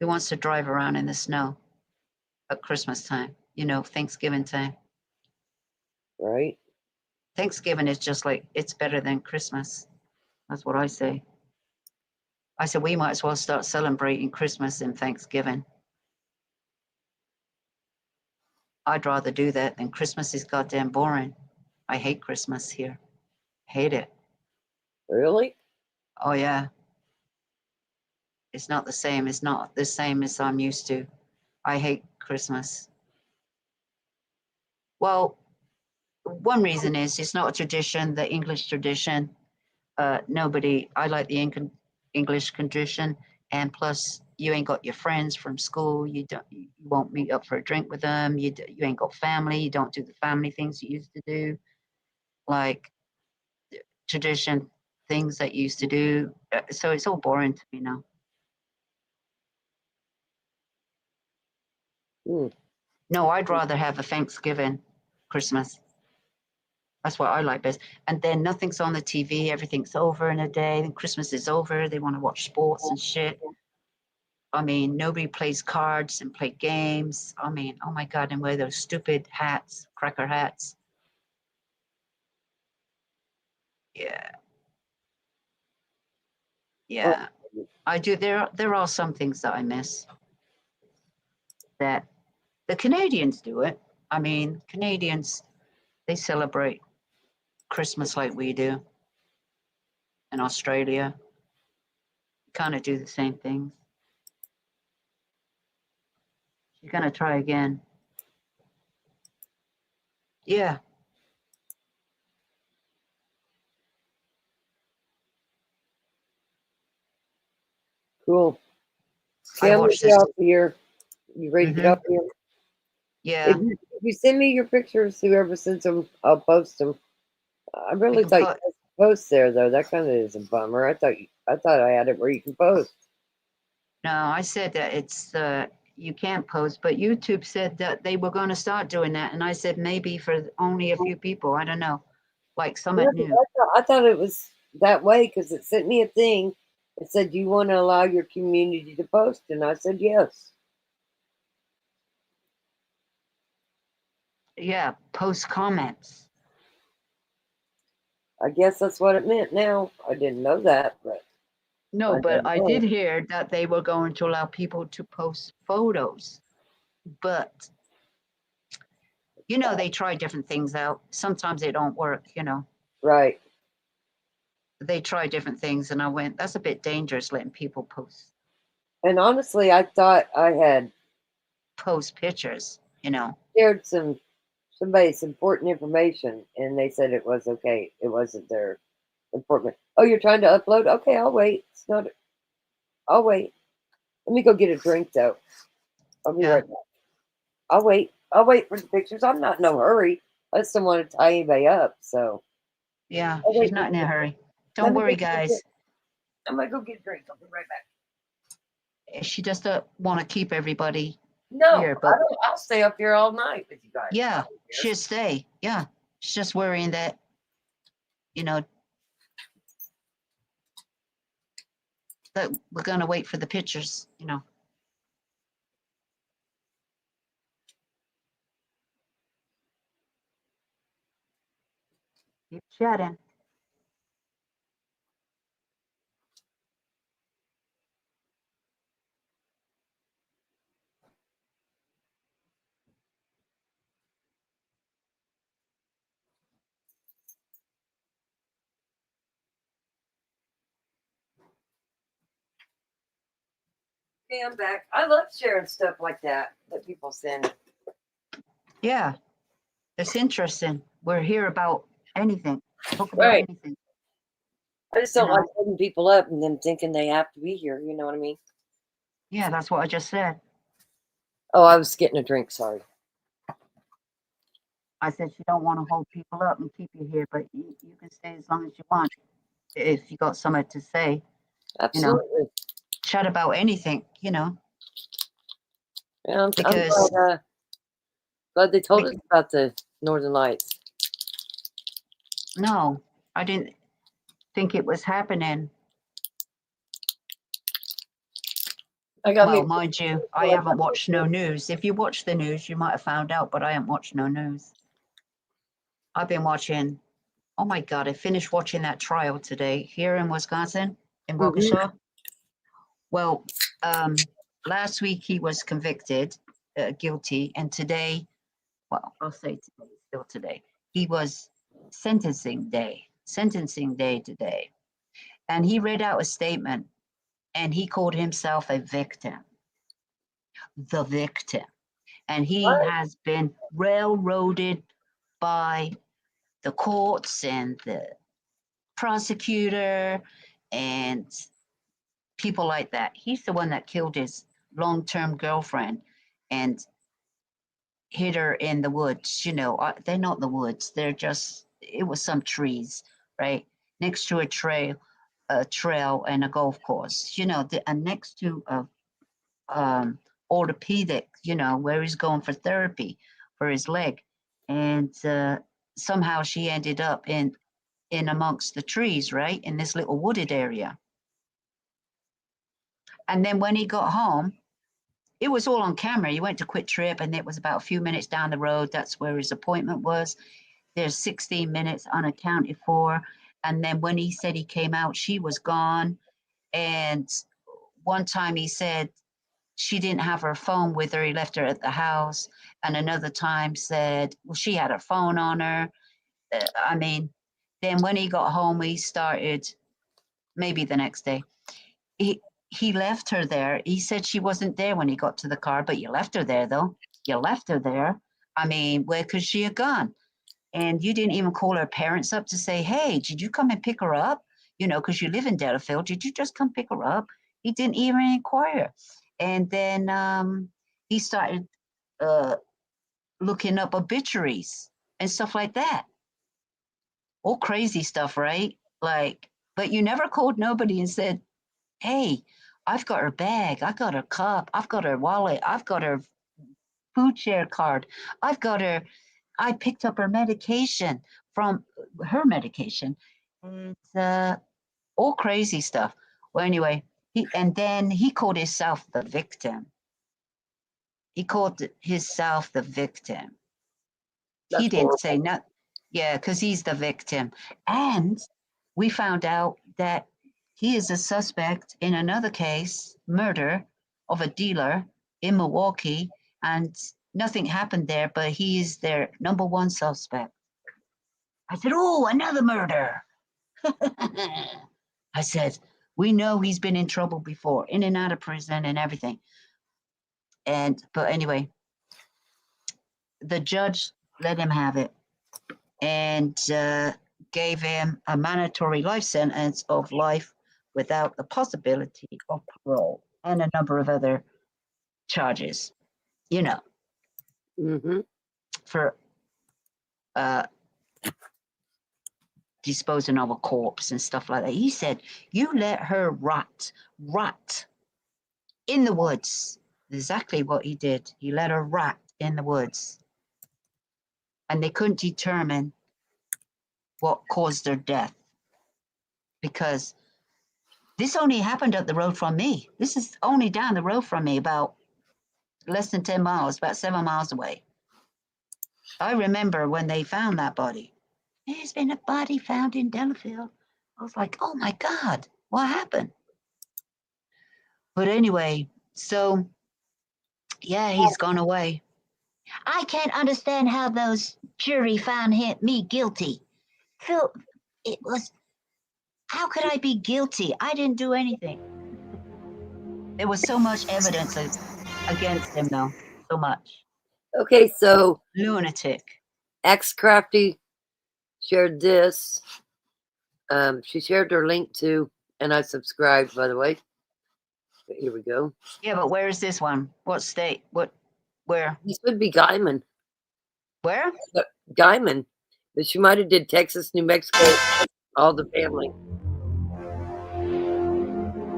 Who wants to drive around in the snow at Christmas time? You know, Thanksgiving time. Right? Thanksgiving is just like, it's better than Christmas. That's what I say. I said, we might as well start celebrating Christmas and Thanksgiving. I'd rather do that than Christmas is goddamn boring. I hate Christmas here. Hate it. Really? Oh, yeah. It's not the same. It's not the same as I'm used to. I hate Christmas. Well, one reason is it's not a tradition, the English tradition. I like the English tradition. And plus, you ain't got your friends from school. You won't meet up for a drink with them. You ain't got family. You don't do the family things you used to do. Like tradition things that you used to do. So it's all boring to me now. No, I'd rather have a Thanksgiving, Christmas. That's what I like best. And then nothing's on the TV. Everything's over in a day. Then Christmas is over. They want to watch sports and shit. I mean, nobody plays cards and play games. I mean, oh my God, and wear those stupid hats, cracker hats. Yeah. Yeah. I do. There are some things that I miss. that the Canadians do it. I mean, Canadians, they celebrate Christmas like we do. In Australia, kind of do the same things. You're going to try again. Yeah. Cool. I Okay, I'm gonna watched get this. off here. You ready to get off here? Yeah. If you send me your pictures, whoever sends them, I'll post them. I really can thought you put- had to post there though. That kind of is a bummer. I thought I had it where you can post. No, I said that it's you can't post, but YouTube said that they were going to start doing that, and I said maybe for only a few people. I don't know, like Yeah, Summit 'cause New. I thought it was that way because it sent me a thing. It said, "Do you want to allow your community to post?" And I said, "Yes." Yeah, post comments. I guess that's what it meant. Now I didn't know that, but No, but didn't I know. did hear that they were going to allow people to post photos, but you know they try different things out. Sometimes they don't work. You know, Right. they try different things, and I went, that's a bit dangerous letting people And honestly, I thought I had post pictures. You know. shared somebody's important information, and they said it was okay. It wasn't their important. Oh, you're trying to upload? Okay, I'll wait. It's not. I'll wait. Let me go get a drink though. I'll be right back. I'll wait. I'll wait for the pictures. I'm not in no hurry. I just don't want to tie anybody up. So Yeah, I'll wait she's for not in the a hurry. pictures. Don't Let me worry, go get a guys. drink. I'm gonna go get a drink. I'll be right back. She just want to keep everybody No, here, I but don't. I'll stay up here all night with you guys. yeah, she'll stay. Yeah, she's just worrying that, you know, that we're gonna wait for the pictures. You know. Keep chatting. Okay, I'm back. I love sharing stuff like that people send. Yeah, it's interesting. We're here about anything. Talk about Right. anything. I just don't like holding people up and them thinking they have to be here. You know what I mean? Yeah, that's what I just said. Oh, I was getting a drink. Sorry. I said she don't want to hold people up and keep you here, but you can stay as long as you want if you got something to say. Absolutely. You know, chat about anything. You know. Yeah, I'm Because glad they told us about the Northern Lights. no, I didn't think it was happening. Well, mind you, I haven't watched no news. If you watch the news, you might have found out, but I haven't watched no news. I've been watching. Oh my God, I finished watching that trial today here in Wisconsin, in Waukesha. Well, last week he was convicted, guilty, and today, well, I'll say today, still today, he was sentencing day today. And he read out a statement and he called himself a victim, the victim. And he has been railroaded by the courts and the prosecutor and people like that. He's the one that killed his long-term girlfriend and hid her in the woods. You know, they're not the woods. They're just, it was some trees, right? Next to a trail and a golf course, you know, and next to a orthopedic, you know, where he's going for therapy for his leg. And somehow she ended up in amongst the trees, right? In this little wooded area. And then when he got home, it was all on camera. He went to Quit Trip and it was about a few minutes down the road. That's where his appointment was. There's 16 minutes unaccounted for. And then when he said he came out, she was gone. And one time he said she didn't have her phone with her. He left her at the house. And another time said, well, she had her phone on her. I mean, then when he got home, he started, maybe the next day, he left her there. He said she wasn't there when he got to the car, but you left her there, though. You left her there. I mean, where could she have gone? And you didn't even call her parents up to say, hey, did you come and pick her up? You know, because you live in Delafield. Did you just come pick her up? He didn't even inquire. And then he started looking up obituaries and stuff like that. All crazy stuff, right? Like, but you never called nobody and said, hey, I've got her bag, I got her cup, I've got her wallet, I've got her food share card, I've got her, I picked up her medication from her medication. And all crazy stuff. Well, anyway, then he called himself the victim. He called himself the victim. He didn't say nothing. Yeah, because he's the victim. And we found out that he is a suspect in another case, murder of a dealer in Milwaukee, and nothing happened there, but he is their number one suspect. I said, oh, another murder. I said, we know he's been in trouble before, in and out of prison and everything. But anyway, the judge let him have it and gave him a mandatory life sentence of life without the possibility of parole and a number of other charges, you know, for disposing of a corpse and stuff like that. He said, you let her rot in the woods. Exactly what he did. He let her rot in the woods. And they couldn't determine what caused her death, because this only happened up the road from me. This is only down the road from me, about less than 10 miles, about 7 miles away. I remember when they found that body. There's been a body found in Delafield. I was like, oh my God, what happened? But anyway, so yeah, he's gone away. I can't understand how those jury found me guilty. Phil, it was, how could I be guilty? I didn't do anything. There was so much evidence against him, though. So much. Okay, so lunatic. X-Crafty shared this. She shared her link too, and I subscribed, by the way. But here we go. Yeah, but where is this one? What state? Where? This would be Guyman. Where? Guyman. But she might have did Texas, New Mexico, all the family.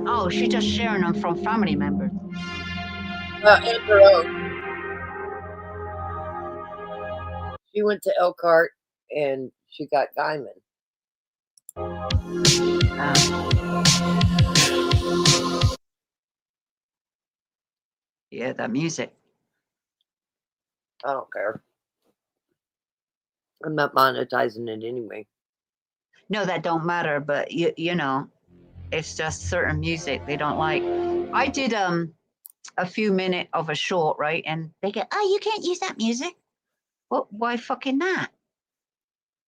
Oh, she's just sharing them from family members. And her own. She went to Elkhart and she got Guyman. Yeah, that music. I don't care. I'm not monetizing it anyway. No, that don't matter, but you know, it's just certain music they don't like. I did a few minutes of a short, right? And they go, oh, you can't use that music. Well, why fucking not?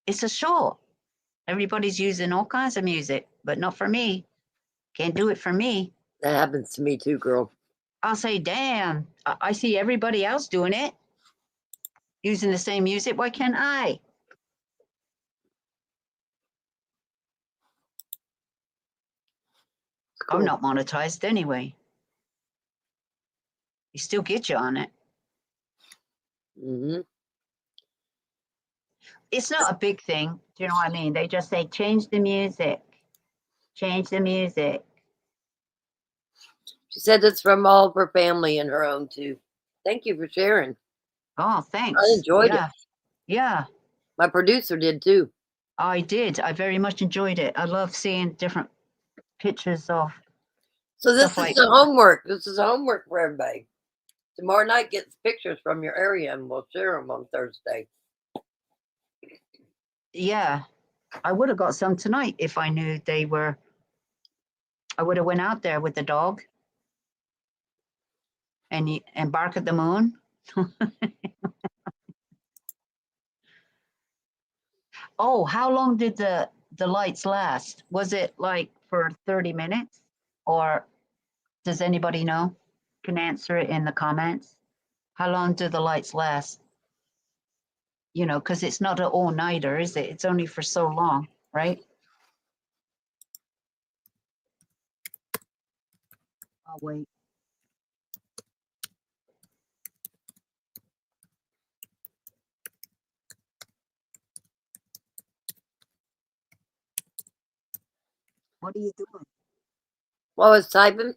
It's a short. Everybody's using all kinds of music, but not for me. Can't do it for me. That happens to me too, girl. I'll say, damn, I see everybody else doing it. Using the same music, why can't I? Cool. I'm not monetized anyway. You still get you on it. Mm-hmm. It's not a big thing. Do you know what I mean? They just say, change the music. Change the music. She said it's from all of her family and her own too. Thank you for sharing. Oh, thanks. I enjoyed it. Yeah. My producer did too. I did. I very much enjoyed it. I love seeing different pictures of. So this is the homework. This is homework for everybody. Tomorrow night, get pictures from your area and we'll share them on Thursday. Yeah. I would have got some tonight if I knew they were. I would have went out there with the dog. and bark at the moon. Oh, how long did the lights last? Was it like for 30 minutes? Or does anybody know? Can answer it in the comments. How long do the lights last? You know, because it's not an all-nighter, is it? It's only for so long, right? I'll wait. What are you doing? While I was typing,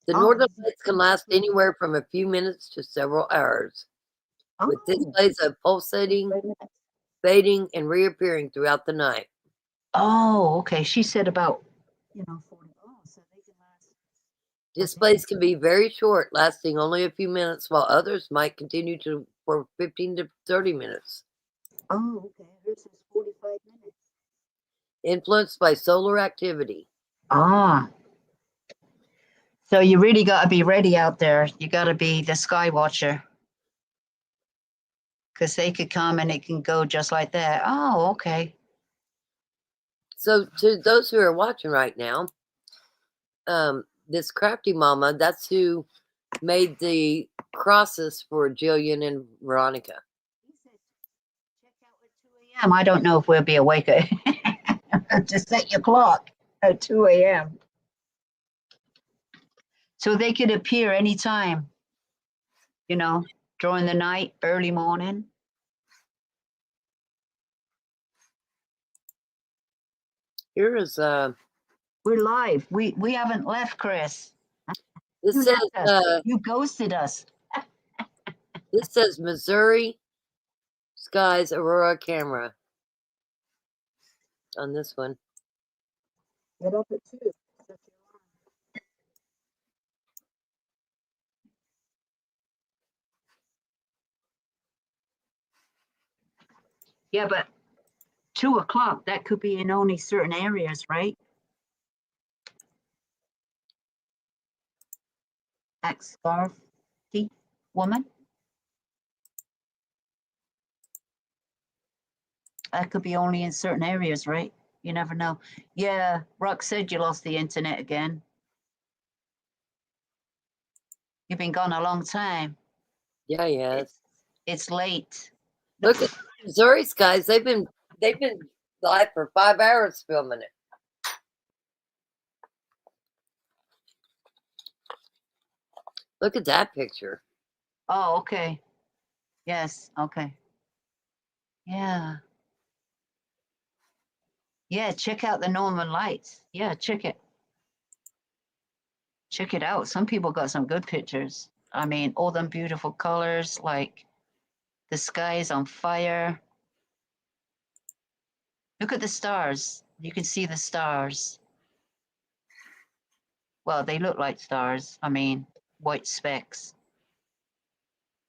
the Oh, northern lights can last anywhere from a few minutes to several hours, with displays of pulsating, fading, and reappearing throughout the night. Oh, okay. She said about, 40. Oh, so they can last. Displays can be very short, lasting only a few minutes, while others might continue for 15 to 30 minutes. Oh, okay. Hers is 45 minutes. Influenced by solar activity. Ah. So you really got to be ready out there. You got to be the sky watcher. Because they could come and it can go just like that. Oh, okay. So to those who are watching right now, this crafty mama, that's who made the crosses for Jillian and Veronica. I don't know if we'll be awake. Just set your clock at 2 a.m. So they could appear anytime, during the night, early morning. Here is we're live. We haven't left, Chris. This says you ghosted us. This says Missouri Skies Aurora camera on this one. Get up at 2. Yeah, but 2 o'clock, that could be in only certain areas, right? Ex-scarf woman. That could be only in certain areas, right? You never know. Yeah, Rock said you lost the internet again. You've been gone a long time. Yeah, yes. It's late. Look at Missouri Skies. They've been live for 5 hours filming it. Look at that picture. Oh, okay. Yes, okay. Yeah. Yeah, check out the Northern Lights. Yeah, check it. Check it out. Some people got some good pictures. I mean, all them beautiful colors, like the sky is on fire. Look at the stars. You can see the stars. Well, they look like stars. I mean, white specks.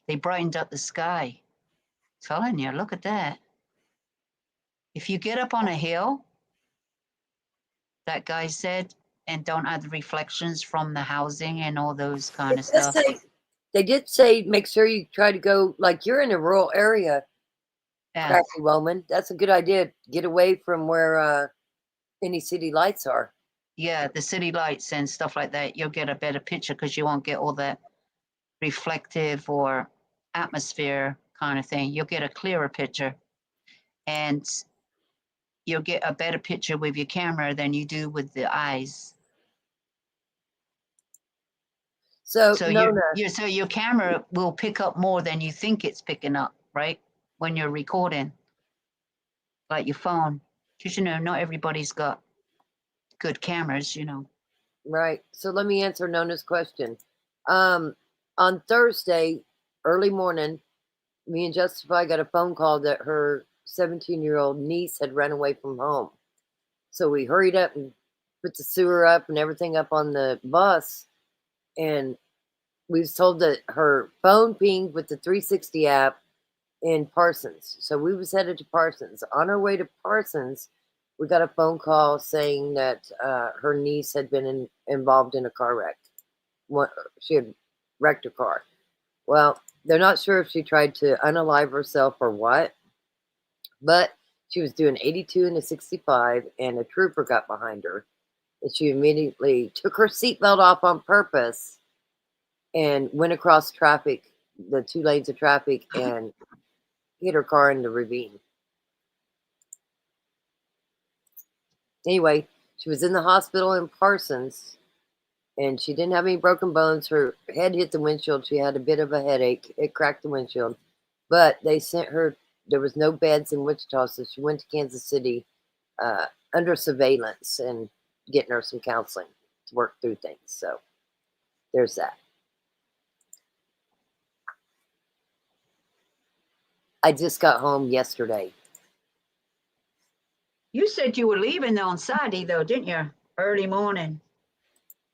They brightened up the sky. Telling you, look at that. If you get up on a hill, that guy said, and don't add the reflections from the housing and all those kind of stuff. They did say make sure you try to go, like you're in a rural area, Crafty woman. That's a good idea. Get away from where any city lights are. Yeah, the city lights and stuff like that. You'll get a better picture because you won't get all that reflective or atmosphere kind of thing. You'll get a clearer picture. And you'll get a better picture with your camera than you do with the eyes. So your camera will pick up more than you think it's picking up, right? When you're recording, like your phone. Because, not everybody's got good cameras, Right. So let me answer Nona's question. On Thursday, early morning, me and Justify got a phone call that her 17-year-old niece had run away from home. So we hurried up and put the sewer up and everything up on the bus. And we was told that her phone pinged with the 360 app in Parsons. So we was headed to Parsons. On our way to Parsons, we got a phone call saying that her niece had been involved in a car wreck. She had wrecked her car. Well, they're not sure if she tried to unalive herself or what, but she was doing 82 and a 65, and a trooper got behind her, and she immediately took her seatbelt off on purpose and went across traffic, the 2 lanes of traffic, and hit her car in the ravine. Anyway, she was in the hospital in Parsons, and she didn't have any broken bones. Her head hit the windshield. She had a bit of a headache. It cracked the windshield. But they sent her, there was no beds in Wichita, so she went to Kansas City under surveillance and getting her some counseling to work through things. So there's that. I just got home yesterday. You said you were leaving on Saturday, though, didn't you? Early morning.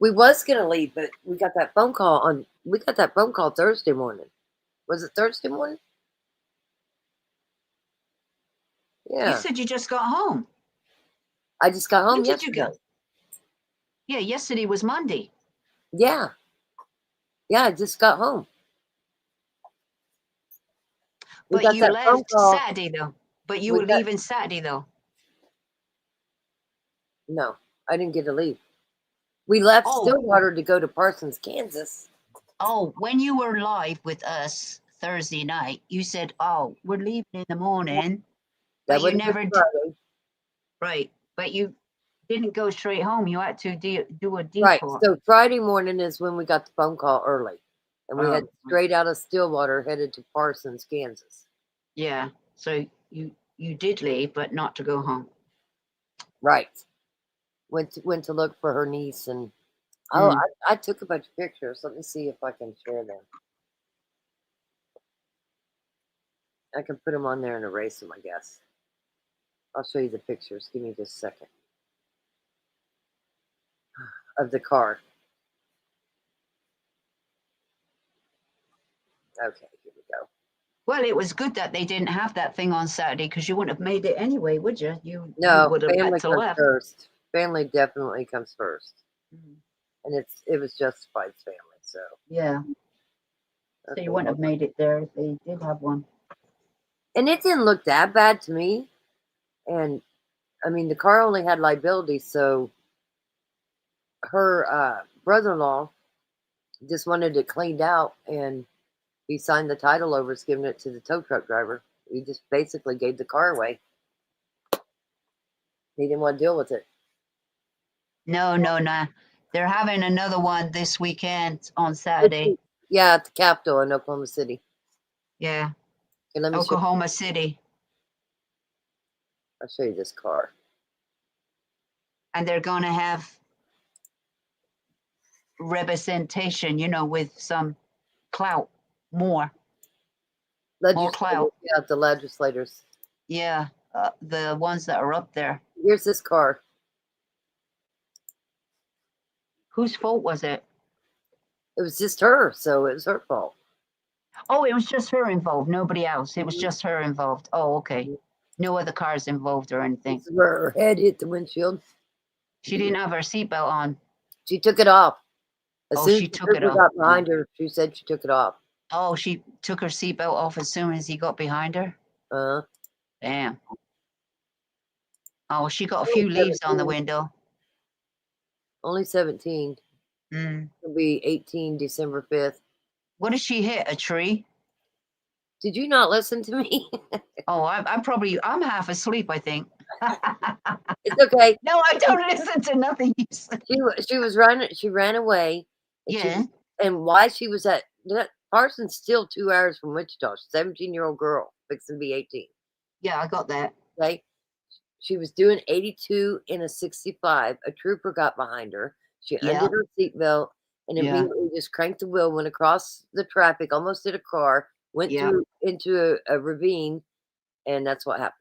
We was gonna leave, but we got that phone call Thursday morning. Was it Thursday morning? Yeah. You said you just got home. I just got home When did you yesterday. go? Yeah, yesterday was Monday. Yeah. Yeah, I just got home. We But got you that phone left call. Saturday, though. But you We were got- leaving Saturday, though. No, I didn't get to leave. We left Oh. Stillwater to go to Parsons, Kansas. Oh, when you were live with us Thursday night, you said, "Oh, we're leaving in the morning," That but you wasn't never Good did. Friday. Right, but you didn't go straight home. You had to do a detour. Right. So Friday morning is when we got the phone call early. And we Oh. had straight out of Stillwater headed to Parsons, Kansas. Yeah, so you did leave, but not to go home. Right. Went to look for her niece, and I took a bunch of pictures. Let me see if I can share them. I can put them on there and erase them, I guess. I'll show you the pictures. Give me just a second. Of the car. Okay, here we go. Well, it was good that they didn't have that thing on Saturday because you wouldn't have made it anyway, would you? You No, would have family had to comes left. first. Family definitely comes first. Mhm. And it was Justified's family, so. Yeah, so Okay, you wouldn't have hold on. made it there if they did have one. And it didn't look that bad to me. And I mean, the car only had liability, so her brother-in-law just wanted it cleaned out, and he signed the title over, giving it to the tow truck driver. He just basically gave the car away. He didn't want to deal with it. No. They're having another one this weekend on Saturday. Yeah, at the Capitol in Oklahoma City. Yeah, Okay, let me show, Oklahoma City. I'll show you this car. And they're going to have representation, with some clout, more clout. Yeah, the legislators. Yeah, the ones that are up there. Here's this car. Whose fault was it? It was just her, so it was her fault. Oh, it was just her involved, nobody else. It was just her involved. Oh, okay. No other cars involved or anything. This is where her head hit the windshield. She didn't have her seatbelt on. She took it off. As Oh, soon she as the took it trooper off. got behind her, she said she took it off. Oh, she took her seatbelt off as soon as he got behind her? Damn. Oh, she got a few leaves on the window. Only 17. It'll be 18 December 5th. What did she hit? A tree? Did you not listen to me? Oh, I'm half asleep, I think. It's okay. No, I don't listen to nothing you say. She was running. She ran away. And Yeah. And why she was at Parsons, still 2 hours from Wichita. 17-year-old girl, fixing to be 18. Yeah, I got that. Okay. She was doing 82 in a 65. A trooper got behind her. She undid her seatbelt and immediately just cranked the wheel, went across the traffic, almost hit a car, went through into a ravine, and that's what happened.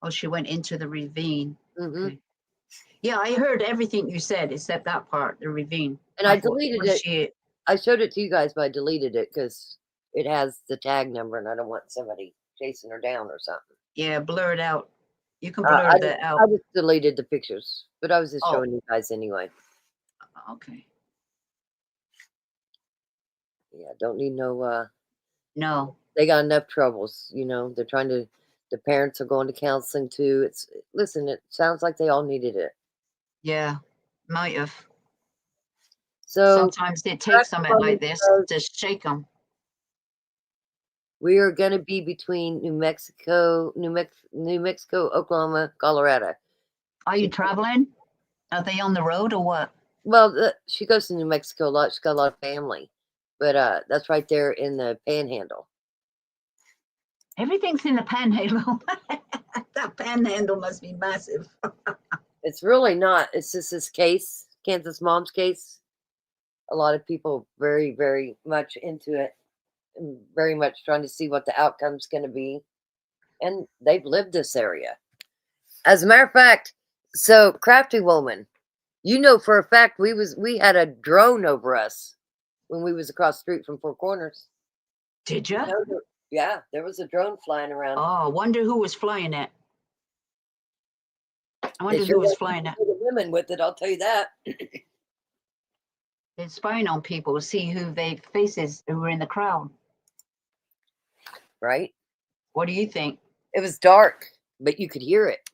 Oh, she went into the ravine. Mm-hmm. Okay. Yeah, I heard everything you said except that part, the ravine. And I deleted it. I showed it to you guys, but I deleted it because it has the tag number, and I don't want somebody chasing her down or something. Yeah, blur it out. You can blur that out. I just deleted the pictures, but I was just showing you guys anyway. Okay. Yeah, don't need no. No. They got enough troubles. They're trying to. The parents are going to counseling too. Listen. It sounds like they all needed it. Yeah, might have. So Sometimes it takes something like this to shake them. we are going to be between New Mexico, Oklahoma, Colorado. Are you traveling? Are they on the road or what? Well, she goes to New Mexico a lot. She's got a lot of family, but that's right there in the Panhandle. Everything's in the Panhandle. That Panhandle must be massive. It's really not. It's just this case, Kansas mom's case. A lot of people very, very much into it, and very much trying to see what the outcome's going to be. And they've lived this area. As a matter of fact, so Crafty Woman, for a fact we had a drone over us when we was across the street from Four Corners. Did you? Yeah, there was a drone flying around. Oh, I wonder who was flying it. I wonder who was flying it. The women with it, I'll tell you that. It's spying on people to see who they faces who were in the crowd. Right? What do you think? It was dark, but you could hear it.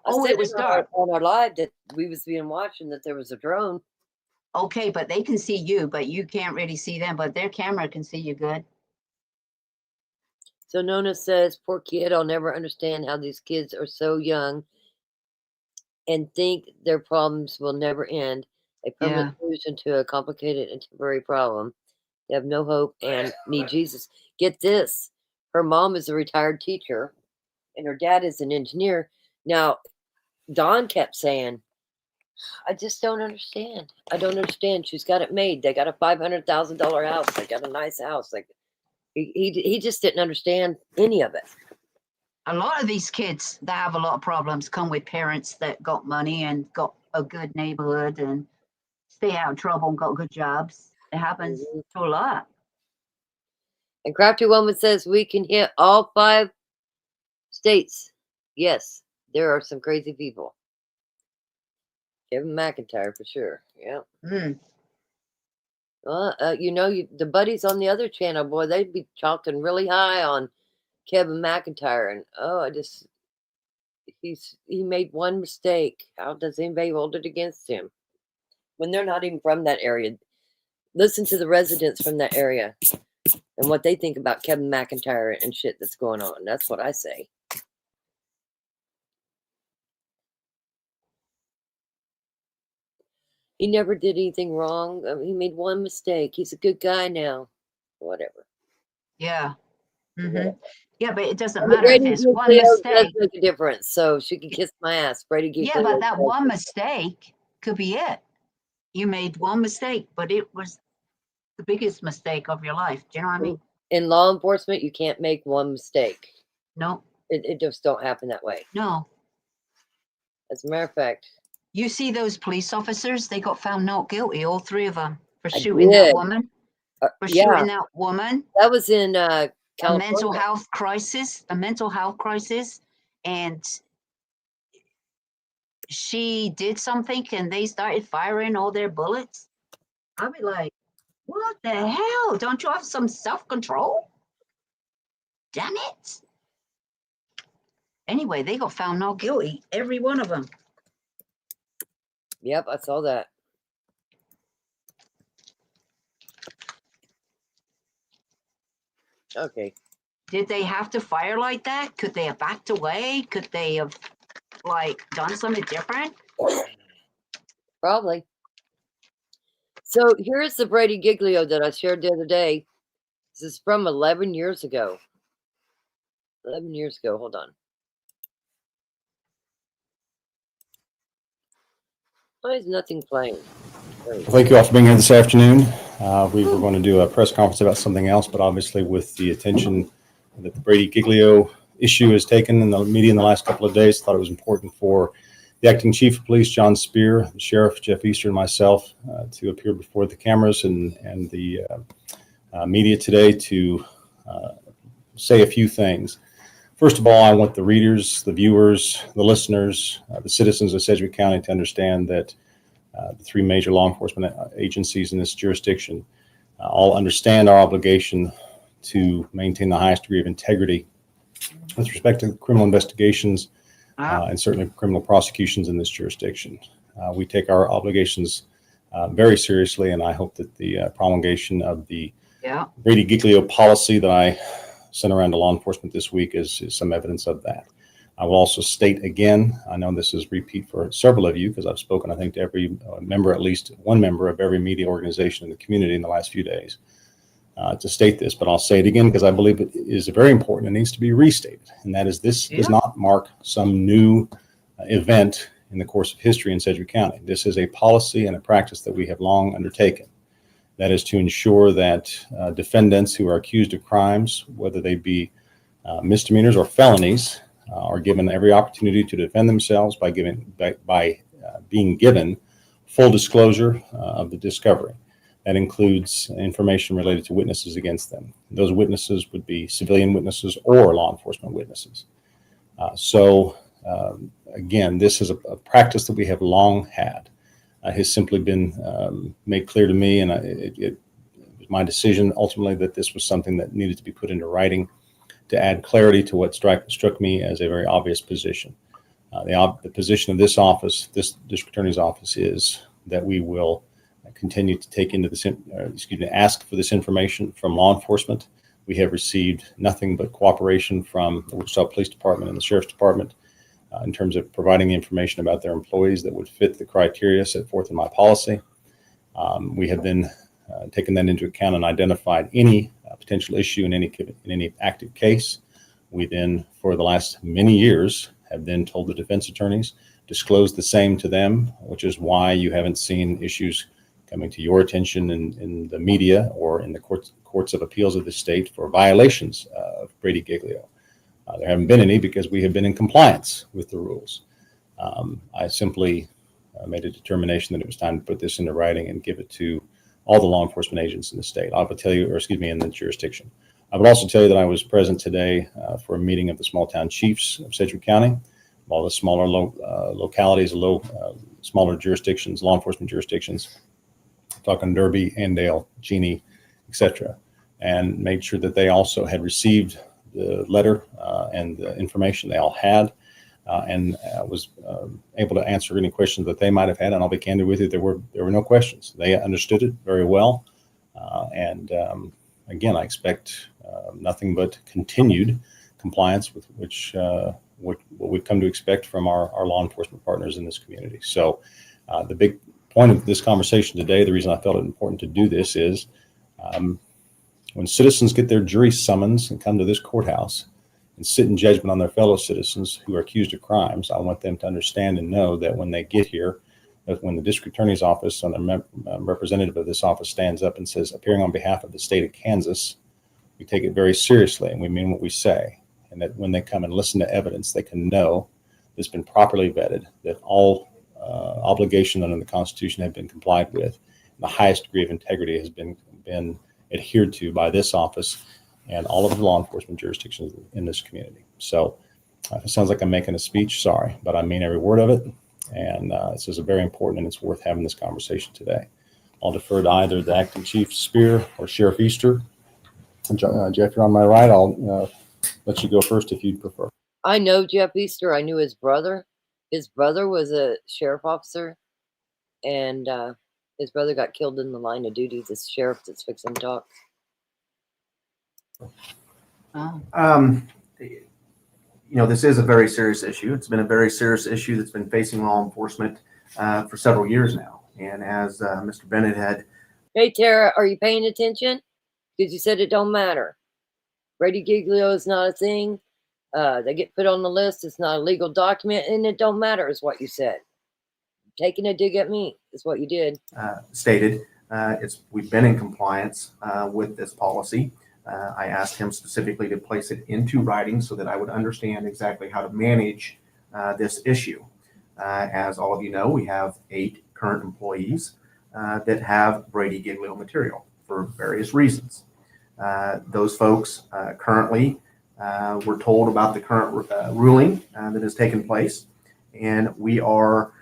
Oh, it was dark. On our live that we was being watched and that there was a drone. Okay, but they can see you, but you can't really see them, but their camera can see you good. So Nona says, poor kid, I'll never understand how these kids are so young and think their problems will never end. A permanent solution to a complicated and temporary problem. They have no hope and need Jesus. Get this. Her mom is a retired teacher and her dad is an engineer. Now, Dawn kept saying, I just don't understand. I don't understand. She's got it made. They got a $500,000 house. They got a nice house. Like he just didn't understand any of it. A lot of these kids that have a lot of problems come with parents that got money and got a good neighborhood and stay out of trouble and got good jobs. It happens to a lot. And Crafty Woman says we can hit all 5 states. Yes, there are some crazy people. Kevin McIntyre for sure. Yeah. Well, the buddies on the other channel, boy, they'd be chalking really high on Kevin McIntyre, and he made one mistake. How does anybody hold it against him when they're not even from that area? Listen to the residents from that area and what they think about Kevin McIntyre and shit that's going on. That's what I say. He never did anything wrong. I mean, he made one mistake. He's a good guy now. Whatever. Yeah. Yeah, but it doesn't matter if it's one does mistake. make a difference. So she can kiss my ass. Brady Giglio. Yeah, but that one mistake could be it. You made one mistake, but it was the biggest mistake of your life. Do you know what I mean? In law enforcement, you can't make one mistake. No. It just don't happen that way. No. As a matter of fact. You see those police officers, they got found not guilty, all 3 of them, for shooting that woman. Shooting that woman. That was in California. A mental health crisis. And she did something and they started firing all their bullets. I'd be like, what the hell? Don't you have some self-control? Damn it. Anyway, they got found not guilty, every one of them. Yep, I saw that. Okay. Did they have to fire like that? Could they have backed away? Could they have, done something different? Probably. So here's the Brady Giglio that I shared the other day. This is from 11 years ago. 11 years ago. Hold on. Why is nothing playing? Thank you all for being here this afternoon. We were going to do a press conference about something else, but obviously with the attention that the Brady Giglio issue has taken in the media in the last couple of days, thought it was important for the acting chief of police, John Spear, the sheriff, Jeff Easter, and myself to appear before the cameras and the media today to say a few things. First of all, I want the readers, the viewers, the listeners, the citizens of Sedgwick County to understand that the 3 major law enforcement agencies in this jurisdiction all understand our obligation to maintain the highest degree of integrity with respect to criminal investigations and certainly criminal prosecutions in this jurisdiction. We take our obligations very seriously, and I hope that the promulgation of the Brady Giglio policy that I sent around to law enforcement this week is some evidence of that. I will also state again, I know this is repeat for several of you because I've spoken, I think, to every member, at least one member of every media organization in the community in the last few days to state this, but I'll say it again because I believe it is very important. It needs to be restated, and that is this does not mark some new event in the course of history in Sedgwick County. This is a policy and a practice that we have long undertaken. That is to ensure that defendants who are accused of crimes, whether they be misdemeanors or felonies, are given every opportunity to defend themselves by being given full disclosure of the discovery. That includes information related to witnesses against them. Those witnesses would be civilian witnesses or law enforcement witnesses. Again, this is a practice that we have long had. Has simply been made clear to me, and it was my decision ultimately that this was something that needed to be put into writing to add clarity to what struck me as a very obvious position. The position of this office, this district attorney's office, is that we will continue to take into this, ask for this information from law enforcement. We have received nothing but cooperation from the Wichita Police Department and the Sheriff's Department in terms of providing information about their employees that would fit the criteria set forth in my policy. We have then taken that into account and identified any potential issue in any active case. We then, for the last many years, have then told the defense attorneys, disclose the same to them, which is why you haven't seen issues coming to your attention in the media or in the courts of appeals of the state for violations of Brady Giglio. There haven't been any because we have been in compliance with the rules. I simply made a determination that it was time to put this into writing and give it to all the law enforcement agents in the state. I would tell you, in the jurisdiction. I would also tell you that I was present today for a meeting of the small town chiefs of Sedgwick County, all the smaller localities, smaller jurisdictions, law enforcement jurisdictions, talking Derby, Andale, Cheney, etc., and made sure that they also had received the letter and the information they all had, and was able to answer any questions that they might have had. And I'll be candid with you, there were no questions. They understood it very well, and again, I expect nothing but continued compliance with what we've come to expect from our law enforcement partners in this community. So the big point of this conversation today, the reason I felt it important to do this is when citizens get their jury summons and come to this courthouse and sit in judgment on their fellow citizens who are accused of crimes, I want them to understand and know that when they get here, that when the district attorney's office and a representative of this office stands up and says, appearing on behalf of the state of Kansas, we take it very seriously and we mean what we say. And that when they come and listen to evidence, they can know it's been properly vetted, that all obligations under the Constitution have been complied with. The highest degree of integrity has been adhered to by this office and all of the law enforcement jurisdictions in this community. So if it sounds like I'm making a speech, sorry, but I mean every word of it. And this is very important, and it's worth having this conversation today. I'll defer to either the acting chief Spear or Sheriff Easter. Jeff, you're on my right. I'll let you go first if you'd prefer. I know Jeff Easter. I knew his brother. His brother was a sheriff officer, and his brother got killed in the line of duty. The sheriff that's fixing to talk. This is a very serious issue. It's been a very serious issue that's been facing law enforcement for several years now. And as Mr. Bennett had. Hey, Tara, are you paying attention? Because you said it don't matter. Brady Giglio is not a thing. They get put on the list. It's not a legal document, and it don't matter is what you said. Taking a dig at me is what you did. Stated. We've been in compliance with this policy. I asked him specifically to place it into writing so that I would understand exactly how to manage this issue. As all of you know, we have 8 current employees that have Brady Giglio material for various reasons. Those folks currently were told about the current ruling that has taken place, and we are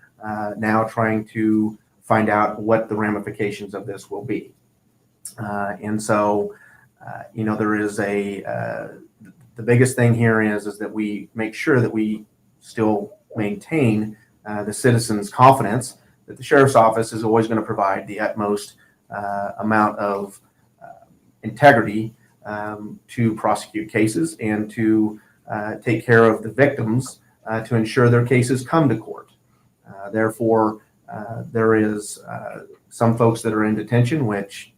now trying to find out what the ramifications of this will be. And so, there is the biggest thing here is that we make sure that we still maintain the citizens' confidence that the sheriff's office is always going to provide the utmost amount of integrity to prosecute cases and to take care of the victims to ensure their cases come to court. Therefore, there is some folks that are in detention, which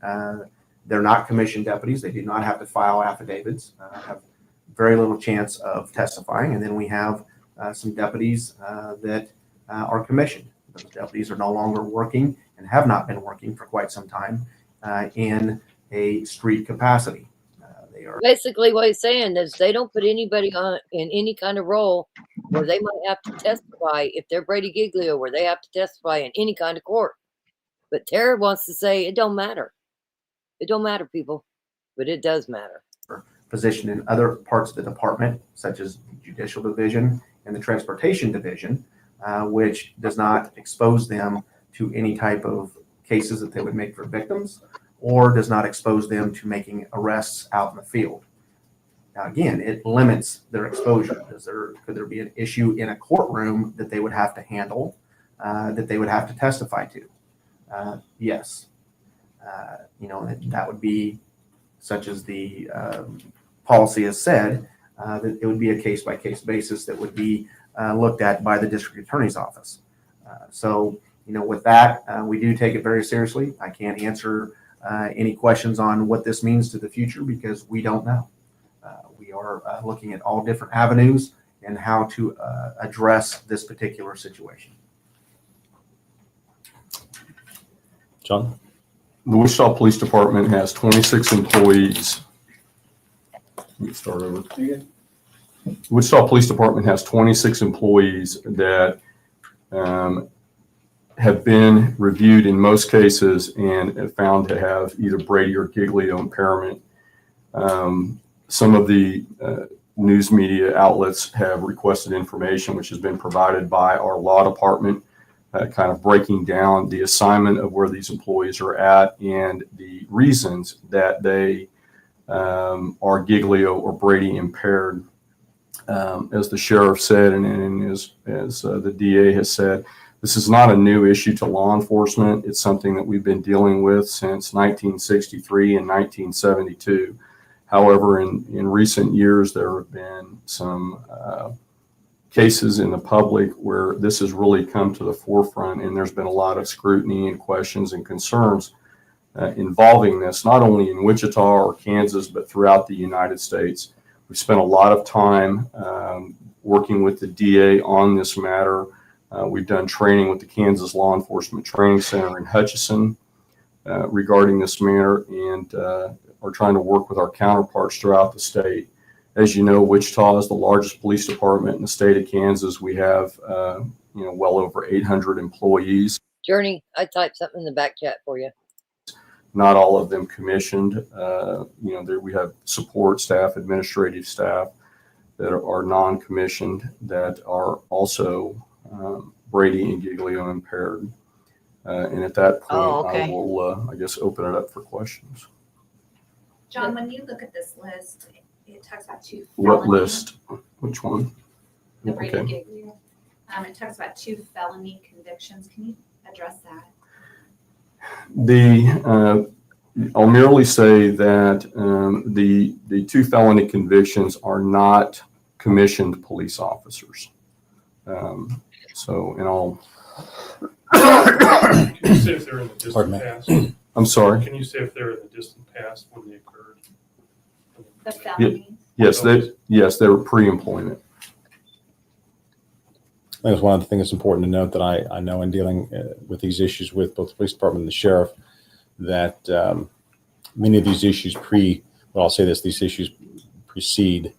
they're not commissioned deputies. They do not have to file affidavits, have very little chance of testifying. And then we have some deputies that are commissioned. Those deputies are no longer working and have not been working for quite some time in a street capacity. They are Basically, what he's saying is they don't put anybody on in any kind of role where they might have to testify if they're Brady Giglio, where they have to testify in any kind of court. But Tara wants to say it don't matter. It don't matter, people, but it does matter. Positioned in other parts of the department, such as the Judicial Division and the Transportation Division, which does not expose them to any type of cases that they would make for victims, or does not expose them to making arrests out in the field. Now, again, it limits their exposure. Could there be an issue in a courtroom that they would have to handle, that they would have to testify to? Yes. That would be, such as the policy has said, that it would be a case-by-case basis that would be looked at by the district attorney's office. So, with that, we do take it very seriously. I can't answer any questions on what this means to the future because we don't know. We are looking at all different avenues and how to address this particular situation. John? The Wichita Police Department has 26 employees. Let me start over. Wichita Police Department has 26 employees that have been reviewed in most cases and found to have either Brady or Giglio impairment. Some of the news media outlets have requested information which has been provided by our law department, kind of breaking down the assignment of where these employees are at and the reasons that they are Giglio or Brady impaired. As the sheriff said, and as the DA has said, this is not a new issue to law enforcement. It's something that we've been dealing with since 1963 and 1972. However, in recent years, there have been some cases in the public where this has really come to the forefront, and there's been a lot of scrutiny and questions and concerns involving this, not only in Wichita or Kansas, but throughout the United States. We've spent a lot of time working with the DA on this matter. We've done training with the Kansas Law Enforcement Training Center in Hutchinson regarding this matter, and are trying to work with our counterparts throughout the state. As you know, Wichita is the largest police department in the state of Kansas. We have well over 800 employees. Journey, I typed something in the back chat for you. Not all of them commissioned. There we have support staff, administrative staff that are non-commissioned that are also Brady and Giglio impaired. And at that point, I will, I guess, open it up for questions. John, when you look at this list, it talks about two. What list? Which one? The Brady Giglio. It talks about 2 felony convictions. Can you address that? I'll merely say that the 2 felony convictions are not commissioned police officers. And I'll. Can you say if they're in the distant past? I'm sorry. Can you say if they're in the distant past when they occurred? The felonies? Yes, they were pre-employment. I think it's one of the things that's important to note that I know in dealing with these issues with both the police department and the sheriff, that many of these issues these issues precede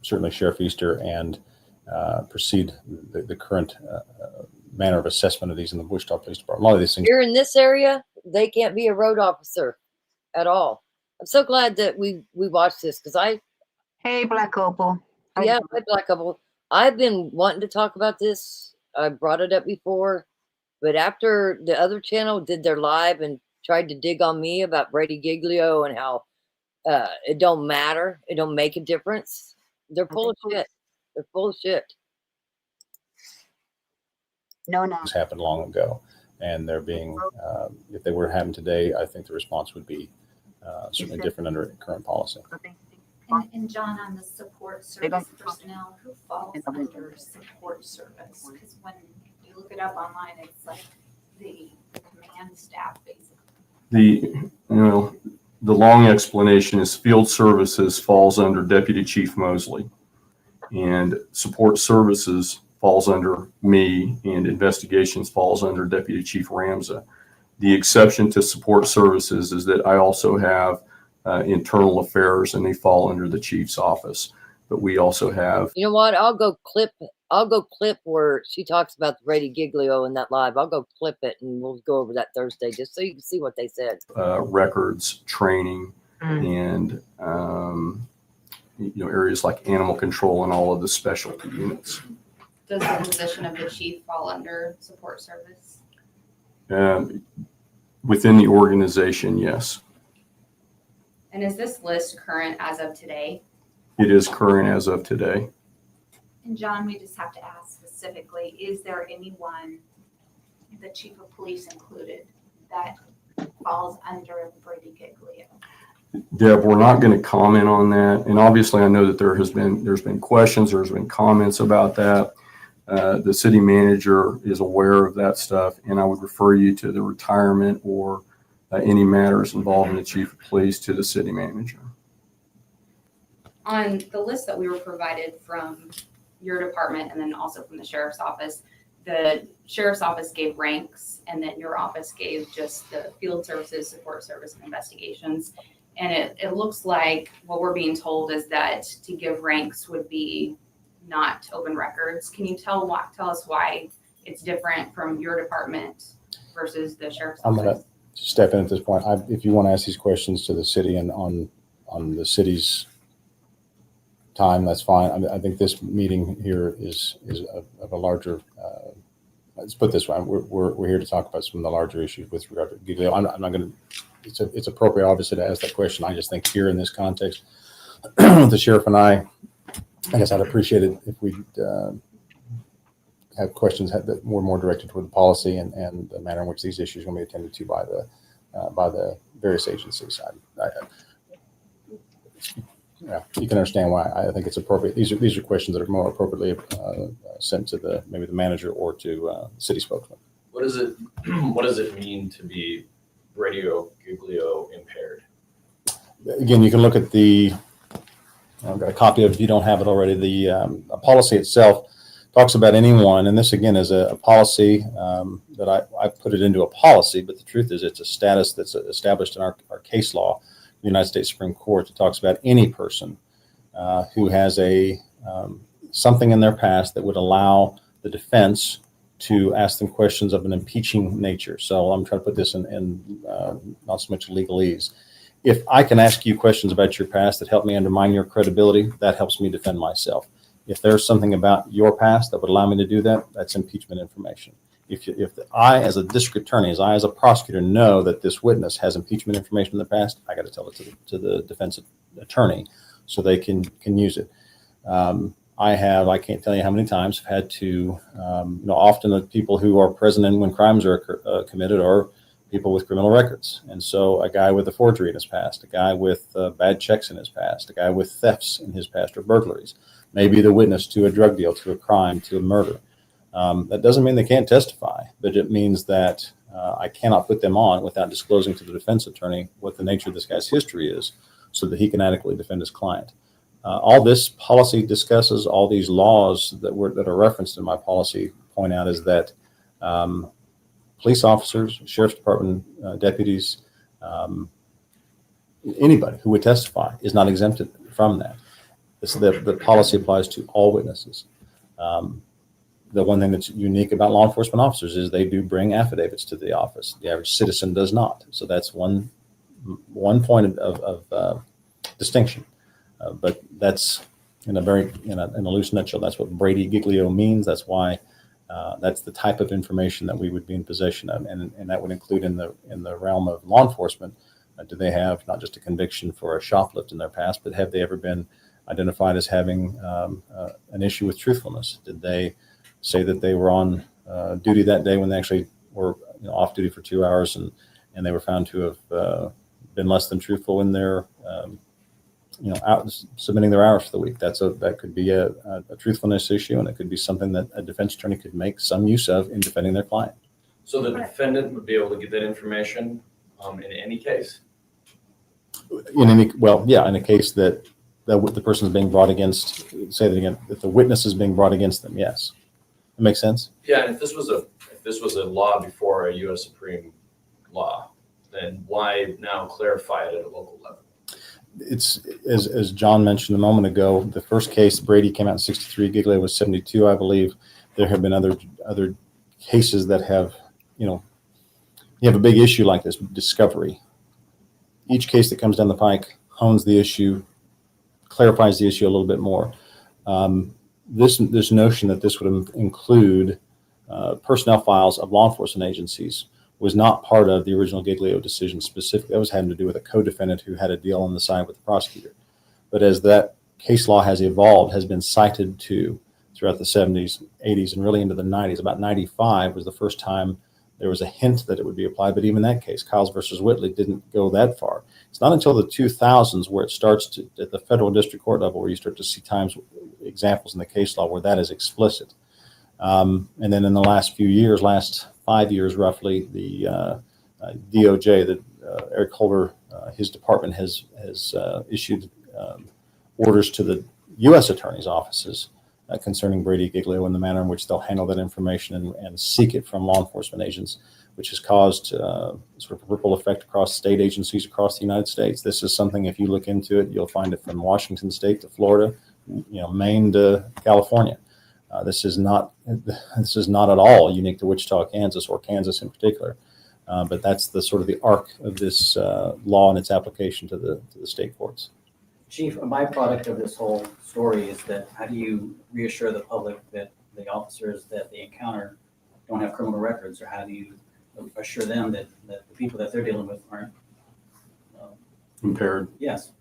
certainly Sheriff Easter and precede the current manner of assessment of these in the Wichita Police Department. A lot of these things. Here in this area, they can't be a road officer at all. I'm so glad that we watched this because Hey, Black Opal. Yeah, hi, Black Opal. I've been wanting to talk about this. I brought it up before, but after the other channel did their live and tried to dig on me about Brady Giglio and how it don't matter, it don't make a difference. They're full of shit. They're full of shit. No. This happened long ago, and they're being, if they were to happen today, I think the response would be certainly different under current policy. And John, on the support service personnel, who falls under support service? Because when you look it up online, it's like the command staff, basically. The long explanation is field services falls under Deputy Chief Mosley, and support services falls under me, and investigations falls under Deputy Chief Ramza. The exception to support services is that I also have internal affairs, and they fall under the chief's office. But we also have. You know what? I'll go clip where she talks about the Brady Giglio in that live. I'll go clip it, and we'll go over that Thursday just so you can see what they said. Records, training, and areas like animal control and all of the specialty units. Does the position of the chief fall under support service? Within the organization, yes. And is this list current as of today? It is current as of today. And John, we just have to ask specifically, is there anyone, the chief of police included, that falls under Brady Giglio? Deb, we're not going to comment on that. And obviously I know that there's been questions, there's been comments about that. The city manager is aware of that stuff, and I would refer you to the retirement or any matters involving the chief of police to the city manager. On the list that we were provided from your department and then also from the sheriff's office, the sheriff's office gave ranks, and then your office gave just the field services, support service, and investigations. And it looks like what we're being told is that to give ranks would be not open records. Can you tell us why it's different from your department versus the sheriff's office? I'm going to step in at this point. If you want to ask these questions to the city and on the city's time, that's fine. I think this meeting here is of a larger. Let's put it this way: we're here to talk about some of the larger issues with regard to Giglio. I'm not going to. It's appropriate, obviously, to ask that question. I just think here in this context, the sheriff and I guess I'd appreciate it if we have questions that were more directed toward the policy and the manner in which these issues are going to be attended to by the various agencies. You can understand why I think it's appropriate. These are questions that are more appropriately sent to maybe the manager or to city spokesman. What does it mean to be Brady Giglio impaired? Again, you can look at I've got a copy of, if you don't have it already, the policy itself talks about anyone, and this again is a policy that I put it into a policy, but the truth is it's a status that's established in our case law, the United States Supreme Court, that talks about any person who has something in their past that would allow the defense to ask them questions of an impeaching nature. So I'm trying to put this in not so much legalese. If I can ask you questions about your past that help me undermine your credibility, that helps me defend myself. If there's something about your past that would allow me to do that, that's impeachment information. If I, as a district attorney, as a prosecutor, know that this witness has impeachment information in the past, I got to tell it to the defense attorney so they can use it. I can't tell you how many times I've had to, often the people who are present when crimes are committed are people with criminal records. And so a guy with a forgery in his past, a guy with bad checks in his past, a guy with thefts in his past or burglaries, maybe the witness to a drug deal, to a crime, to a murder. That doesn't mean they can't testify, but it means that I cannot put them on without disclosing to the defense attorney what the nature of this guy's history is so that he can adequately defend his client. All this policy discusses, all these laws that are referenced in my policy point out is that police officers, sheriff's department deputies, anybody who would testify is not exempted from that. The policy applies to all witnesses. The one thing that's unique about law enforcement officers is they do bring affidavits to the office. The average citizen does not. So that's one point of distinction. But that's in a loose nutshell. That's what Brady Giglio means. That's why That's the type of information that we would be in possession of, and that would include in the realm of law enforcement. Do they have not just a conviction for a shoplift in their past, but have they ever been identified as having an issue with truthfulness? Did they say that they were on duty that day when they actually were off duty for 2 hours, and they were found to have been less than truthful in their out submitting their hours for the week? That could be a truthfulness issue, and it could be something that a defense attorney could make some use of in defending their client. So the defendant would be able to get that information in any case? In a case that the person is being brought against, say that again, if the witness is being brought against them, yes. That makes sense? Yeah, and if this was a law before a U.S. Supreme law, then why now clarify it at a local level? It's as John mentioned a moment ago, the first case, Brady, came out in 63, Giglio was 72, I believe. There have been other cases that have, you have a big issue like this, discovery. Each case that comes down the pike hones the issue, clarifies the issue a little bit more. This notion that this would include personnel files of law enforcement agencies was not part of the original Giglio decision specifically. That was having to do with a co-defendant who had a deal on the side with the prosecutor. But as that case law has evolved, has been cited to throughout the 70s, 80s, and really into the 90s. About 95 was the first time there was a hint that it would be applied, but even that case, Kyles versus Whitley, didn't go that far. It's not until the 2000s where it starts to, at the federal district court level, where you start to see examples in the case law where that is explicit. And then in the last few years, last 5 years roughly, the DOJ, Eric Holder, his department has issued orders to the U.S. attorney's offices concerning Brady Giglio and the manner in which they'll handle that information and seek it from law enforcement agents, which has caused sort of a ripple effect across state agencies across the United States. This is something, if you look into it, you'll find it from Washington State to Florida, Maine to California. This is not at all unique to Wichita, Kansas, or Kansas in particular. But that's the sort of the arc of this law and its application to the state courts. Chief, a byproduct of this whole story is that how do you reassure the public that the officers that they encounter don't have criminal records, or how do you assure them that the people that they're dealing with aren't impaired? Yes.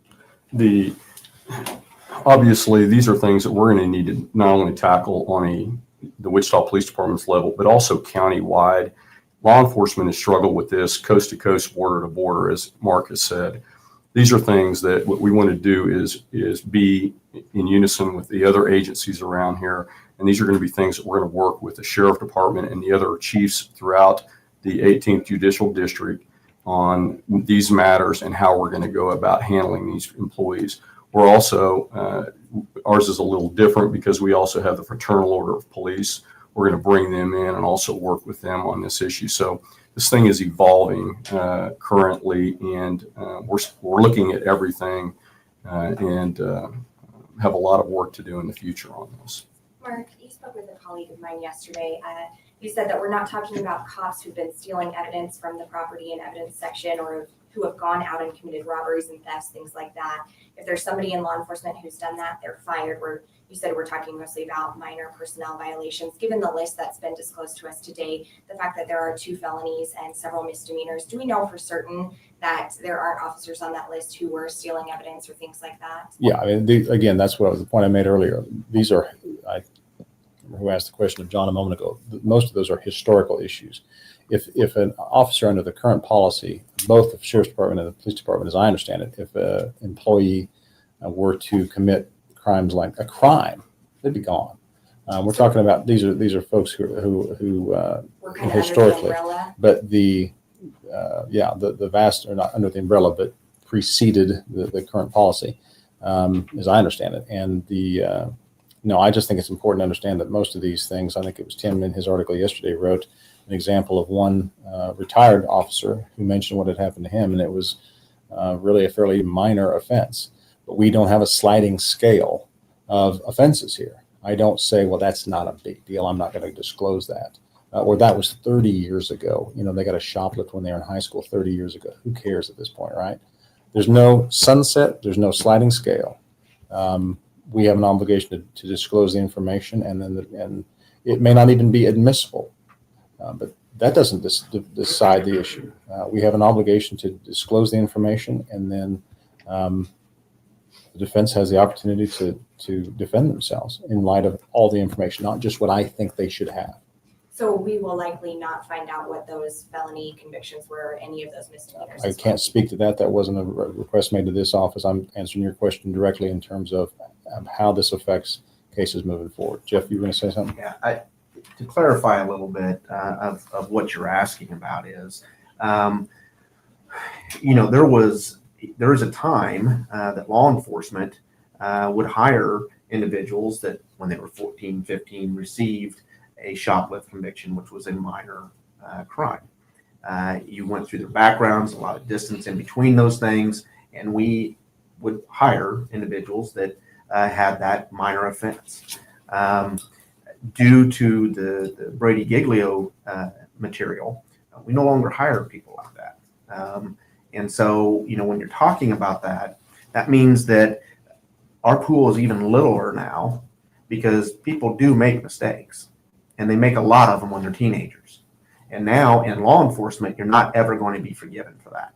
Obviously, these are things that we're going to need to not only tackle on the Wichita Police Department's level, but also countywide. Law enforcement has struggled with this coast to coast, border to border, as Mark has said. These are things that what we want to do is be in unison with the other agencies around here. And these are going to be things that we're going to work with the Sheriff Department and the other chiefs throughout the 18th Judicial District on these matters and how we're going to go about handling these employees. We're also, ours is a little different because we also have the Fraternal Order of Police. We're going to bring them in and also work with them on this issue. So this thing is evolving currently, and we're looking at everything and have a lot of work to do in the future on this. Mark, you spoke with a colleague of mine yesterday. You said that we're not talking about cops who've been stealing evidence from the property and evidence section, or who have gone out and committed robberies and thefts, things like that. If there's somebody in law enforcement who's done that, they're fired. You said we're talking mostly about minor personnel violations. Given the list that's been disclosed to us today, the fact that there are 2 felonies and several misdemeanors, do we know for certain that there aren't officers on that list who were stealing evidence or things like that? Yeah, I mean, again, that's what was the point I made earlier. These are, I remember who asked the question of John a moment ago. Most of those are historical issues. If an officer under the current policy, both the Sheriff's Department and the Police Department, as I understand it, if an employee were to commit crimes like a crime, they'd be gone. We're talking about these are folks who historically, but the vast are not under the umbrella, but preceded the current policy, as I understand it. And I just think it's important to understand that most of these things, I think it was Tim in his article yesterday wrote an example of one retired officer who mentioned what had happened to him, and it was really a fairly minor offense. But we don't have a sliding scale of offenses here. I don't say, well, that's not a big deal, I'm not going to disclose that. Or that was 30 years ago. They got a shoplift when they were in high school 30 years ago. Who cares at this point, right? There's no sunset. There's no sliding scale. We have an obligation to disclose the information, and it may not even be admissible, but that doesn't decide the issue. We have an obligation to disclose the information, and then the defense has the opportunity to defend themselves in light of all the information, not just what I think they should have. So we will likely not find out what those felony convictions were, or any of those misdemeanors. I can't speak to that. That wasn't a request made to this office. I'm answering your question directly in terms of how this affects cases moving forward. Jeff, you were going to say something? Yeah, to clarify a little bit of what you're asking about is, there is a time that law enforcement would hire individuals that when they were 14, 15 received a shoplift conviction, which was a minor crime. You went through their backgrounds, a lot of distance in between those things, and we would hire individuals that had that minor offense. Due to the Brady Giglio material, we no longer hire people like that. And so, when you're talking about that, that means that our pool is even littler now because people do make mistakes, and they make a lot of them when they're teenagers. And now in law enforcement, you're not ever going to be forgiven for that.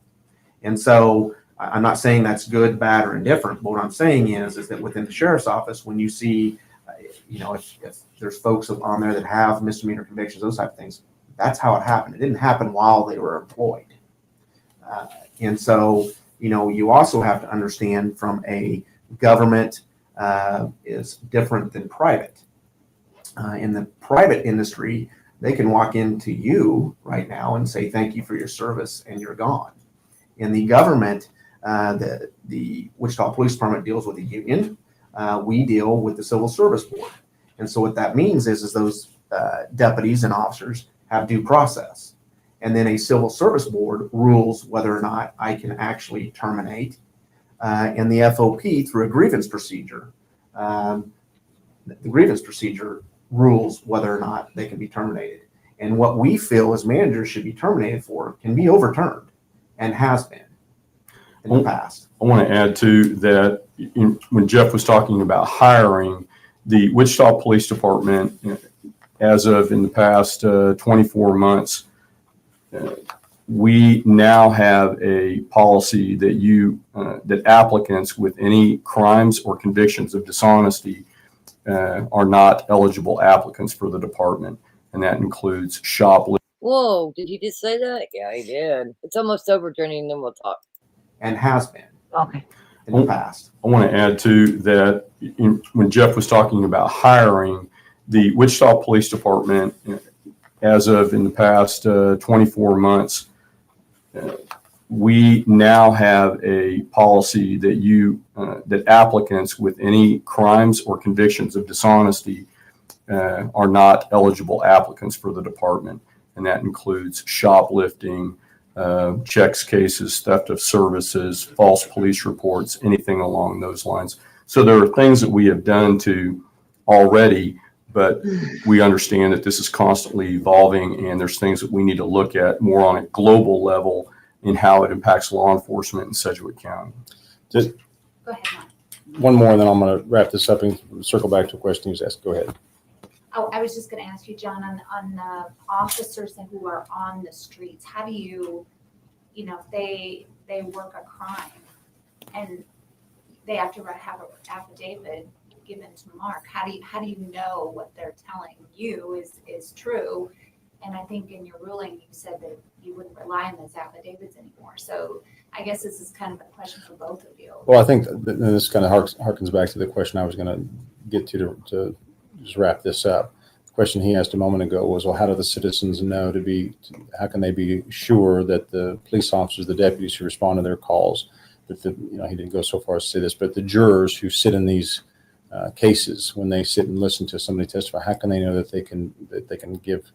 And so I'm not saying that's good, bad, or indifferent. But what I'm saying is that within the sheriff's office, when you see, if there's folks on there that have misdemeanor convictions, those type of things, that's how it happened. It didn't happen while they were employed. And so, you also have to understand from a government is different than private. In the private industry, they can walk into you right now and say, thank you for your service, and you're gone. In the government, the Wichita Police Department deals with the union. We deal with the Civil Service Board. And so what that means is those deputies and officers have due process. And then a Civil Service Board rules whether or not I can actually terminate. And the FOP, through a grievance procedure, the grievance procedure rules whether or not they can be terminated. And what we feel as managers should be terminated for can be overturned, and has been in the past. I want to add to that, when Jeff was talking about hiring, the Wichita Police Department, as of in the past 24 months, we now have a policy that that applicants with any crimes or convictions of dishonesty are not eligible applicants for the department, and that includes shoplifting. Whoa, did he just say that? Yeah, he did. It's almost over, Jenny, and then we'll talk. And has been. Okay. In the past. I want to add to that, when Jeff was talking about hiring, the Wichita Police Department, as of in the past 24 months, we now have a policy that that applicants with any crimes or convictions of dishonesty are not eligible applicants for the department, and that includes shoplifting, checks cases, theft of services, false police reports, anything along those lines. So there are things that we have done to already, but we understand that this is constantly evolving, and there's things that we need to look at more on a global level in how it impacts law enforcement in Sedgwick County. Just Go ahead, Mark. one more, and then I'm going to wrap this up and circle back to a question you asked. Go ahead. Oh, I was just going to ask you, John, on officers who are on the streets. How do you, if they work a crime and they have to have an affidavit given to Mark, how do you know what they're telling you is true? And I think in your ruling you said that you wouldn't rely on those affidavits anymore. So I guess this is kind of a question for both of you. Well, I think this kind of harkens back to the question I was going to get to just wrap this up. The question he asked a moment ago was, well, how do the citizens know how can they be sure that the police officers, the deputies who respond to their calls, that he didn't go so far as to say this, but the jurors who sit in these cases, when they sit and listen to somebody testify, how can they know that they can give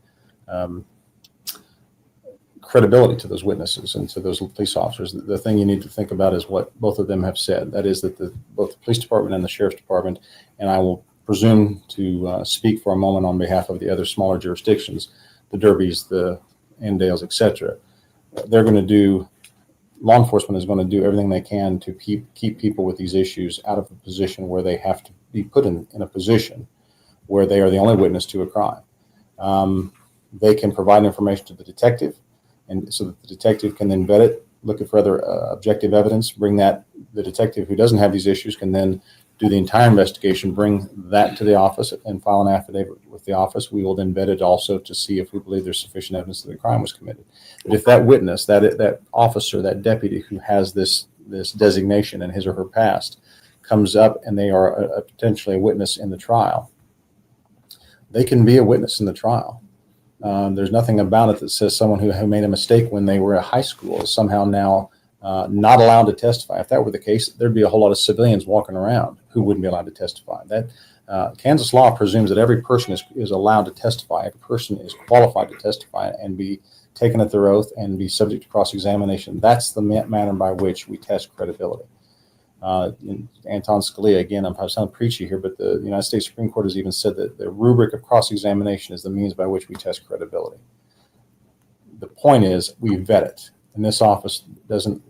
credibility to those witnesses and to those police officers? The thing you need to think about is what both of them have said. That is that both the police department and the sheriff's department, and I will presume to speak for a moment on behalf of the other smaller jurisdictions, the Derbys, the Andales, etc. Law enforcement is going to do everything they can to keep people with these issues out of a position where they have to be put in a position where they are the only witness to a crime. they can provide information to the detective, and so that the detective can then vet it, look at further objective evidence, bring that, the detective who doesn't have these issues can then do the entire investigation, bring that to the office and file an affidavit with the office. We will then vet it also to see if we believe there's sufficient evidence that the crime was committed. But if that witness, that officer, that deputy who has this designation in his or her past comes up and they are potentially a witness in the trial, they can be a witness in the trial. There's nothing about it that says someone who made a mistake when they were at high school is somehow now not allowed to testify. If that were the case, there'd be a whole lot of civilians walking around who wouldn't be allowed to testify. That Kansas law presumes that every person is allowed to testify. Every person is qualified to testify and be taken at their oath and be subject to cross-examination. That's the manner by which we test credibility. Anton Scalia, again, I'm sounding preachy here, but the United States Supreme Court has even said that the rubric of cross-examination is the means by which we test credibility. The point is we vet it, and this office doesn't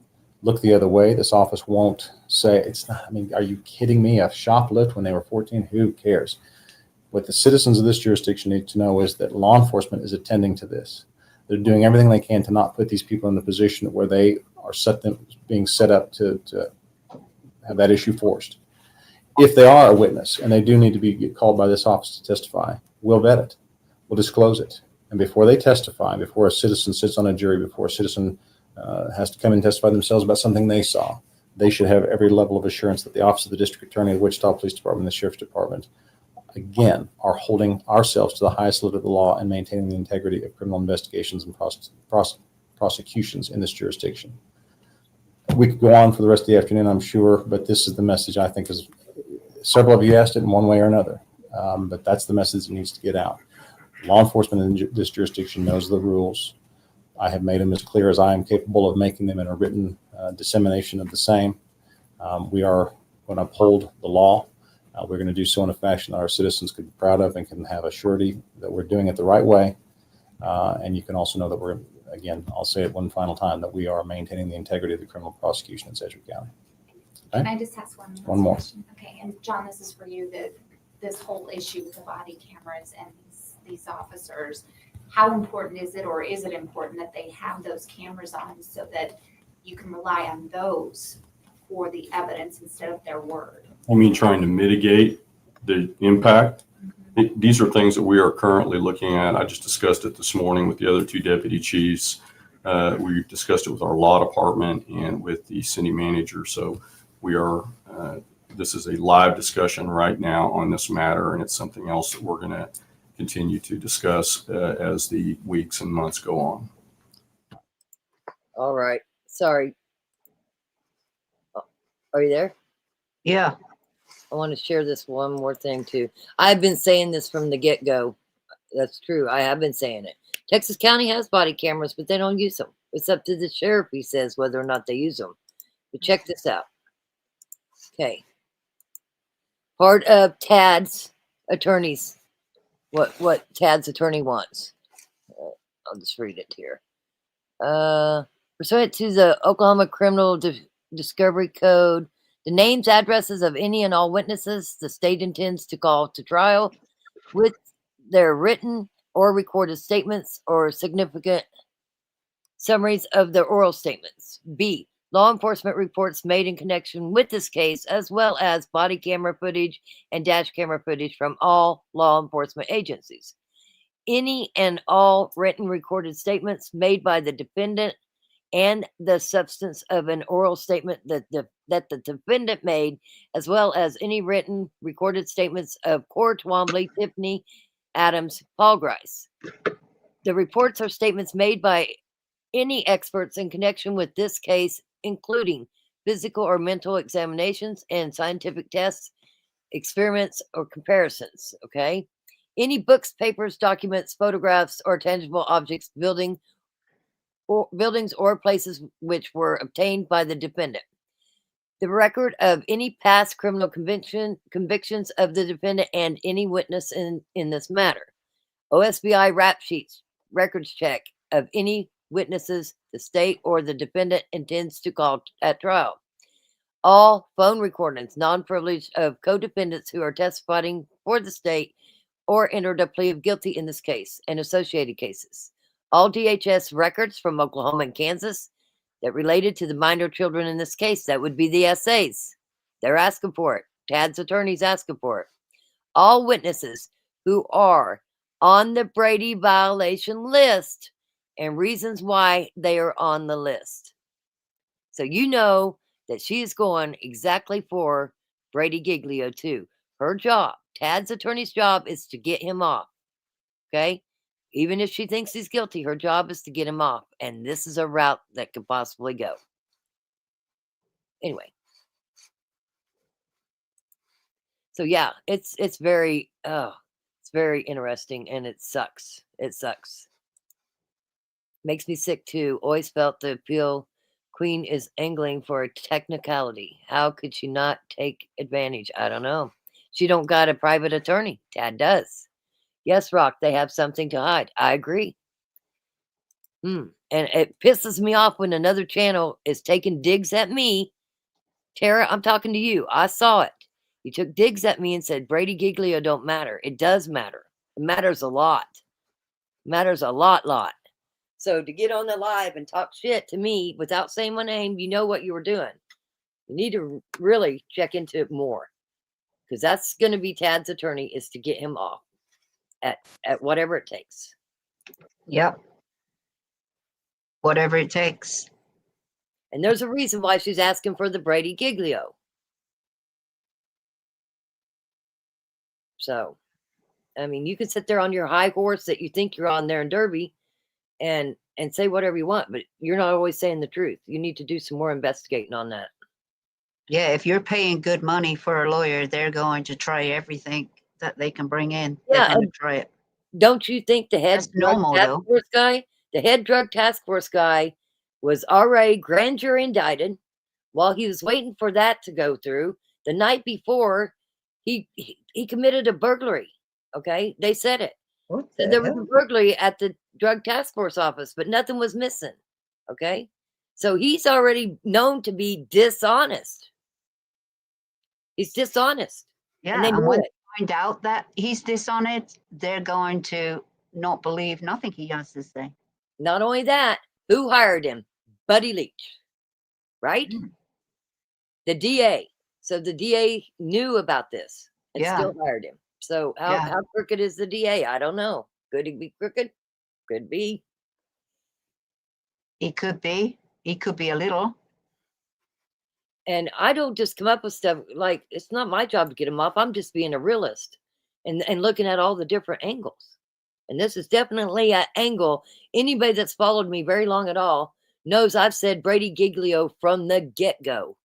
look the other way. This office won't say, it's not, I mean, are you kidding me? A shoplift when they were 14, who cares? What the citizens of this jurisdiction need to know is that law enforcement is attending to this. They're doing everything they can to not put these people in the position where they are being set up to have that issue forced. If they are a witness and they do need to get called by this office to testify, we'll vet it. We'll disclose it. And before they testify, before a citizen sits on a jury, before a citizen has to come and testify themselves about something they saw, they should have every level of assurance that the Office of the District Attorney, the Wichita Police Department, the Sheriff's Department, again, are holding ourselves to the highest level of the law and maintaining the integrity of criminal investigations and prosecutions in this jurisdiction. We could go on for the rest of the afternoon, I'm sure, but this is the message I think is, several of you asked it in one way or another, but that's the message that needs to get out. Law enforcement in this jurisdiction knows the rules. I have made them as clear as I am capable of making them in a written dissemination of the same. We are going to uphold the law. We're going to do so in a fashion that our citizens can be proud of and can have a surety that we're doing it the right way. And you can also know that we're, again, I'll say it one final time, that we are maintaining the integrity of the criminal prosecution in Sedgwick County. Okay? Can I just ask One more more. question? Okay, and John, this is for you, this whole issue with the body cameras and these officers. How important is it, or is it important that they have those cameras on so that you can rely on those for the evidence instead of their word? I mean, trying to mitigate the impact. These are things that we are currently looking at. I just discussed it this morning with the other two deputy chiefs. We discussed it with our law department and with the city manager. So we are, this is a live discussion right now on this matter, and it's something else that we're going to continue to discuss as the weeks and months go on. All right. Sorry. Are you there? Yeah. I want to share this one more thing too. I've been saying this from the get-go. That's true. I have been saying it. Texas County has body cameras, but they don't use them. It's up to the sheriff, he says, whether or not they use them. But check this out. Okay. Part of Tad's attorneys, what Tad's attorney wants. I'll just read it here. Pursuant to the Oklahoma Criminal Discovery Code, the names, addresses of any and all witnesses the state intends to call to trial with their written or recorded statements or significant summaries of their oral statements. B, law enforcement reports made in connection with this case, as well as body camera footage and dash camera footage from all law enforcement agencies. Any and all written recorded statements made by the defendant and the substance of an oral statement that the defendant made, as well as any written recorded statements of Court Twombly, Tiffany, Adams, Paul Grice. The reports are statements made by any experts in connection with this case, including physical or mental examinations and scientific tests, experiments, or comparisons. Okay. Any books, papers, documents, photographs, or tangible objects, buildings or places which were obtained by the defendant. The record of any past criminal convictions of the defendant and any witness in this matter. OSBI rap sheets, records check of any witnesses the state or the defendant intends to call at trial. All phone recordings, non-privileged, of co-defendants who are testifying for the state or entered a plea of guilty in this case and associated cases. All DHS records from Oklahoma and Kansas that related to the minor children in this case, that would be the SAs. They're asking for it. Tad's attorney's asking for it. All witnesses who are on the Brady violation list and reasons why they are on the list. So you know that she is going exactly for Brady Giglio too. Her job, Tad's attorney's job, is to get him off. Okay? Even if she thinks he's guilty, her job is to get him off. And this is a route that could possibly go. Anyway. So yeah, it's very interesting, and it sucks. It sucks. Makes me sick too. Always felt the appeal queen is angling for a technicality. How could she not take advantage? I don't know. She don't got a private attorney. Tad does. Yes, Rock, they have something to hide. I agree. And it pisses me off when another channel is taking digs at me. Tara, I'm talking to you. I saw it. You took digs at me and said Brady Giglio don't matter. It does matter. It matters a lot. It matters a lot. So to get on the live and talk shit to me without saying my name, you know what you were doing. You need to really check into it more. Because that's going to be Tad's attorney, is to get him off at whatever it takes. Yep. Whatever it takes. And there's a reason why she's asking for the Brady Giglio. So, I mean, you can sit there on your high horse that you think you're on there in Derby and say whatever you want, but you're not always saying the truth. You need to do some more investigating on that. Yeah, if you're paying good money for a lawyer, they're going to try everything that they can bring in. Yeah, They're going to try it. Don't you think the head drug task force guy, the head drug task force guy, was already grand jury indicted while he was waiting for that to go through? The night before, he committed a burglary. Okay, they said it. There was a burglary at the drug task force office, but nothing was missing. Okay, so he's already known to be dishonest. He's dishonest. Yeah, and they and know when it. they find out that he's dishonest, they're going to not believe nothing he has to say. Not only that, who hired him? Buddy Leach, right? The DA. So the DA knew about this and still hired him. So how crooked is the DA? I don't know. Could he be crooked? Could be. He could be. He could be a little. And I don't just come up with stuff like, it's not my job to get him off. I'm just being a realist and looking at all the different angles. And this is definitely an angle. Anybody that's followed me very long at all knows I've said Brady Giglio from the get-go.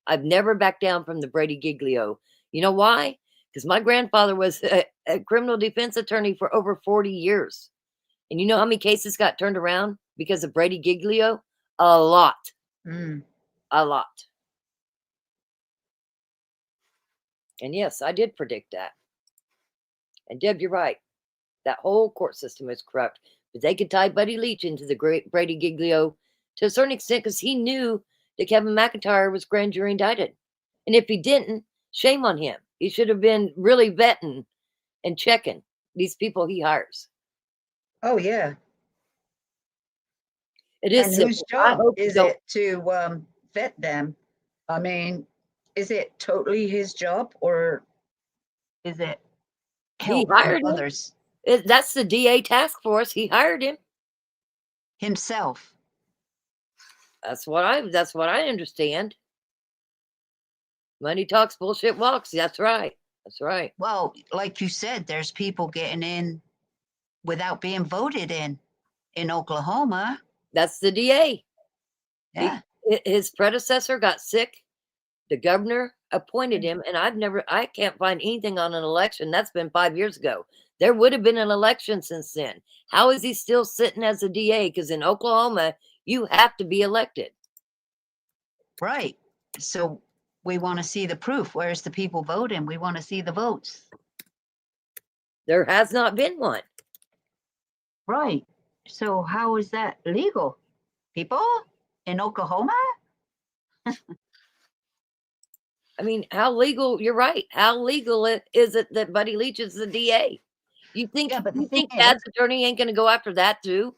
I've never backed down from the Brady Giglio. You know why? Because my grandfather was a criminal defense attorney for over 40 years. And you know how many cases got turned around because of Brady Giglio? A lot. A lot. And yes, I did predict that. And Deb, you're right. That whole court system is corrupt. But they could tie Buddy Leach into the great Brady Giglio to a certain extent because he knew that Kevin McIntyre was grand jury indicted. And if he didn't, shame on him. He should have been really vetting and checking these people he hires. Oh, yeah. It is And simple. whose job is it to vet them? I mean, is it totally his job, or is it help hired him. others? That's the DA task force. He hired him himself. That's what I understand. Money talks, bullshit walks. That's right. That's right. Well, like you said, there's people getting in without being voted in Oklahoma. That's the DA. Yeah. His predecessor got sick. The governor appointed him, and I can't find anything on an election. That's been 5 years ago. There would have been an election since then. How is he still sitting as a DA? Because in Oklahoma, you have to be elected. Right. So we want to see the proof. Where's the people voting? We want to see the votes. There has not been one. Right. So how is that legal? People in Oklahoma? I mean, how legal? You're right. How legal is it that Buddy Leach is the DA? You think Yeah, but the you thing think is, Dad's attorney ain't gonna go after that too?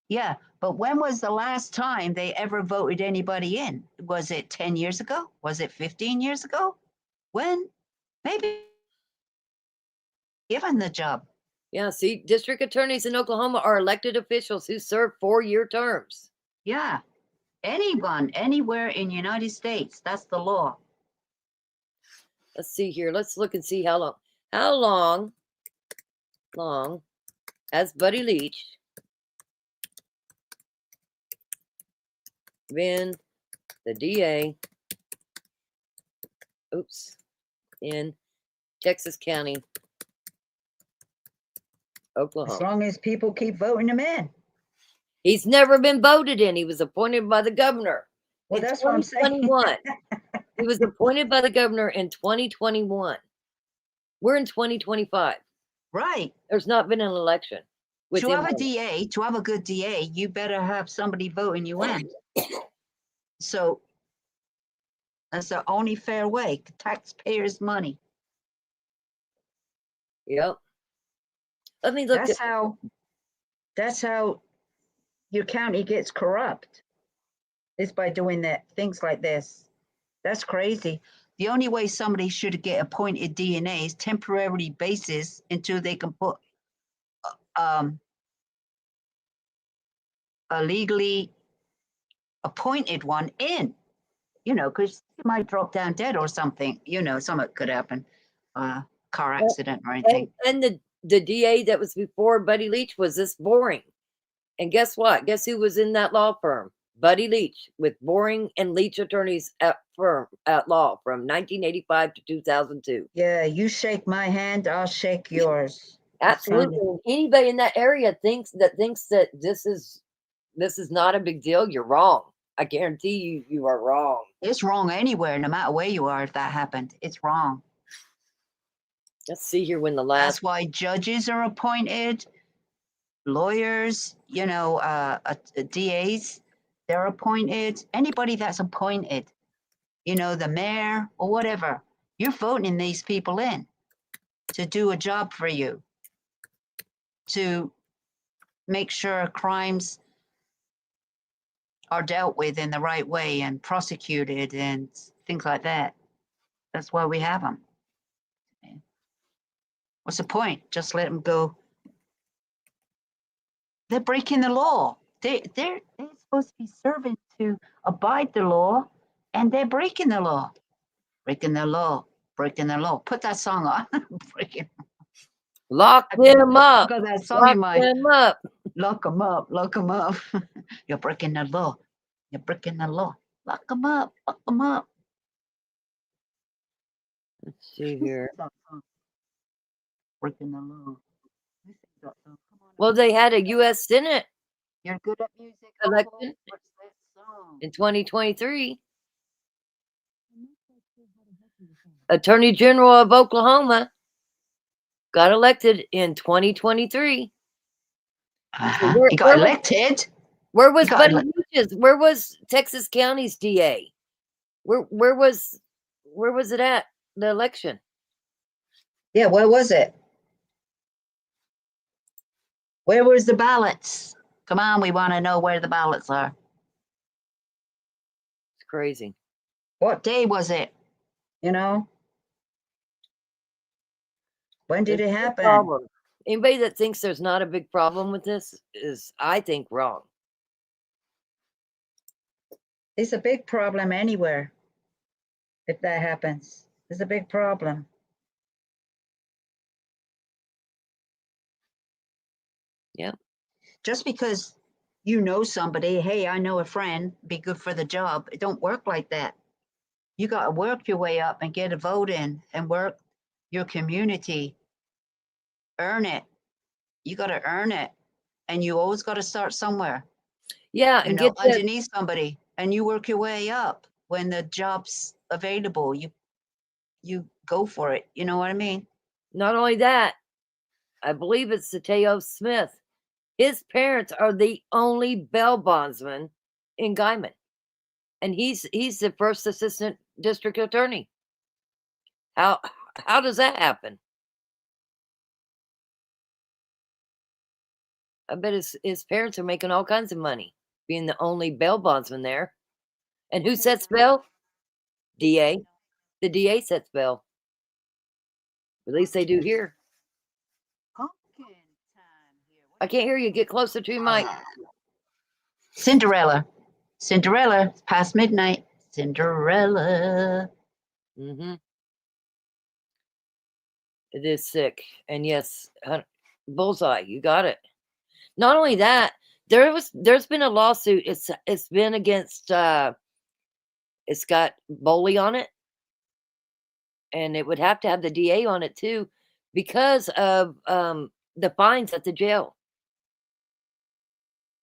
yeah, but when was the last time they ever voted anybody in? Was it 10 years ago? Was it 15 years ago? When? Maybe given the job. Yeah, see, district attorneys in Oklahoma are elected officials who serve 4-year terms. Yeah. Anyone, anywhere in United States. That's the law. Let's see here. Let's look and see how long has Buddy Leach been the DA, in Texas County, Oklahoma. As long as people keep voting him in. He's never been voted in. He was appointed by the governor. Well, in that's what I'm saying. 2021. He was appointed by the governor in 2021. We're in 2025. Right. There's not been an election. To have a him. DA, to have a good DA, you better have somebody voting you in. So that's the only fair way. Taxpayers' money. Yep. Let me look. That's how your county gets corrupt. Is by doing things like this. That's crazy. The only way somebody should get appointed DNA is temporary basis until they can put a legally appointed one in, because you might drop down dead or something, something could happen, car accident or anything. And the DA that was before Buddy Leach was this Boring. And guess what? Guess who was in that law firm? Buddy Leach, with Boring and Leach attorneys at law from 1985 to 2002. Yeah, you shake my hand, I'll shake yours. Absolutely. Anybody in that area thinks that this is not a big deal, you're wrong. I guarantee you are wrong. It's wrong anywhere, no matter where you are. If that happened, it's wrong. Let's see here when the last. That's why judges are appointed, lawyers, DAs, they're appointed. Anybody that's appointed, the mayor or whatever, you're voting these people in to do a job for you, to make sure crimes are dealt with in the right way and prosecuted and things like that. That's why we have them. What's the point? Just let them go. They're breaking the law. They're supposed to be serving to abide the law, and they're breaking the law. Breaking the law. Breaking the law. Put that song on. Breaking. Lock them up. Got that song Lock in mind. them up. Lock them up. Lock them up. You're breaking the law. You're breaking the law. Lock them up. Lock them up. Let's see here. Breaking the law. Well, they had a U.S. Senate You're good at music. election What's that song? in 2023. Attorney General of Oklahoma got elected in 2023. He got elected. Where was He got Buddy elec- Leach's? Where was Texas County's DA? Where was it at, the election? Yeah, where was it? Where was the ballots? Come on, we want to know where the ballots are. It's crazy. What day was it? When did it happen? Problem. Anybody that thinks there's not a big problem with this is, I think, wrong. It's a big problem anywhere. If that happens, it's a big problem. Yeah. Just because you know somebody, hey, I know a friend, be good for the job. It don't work like that. You got to work your way up and get a vote in and work your community. Earn it. You got to earn it. And you always got to start somewhere. Yeah, and get the, underneath somebody, and you work your way up. When the job's available, you go for it. You know what I mean? not only that, I believe it's Sateo Smith. His parents are the only bail bondsman in Guyman. And he's the first assistant district attorney. How does that happen? I bet his parents are making all kinds of money being the only bail bondsman there. And who sets bail? DA. The DA sets bail. At least they do here. I can't hear you. Get closer to your mic. Cinderella. Cinderella. It's past midnight. Cinderella. Mm-hmm. It is sick. And yes, bullseye. You got it. Not only that, there's been a lawsuit. It's been against it's got Boley on it. And it would have to have the DA on it too, because of the fines at the jail.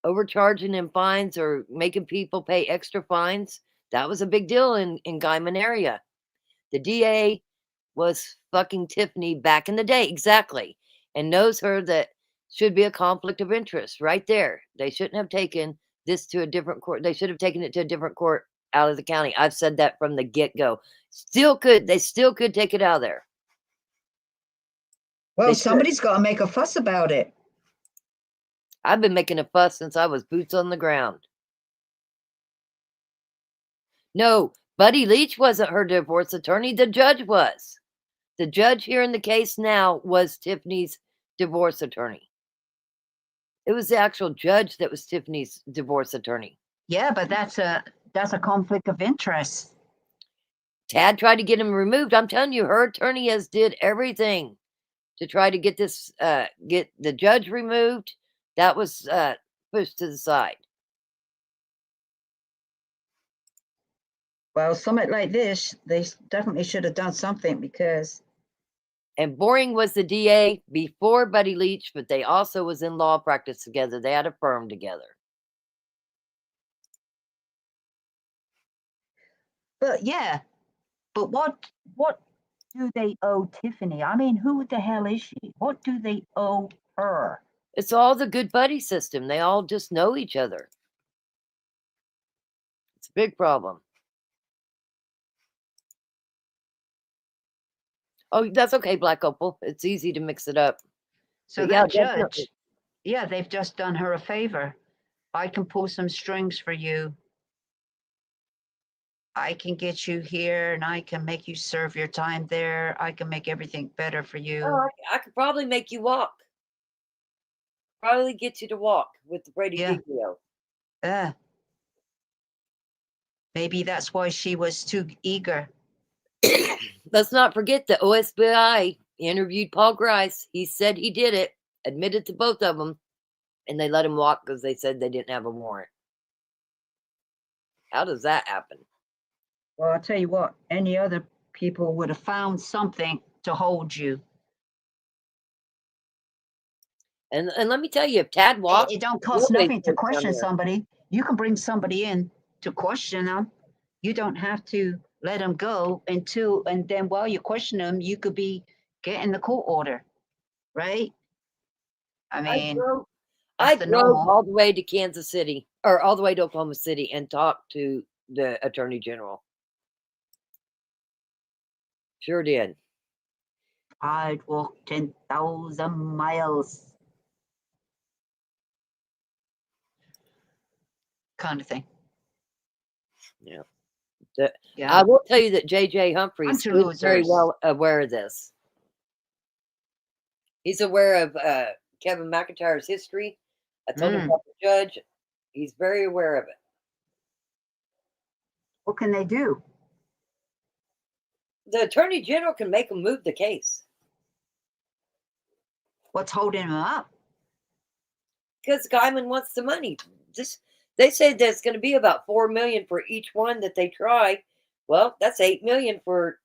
Overcharging them fines or making people pay extra fines. That was a big deal in Guyman area. The DA was fucking Tiffany back in the day, exactly, and knows her that should be a conflict of interest right there. They shouldn't have taken this to a different court. They should have taken it to a different court out of the county. I've said that from the get-go. They still could take it out of there. Well, somebody's got to make a fuss about it. I've been making a fuss since I was boots on the ground. No, Buddy Leach wasn't her divorce attorney. The judge was. The judge hearing the case now was Tiffany's divorce attorney. It was the actual judge that was Tiffany's divorce attorney. Yeah, but that's a conflict of interest. Tad tried to get him removed. I'm telling you, her attorney has did everything to try to get this, get the judge removed. That was pushed to the side. Well, something like this, they definitely should have done something because. And Boring was the DA before Buddy Leach, but they also was in law practice together. They had a firm together. But yeah, but what do they owe Tiffany? I mean, who the hell is she? What do they owe her? It's all the good buddy system. They all just know each other. It's a big problem. Oh, that's okay, Black Opal. It's easy to mix it up. So But that yeah, judge, definitely. yeah, they've just done her a favor. I can pull some strings for you. I can get you here and I can make you serve your time there. I can make everything better for you. Oh, I could probably make you walk. Probably get you to walk with the Brady Giglio. Maybe that's why she was too eager. Let's not forget the OSBI interviewed Paul Grice. He said he did it, admitted to both of them, and they let him walk because they said they didn't have a warrant. How does that happen? Well, I'll tell you what, any other people would have found something to hold you. And let me tell you, if Tad walked, it don't cost nobody's nothing to gonna come question here. somebody. You can bring somebody in to question them. You don't have to let them go and then while you question them, you could be getting the court order, right? I mean, I the drove normal. all the way to Kansas City, or all the way to Oklahoma City, and talked to the Attorney General. Sure did. I'd walk 10,000 miles. Kind of thing. Yeah. Yeah. I will tell you that J.J. Humphreys Bunch of is very losers. well aware of this. He's aware of Kevin McIntyre's history. I told him about the judge. He's very aware of it. What can they do? The Attorney General can make him move the case. What's holding him up? Because Guyman wants the money. They say there's going to be about $4 million for each one that they try. Well, that's $8 million for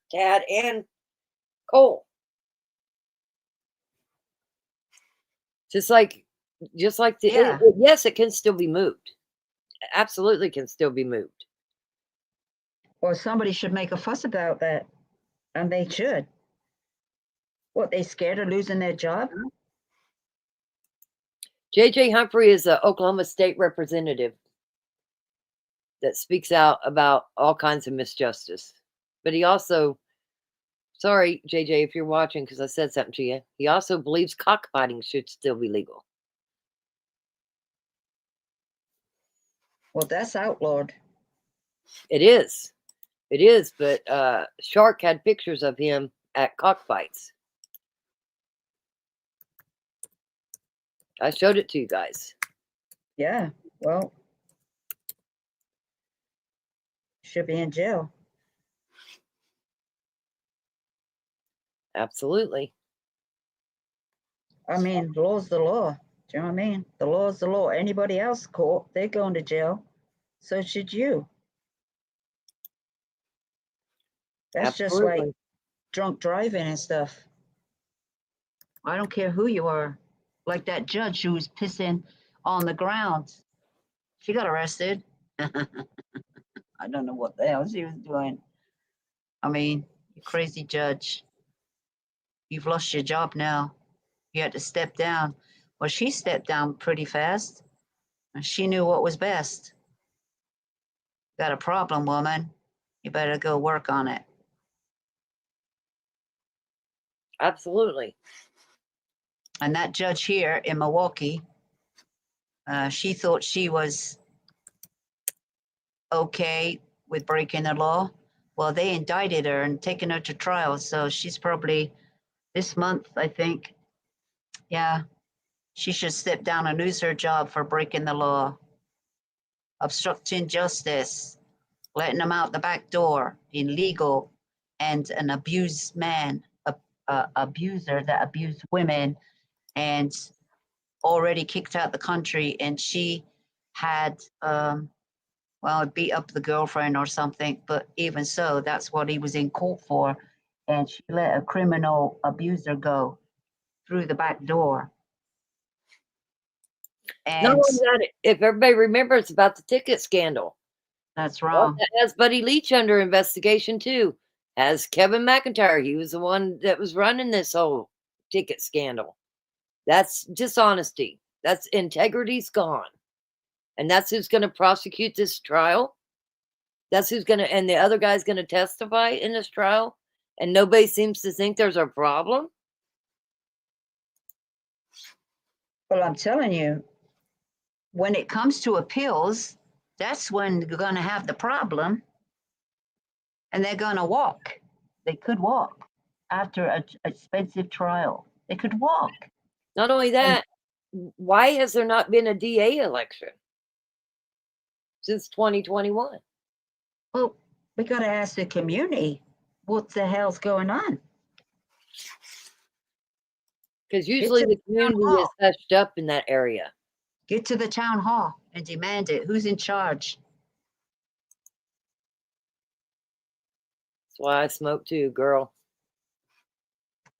Tad and Cole. Just like the yes, it can still be moved. Absolutely, can still be moved. Well, somebody should make a fuss about that, and they should. What, they scared of losing their job? J.J. Humphrey is an Oklahoma State representative that speaks out about all kinds of misjustice. But he also, sorry, JJ, if you're watching, because I said something to you, he also believes cockfighting should still be legal. Well, that's outlawed. It is. It is, but Shark had pictures of him at cockfights. I showed it to you guys. Yeah, well, should be in jail. Absolutely. I mean, the law's the law. Do you know what I mean? The law's the law. Anybody else caught, they're going to jail. So should you. That's just like Absolutely. drunk driving and stuff. I don't care who you are. Like that judge who was pissing on the ground. She got arrested. I don't know what the hell she was doing. I mean, you crazy judge. You've lost your job now. You had to step down. Well, she stepped down pretty fast. And she knew what was best. Got a problem, woman. You better go work on it. Absolutely. And that judge here in Milwaukee, she thought she was okay with breaking the law. Well, they indicted her and taken her to trial. So she's probably this month, I think. Yeah, she should step down and lose her job for breaking the law. Obstructing justice, letting them out the back door, illegal, and an abused man, abuser that abused women and already kicked out the country. And she had, well, beat up the girlfriend or something, but even so, that's what he was in court for. And she let a criminal abuser go through the back door. Not And only that, if everybody remembers about the ticket scandal. that's Well, wrong. that has Buddy Leach under investigation too. As Kevin McIntyre, he was the one that was running this whole ticket scandal. That's dishonesty. That's integrity's gone. And that's who's going to prosecute this trial. That's who's going to, and the other guy's going to testify in this trial. And nobody seems to think there's a problem. Well, I'm telling you, when it comes to appeals, that's when you're going to have the problem. And they're going to walk. They could walk after an expensive trial. They could walk. Not only that, why has there not been a DA election since 2021? Well, we got to ask the community, what the hell's going on? Because usually the community is hushed up in that area. Get to the town hall and demand it. Who's in charge? That's why I smoke too, girl.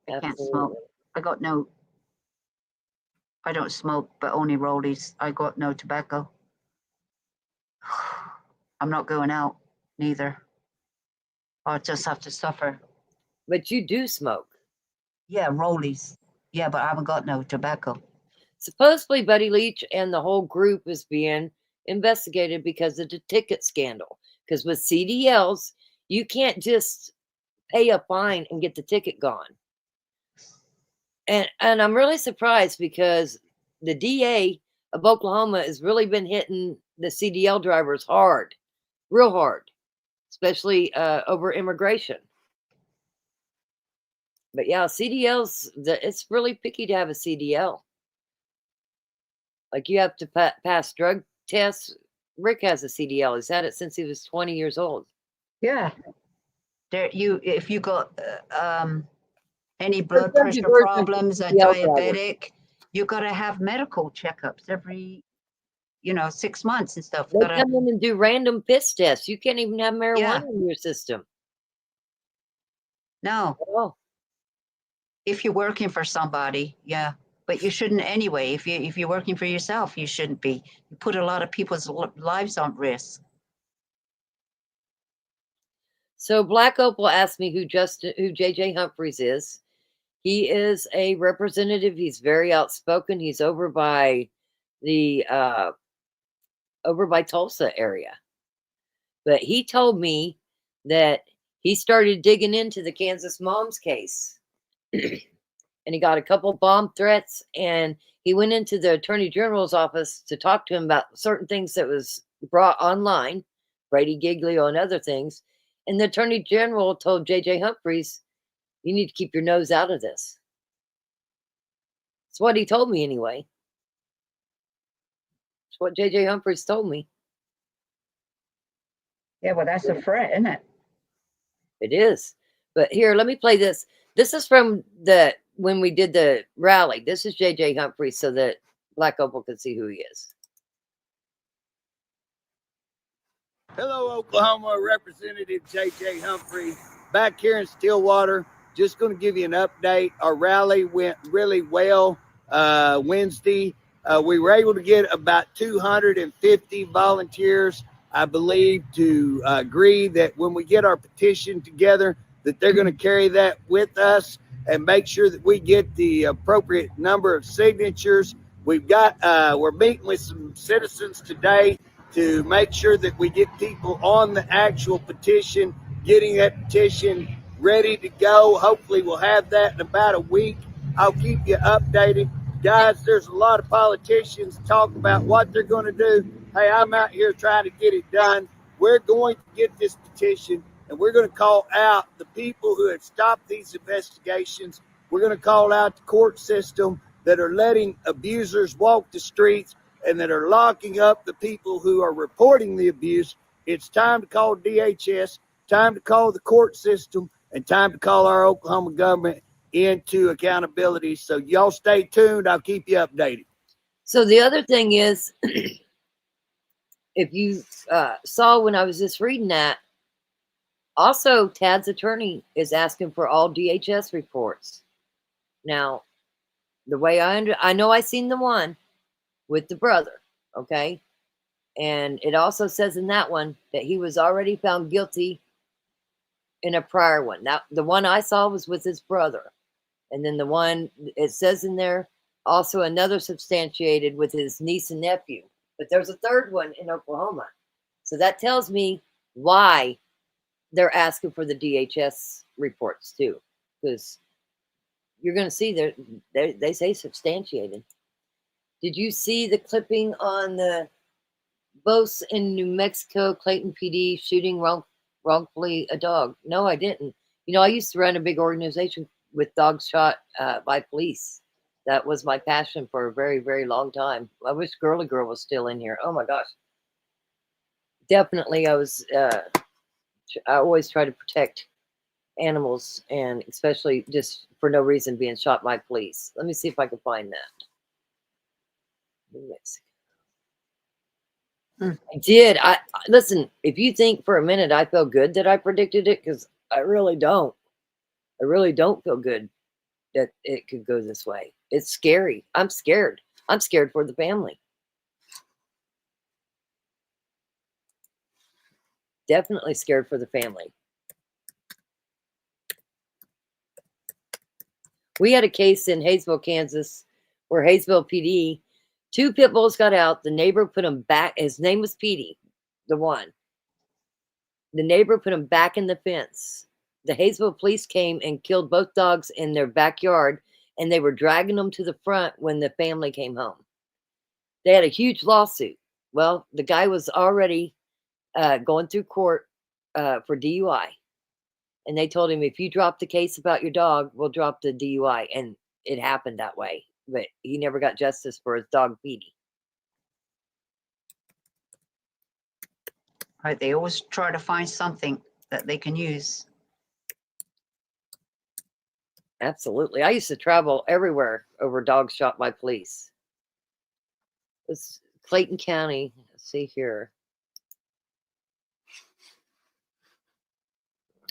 I can't smoke. I don't smoke, but only rollies. I got no tobacco. I'm not going out neither. I'll just have to suffer. But you do smoke. Yeah, rollies. Yeah, but I haven't got no tobacco. Supposedly Buddy Leach and the whole group is being investigated because of the ticket scandal. Because with CDLs, you can't just pay a fine and get the ticket gone. And I'm really surprised because the DA of Oklahoma has really been hitting the CDL drivers hard, real hard, especially over immigration. But yeah, CDLs, it's really picky to have a CDL. Like you have to pass drug tests. Rick has a CDL. He's had it since he was 20 years old. Yeah. If you got any blood pressure problems, a diabetic, you got to have medical checkups every, 6 months and stuff. They come in and do random piss tests. You can't even have marijuana in your system. No. Oh. If you're working for somebody, yeah. But you shouldn't anyway. If you're working for yourself, you shouldn't be. You put a lot of people's lives on risk. So Black Opal asked me who JJ Humphreys is. He is a representative. He's very outspoken. He's over by the Tulsa area. But he told me that he started digging into the Kansas Moms case. And he got a couple bomb threats, and he went into the Attorney General's office to talk to him about certain things that was brought online, Brady Giglio and other things. And the Attorney General told J.J. Humphreys, you need to keep your nose out of this. That's what he told me anyway. That's what J.J. Humphreys told me. Yeah, well, that's a threat, isn't it? It is. But here, let me play this. This is from when we did the rally. This is J.J. Humphreys so that Black Opal can see who he is. Hello, Oklahoma. Representative J.J. Humphrey back here in Stillwater. Just going to give you an update. Our rally went really well Wednesday. We were able to get about 250 volunteers, I believe, to agree that when we get our petition together, that they're going to carry that with us and make sure that we get the appropriate number of signatures. We're meeting with some citizens today to make sure that we get people on the actual petition, getting that petition ready to go. Hopefully we'll have that in about a week. I'll keep you updated. Guys, there's a lot of politicians talking about what they're going to do. Hey, I'm out here trying to get it done. We're going to get this petition, and we're going to call out the people who have stopped these investigations. We're going to call out the court system that are letting abusers walk the streets and that are locking up the people who are reporting the abuse. It's time to call DHS, time to call the court system, and time to call our Oklahoma government into accountability. So y'all stay tuned. I'll keep you updated. So the other thing is, if you saw when I was just reading that, also Tad's attorney is asking for all DHS reports. Now, the way I know I seen the one with the brother, okay? And it also says in that one that he was already found guilty in a prior one. Now, the one I saw was with his brother. And then the one, it says in there, also another substantiated with his niece and nephew. But there's a third one in Oklahoma. So that tells me why they're asking for the DHS reports too. Because you're going to see they say substantiated. Did you see the clipping on the Bose in New Mexico, Clayton PD shooting wrongfully a dog? No, I didn't. You know, I used to run a big organization with dogs shot by police. That was my passion for a very, very long time. I wish Girly Girl was still in here. Oh my gosh. Definitely, I always try to protect animals, and especially just for no reason being shot by police. Let me see if I can find that. New Mexico. I did. Listen, if you think for a minute I feel good that I predicted it, because I really don't. I really don't feel good that it could go this way. It's scary. I'm scared. I'm scared for the family. Definitely scared for the family. We had a case in Hayesville, Kansas, where Hayesville PD, 2 pit bulls got out. The neighbor put them back. His name was Petey, the one. The neighbor put him back in the fence. The Hayesville police came and killed both dogs in their backyard, and they were dragging them to the front when the family came home. They had a huge lawsuit. Well, the guy was already going through court for DUI. And they told him, if you drop the case about your dog, we'll drop the DUI. And it happened that way. But he never got justice for his dog, Petey. Right, they always try to find something that they can use. Absolutely. I used to travel everywhere over dogs shot by police. It's Clayton County. Let's see here.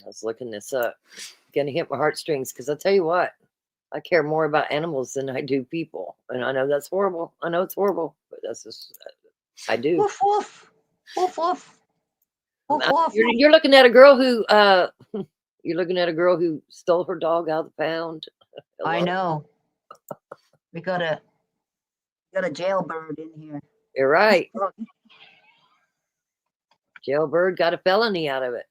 I was looking this up. Gonna hit my heartstrings, because I'll tell you what, I care more about animals than I do people. And I know that's horrible. I know it's horrible, but that's just, I do. Woof, woof. Woof, woof. Woof, woof. You're looking at a girl who you're looking at a girl who stole her dog out of the pound. I know. We got a jailbird in here. You're right. Jailbird got a felony out of it.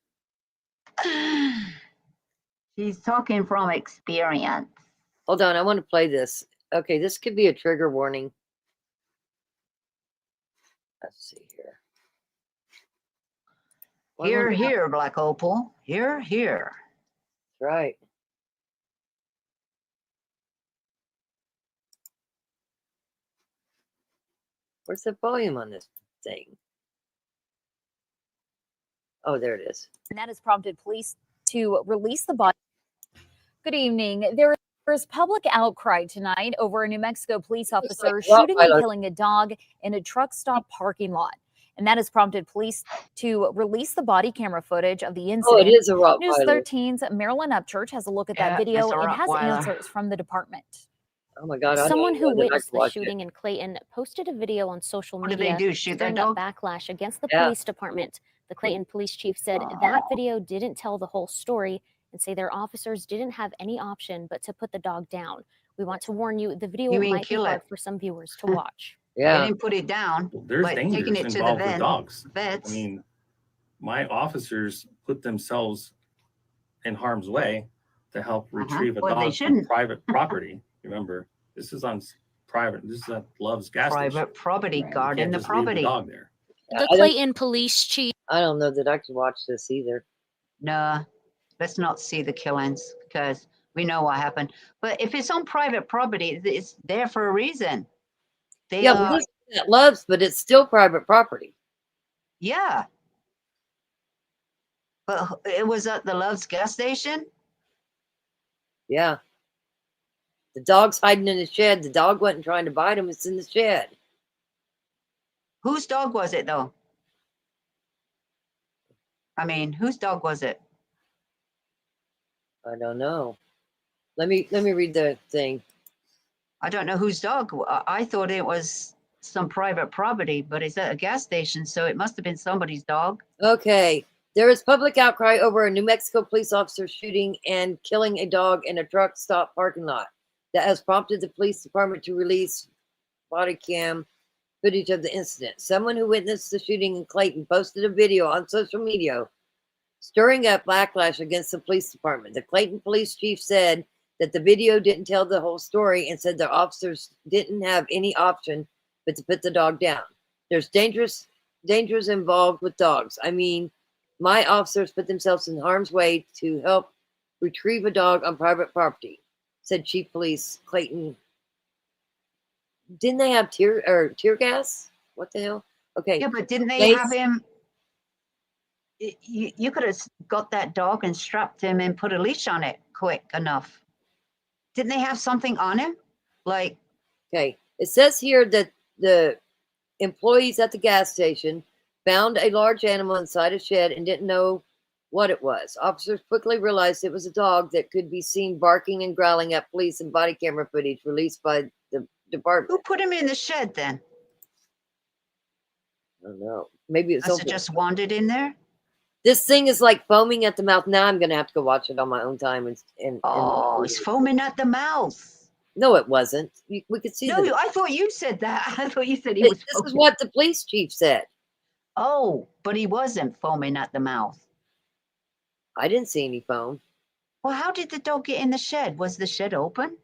She's talking from experience. Hold on, I want to play this. Okay, this could be a trigger warning. Let's see here. Well, I Here, wonder how- here, Black Opal. Here, here. Right. Where's the volume on this thing? Oh, there it is. And that has prompted police to release the body. Good evening. There is public outcry tonight over a New Mexico police officer shooting and killing a dog in a truck stop parking lot. And that has prompted police to release the body camera footage of the incident. Oh, it is a News Rottweiler. 13's Marilyn Upchurch has a look at Yeah, that video it's a and has Rottweiler. answers from the department. Oh my God. I Someone didn't who know that I witnessed could the watch it. shooting in Clayton posted a video on social What did media they do? Shoot that stirring up dog? backlash against the Yeah. police department. The Clayton police chief said that video didn't tell the whole story and say their officers didn't have any option but to put the dog down. We want to warn you, the video You mean might be kill hard it. for some viewers to watch. They Yeah. didn't put it down, There's but taking dangers it to the involved with vet, dogs. vets. I mean, my officers put themselves in harm's way to help retrieve a Well, they dog from shouldn't. private property. Remember, this is on private. This is at Love's gas station. Private property, You guarding can't the just leave property. dog there. The I don't- Clayton police chief. I don't know that I could watch this either. Nah, let's not see the killings because we know what happened. But if it's on private property, it's there for a reason. They Yeah, are, but this is Love's, but it's still private property. yeah. But it was at the Love's gas station. Yeah. The dog's hiding in the shed. The dog wasn't trying to bite him. It's in the shed. Whose dog was it though? I mean, whose dog was it? I don't know. Let me read the thing. I don't know whose dog. I thought it was some private property, but it's at a gas station, so it must have been somebody's dog. Okay. There is public outcry over a New Mexico police officer shooting and killing a dog in a truck stop parking lot. That has prompted the police department to release body cam footage of the incident. Someone who witnessed the shooting in Clayton posted a video on social media stirring up backlash against the police department. The Clayton police chief said that the video didn't tell the whole story and said the officers didn't have any option but to put the dog down. There's dangers involved with dogs. I mean, my officers put themselves in harm's way to help retrieve a dog on private property, said Chief Police Clayton. Didn't they have tear gas? What the hell? Okay. Yeah, but didn't they Mace- have him? You could have got that dog and strapped him and put a leash on it quick enough. Didn't they have something on him? Like, Okay. It says here that the employees at the gas station found a large animal inside a shed and didn't know what it was. Officers quickly realized it was a dog that could be seen barking and growling at police and body camera footage released by the department. who put him in the shed then? I don't know. Maybe it's Must have open. just wandered in there. This thing is like foaming at the mouth. Now I'm gonna have to go watch it on my own time and Oh, it's foaming at the mouth. no, it wasn't. We could see. No, the, I thought you said that. I thought you said he this was. is Foaming. what the police chief said. Oh, but he wasn't foaming at the mouth. I didn't see any foam. Well, how did the dog get in the shed? Was the shed open?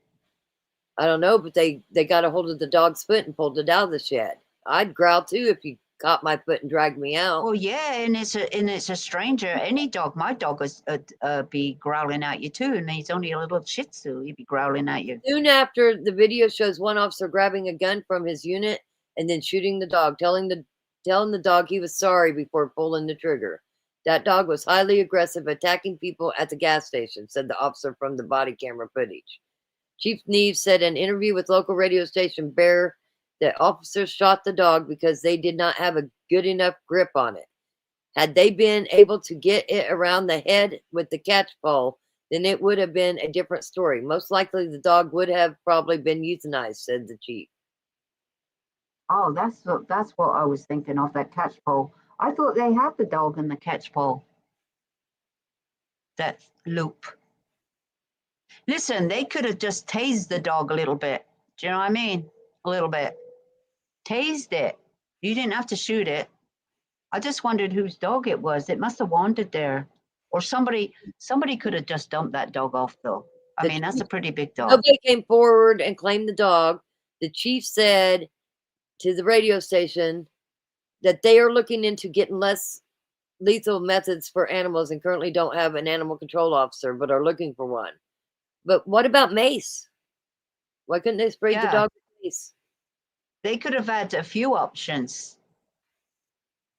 I don't know, but they got a hold of the dog's foot and pulled it out of the shed. I'd growl too if you caught my foot and dragged me out. Well, yeah, and it's a stranger. Any dog, my dog would be growling at you too, and he's only a little Shih Tzu. He'd be growling at you. Soon after, the video shows one officer grabbing a gun from his unit and then shooting the dog, telling the dog he was sorry before pulling the trigger. That dog was highly aggressive, attacking people at the gas station, said the officer from the body camera footage. Chief Neves said in an interview with local radio station Bear that officers shot the dog because they did not have a good enough grip on it. Had they been able to get it around the head with the catch pole, then it would have been a different story. Most likely the dog would have probably been euthanized, said the chief. Oh, that's what I was thinking of, that catch pole. I thought they had the dog in the catch pole. That loop. Listen, they could have just tased the dog a little bit. Do you know what I mean? A little bit. Tased it. You didn't have to shoot it. I just wondered whose dog it was. It must have wandered there. Or somebody could have just dumped that dog off though. I mean, that's a pretty big dog. Nobody came forward and claimed the dog. The chief said to the radio station that they are looking into getting less lethal methods for animals and currently don't have an animal control officer, but are looking for one. But what about mace? Why couldn't they spray the Yeah. dog with mace? They could have had a few options.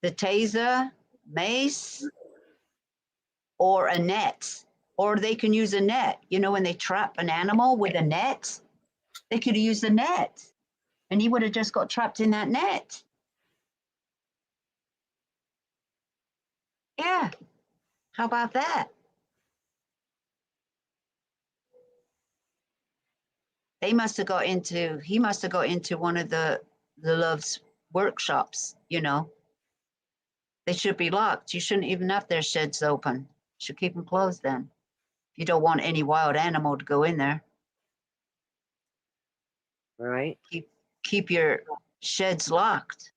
The taser, mace, or a net. Or they can use a net. You know, when they trap an animal with a net, they could have used a net. And he would have just got trapped in that net. Yeah. How about that? He must have got into one of the Love's workshops, you know. They should be locked. You shouldn't even have their sheds open. You should keep them closed then. You don't want any wild animal to go in there. Right. Keep your sheds locked.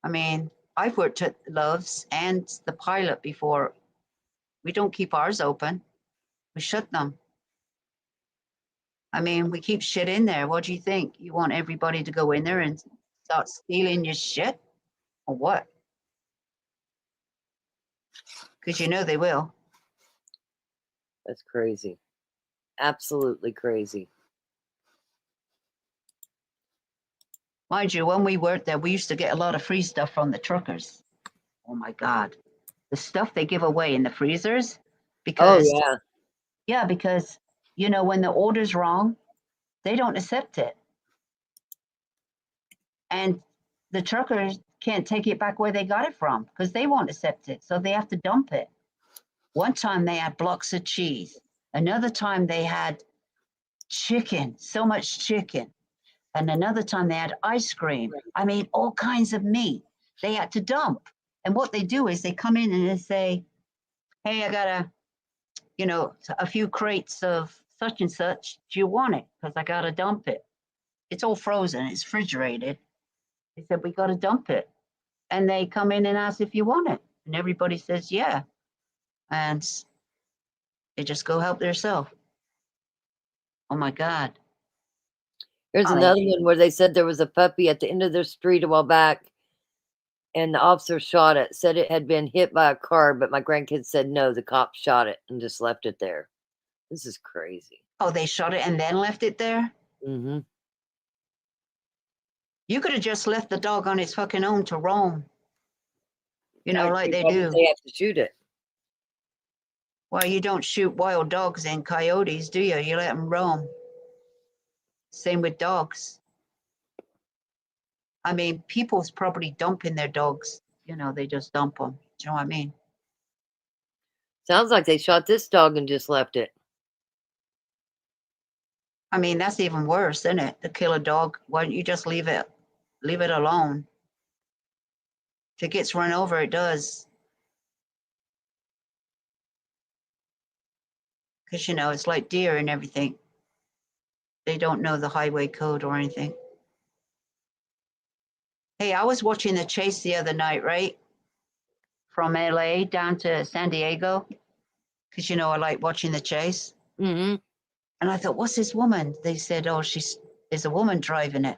I mean, I've worked at Love's and the Pilot before. We don't keep ours open. We shut them. I mean, we keep shit in there. What do you think? You want everybody to go in there and start stealing your shit? Or what? Because you know they will. That's crazy. Absolutely crazy. Mind you, when we worked there, we used to get a lot of free stuff from the truckers. Oh my God. The stuff they give away in the freezers. Because, Oh, yeah. Yeah, because, you know, when the order's wrong, they don't accept it. And the truckers can't take it back where they got it from because they won't accept it. So they have to dump it. One time they had blocks of cheese. Another time they had chicken, so much chicken. And another time they had ice cream. I mean, all kinds of meat they had to dump. And what they do is they come in and they say, hey, I got a few crates of such and such. Do you want it? Because I got to dump it. It's all frozen. It's refrigerated. They said, we got to dump it. And they come in and ask if you want it. And everybody says, yeah. And they just go help themselves. Oh, my God. Here's another one where they said there was a puppy at the end of their street a while back, and the officer shot it, said it had been hit by a car, but my grandkids said no, the cop shot it and just left it there. This is crazy. Oh, they shot it and then left it there? Mm-hmm. You could have just left the dog on its fucking own to roam. You know, like they do. They have to shoot it. Well, you don't shoot wild dogs and coyotes, do you? You let them roam. Same with dogs. I mean, people's probably dumping their dogs. You know, they just dump them. Do you know what I mean? Sounds like they shot this dog and just left it. I mean, that's even worse, isn't it? To kill a dog. Why don't you just leave it alone? If it gets run over, it does. Because, you know, it's like deer and everything. They don't know the highway code or anything. Hey, I was watching the chase the other night, right? From LA down to San Diego. Because, you know, I like watching the chase. Mm-hmm. And I thought, what's this woman? They said, oh, there's a woman driving it.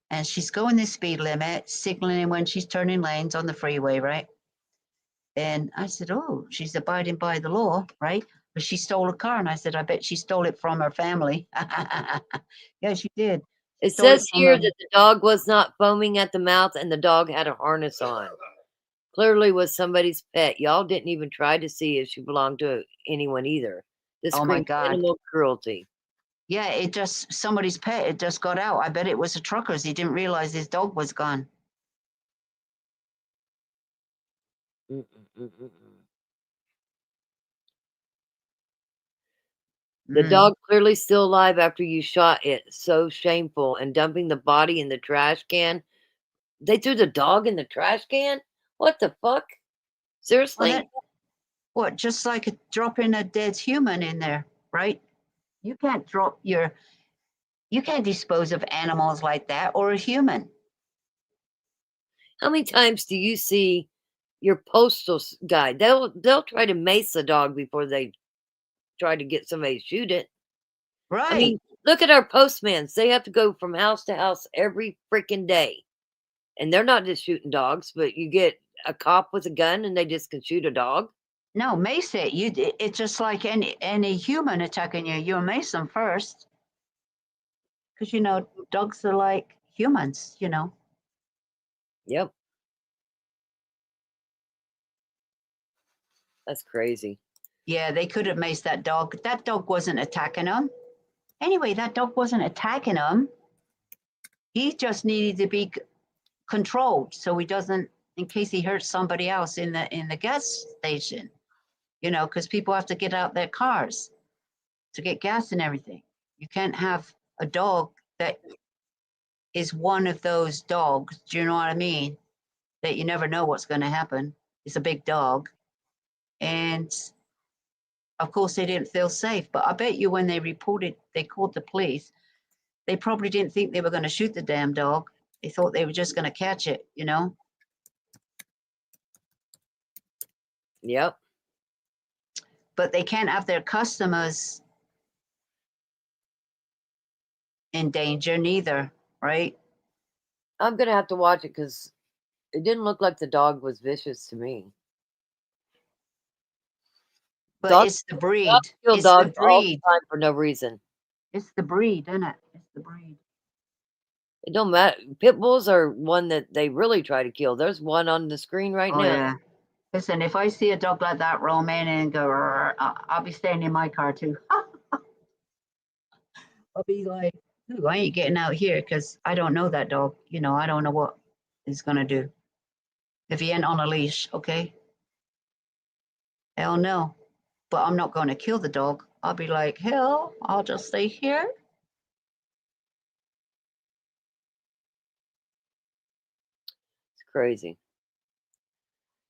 And she's going the speed limit, signaling when she's turning lanes on the freeway, right? And I said, oh, she's abiding by the law, right? But she stole a car. And I said, I bet she stole it from her family. Yeah, she did. It says here that the dog was not foaming at the mouth and the dog had a harness on. Clearly was somebody's pet. Y'all didn't even try to see if she belonged to anyone either. This Oh my screams God. animal cruelty. Yeah, somebody's pet. It just got out. I bet it was a trucker's. He didn't realize his dog was gone. The dog clearly still alive after you shot it. So shameful. And dumping the body in the trash can. They threw the dog in the trash can? What the fuck? Seriously? What, just like dropping a dead human in there, right? You can't you can't dispose of animals like that or a human. How many times do you see your postal guy? They'll try to mace a dog before they try to get somebody to shoot it. Right. I mean, look at our postmans. They have to go from house to house every freaking day. And they're not just shooting dogs, but you get a cop with a gun and they just can shoot a dog? No, mace it. It's just like any human attacking you. You mace them first. Because, dogs are like humans, Yep. That's crazy. Yeah, they could have maced that dog. That dog wasn't attacking them. Anyway, that dog wasn't attacking them. He just needed to be controlled so he doesn't, in case he hurts somebody else in the gas station, because people have to get out their cars to get gas and everything. You can't have a dog that is one of those dogs, do you know what I mean? That you never know what's going to happen. It's a big dog. And of course, they didn't feel safe. But I bet you when they called the police, they probably didn't think they were going to shoot the damn dog. They thought they were just going to catch it, Yep. But they can't have their customers in danger neither, right? I'm going to have to watch it because it didn't look like the dog was vicious to me. But Dogs, it's the breed. dogs kill It's dogs the all the breed. time for no reason. It's the breed, isn't it? It's the breed. It don't matter. Pit bulls are one that they really try to kill. There's one on the screen right Oh, now. yeah. Listen, if I see a dog like that roam in and go, "Rrr," I'll be staying in my car too. I'll be like, "Ooh, I ain't getting out here because I don't know that dog. I don't know what he's going to do. If he ain't on a leash, okay? Hell no. But I'm not going to kill the dog. I'll be like, hell, I'll just stay here. It's crazy.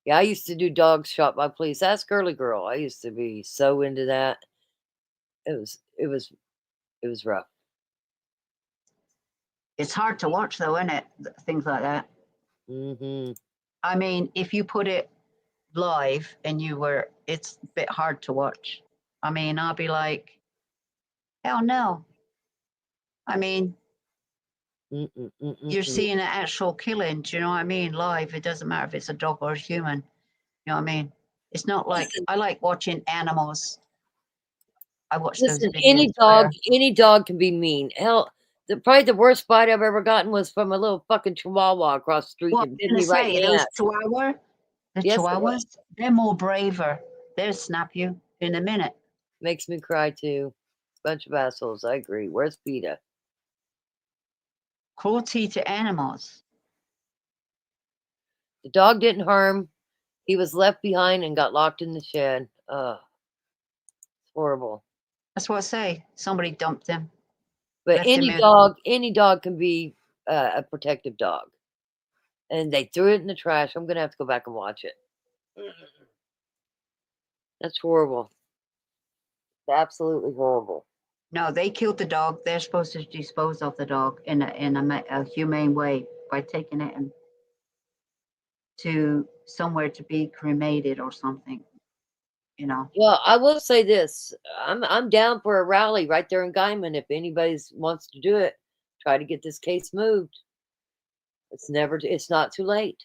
Yeah, I used to do dogs shot by police. Ask Girly Girl. I used to be so into that. It was rough. It's hard to watch though, isn't it? Things like that. Mm-hmm. I mean, if you put it live and it's a bit hard to watch. I mean, I'll be like, hell no. I mean, you're seeing an actual killing. Do you know what I mean? Live. It doesn't matter if it's a dog or a human. You know what I mean? It's not like I like watching animals. I watch those Listen, videos. any dog can be mean. Hell, probably the worst bite I've ever gotten was from a little fucking chihuahua across the street. Well, That bit me right in the those ass. chihuahuas, they're more braver. They'll snap you in a minute. Makes me cry too. Bunch of assholes. I agree. Where's PETA? Cruelty to animals. The dog didn't harm. He was left behind and got locked in the shed. It's horrible. That's what I say. Somebody dumped him. But left him any dog can be a protective dog. And they threw it in the trash. I'm gonna have to go back and watch it. That's horrible. Absolutely horrible. No, they killed the dog. They're supposed to dispose of the dog in a humane way by taking it to somewhere to be cremated or something. Well, I will say this. I'm down for a rally right there in Guyman. If anybody wants to do it, try to get this case moved. It's not too late.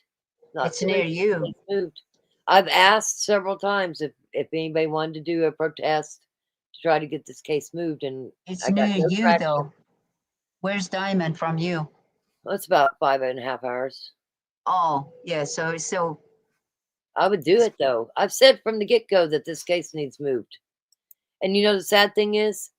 It's near you. Moved. I've asked several times if anybody wanted to do a protest to try to get this case moved, and It's I got near no you traction. though. Where's Diamond from you? Well, it's about 5.5 hours. Oh, yeah. So I would do it though. I've said from the get-go that this case needs moved. And the sad thing is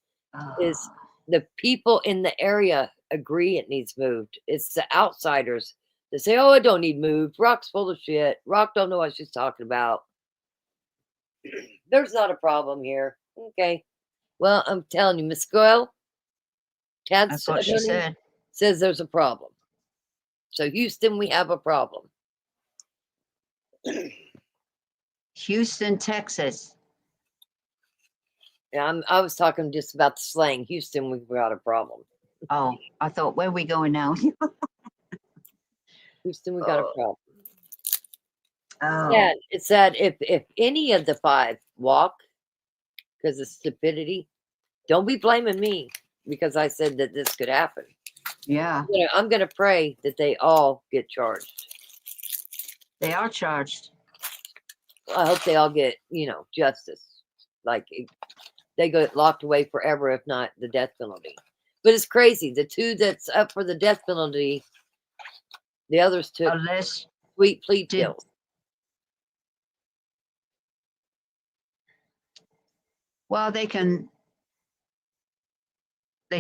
the people in the area agree it needs moved. It's the outsiders that say, "Oh, it don't need moved. Rock's full of shit. Rock don't know what she's talking about." There's not a problem here. Okay. Well, I'm telling you, Miss Goyle, That's what she said. says there's a problem. So Houston, we have a problem. Houston, Texas. Yeah, I was talking just about the slang. Houston, we've got a problem. Oh, I thought, where are we going now? Houston, we got a problem. Oh. Yeah, it's that if any of the 5 walk because of stupidity, don't be blaming me because I said that this could happen. Yeah. I'm gonna pray that they all get charged. They are charged. I hope they all get, justice. Like they get locked away forever, if not the death penalty. But it's crazy. The two that's up for the death penalty, the others took sweet plea pills. Well, they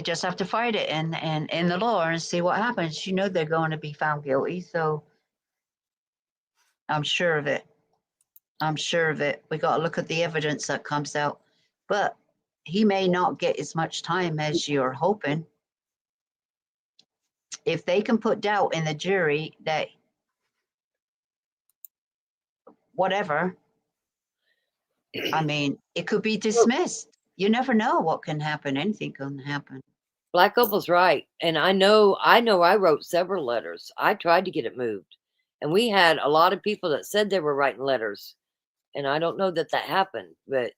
just have to fight it and in the law and see what happens. They're going to be found guilty, so I'm sure of it. I'm sure of it. We got to look at the evidence that comes out. But he may not get as much time as you're hoping. If they can put doubt in the jury that whatever, I mean, it could be dismissed. You never know what can happen. Anything can happen. Black Opal's right. And I know I wrote several letters. I tried to get it moved. And we had a lot of people that said they were writing letters. And I don't know that happened. But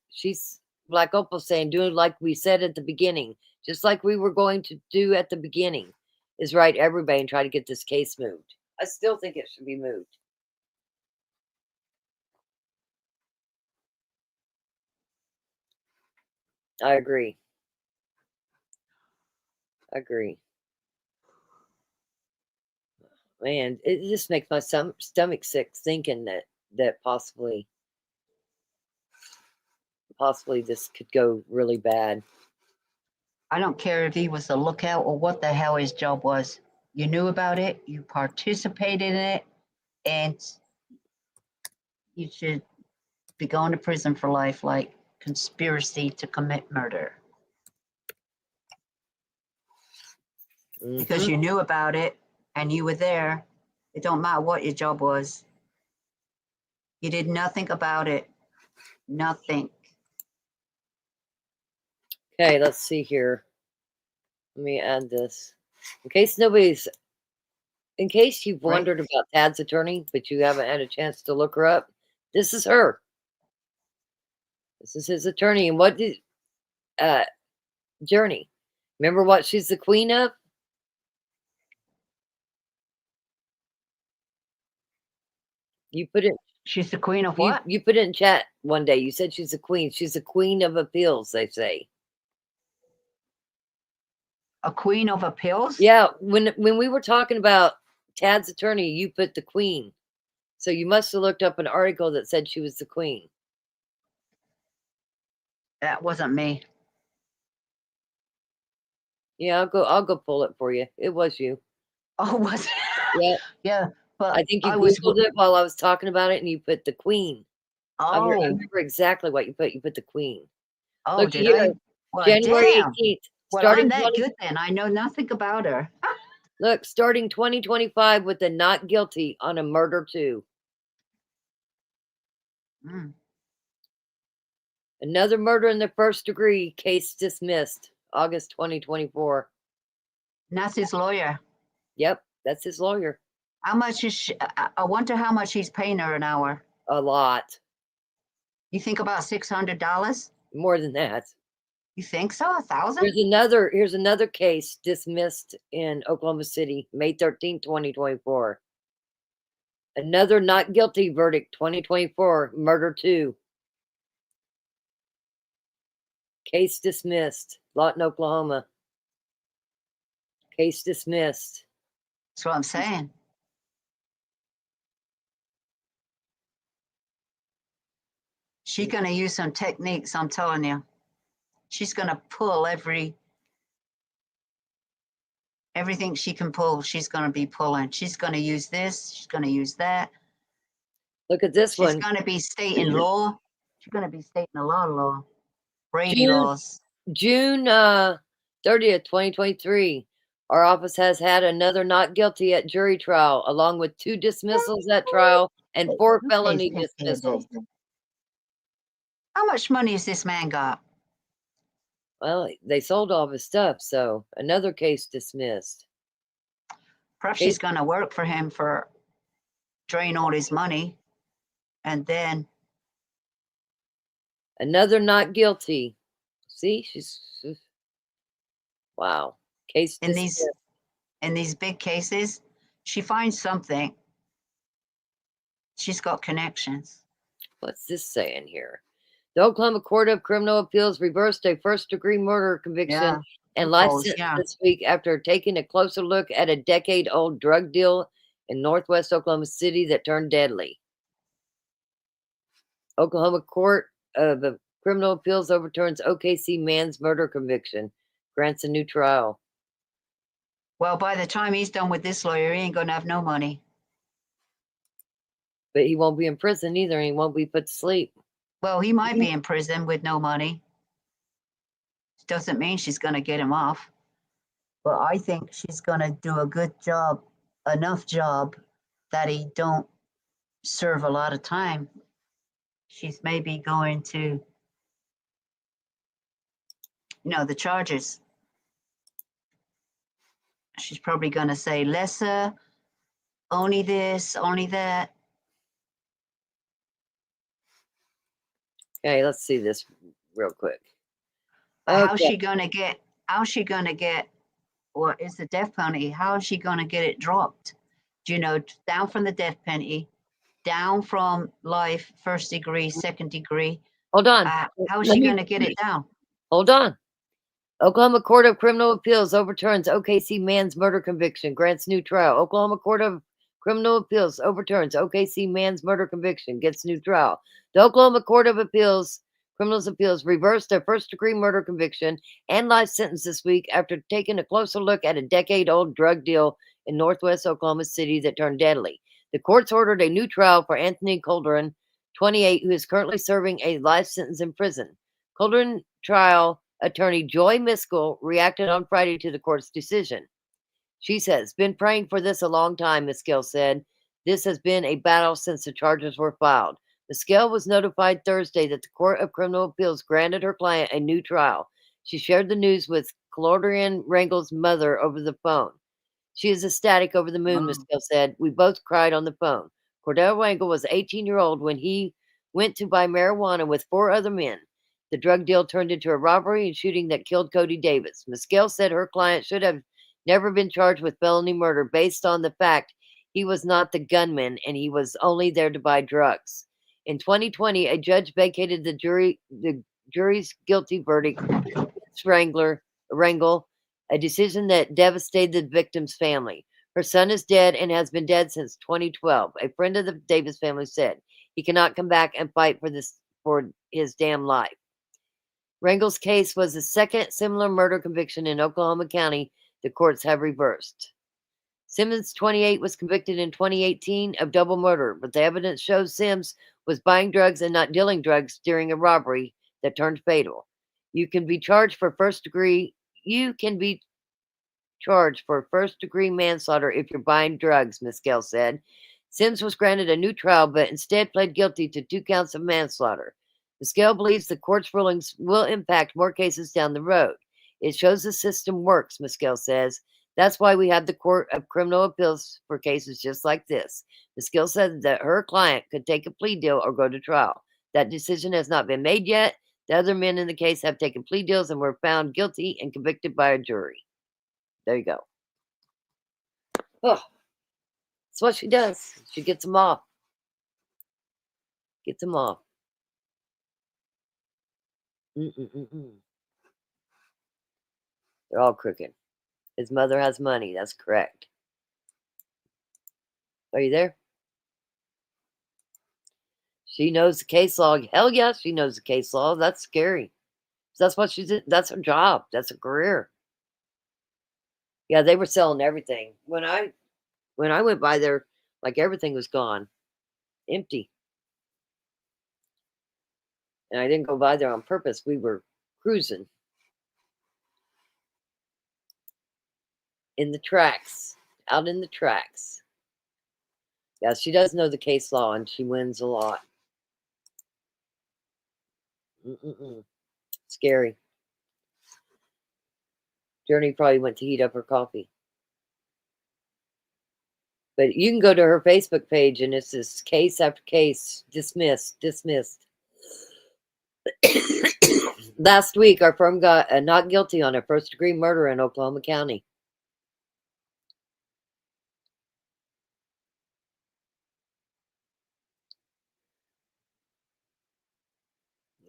Black Opal's saying, do like we said at the beginning, just like we were going to do at the beginning, is write everybody and try to get this case moved. I still think it should be moved. I agree. Man, it just makes my stomach sick thinking that possibly this could go really bad. I don't care if he was a lookout or what the hell his job was. You knew about it, you participated in it, and you should be going to prison for life, like conspiracy to commit murder. Because you knew about it and you were there. It don't matter what your job was. You did nothing about it. Nothing. Okay, let's see here. Let me add this. In case you've wondered about Tad's attorney, but you haven't had a chance to look her up, this is her. This is his attorney. And what did Journey? Remember what she's the queen of? You put it. She's the queen of what? You put it in chat one day. You said she's a queen. She's a queen of appeals, they say. A queen of appeals? Yeah. When we were talking about Tad's attorney, you put the queen. So you must have looked up an article that said she was the queen. That wasn't me. Yeah, I'll go pull it for you. It was you. Oh, was it? Yeah. Yeah. But I think you I was Googled it while I was talking about it, and you put the queen. I Oh, remember exactly what you put. You put the queen. oh, Look did here, I? Well, January damn. 18th. Well, Starting I'm that 20 good then. I know nothing about her. Look, starting 2025 with a not guilty on a murder 2. Mm. Another murder in the first degree, case dismissed, August 2024. And that's his lawyer. Yep, that's his lawyer. How much is she, I wonder how much he's paying her an hour. A lot. You think about $600? More than that. You think so? 1,000? Here's another case dismissed in Oklahoma City, May 13, 2024. Another not guilty verdict, 2024, murder 2. Case dismissed, Lawton, Oklahoma. Case dismissed. That's what I'm saying. She's going to use some techniques, I'm telling you. She's going to pull everything she can pull, she's going to be pulling. She's going to use this, she's going to use that. Look at this one. She's going to be stating law. She's going to be stating a lot of law. Brady laws. June 30th, 2023. Our office has had another not guilty at jury trial, along with 2 dismissals at trial and 4 felony dismissals. How much money has this man got? Well, they sold all of his stuff, so another case dismissed. Perhaps she's going to work for him for drain all his money, and then another not guilty. See, she's wow. Case in dismissed. these big cases, she finds something She's got connections. What's this saying here? The Oklahoma Court of Criminal Appeals reversed a first-degree murder conviction Yeah. and life Loopholes, sentence yeah. this week after taking a closer look at a decade-old drug deal in northwest Oklahoma City that turned deadly. Oklahoma Court of Criminal Appeals overturns OKC man's murder conviction, grants a new trial. Well, by the time he's done with this lawyer, he ain't gonna have no money. But he won't be in prison either, and he won't be put to sleep. Well, he might be in prison with no money. Doesn't mean she's gonna get him off. But I think she's gonna do a good job, enough job that he don't serve a lot of time. She's maybe going to, the charges. She's probably gonna say lesser, only this, only that. Okay, let's see this real quick. How's she gonna get, what is the death penalty? How is she gonna get it dropped? Down from the death penalty, down from life, first degree, second degree. Hold on. How is she gonna get it down? Hold on. Oklahoma Court of Criminal Appeals overturns OKC man's murder conviction, grants new trial. Oklahoma Court of Criminal Appeals overturns OKC man's murder conviction, gets new trial. The Oklahoma Court of Appeals, Criminal Appeals, reversed their first-degree murder conviction and life sentence this week after taking a closer look at a decade-old drug deal in northwest Oklahoma City that turned deadly. The courts ordered a new trial for Anthony Colderon, 28, who is currently serving a life sentence in prison. Colderon trial attorney Joy Miskell reacted on Friday to the court's decision. She says, "Been praying for this a long time," Miskell said. "This has been a battle since the charges were filed." Miskell was notified Thursday that the Court of Criminal Appeals granted her client a new trial. She shared the news with Corderian Rangel's mother over the phone. "She is ecstatic, over the moon," Miskell said. "We both cried on the phone." Cordell Rangel was 18-year-old when he went to buy marijuana with 4 other men. The drug deal turned into a robbery and shooting that killed Cody Davis. Miskell said her client should have never been charged with felony murder based on the fact he was not the gunman and he was only there to buy drugs. In 2020, a judge vacated the jury's guilty verdict against Rangel, a decision that devastated the victim's family. Her son is dead and has been dead since 2012. A friend of the Davis family said he cannot come back and fight for his damn life. Rangel's case was the second similar murder conviction in Oklahoma County the courts have reversed. Simmons, 28, was convicted in 2018 of double murder, but the evidence shows Sims was buying drugs and not dealing drugs during a robbery that turned fatal. You can be charged for first-degree manslaughter if you're buying drugs, Miskell said. Sims was granted a new trial, but instead pled guilty to 2 counts of manslaughter. Miskell believes the court's rulings will impact more cases down the road. It shows the system works, Miskell says. That's why we have the Court of Criminal Appeals for cases just like this. Miskell said that her client could take a plea deal or go to trial. That decision has not been made yet. The other men in the case have taken plea deals and were found guilty and convicted by a jury. There you go. Oh, that's what she does. She gets them off. Gets them off. They're all crooked. His mother has money. That's correct. Are you there? She knows the case law. Hell yeah, she knows the case law. That's scary. That's what she did. That's her job. That's her career. Yeah, they were selling everything. When I went by there, like everything was gone. Empty. And I didn't go by there on purpose. We were cruising. In the tracks. Out in the tracks. Yeah, she does know the case law and she wins a lot. Scary. Journey probably went to heat up her coffee. But you can go to her Facebook page and it's this case after case. Dismissed. Last week, our firm got a not guilty on a first-degree murder in Oklahoma County.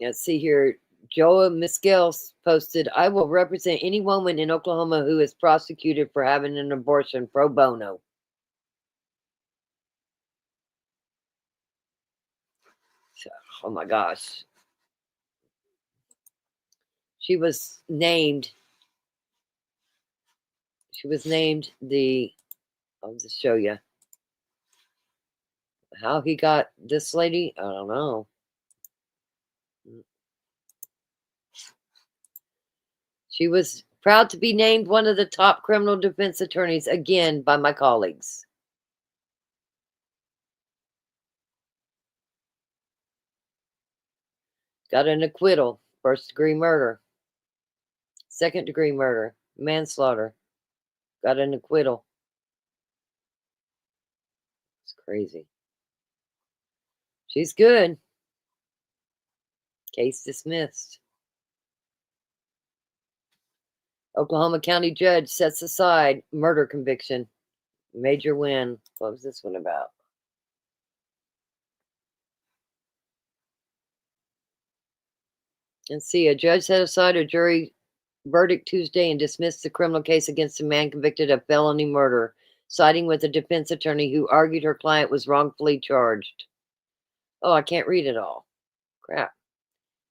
Let's see here. Joa Miskel posted, I will represent any woman in Oklahoma who is prosecuted for having an abortion pro bono. Oh my gosh. She was named the, I'll just show you. How he got this lady, I don't know. She was proud to be named one of the top criminal defense attorneys again by my colleagues. Got an acquittal, first-degree murder, second-degree murder, manslaughter. Got an acquittal. It's crazy. She's good. Case dismissed. Oklahoma County judge sets aside murder conviction. Major win. What was this one about? And see, a judge set aside a jury verdict Tuesday and dismissed the criminal case against a man convicted of felony murder, siding with a defense attorney who argued her client was wrongfully charged. Oh, I can't read it all. Crap.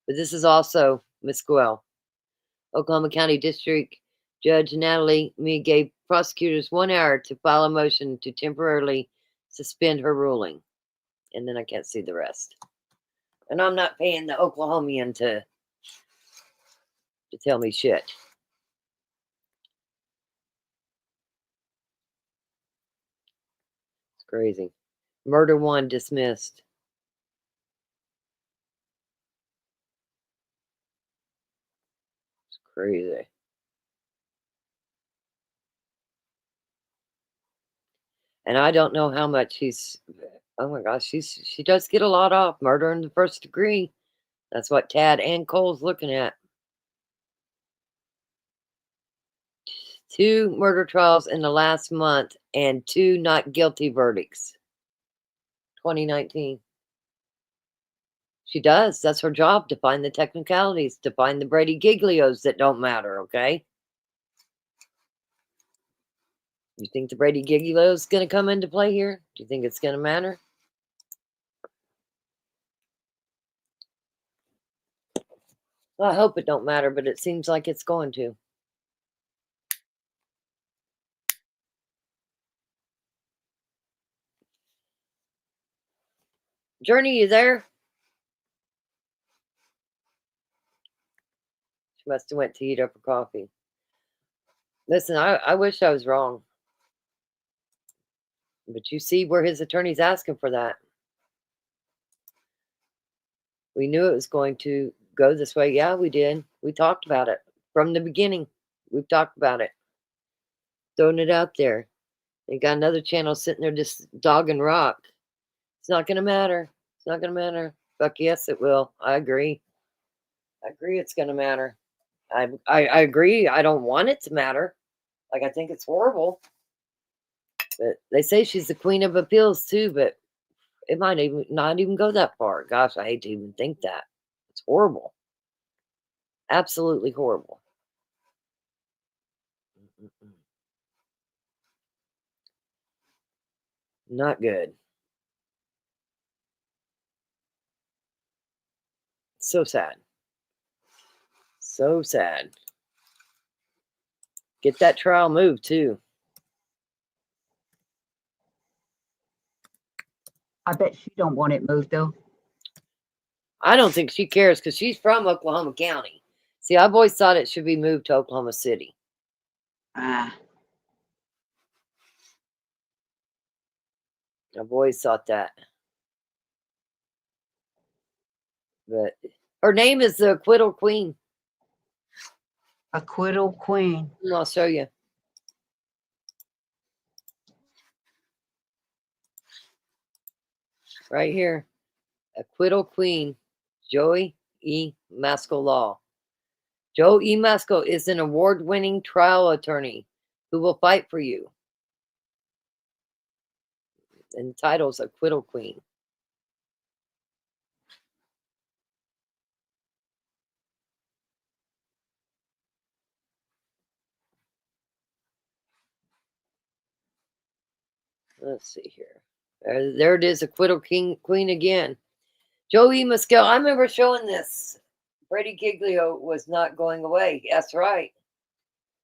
But this is also Misquell. Oklahoma County District Judge Natalie Mee gave prosecutors 1 hour to file a motion to temporarily suspend her ruling. And then I can't see the rest. And I'm not paying the Oklahomian to tell me shit. It's crazy. Murder 1 dismissed. It's crazy. And I don't know how much he's, oh my gosh, she does get a lot off. Murder in the first degree. That's what Tad and Cole's looking at. 2 murder trials in the last month and 2 not guilty verdicts. 2019. She does. That's her job, to find the technicalities, to find the Brady Giglios that don't matter, okay? You think the Brady Giglio is going to come into play here? Do you think it's going to matter? Well, I hope it don't matter, but it seems like it's going to. Journey, you there? She must have went to eat up her coffee. Listen, I wish I was wrong. But you see where his attorney's asking for that. We knew it was going to go this way. Yeah, we did. We talked about it from the beginning. We've talked about it. Throwing it out there. They got another channel sitting there just dogging rock. It's not going to matter. It's not going to matter. Fuck yes, it will. I agree. I agree it's going to matter. I agree. I don't want it to matter. Like, I think it's horrible. But they say she's the queen of appeals too, but it might even not even go that far. Gosh, I hate to even think that. It's horrible. Absolutely horrible. Not good. So sad. So sad. Get that trial moved too. I bet she don't want it moved though. I don't think she cares because she's from Oklahoma County. See, I've always thought it should be moved to Oklahoma City. Ah. I've always thought that. But her name is the Acquittal Queen. Acquittal Queen. I'll show you. Right here. Acquittal Queen. Joey E. Maskell Law. Joe E. Maskell is an award-winning trial attorney who will fight for you. And the title's Acquittal Queen. Let's see here. There it is, acquittal queen again. Joey Muskel. I remember showing this. Brady Giglio was not going away. That's right.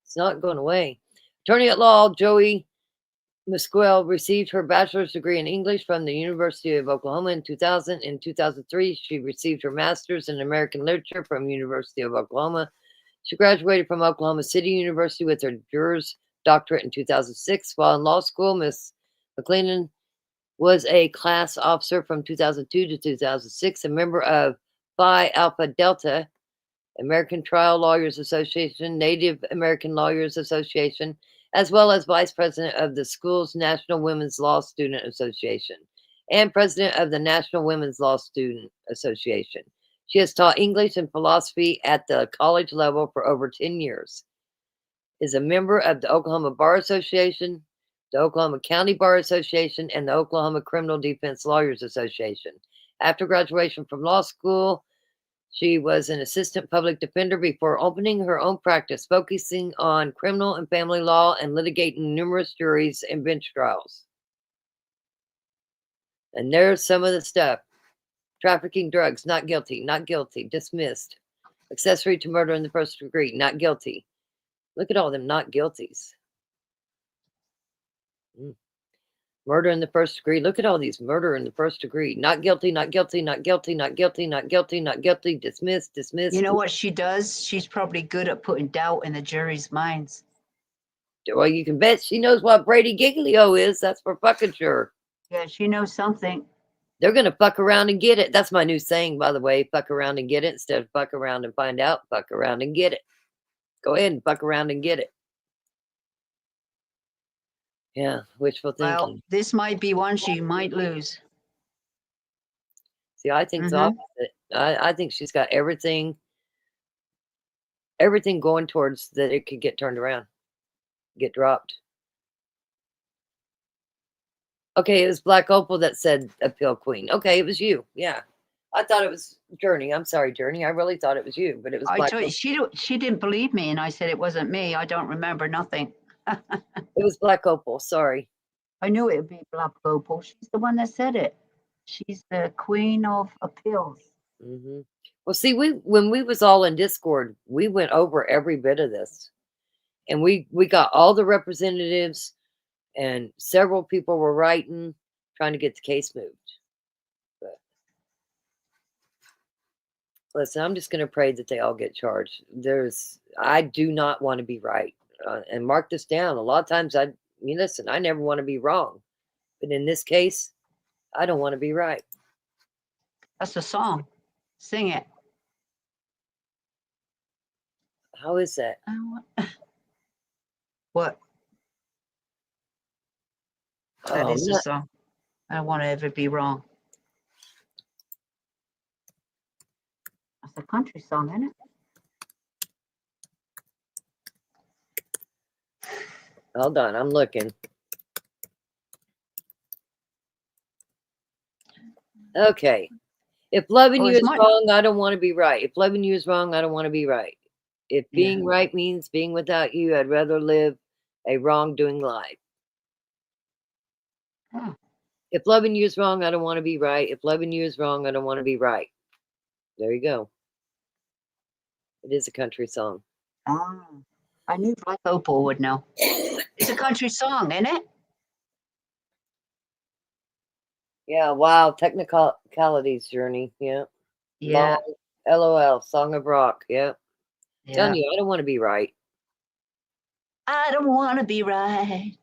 It's not going away. Attorney at law Joey Musquel received her bachelor's degree in English from the University of Oklahoma in 2000. In 2003, she received her master's in American literature from University of Oklahoma. She graduated from Oklahoma City University with her Juris Doctorate in 2006. While in law school, Ms. McLennan was a class officer from 2002 to 2006, a member of Phi Alpha Delta, American Trial Lawyers Association, Native American Lawyers Association, as well as vice president of the school's National Women's Law Student Association and president of the National Women's Law Student Association. She has taught English and philosophy at the college level for over 10 years, is a member of the Oklahoma Bar Association, the Oklahoma County Bar Association, and the Oklahoma Criminal Defense Lawyers Association. After graduation from law school, she was an assistant public defender before opening her own practice, focusing on criminal and family law and litigating numerous juries and bench trials. And there's some of the stuff. Trafficking drugs, not guilty, not guilty, dismissed. Accessory to murder in the first degree, not guilty. Look at all them not guilties. Murder in the first degree. Look at all these murder in the first degree. Not guilty, not guilty, not guilty, not guilty, not guilty, not guilty, dismissed, dismissed. You know what she does? She's probably good at putting doubt in the jury's minds. Well, you can bet she knows what Brady Giglio is. That's for fucking sure. Yeah, she knows something. They're going to fuck around and get it. That's my new saying, by the way. Fuck around and get it instead of fuck around and find out. Fuck around and get it. Go ahead and fuck around and get it. Yeah, wishful thinking. Well, this might be one she might lose. See, I think the opposite. I think she's got everything going towards that it could get turned around, get dropped. Okay, it was Black Opal that said appeal queen. Okay, it was you. Yeah. I thought it was Journey. I'm sorry, Journey. I really thought it was you, but it was Black told you, Opal. she didn't believe me, and I said it wasn't me. I don't remember nothing. It was Black Opal. Sorry. I knew it would be Black Opal. She's the one that said it. She's the queen of appeals. Mm-hmm. Well, see, when we was all in Discord, we went over every bit of this, and we got all the representatives, and several people were writing, trying to get the case moved. But listen, I'm just going to pray that they all get charged. I do not want to be right. And mark this down. A lot of times listen, I never want to be wrong. But in this case, I don't want to be right. That's a song. Sing it. How is that? What? That Oh, is a song. I don't want to ever be wrong. That's a country song, isn't it? Hold on, I'm looking. Okay. If loving you is wrong, I don't want to be right. If loving you is wrong, I don't want to be right. If being right means being without you, I'd rather live a wrongdoing life. If loving you is wrong, I don't want to be right. If loving you is wrong, I don't want to be right. There you go. It is a country song. Oh, I knew Black Opal would know. It's a country song, isn't it? Yeah, wow. Technicalities, Journey. Yeah. Yeah. LOL. Song of Rock. Yeah. Yeah. Telling you, I don't want to be right. I don't want to be right.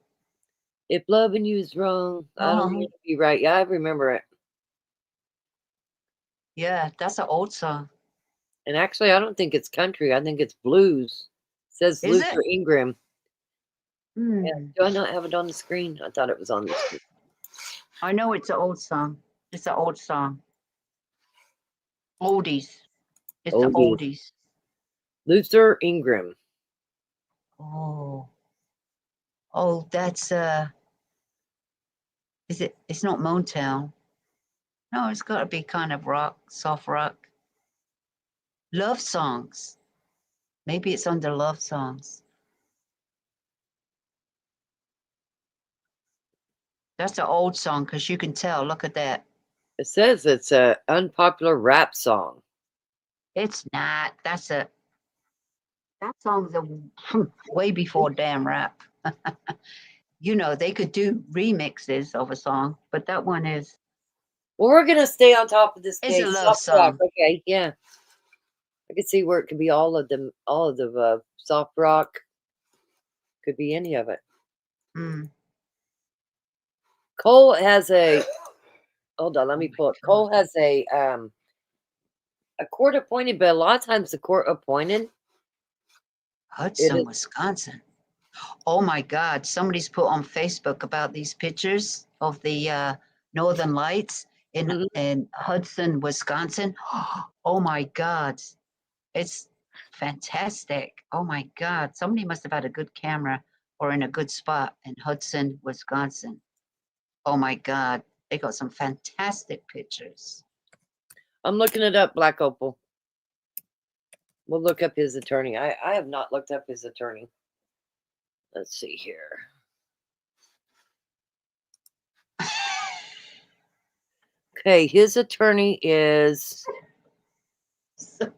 If loving you is wrong, I don't want to be right. Yeah, I remember it. Yeah, that's an old song. And actually, I don't think it's country. I think it's blues. It says Is Luther it? Ingram. Hmm. Yeah. Do I not have it on the screen? I thought it was on the screen. I know it's an old song. It's an old song. Oldies. It's the oldies. Luther Ingram. Oh. Oh, that's is it? It's not Motown. No, it's got to be kind of rock, soft rock. Love songs. Maybe it's under love songs. That's an old song because you can tell. Look at that. It says it's a unpopular rap song. It's not. That song's way before damn rap. You know, they could do remixes of a song, but that one is. Well, we're gonna stay on top of this. It's case. a love Soft rock, song. okay, yeah. I could see where it could be all of them, all of the soft rock. Could be any of it. Mm. Cole has a. Hold on, let me pull it. Cole has a court appointed, but a lot of times the court appointed. Hudson, Wisconsin. Oh my God! Somebody's put on Facebook about these pictures of the Northern Lights in Hudson, Wisconsin. Oh my God! It's fantastic. Oh my God! Somebody must have had a good camera or in a good spot in Hudson, Wisconsin. Oh my God! They got some fantastic pictures. I'm looking it up, Black Opal. We'll look up his attorney. I have not looked up his attorney. Let's see here. Okay, his attorney is. Sorry.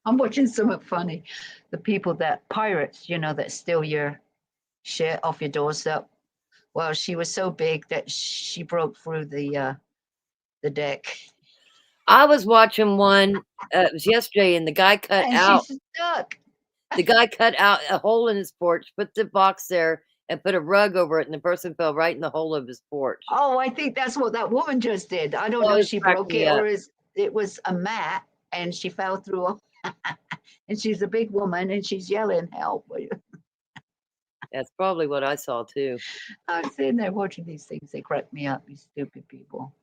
I'm watching something funny. The people that pirates, you know, that steal your shit off your doorstep. Well, she was so big that she broke through the deck. I was watching one. It was yesterday, and the guy cut And out. she's stuck. The guy cut out a hole in his porch, put the box there, and put a rug over it, and the person fell right in the hole of his porch. Oh, I think that's what that woman just did. I don't know if she broke it or it was a mat and she fell through. And she's a big woman and she's yelling, help. That's probably what I saw too. I'm sitting there watching these things. They crack me up, these stupid people.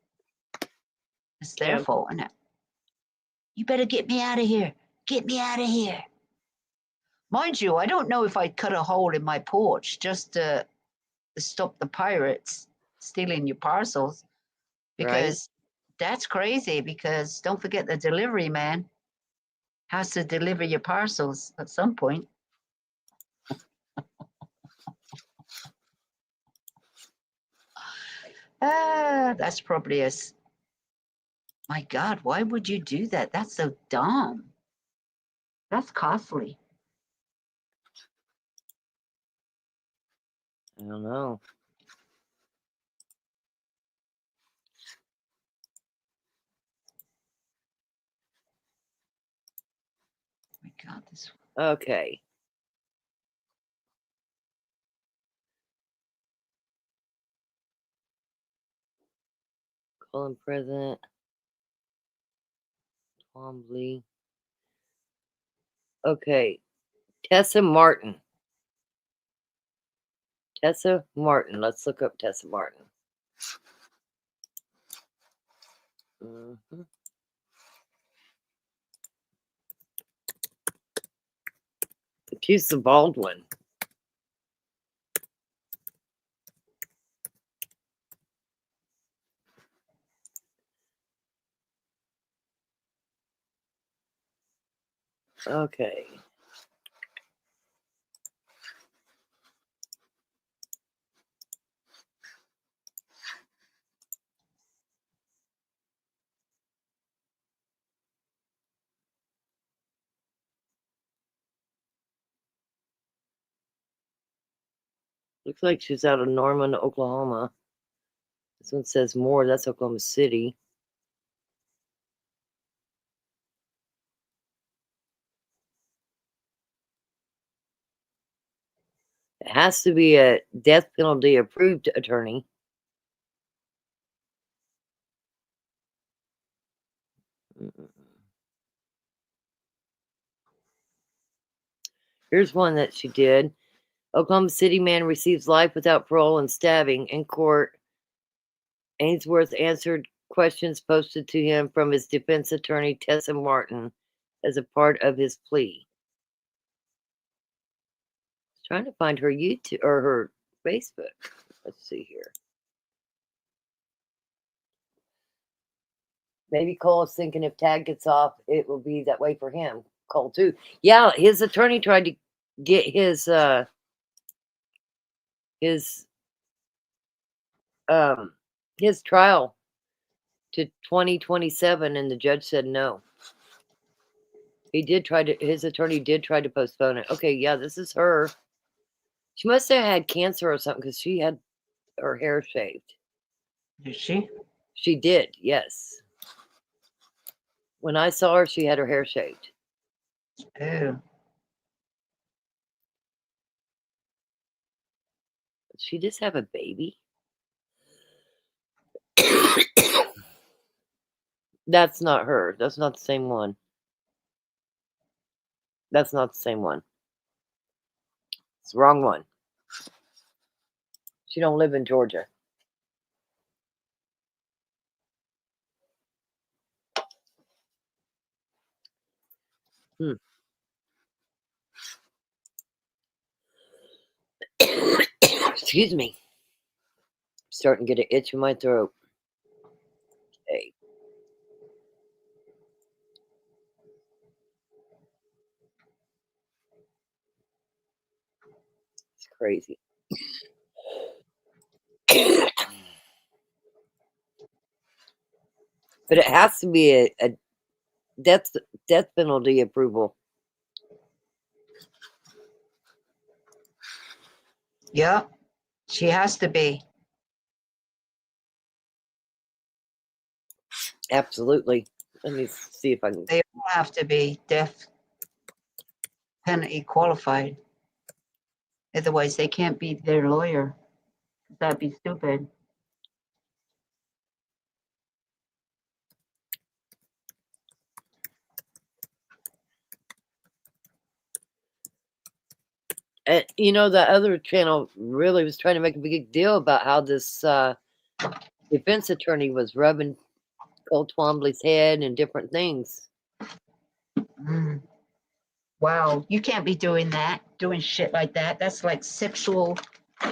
It's their fault, isn't it? You better get me out of here. Get me out of here. Mind you, I don't know if I'd cut a hole in my porch just to stop the pirates stealing your parcels, because that's crazy, because don't forget the delivery man has to deliver your parcels at some point. That's probably my God, why would you do that? That's so dumb. That's costly. I don't know. Oh my God, this. Okay. Colin President. Twombly. Okay. Tessa Martin. Tessa Martin. Let's look up Tessa Martin. She's the bald one. Okay. Looks like she's out of Norman, Oklahoma. This one says more. That's Oklahoma City. It has to be a death penalty approved attorney. Here's one that she did. Oklahoma City man receives life without parole and stabbing in court. Ainsworth answered questions posted to him from his defense attorney, Tessa Martin, as a part of his plea. Trying to find her YouTube or her Facebook. Let's see here. Maybe Cole is thinking if Tag gets off, it will be that way for him. Cole too. Yeah, his attorney tried to get his his trial to 2027, and the judge said no. His attorney did try to postpone it. Okay, yeah, this is her. She must have had cancer or something because she had her hair shaved. Did she? She did, yes. When I saw her, she had her hair shaved. Oh. Did she just have a baby? That's not her. That's not the same one. That's not the same one. It's the wrong one. She don't live in Georgia. Excuse me. Starting to get an itch in my throat. Okay. It's crazy. But it has to be a death penalty approval. Yeah, she has to be. Absolutely. Let me see if I can. They all have to be death penalty qualified. Otherwise, they can't be their lawyer. That'd be stupid. You know, the other channel really was trying to make a big deal about how this defense attorney was rubbing Cole Twombly's head and different things. Mm. Wow, you can't be doing that, doing shit like that. That's like sexual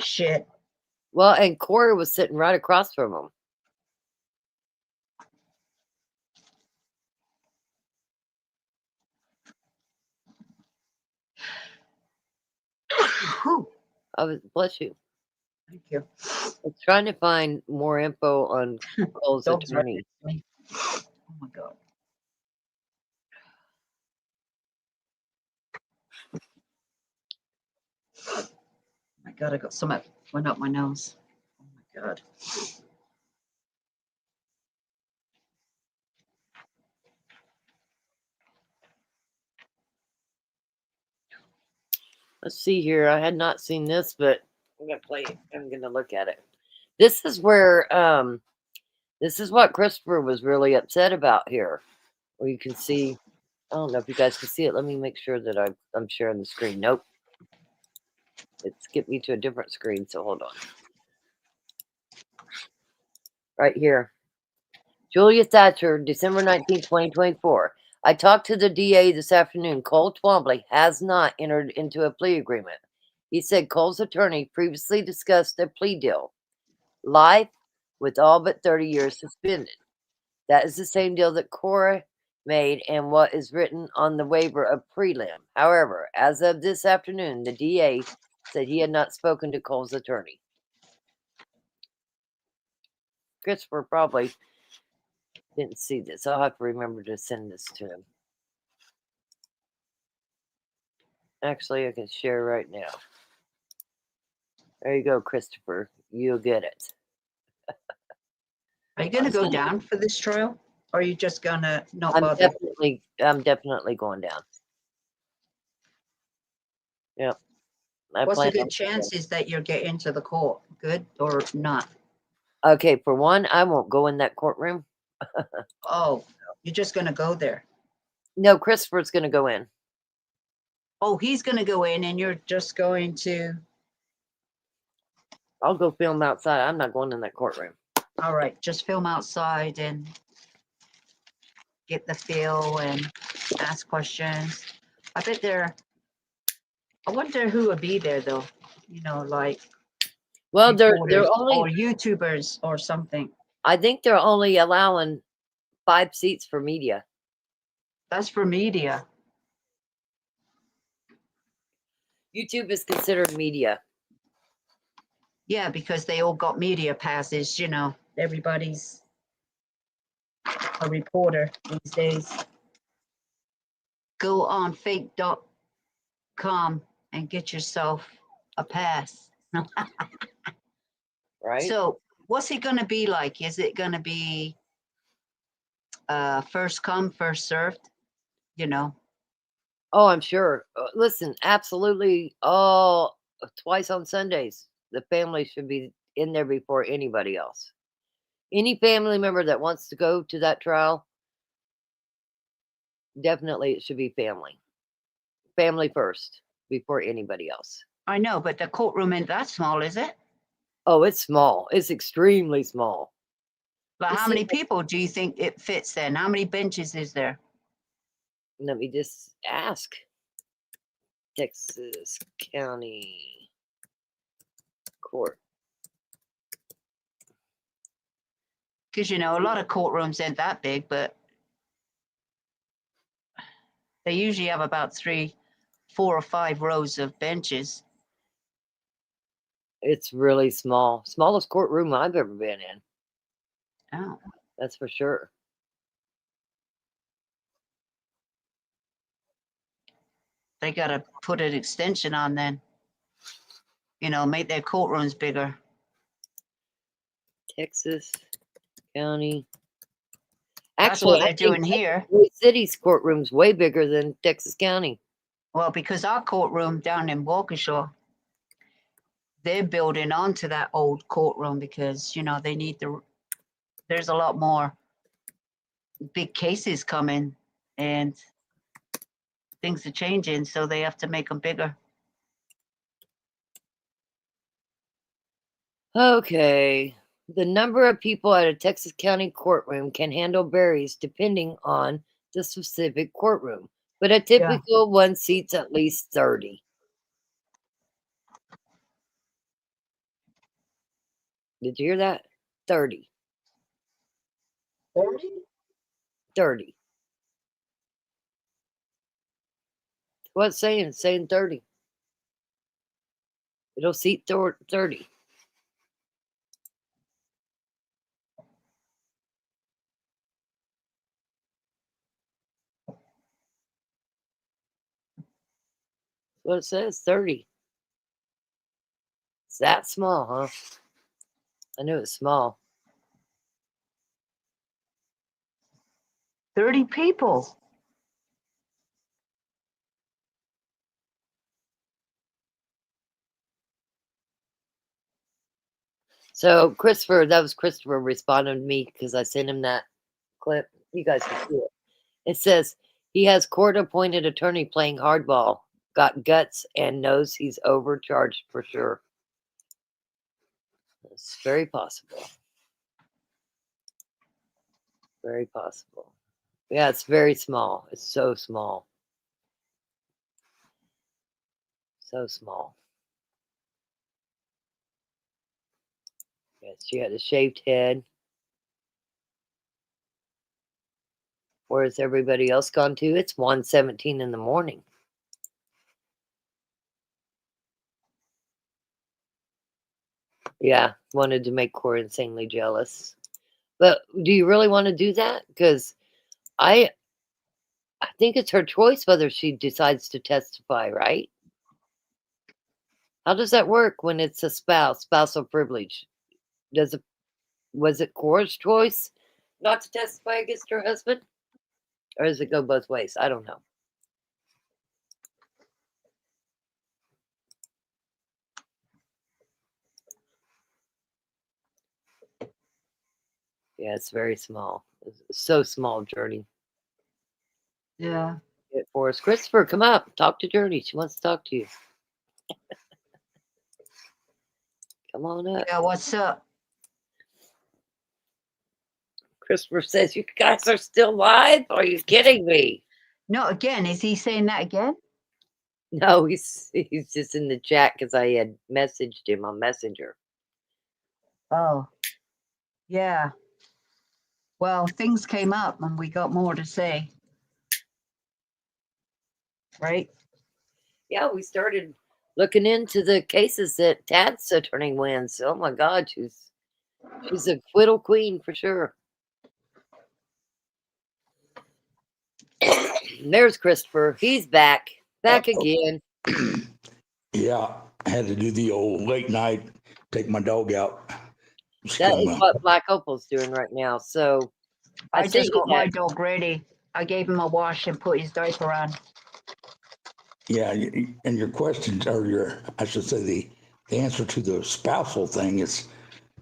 shit. Well, and Corey was sitting right across from him. Bless you. Thank you. I was trying to find more info on Cole's Dogs right attorney. next to me. Oh my God. My God, I got so much went up my nose. Oh my God. Let's see here. I had not seen this, but I'm gonna play it. I'm gonna look at it. This is where this is what Christopher was really upset about here. Where you can see, I don't know if you guys can see it. Let me make sure that I'm sharing the screen. Nope. It skipped me to a different screen, so hold on. Right here. Julia Thatcher, December 19, 2024. I talked to the DA this afternoon. Cole Twombly has not entered into a plea agreement. He said Cole's attorney previously discussed a plea deal. Life with all but 30 years suspended. That is the same deal that Cora made and what is written on the waiver of prelim. However, as of this afternoon, the DA said he had not spoken to Cole's attorney. Christopher probably didn't see this. I'll have to remember to send this to him. Actually, I can share right now. There you go, Christopher. You'll get it. Are you going to go down for this trial? Or are you just going to not I'm bother? definitely going down. Yep. What's the good chances that you'll get into the court? Good or not? Okay, for one, I won't go in that courtroom. Oh, you're just going to go there. No, Christopher's going to go in. Oh, he's going to go in and you're just going to. I'll go film outside. I'm not going in that courtroom. All right, just film outside and get the feel and ask questions. I bet I wonder who would be there though. You know, like. Well, they're reporters only or YouTubers or something. I think they're only allowing 5 seats for media. That's for media. YouTube is considered media. Yeah, because they all got media passes, you know, everybody's a reporter these days. Go on fake.com and get yourself a pass. Right? So what's it gonna be like? Is it gonna be first come, first served? You know, Oh, I'm sure. Listen, absolutely. Oh, twice on Sundays. The family should be in there before anybody else. Any family member that wants to go to that trial, definitely it should be family. Family first before anybody else. I know, but the courtroom ain't that small, is it? Oh, it's small. It's extremely small. But It's how many just- people do you think it fits then? How many benches is there? Let me just ask. Texas County Court. Because, you know, a lot of courtrooms ain't that big, but they usually have about 3, 4 or 5 rows of benches. It's really small. Smallest courtroom I've ever been in. Oh. That's for sure. They got to put an extension on then. You know, make their courtrooms bigger. Texas County. That's Actually, what I they're think doing here. Louis City's courtroom's way bigger than Texas County. Well, because our courtroom down in Waukesha, they're building onto that old courtroom because, you know, they need there's a lot more big cases coming and things are changing, so they have to make them bigger. Okay. The number of people at a Texas County courtroom can handle varies depending on the specific courtroom, but a typical one seats at least 30. Did you hear that? 30. 30? 30. What's saying? It's saying 30. It'll seat 30. What it says, 30. It's that small, huh? I knew it was small. 30 people. So Christopher, that was Christopher responding to me because I sent him that clip. You guys can see it. It says he has court-appointed attorney playing hardball, got guts, and knows he's overcharged for sure. It's very possible. Very possible. Yeah, it's very small. It's so small. So small. Yes, she had a shaved head. Where's everybody else gone to? It's 1:17 in the morning. Yeah, wanted to make Corey insanely jealous. But do you really want to do that? Because I think it's her choice whether she decides to testify, right? How does that work when it's a spousal privilege? Was it Cora's choice not to testify against her husband? Or does it go both ways? I don't know. Yeah, it's very small. It's so small, Journey. Yeah. For us. Christopher, come up. Talk to Journey. She wants to talk to you. Come on up. Yeah, what's up? Christopher says, you guys are still live? Are you kidding me? No, again, is he saying that again? No, he's just in the chat because I had messaged him on Messenger. Oh, yeah. Well, things came up and we got more to say. Right? Yeah, we started looking into the cases that Tad's attorney wins. Oh my God, she's a acquittal queen for sure. There's Christopher. He's back again. Yeah, I had to do the old late night, take my dog out. That is what Black Opal's doing right now. So I sent just you got my that. dog ready. I gave him a wash and put his diaper on. Yeah, and your questions or I should say the answer to the spousal thing is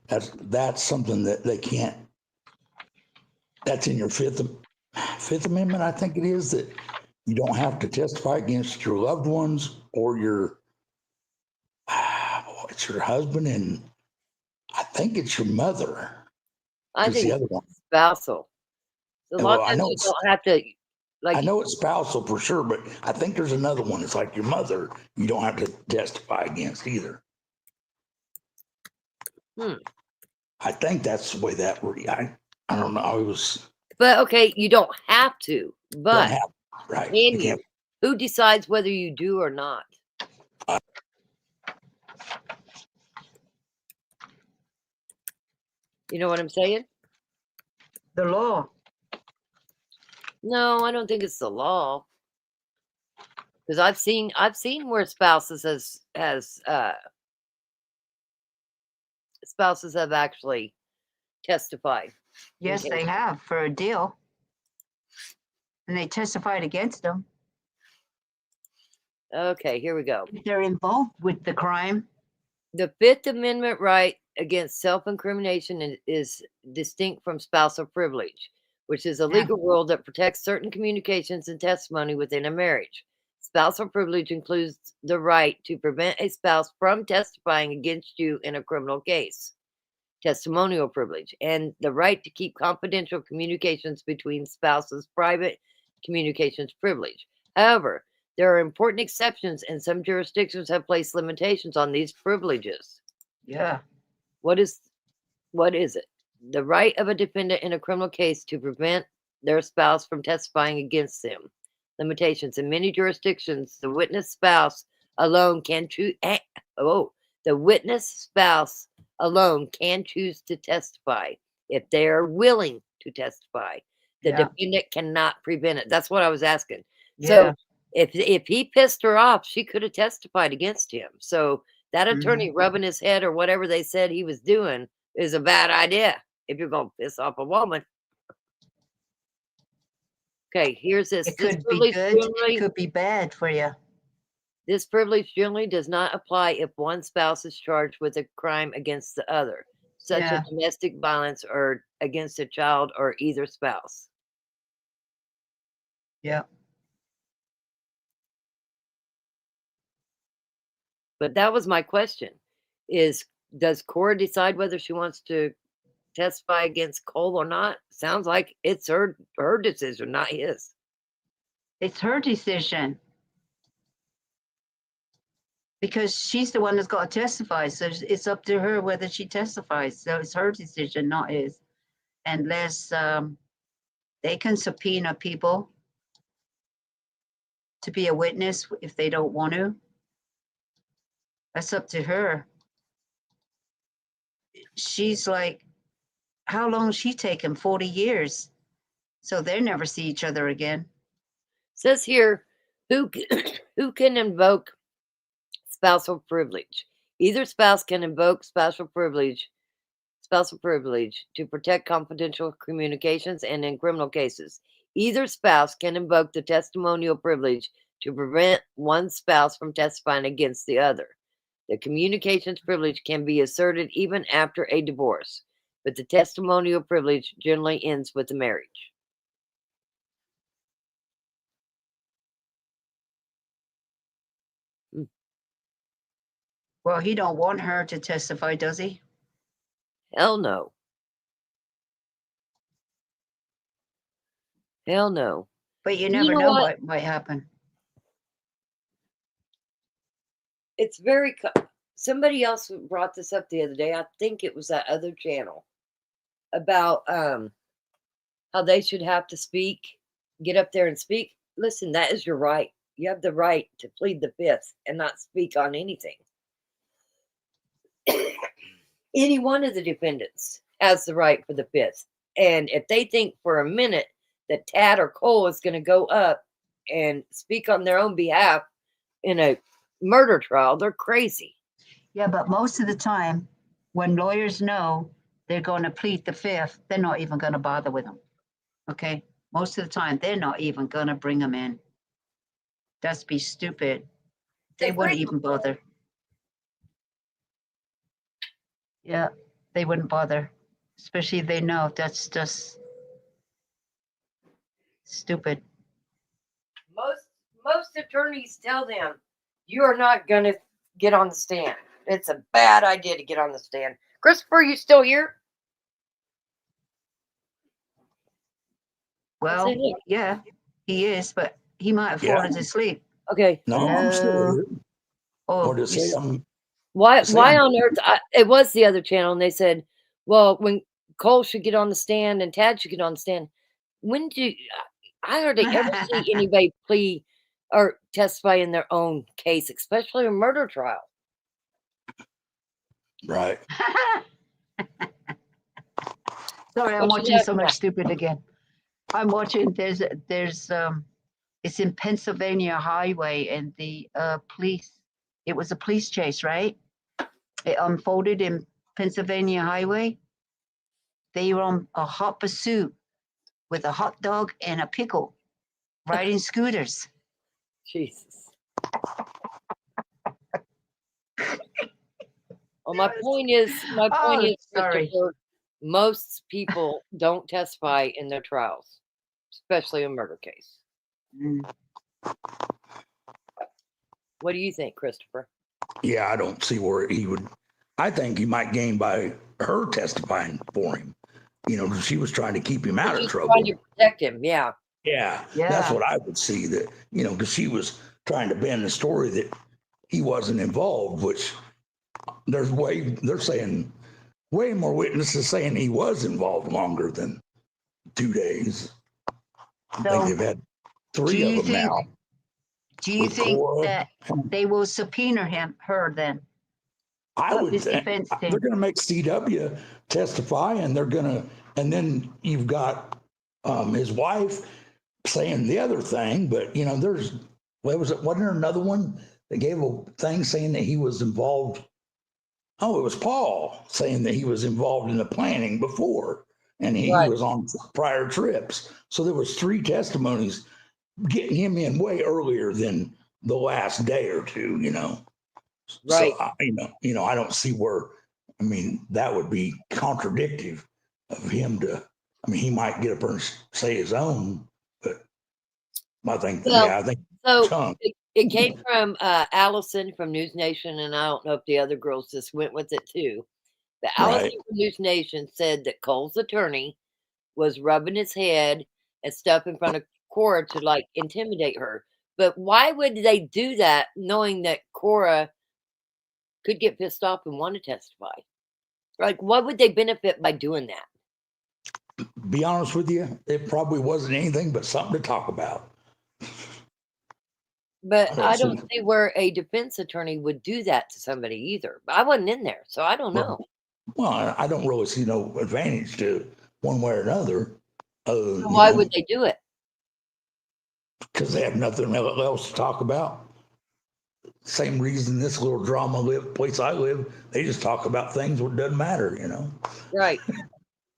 that's something that they can't. That's in your Fifth Amendment, I think it is, that you don't have to testify against your loved ones or your it's your husband, and I think it's your mother. I Is think the it's other one. spousal. A lot of times you don't have to. I know it's spousal for sure, but I think there's another one. It's like your mother. You don't have to testify against either. I think that's the way that I don't know. I was. But okay, you don't have to. But right. Can you? Who decides whether you do or not? You know what I'm saying? The law. No, I don't think it's the law. Because I've seen where spouses have actually testified. Yes, they have for a deal. And they testified against them. Okay, here we go. If they're involved with the crime. The Fifth Amendment right against self-incrimination is distinct from spousal privilege, which is a legal rule that protects certain communications and testimony within a marriage. Spousal privilege includes the right to prevent a spouse from testifying against you in a criminal case, testimonial privilege, and the right to keep confidential communications between spouses, private communications privilege. However, there are important exceptions, and some jurisdictions have placed limitations on these privileges. Yeah. What is it? The right of a defendant in a criminal case to prevent their spouse from testifying against them. Limitations. In many jurisdictions, the witness spouse alone can choose. The witness spouse alone can choose to testify if they are willing to testify. The defendant cannot prevent it. That's what I was asking. So if he pissed her off, she could have testified against him. So that attorney rubbing his head or whatever they said he was doing is a bad idea if you're going to piss off a woman. Okay, here's this. It could be good, it could be bad for you. This privilege generally does not apply if one spouse is charged with a crime against the other, such as domestic violence or against a child or either spouse. Yeah. But that was my question: does Cora decide whether she wants to testify against Cole or not? Sounds like it's her decision, not his. It's her decision. Because she's the one that's got to testify. So it's up to her whether she testifies. So it's her decision, not his. Unless they can subpoena people to be a witness if they don't want to. That's up to her. She's like, how long has she taken? 40 years. So they never see each other again. Says here, who can invoke spousal privilege? Either spouse can invoke spousal privilege to protect confidential communications, and in criminal cases, either spouse can invoke the testimonial privilege to prevent one spouse from testifying against the other. The communications privilege can be asserted even after a divorce, but the testimonial privilege generally ends with the marriage. Well, he don't want her to testify, does he? Hell no. Hell no. But you never know what might happen. It's very. Somebody else brought this up the other day. I think it was that other channel about how they should have to speak, get up there and speak. Listen, that is your right. You have the right to plead the fifth and not speak on anything. Any one of the defendants has the right for the fifth. And if they think for a minute that Tad or Cole is going to go up and speak on their own behalf in a murder trial, they're crazy. Yeah, but most of the time, when lawyers know they're going to plead the fifth, they're not even going to bother with them. Okay? Most of the time, they're not even going to bring them in. That's be stupid. They wouldn't even bother. Yeah, they wouldn't bother, especially if they know that's just stupid. Most attorneys tell them you are not going to get on the stand. It's a bad idea to get on the stand. Christopher, you still here? Well, yeah, he is, but he might have fallen asleep. Okay. No, I'm still here. Oh, Or to say Why Sam. on earth? It was the other channel, and they said, well, when Cole should get on the stand and Tad should get on the stand. When do I hardly ever see anybody plea or testify in their own case, especially a murder trial? Right. Sorry, I'm watching so much stupid again. I'm watching. There's it's in Pennsylvania highway, and the police. It was a police chase, right? It unfolded in Pennsylvania highway. They were on a hot pursuit with a hot dog and a pickle, riding scooters. Jesus. Well, my point is, sorry. Christopher, most people don't testify in their trials, especially a murder case. What do you think, Christopher? Yeah, I don't see where he would. I think he might gain by her testifying for him. You know, she was trying to keep him out of trouble. Trying to protect him, yeah. Yeah, that's what I would see. That, you know, because she was trying to bend the story that he wasn't involved, which they're saying way more witnesses saying he was involved longer than 2 days. I think they've had 3 of them now. Do you think that they will subpoena her then? I would think they're going to make CW testify, and and then you've got his wife saying the other thing. But you know, wasn't there another one that gave a thing saying that he was involved? Oh, it was Paul saying that he was involved in the planning before, and he was on prior trips. So there was 3 testimonies getting him in way earlier than the last day or 2. You know. Right. So, you know, I don't see where, I mean, that would be contradictive of him to, I mean, he might get up there and say his own, but I think, I think. So it came from Allison from News Nation, and I don't know if the other girls just went with it too. But Allison from News Nation said that Cole's attorney was rubbing his head and stuff in front of Cora to like intimidate her. But why would they do that knowing that Cora could get pissed off and want to testify? Like, what would they benefit by doing that? Be honest with you, it probably wasn't anything but something to talk about. But I don't see where a defense attorney would do that to somebody either. I wasn't in there, so I don't know. Well, I don't really see no advantage to one way or another. Why would they do it? Because they have nothing else to talk about. Same reason this little drama place I live, they just talk about things that doesn't matter, you know. Right.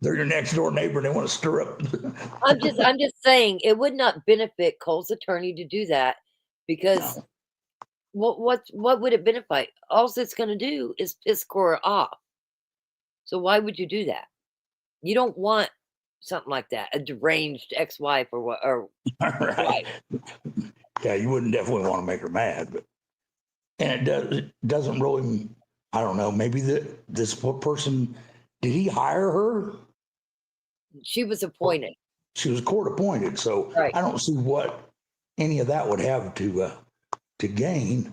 They're your next door neighbor and they want to stir up. I'm just saying it would not benefit Cole's attorney to do that because what would it benefit? All it's going to do is piss Cora off. So why would you do that? You don't want something like that, a deranged ex-wife or what? Or right. Yeah, you wouldn't definitely want to make her mad, but. And it doesn't really, I don't know, maybe this person, did he hire her? She was appointed. She was court appointed. So I don't see what any of that would have to gain.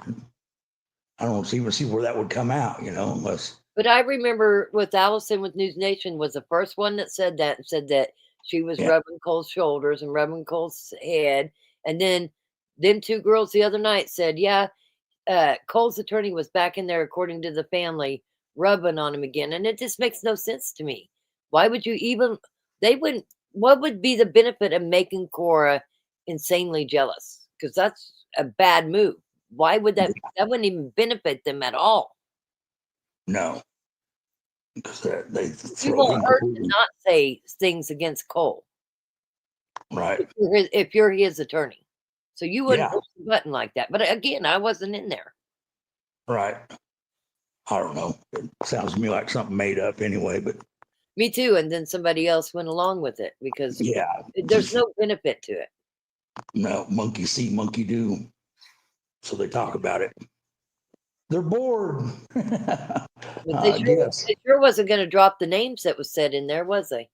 I don't even see where that would come out, you know, unless. But I remember with Allison with News Nation was the first one that said that and said that she was rubbing Cole's shoulders and rubbing Cole's head. And then Them two girls the other night said, yeah, Cole's attorney was back in there, according to the family, rubbing on him again. And it just makes no sense to me. Why would you even, they wouldn't, what would be the benefit of making Cora insanely jealous? Because that's a bad move. Why would that wouldn't even benefit them at all? No. Because they You want her to not say things against Cole. Right. If you're his attorney. So you wouldn't push the button like that. But again, I wasn't in there. Right. I don't know. It sounds to me like something made up anyway, but Me too. And then somebody else went along with it because there's no benefit to it. no, monkey see, monkey do. So they talk about it. They're bored. But they sure wasn't going to drop the names that was said in there, was they?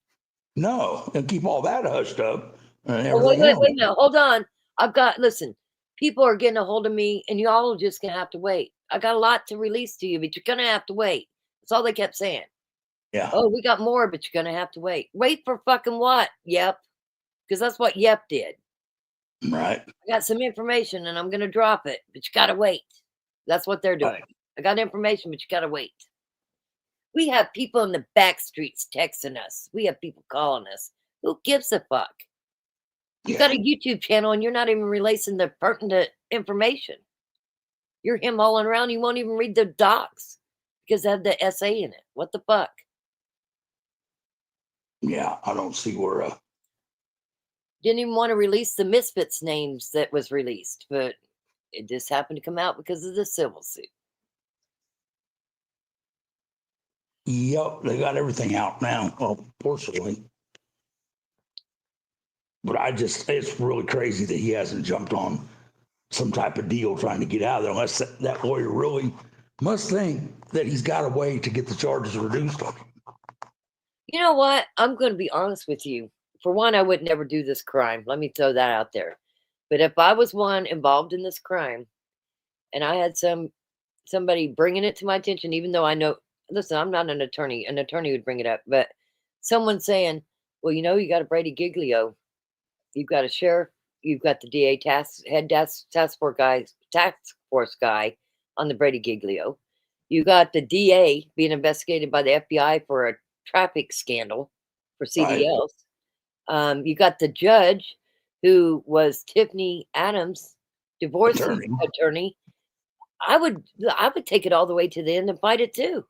No, and keep all that hushed up. And Oh, wait everything a minute. Hold on. Listen, people are getting a hold of me and y'all are just going to have to wait. I got a lot to release to you, but you're going to have to wait. That's all they kept saying. Yeah. Oh, we got more, but you're going to have to wait. Wait for fucking what? Yep. Because that's what Yep did. Right. I got some information and I'm going to drop it, but you got to wait. That's what they're doing. I got information, but you got to wait. We have people in the back streets texting us. We have people calling us. Who gives a fuck? You got a YouTube channel and you're not even releasing the pertinent information. You're him hauling around. You won't even read the docs because they have the essay in it. What the fuck? Yeah, I don't see where. Didn't even want to release the Misfits names that was released, but it just happened to come out because of the civil suit. Yep, they got everything out now, unfortunately. But it's really crazy that he hasn't jumped on some type of deal trying to get out of there, unless that lawyer really must think that he's got a way to get the charges reduced on him. You know what? I'm going to be honest with you. For one, I would never do this crime. Let me throw that out there. But if I was one involved in this crime and I had somebody bringing it to my attention, even though I know, listen, I'm not an attorney would bring it up, but someone saying, well, you got a Brady Giglio, you've got a sheriff, you've got the DA task force guy on the Brady Giglio. You got the DA being investigated by the FBI for a traffic scandal for CDLs. Right. You got the judge who was Tiffany Adams' divorce attorney. I would take it all the way to the end and fight it too.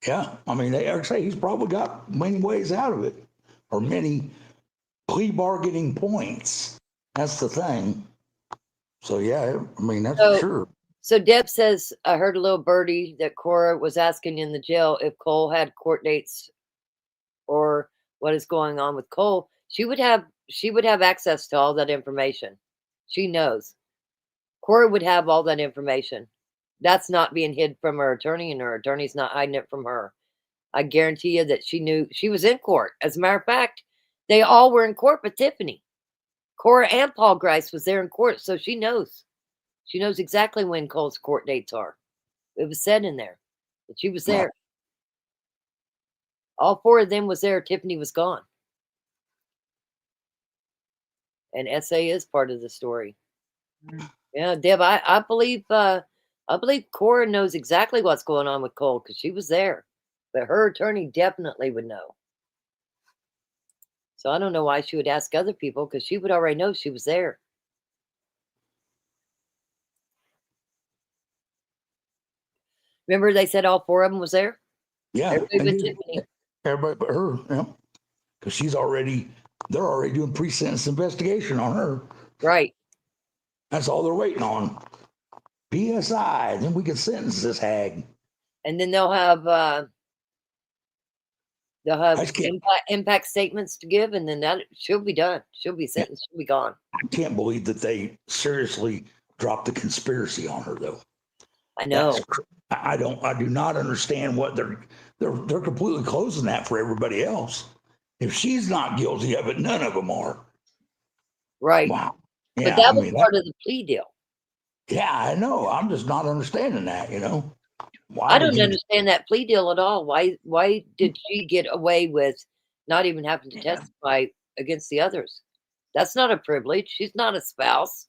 Yeah, I mean, they say he's probably got many ways out of it, or many plea bargaining points. That's the thing. So yeah, I mean, that's for sure. So Deb says, I heard a little birdie that Cora was asking in the jail if Cole had court dates or what is going on with Cole. She would have access to all that information. She knows. Cora would have all that information. That's not being hid from her attorney, and her attorney's not hiding it from her. I guarantee you that she knew she was in court. As a matter of fact, they all were in court but Tiffany. Cora and Paul Grice was there in court, so she knows. She knows exactly when Cole's court dates are. It was said in there that she was there. All four of them was there. Tiffany was gone. And SA is part of the story. Yeah, Deb, I believe Cora knows exactly what's going on with Cole because she was there. But her attorney definitely would know. So I don't know why she would ask other people because she would already know she was there. Remember they said all four of them was there? Yeah. Everybody but her, yeah. Because they're already doing pre-sentence investigation on her. Right. That's all they're waiting on. PSI, then we can sentence this hag. And then they'll have impact statements to give, and then she'll be done. She'll be sentenced. She'll be gone. I can't believe that they seriously dropped the conspiracy on her, though. I know. I do not understand what they're completely closing that for everybody else. If she's not guilty of it, none of them are. Right. Wow. Yeah, but that was part of the plea deal. Yeah, I know. I'm just not understanding that, Why I don't understand that plea deal at all. Why did she get away with not even having to testify against the others? That's not a privilege. She's not a spouse.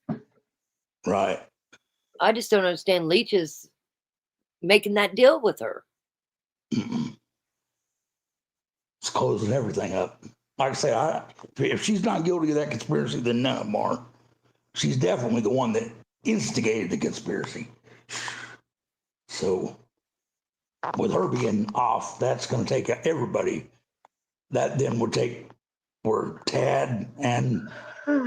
Right. I just don't understand Leach is making that deal with her. It's closing everything up. Like I say, if she's not guilty of that conspiracy, then none of them are. She's definitely the one that instigated the conspiracy. So with her being off, that's going to take everybody. That then would take where Tad and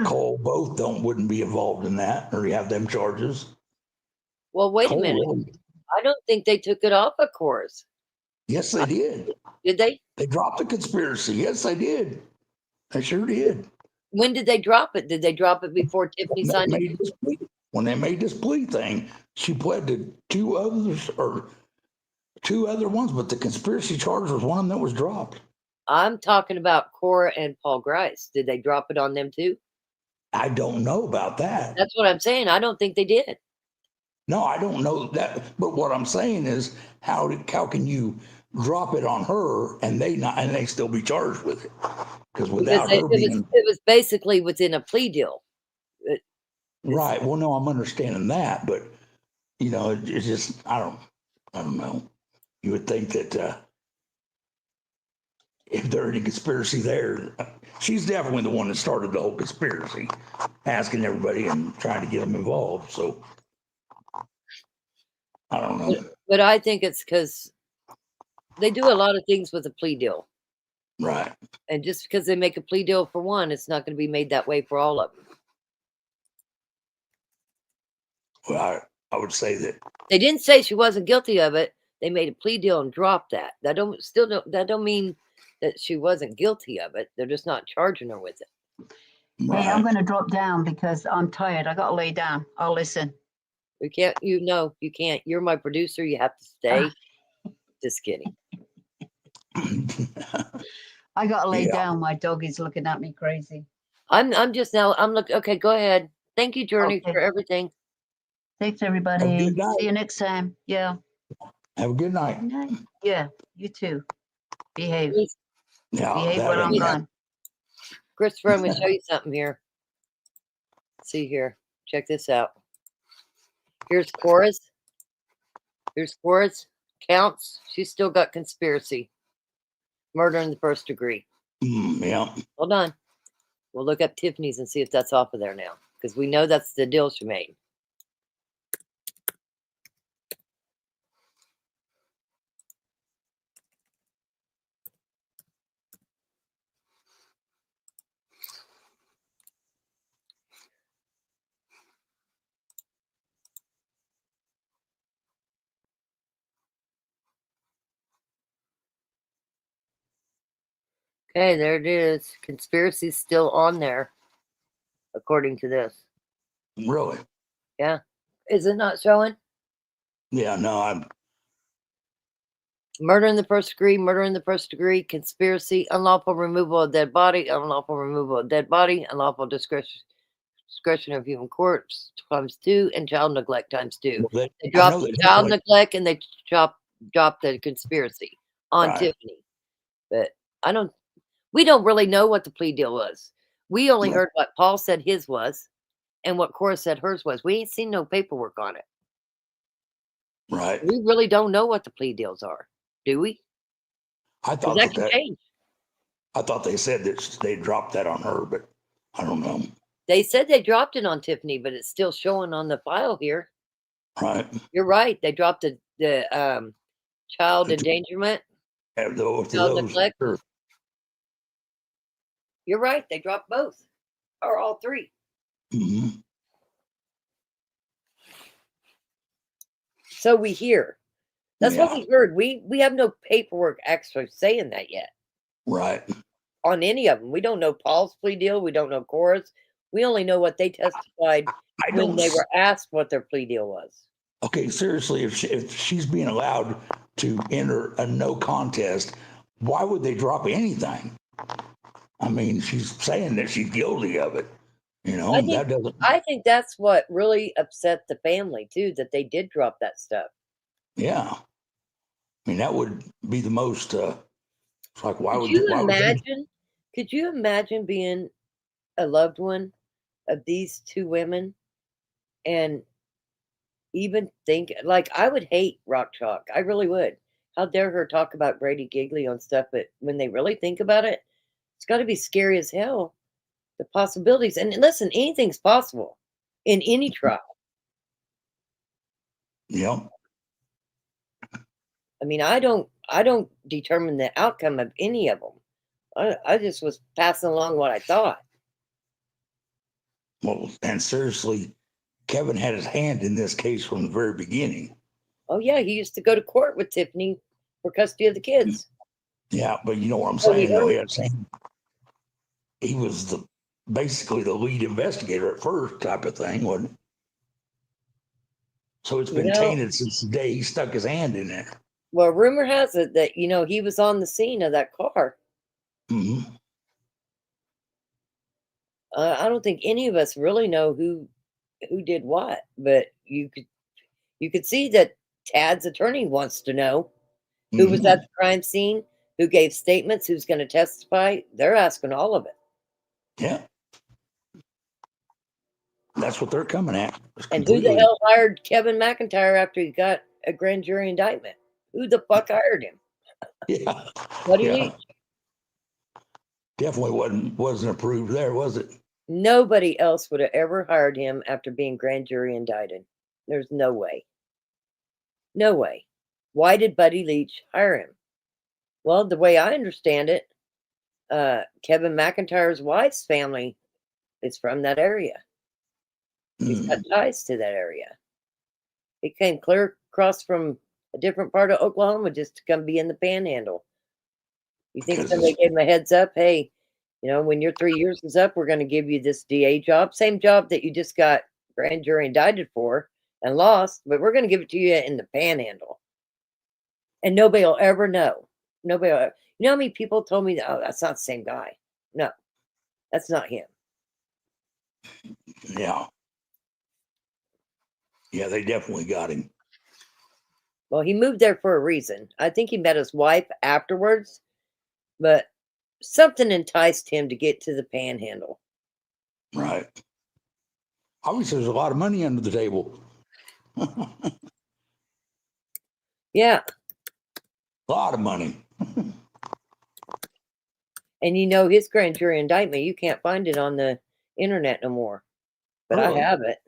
Cole both wouldn't be involved in that, or you have them charges. Well, wait a minute. I don't think they took it off of course. Yes, they did. Did they? They dropped the conspiracy. Yes, they did. They sure did. When did they drop it? Did they drop it before Tiffany signed it? When they made this plea thing, she pled to two other ones, but the conspiracy charge was one of them that was dropped. I'm talking about Cora and Paul Grice. Did they drop it on them too? I don't know about that. That's what I'm saying. I don't think they did. No, I don't know that. But what I'm saying is, how can you drop it on her and they still be charged with it? Because without her it was basically within a plea deal. Right. Well, no, I'm understanding that, but it's just I don't know. You would think that if there's any conspiracy there, she's definitely the one that started the whole conspiracy, asking everybody and trying to get them involved. So I don't know. But I think it's because they do a lot of things with a plea deal. Right. And just because they make a plea deal for one, it's not going to be made that way for all of them. Well, I would say that they didn't say she wasn't guilty of it. They made a plea deal and dropped that. That don't mean that she wasn't guilty of it. They're just not charging her with it. Right. Hey, I'm going to drop down because I'm tired. I got to lay down. I'll listen. You can't. You can't. You're my producer. You have to stay. Just kidding. I got to lay down. My dog is looking at me crazy. I'm looking. Okay, go ahead. Thank you, Journey, for everything. Thanks, everybody. See you next time. Yeah. Have a good night. Good night. Yeah, you too. Behave. Yeah, behave when I'm gone. Christopher, I'm going to show you something here. See here. Check this out. Here's Cora's. Here's Cora's. Counts. She's still got conspiracy. Murder in the first degree. Yeah. Hold on. We'll look up Tiffany's and see if that's off of there now. Because we know that's the deal she made. Okay, there it is. Conspiracy's still on there, according to this. Really? Yeah. Is it not showing? Yeah, no, I'm. Murder in the first degree, conspiracy, unlawful removal of dead body, unlawful discretion of human corpse ×2, and child neglect ×2. Well, they dropped the child neglect and they dropped the conspiracy on Tiffany. But we don't really know what the plea deal was. We only heard what Paul said his was and what Cora said hers was. We ain't seen no paperwork on it. Right. We really don't know what the plea deals are, do we? I thought that can change. I thought they said that they dropped that on her, but I don't know. They said they dropped it on Tiffany, but it's still showing on the file here. Right. You're right. They dropped the child endangerment. Child neglect. Sure. You're right. They dropped both or all three. Mm-hmm. So we hear. That's what we heard. We have no paperwork actually saying that yet. Right. On any of them. We don't know Paul's plea deal. We don't know Cora's. We only know what they testified when they were asked what their plea deal was. Okay, seriously, if she's being allowed to enter a no contest, why would they drop anything? I mean, she's saying that she's guilty of it. I think that's what really upset the family too, that they did drop that stuff. Yeah. I mean, that would be the most, it's like, could you imagine being a loved one of these two women and even think like I would hate Rock Chalk. I really would. How dare her talk about Brady Giglio and stuff? But when they really think about it, it's got to be scary as hell. The possibilities. And listen, anything's possible in any trial. Yeah. I mean, I don't determine the outcome of any of them. I just was passing along what I thought. Well, and seriously, Kevin had his hand in this case from the very beginning. Oh yeah, he used to go to court with Tiffany for custody of the kids. Yeah, but you know what I'm Oh, he saying, though. heard- He was basically the lead investigator at first, type of thing, wasn't it? So it's been You know- tainted since the day he stuck his hand in there. Well, rumor has it that he was on the scene of that car. Mm-hmm. I don't think any of us really know who did what, but you could see that Tad's attorney wants to know who was at the crime scene, who gave statements, who's going to testify. They're asking all of it. Yeah. That's what they're coming at. And who the hell hired Kevin McIntyre after he got a grand jury indictment? Who the fuck hired him? Yeah. Buddy Yeah. Leach. Definitely wasn't approved there, was it? Nobody else would have ever hired him after being grand jury indicted. There's no way. No way. Why did Buddy Leach hire him? Well, the way I understand it, Kevin McIntyre's wife's family is from that area. He's got ties to that area. He came clear across from a different part of Oklahoma just to come be in the Panhandle. You think somebody gave him a heads up? Hey, when your 3 years is up, we're going to give you this DA job, same job that you just got grand jury indicted for and lost, but we're going to give it to you in the Panhandle. And nobody will ever know. Nobody will ever. You know how many people told me that, oh, that's not the same guy? No, that's not him. Yeah. Yeah, they definitely got him. Well, he moved there for a reason. I think he met his wife afterwards, but something enticed him to get to the Panhandle. Right. Obviously, there's a lot of money under the table. Yeah. A lot of money. And his grand jury indictment, you can't find it on the internet no more. But Really? I have it.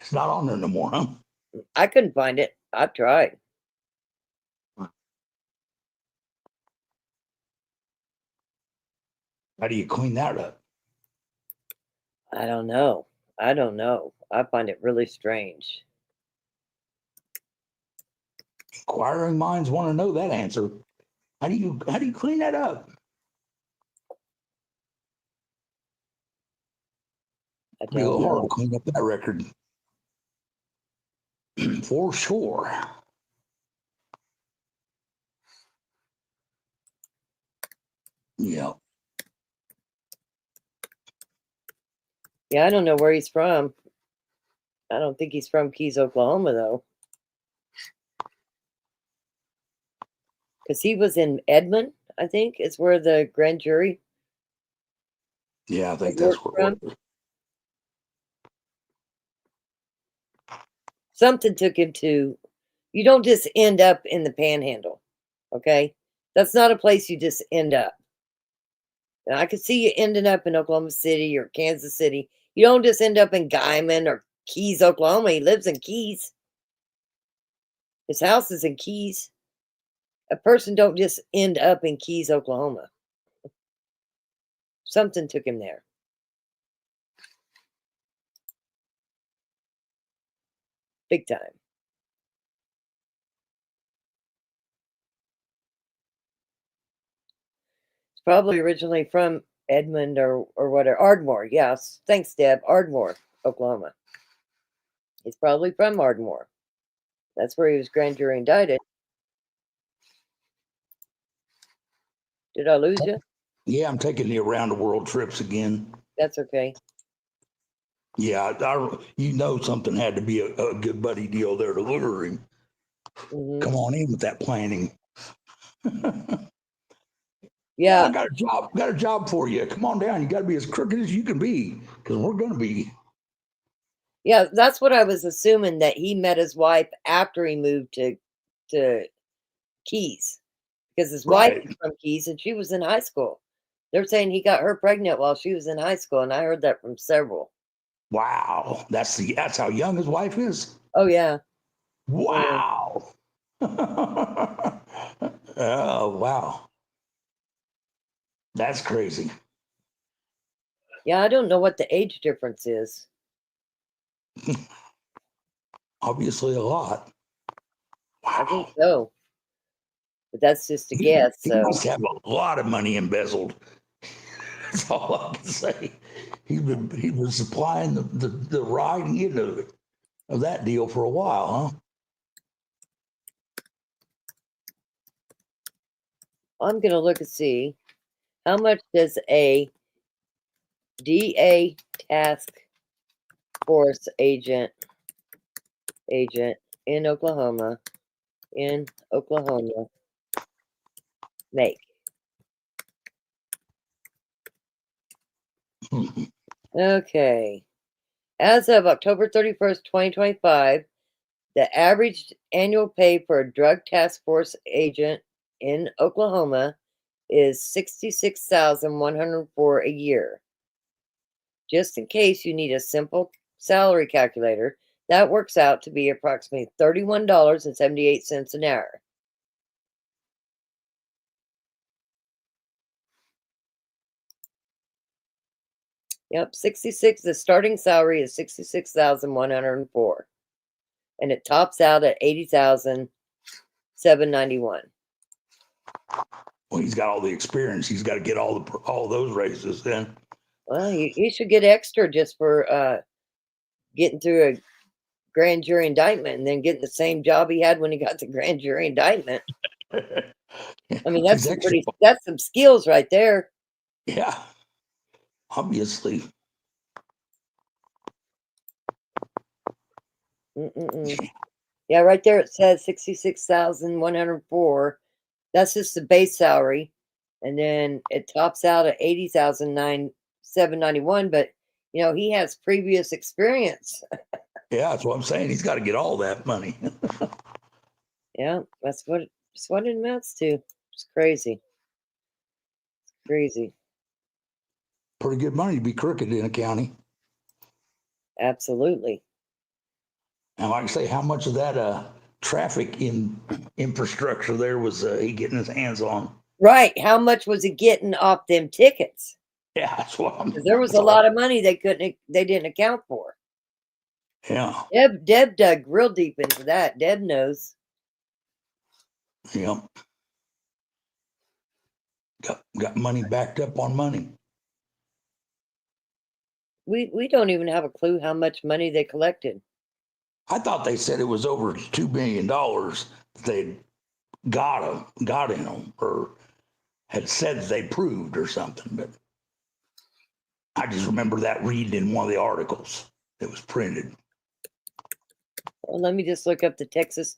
It's not on there no more, huh? I couldn't find it. I've tried. How do you clean that up? I don't know. I find it really strange. Inquiring minds want to know that answer. How do you clean that up? I Real don't hard know. to clean up that record. For sure. Yeah. Yeah, I don't know where he's from. I don't think he's from Keys, Oklahoma, though. Because he was in Edmond, I think, is where the grand jury. Yeah, I think that's where it was. Something took him to. You don't just end up in the Panhandle, okay? That's not a place you just end up. And I could see you ending up in Oklahoma City or Kansas City. You don't just end up in Guyman or Keys, Oklahoma. He lives in Keys. His house is in Keys. A person don't just end up in Keys, Oklahoma. Something took him there. Big time. It's probably originally from Edmond or whatever. Ardmore, yes. Thanks, Deb. Ardmore, Oklahoma. He's probably from Ardmore. That's where he was grand jury indicted. Did I lose you? Yeah, I'm taking the around the world trips again. That's okay. Yeah, something had to be a good buddy deal there to lure him. Mhm. Come on in with that planning. Yeah. I got a job for you. Come on down. You got to be as crooked as you can be, because we're going to be. Yeah, that's what I was assuming, that he met his wife after he moved to Keys, because his wife Right. is from Keys and she was in high school. They're saying he got her pregnant while she was in high school, and I heard that from several. Wow. That's how young his wife is. Oh yeah. Wow. Oh, wow. That's crazy. Yeah, I don't know what the age difference is. Obviously a lot. I think so. But that's just a guess. He So must have a lot of money embezzled. That's all I can say. He was supplying the riding into of that deal for a while, huh? I'm gonna look and see how much does a DA task force agent in Oklahoma make. Okay. As of October 31st, 2025, the average annual pay for a drug task force agent in Oklahoma is $66,104 a year. Just in case you need a simple salary calculator, that works out to be approximately $31.78 an hour. Yep, 66. The starting salary is 66,104, and it tops out at 80,791. Well, he's got all the experience. He's got to get all those raises then. Well, he should get extra just for getting through a grand jury indictment and then getting the same job he had when he got the grand jury indictment. I mean, that's that's some skills right there. Yeah, obviously. Yeah, right there it says 66,104. That's just the base salary, and then it tops out at 80,791. But you know, he has previous experience. Yeah, that's what I'm saying. He's got to get all that money. Yeah, that's what it amounts to. It's crazy. It's crazy. Pretty good money to be crooked in a county. Absolutely. And like I say, how much of that traffic infrastructure there was he getting his hands on? Right. How much was he getting off them tickets? Yeah, that's what I'm. There was a lot of money they didn't account for. Yeah. Deb dug real deep into that. Deb knows. Yep. Got money backed up on money. We don't even have a clue how much money they collected. I thought they said it was over $2 million that they got in them, or had said they proved or something. But I just remember that reading in one of the articles that was printed. Well, let me just look up the Texas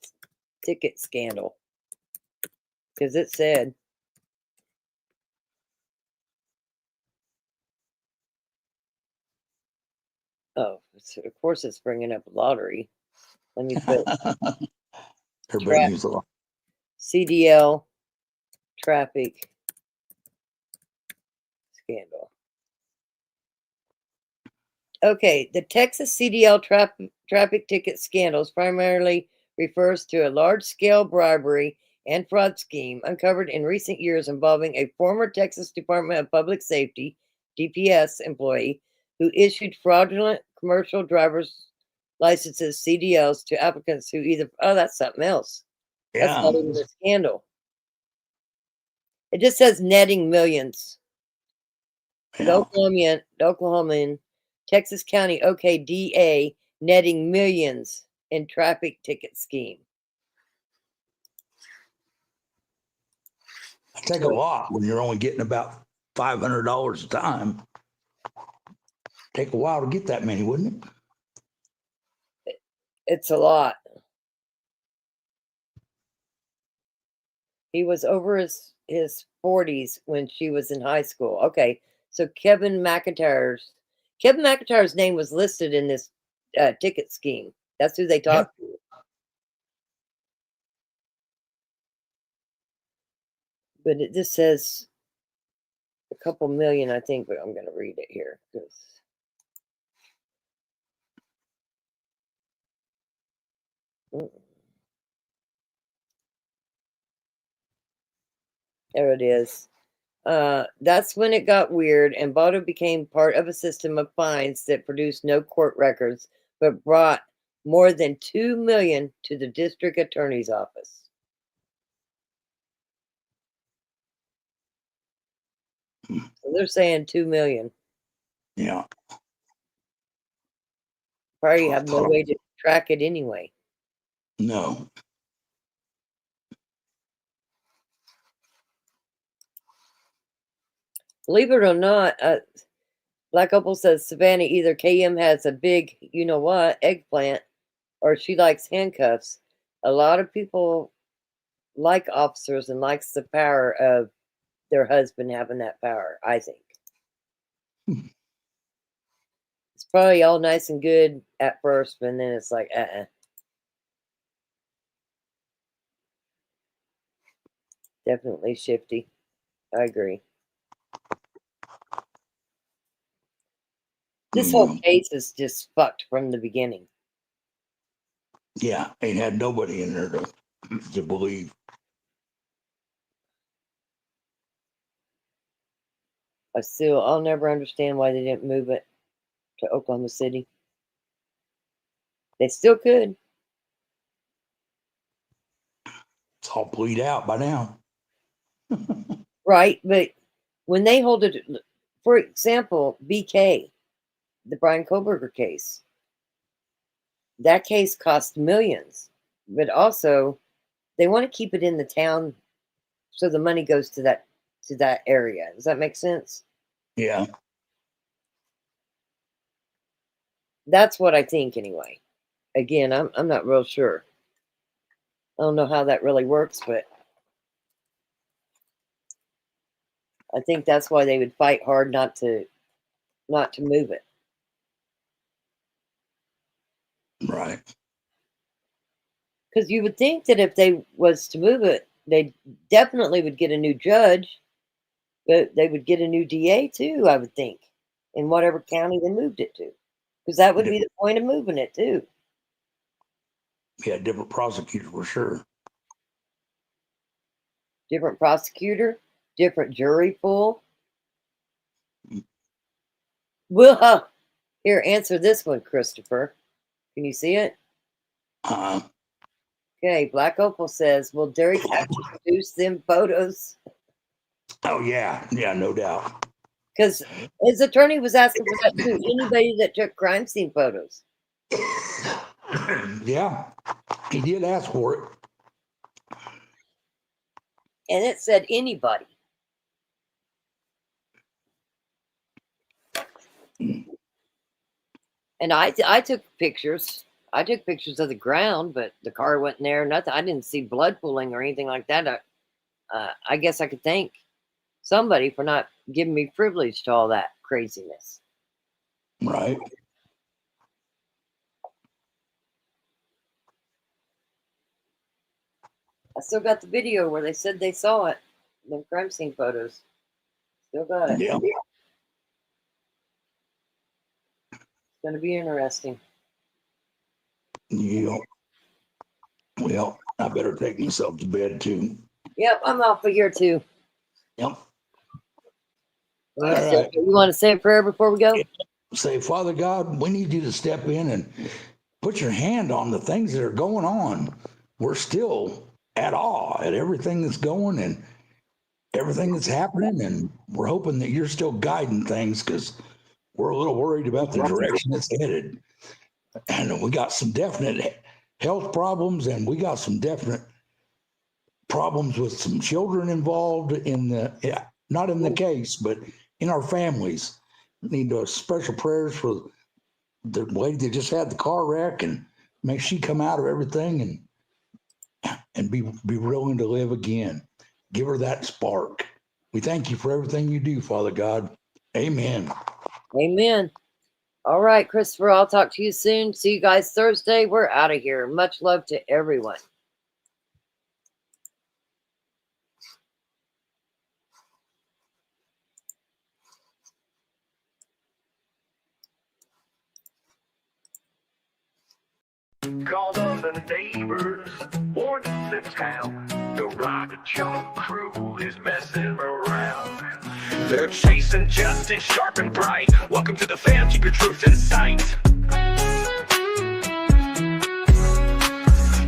ticket scandal, because it said. Oh, of course it's bringing up lottery. Let me put Everybody needs a lot. CDL traffic scandal. Okay, the Texas CDL traffic ticket scandals primarily refers to a large-scale bribery and fraud scheme uncovered in recent years involving a former Texas Department of Public Safety, DPS employee who issued fraudulent commercial driver's licenses, CDLs, to applicants who either, oh, that's something else. That's not even a scandal. It just says netting millions. Yeah. Oklahoman, Texas County OKDA netting millions in traffic ticket scheme. I take a lot when you're only getting about $500 a time. Take a while to get that many, wouldn't it? It's a lot. He was over his 40s when she was in high school. Okay, so Kevin McIntyre's name was listed in this ticket scheme. That's who they talked to. But it just says a couple million, I think, but I'm going to read it here. There it is. That's when it got weird, and Botto became part of a system of fines that produced no court records, but brought more than $2 million to the district attorney's office. So they're saying $2 million. Yeah. Probably have no way to track it anyway. No. Believe it or not, Black Opal says Savannah, either KM has a big, you know what, eggplant, or she likes handcuffs. A lot of people like officers and likes the power of their husband having that power, I think. It's probably all nice and good at first, but then it's like, Definitely shifty. I agree. This whole case is just fucked from the beginning. Yeah, ain't had nobody in there to believe. I'll never understand why they didn't move it to Oklahoma City. They still could. It's all plead out by now. Right, but when they hold it, for example, BK, the Brian Koberger case, that case cost millions, but also they want to keep it in the town so the money goes to that area. Does that make sense? Yeah. That's what I think anyway. Again, I'm not real sure. I don't know how that really works, but I think that's why they would fight hard not to move it. Right. Because you would think that if they was to move it, they definitely would get a new judge, but they would get a new DA too, I would think, in whatever county they moved it to. Because that would be the point of moving it too. Yeah, different prosecutor for sure. Different prosecutor, different jury pool. Well, here, answer this one, Christopher. Can you see it? Okay, Black Opal says, will Derek have to produce them photos? Oh, yeah. Yeah, no doubt. Because his attorney was asking for that too. Anybody that took crime scene photos. Yeah, he did ask for it. And it said anybody. And I took pictures. I took pictures of the ground, but the car wasn't there. Nothing. I didn't see blood pooling or anything like that. I guess I could thank somebody for not giving me privilege to all that craziness. Right. I still got the video where they said they saw it. The crime scene photos. Still got it. Yeah. It's going to be interesting. Yeah. Well, I better take myself to bed too. Yep, I'm off of here too. Yep. All right. You want to say a prayer before we go? Say, Father God, we need you to step in and put your hand on the things that are going on. We're still at awe at everything that's going and everything that's happening. And we're hoping that you're still guiding things because we're a little worried about the direction it's headed. And we got some definite health problems and we got some definite problems with some children involved in not in the case, but in our families. Need special prayers for the lady that just had the car wreck and make she come out of everything and be willing to live again. Give her that spark. We thank you for everything you do, Father God. Amen. Amen. All right, Christopher, I'll talk to you soon. See you guys Thursday. We're out of here. Much love to everyone. Call all the neighbors, warn the town. The Rock Chalk crew is messing around. They're chasing justice sharp and bright. Welcome to the fam, keep your truth in sight.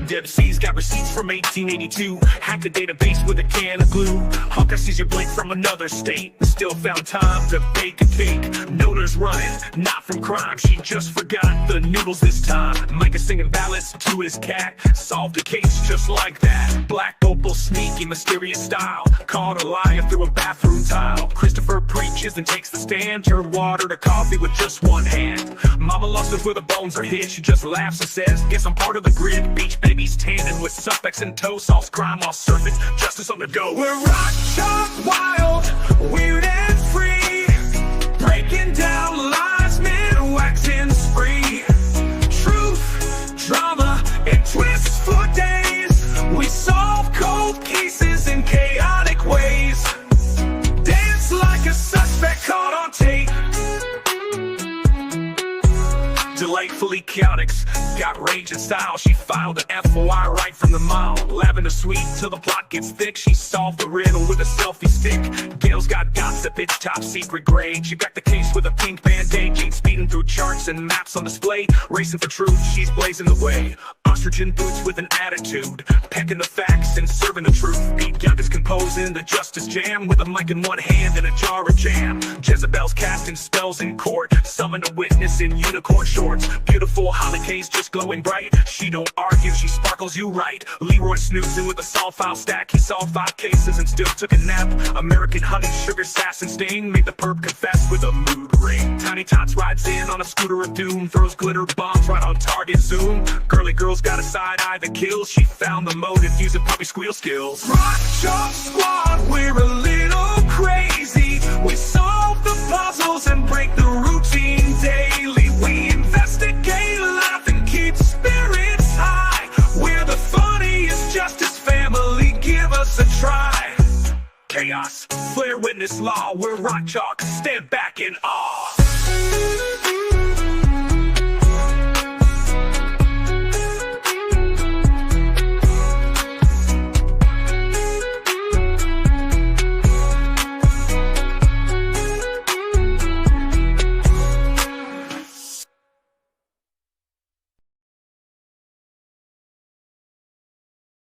Deb C's got receipts from 1882. Hacked the database with a can of glue. Hawkeye sees your blade from another state. Still found time to bake a cake. Nota's running, not from crime. She just forgot the noodles this time. Micah singing ballads to his cat. Solved a case just like that. Black opal, sneaky, mysterious style. Caught a lion through a bathroom tile. Christopher preaches and takes the stand. Turn water to coffee with just one hand. Mama lost us where the bones are hid. She just laughs and says, guess I'm part of the grid. Beach babies tanning with suspects in tow. Solves crime while surfing, justice on the go. We're rock, chalk, wild, weird and free. Breaking down lies, men waxing spree. Truth, drama, and twists for days. We solve cold cases in chaotic ways. Dance like a suspect caught on tape. Delightfully chaotic, got rage and style. She filed an FOI right from the mile. Lavender sweet till the plot gets thick. She solved the riddle with a selfie stick. Gail's got gossip, it's top secret grade. She got the case with a pink band-aid. Jade speeding through charts and maps on display. Racing for truth, she's blazing the way. Ostrichen boots with an attitude. Pecking the facts and serving the truth. Pete Young is composing the justice jam. With a mic in one hand and a jar of jam. Jezebel's casting spells in court. Summon a witness in unicorn shorts. Beautiful Holly K's just glowing bright. She don't argue, she sparkles you right. Leroy snoozing with a solve file stack. He solved 5 cases and still took a nap. American honey, sugar, sass, and sting. Made the perp confess with a mood ring. Tiny Tots rides in on a scooter of doom. Throws glitter bombs right on target zoom. Girly girl's got a side eye that kills. She found the motive using puppy squeal skills. Rock Chalk Squad, we're a little crazy. We solve the puzzles and break the routine daily. We investigate, laugh, and keep spirits high. We're the funniest justice family, give us a try. Chaos, flair, witness law, we're Rock Chalk, stand back in awe.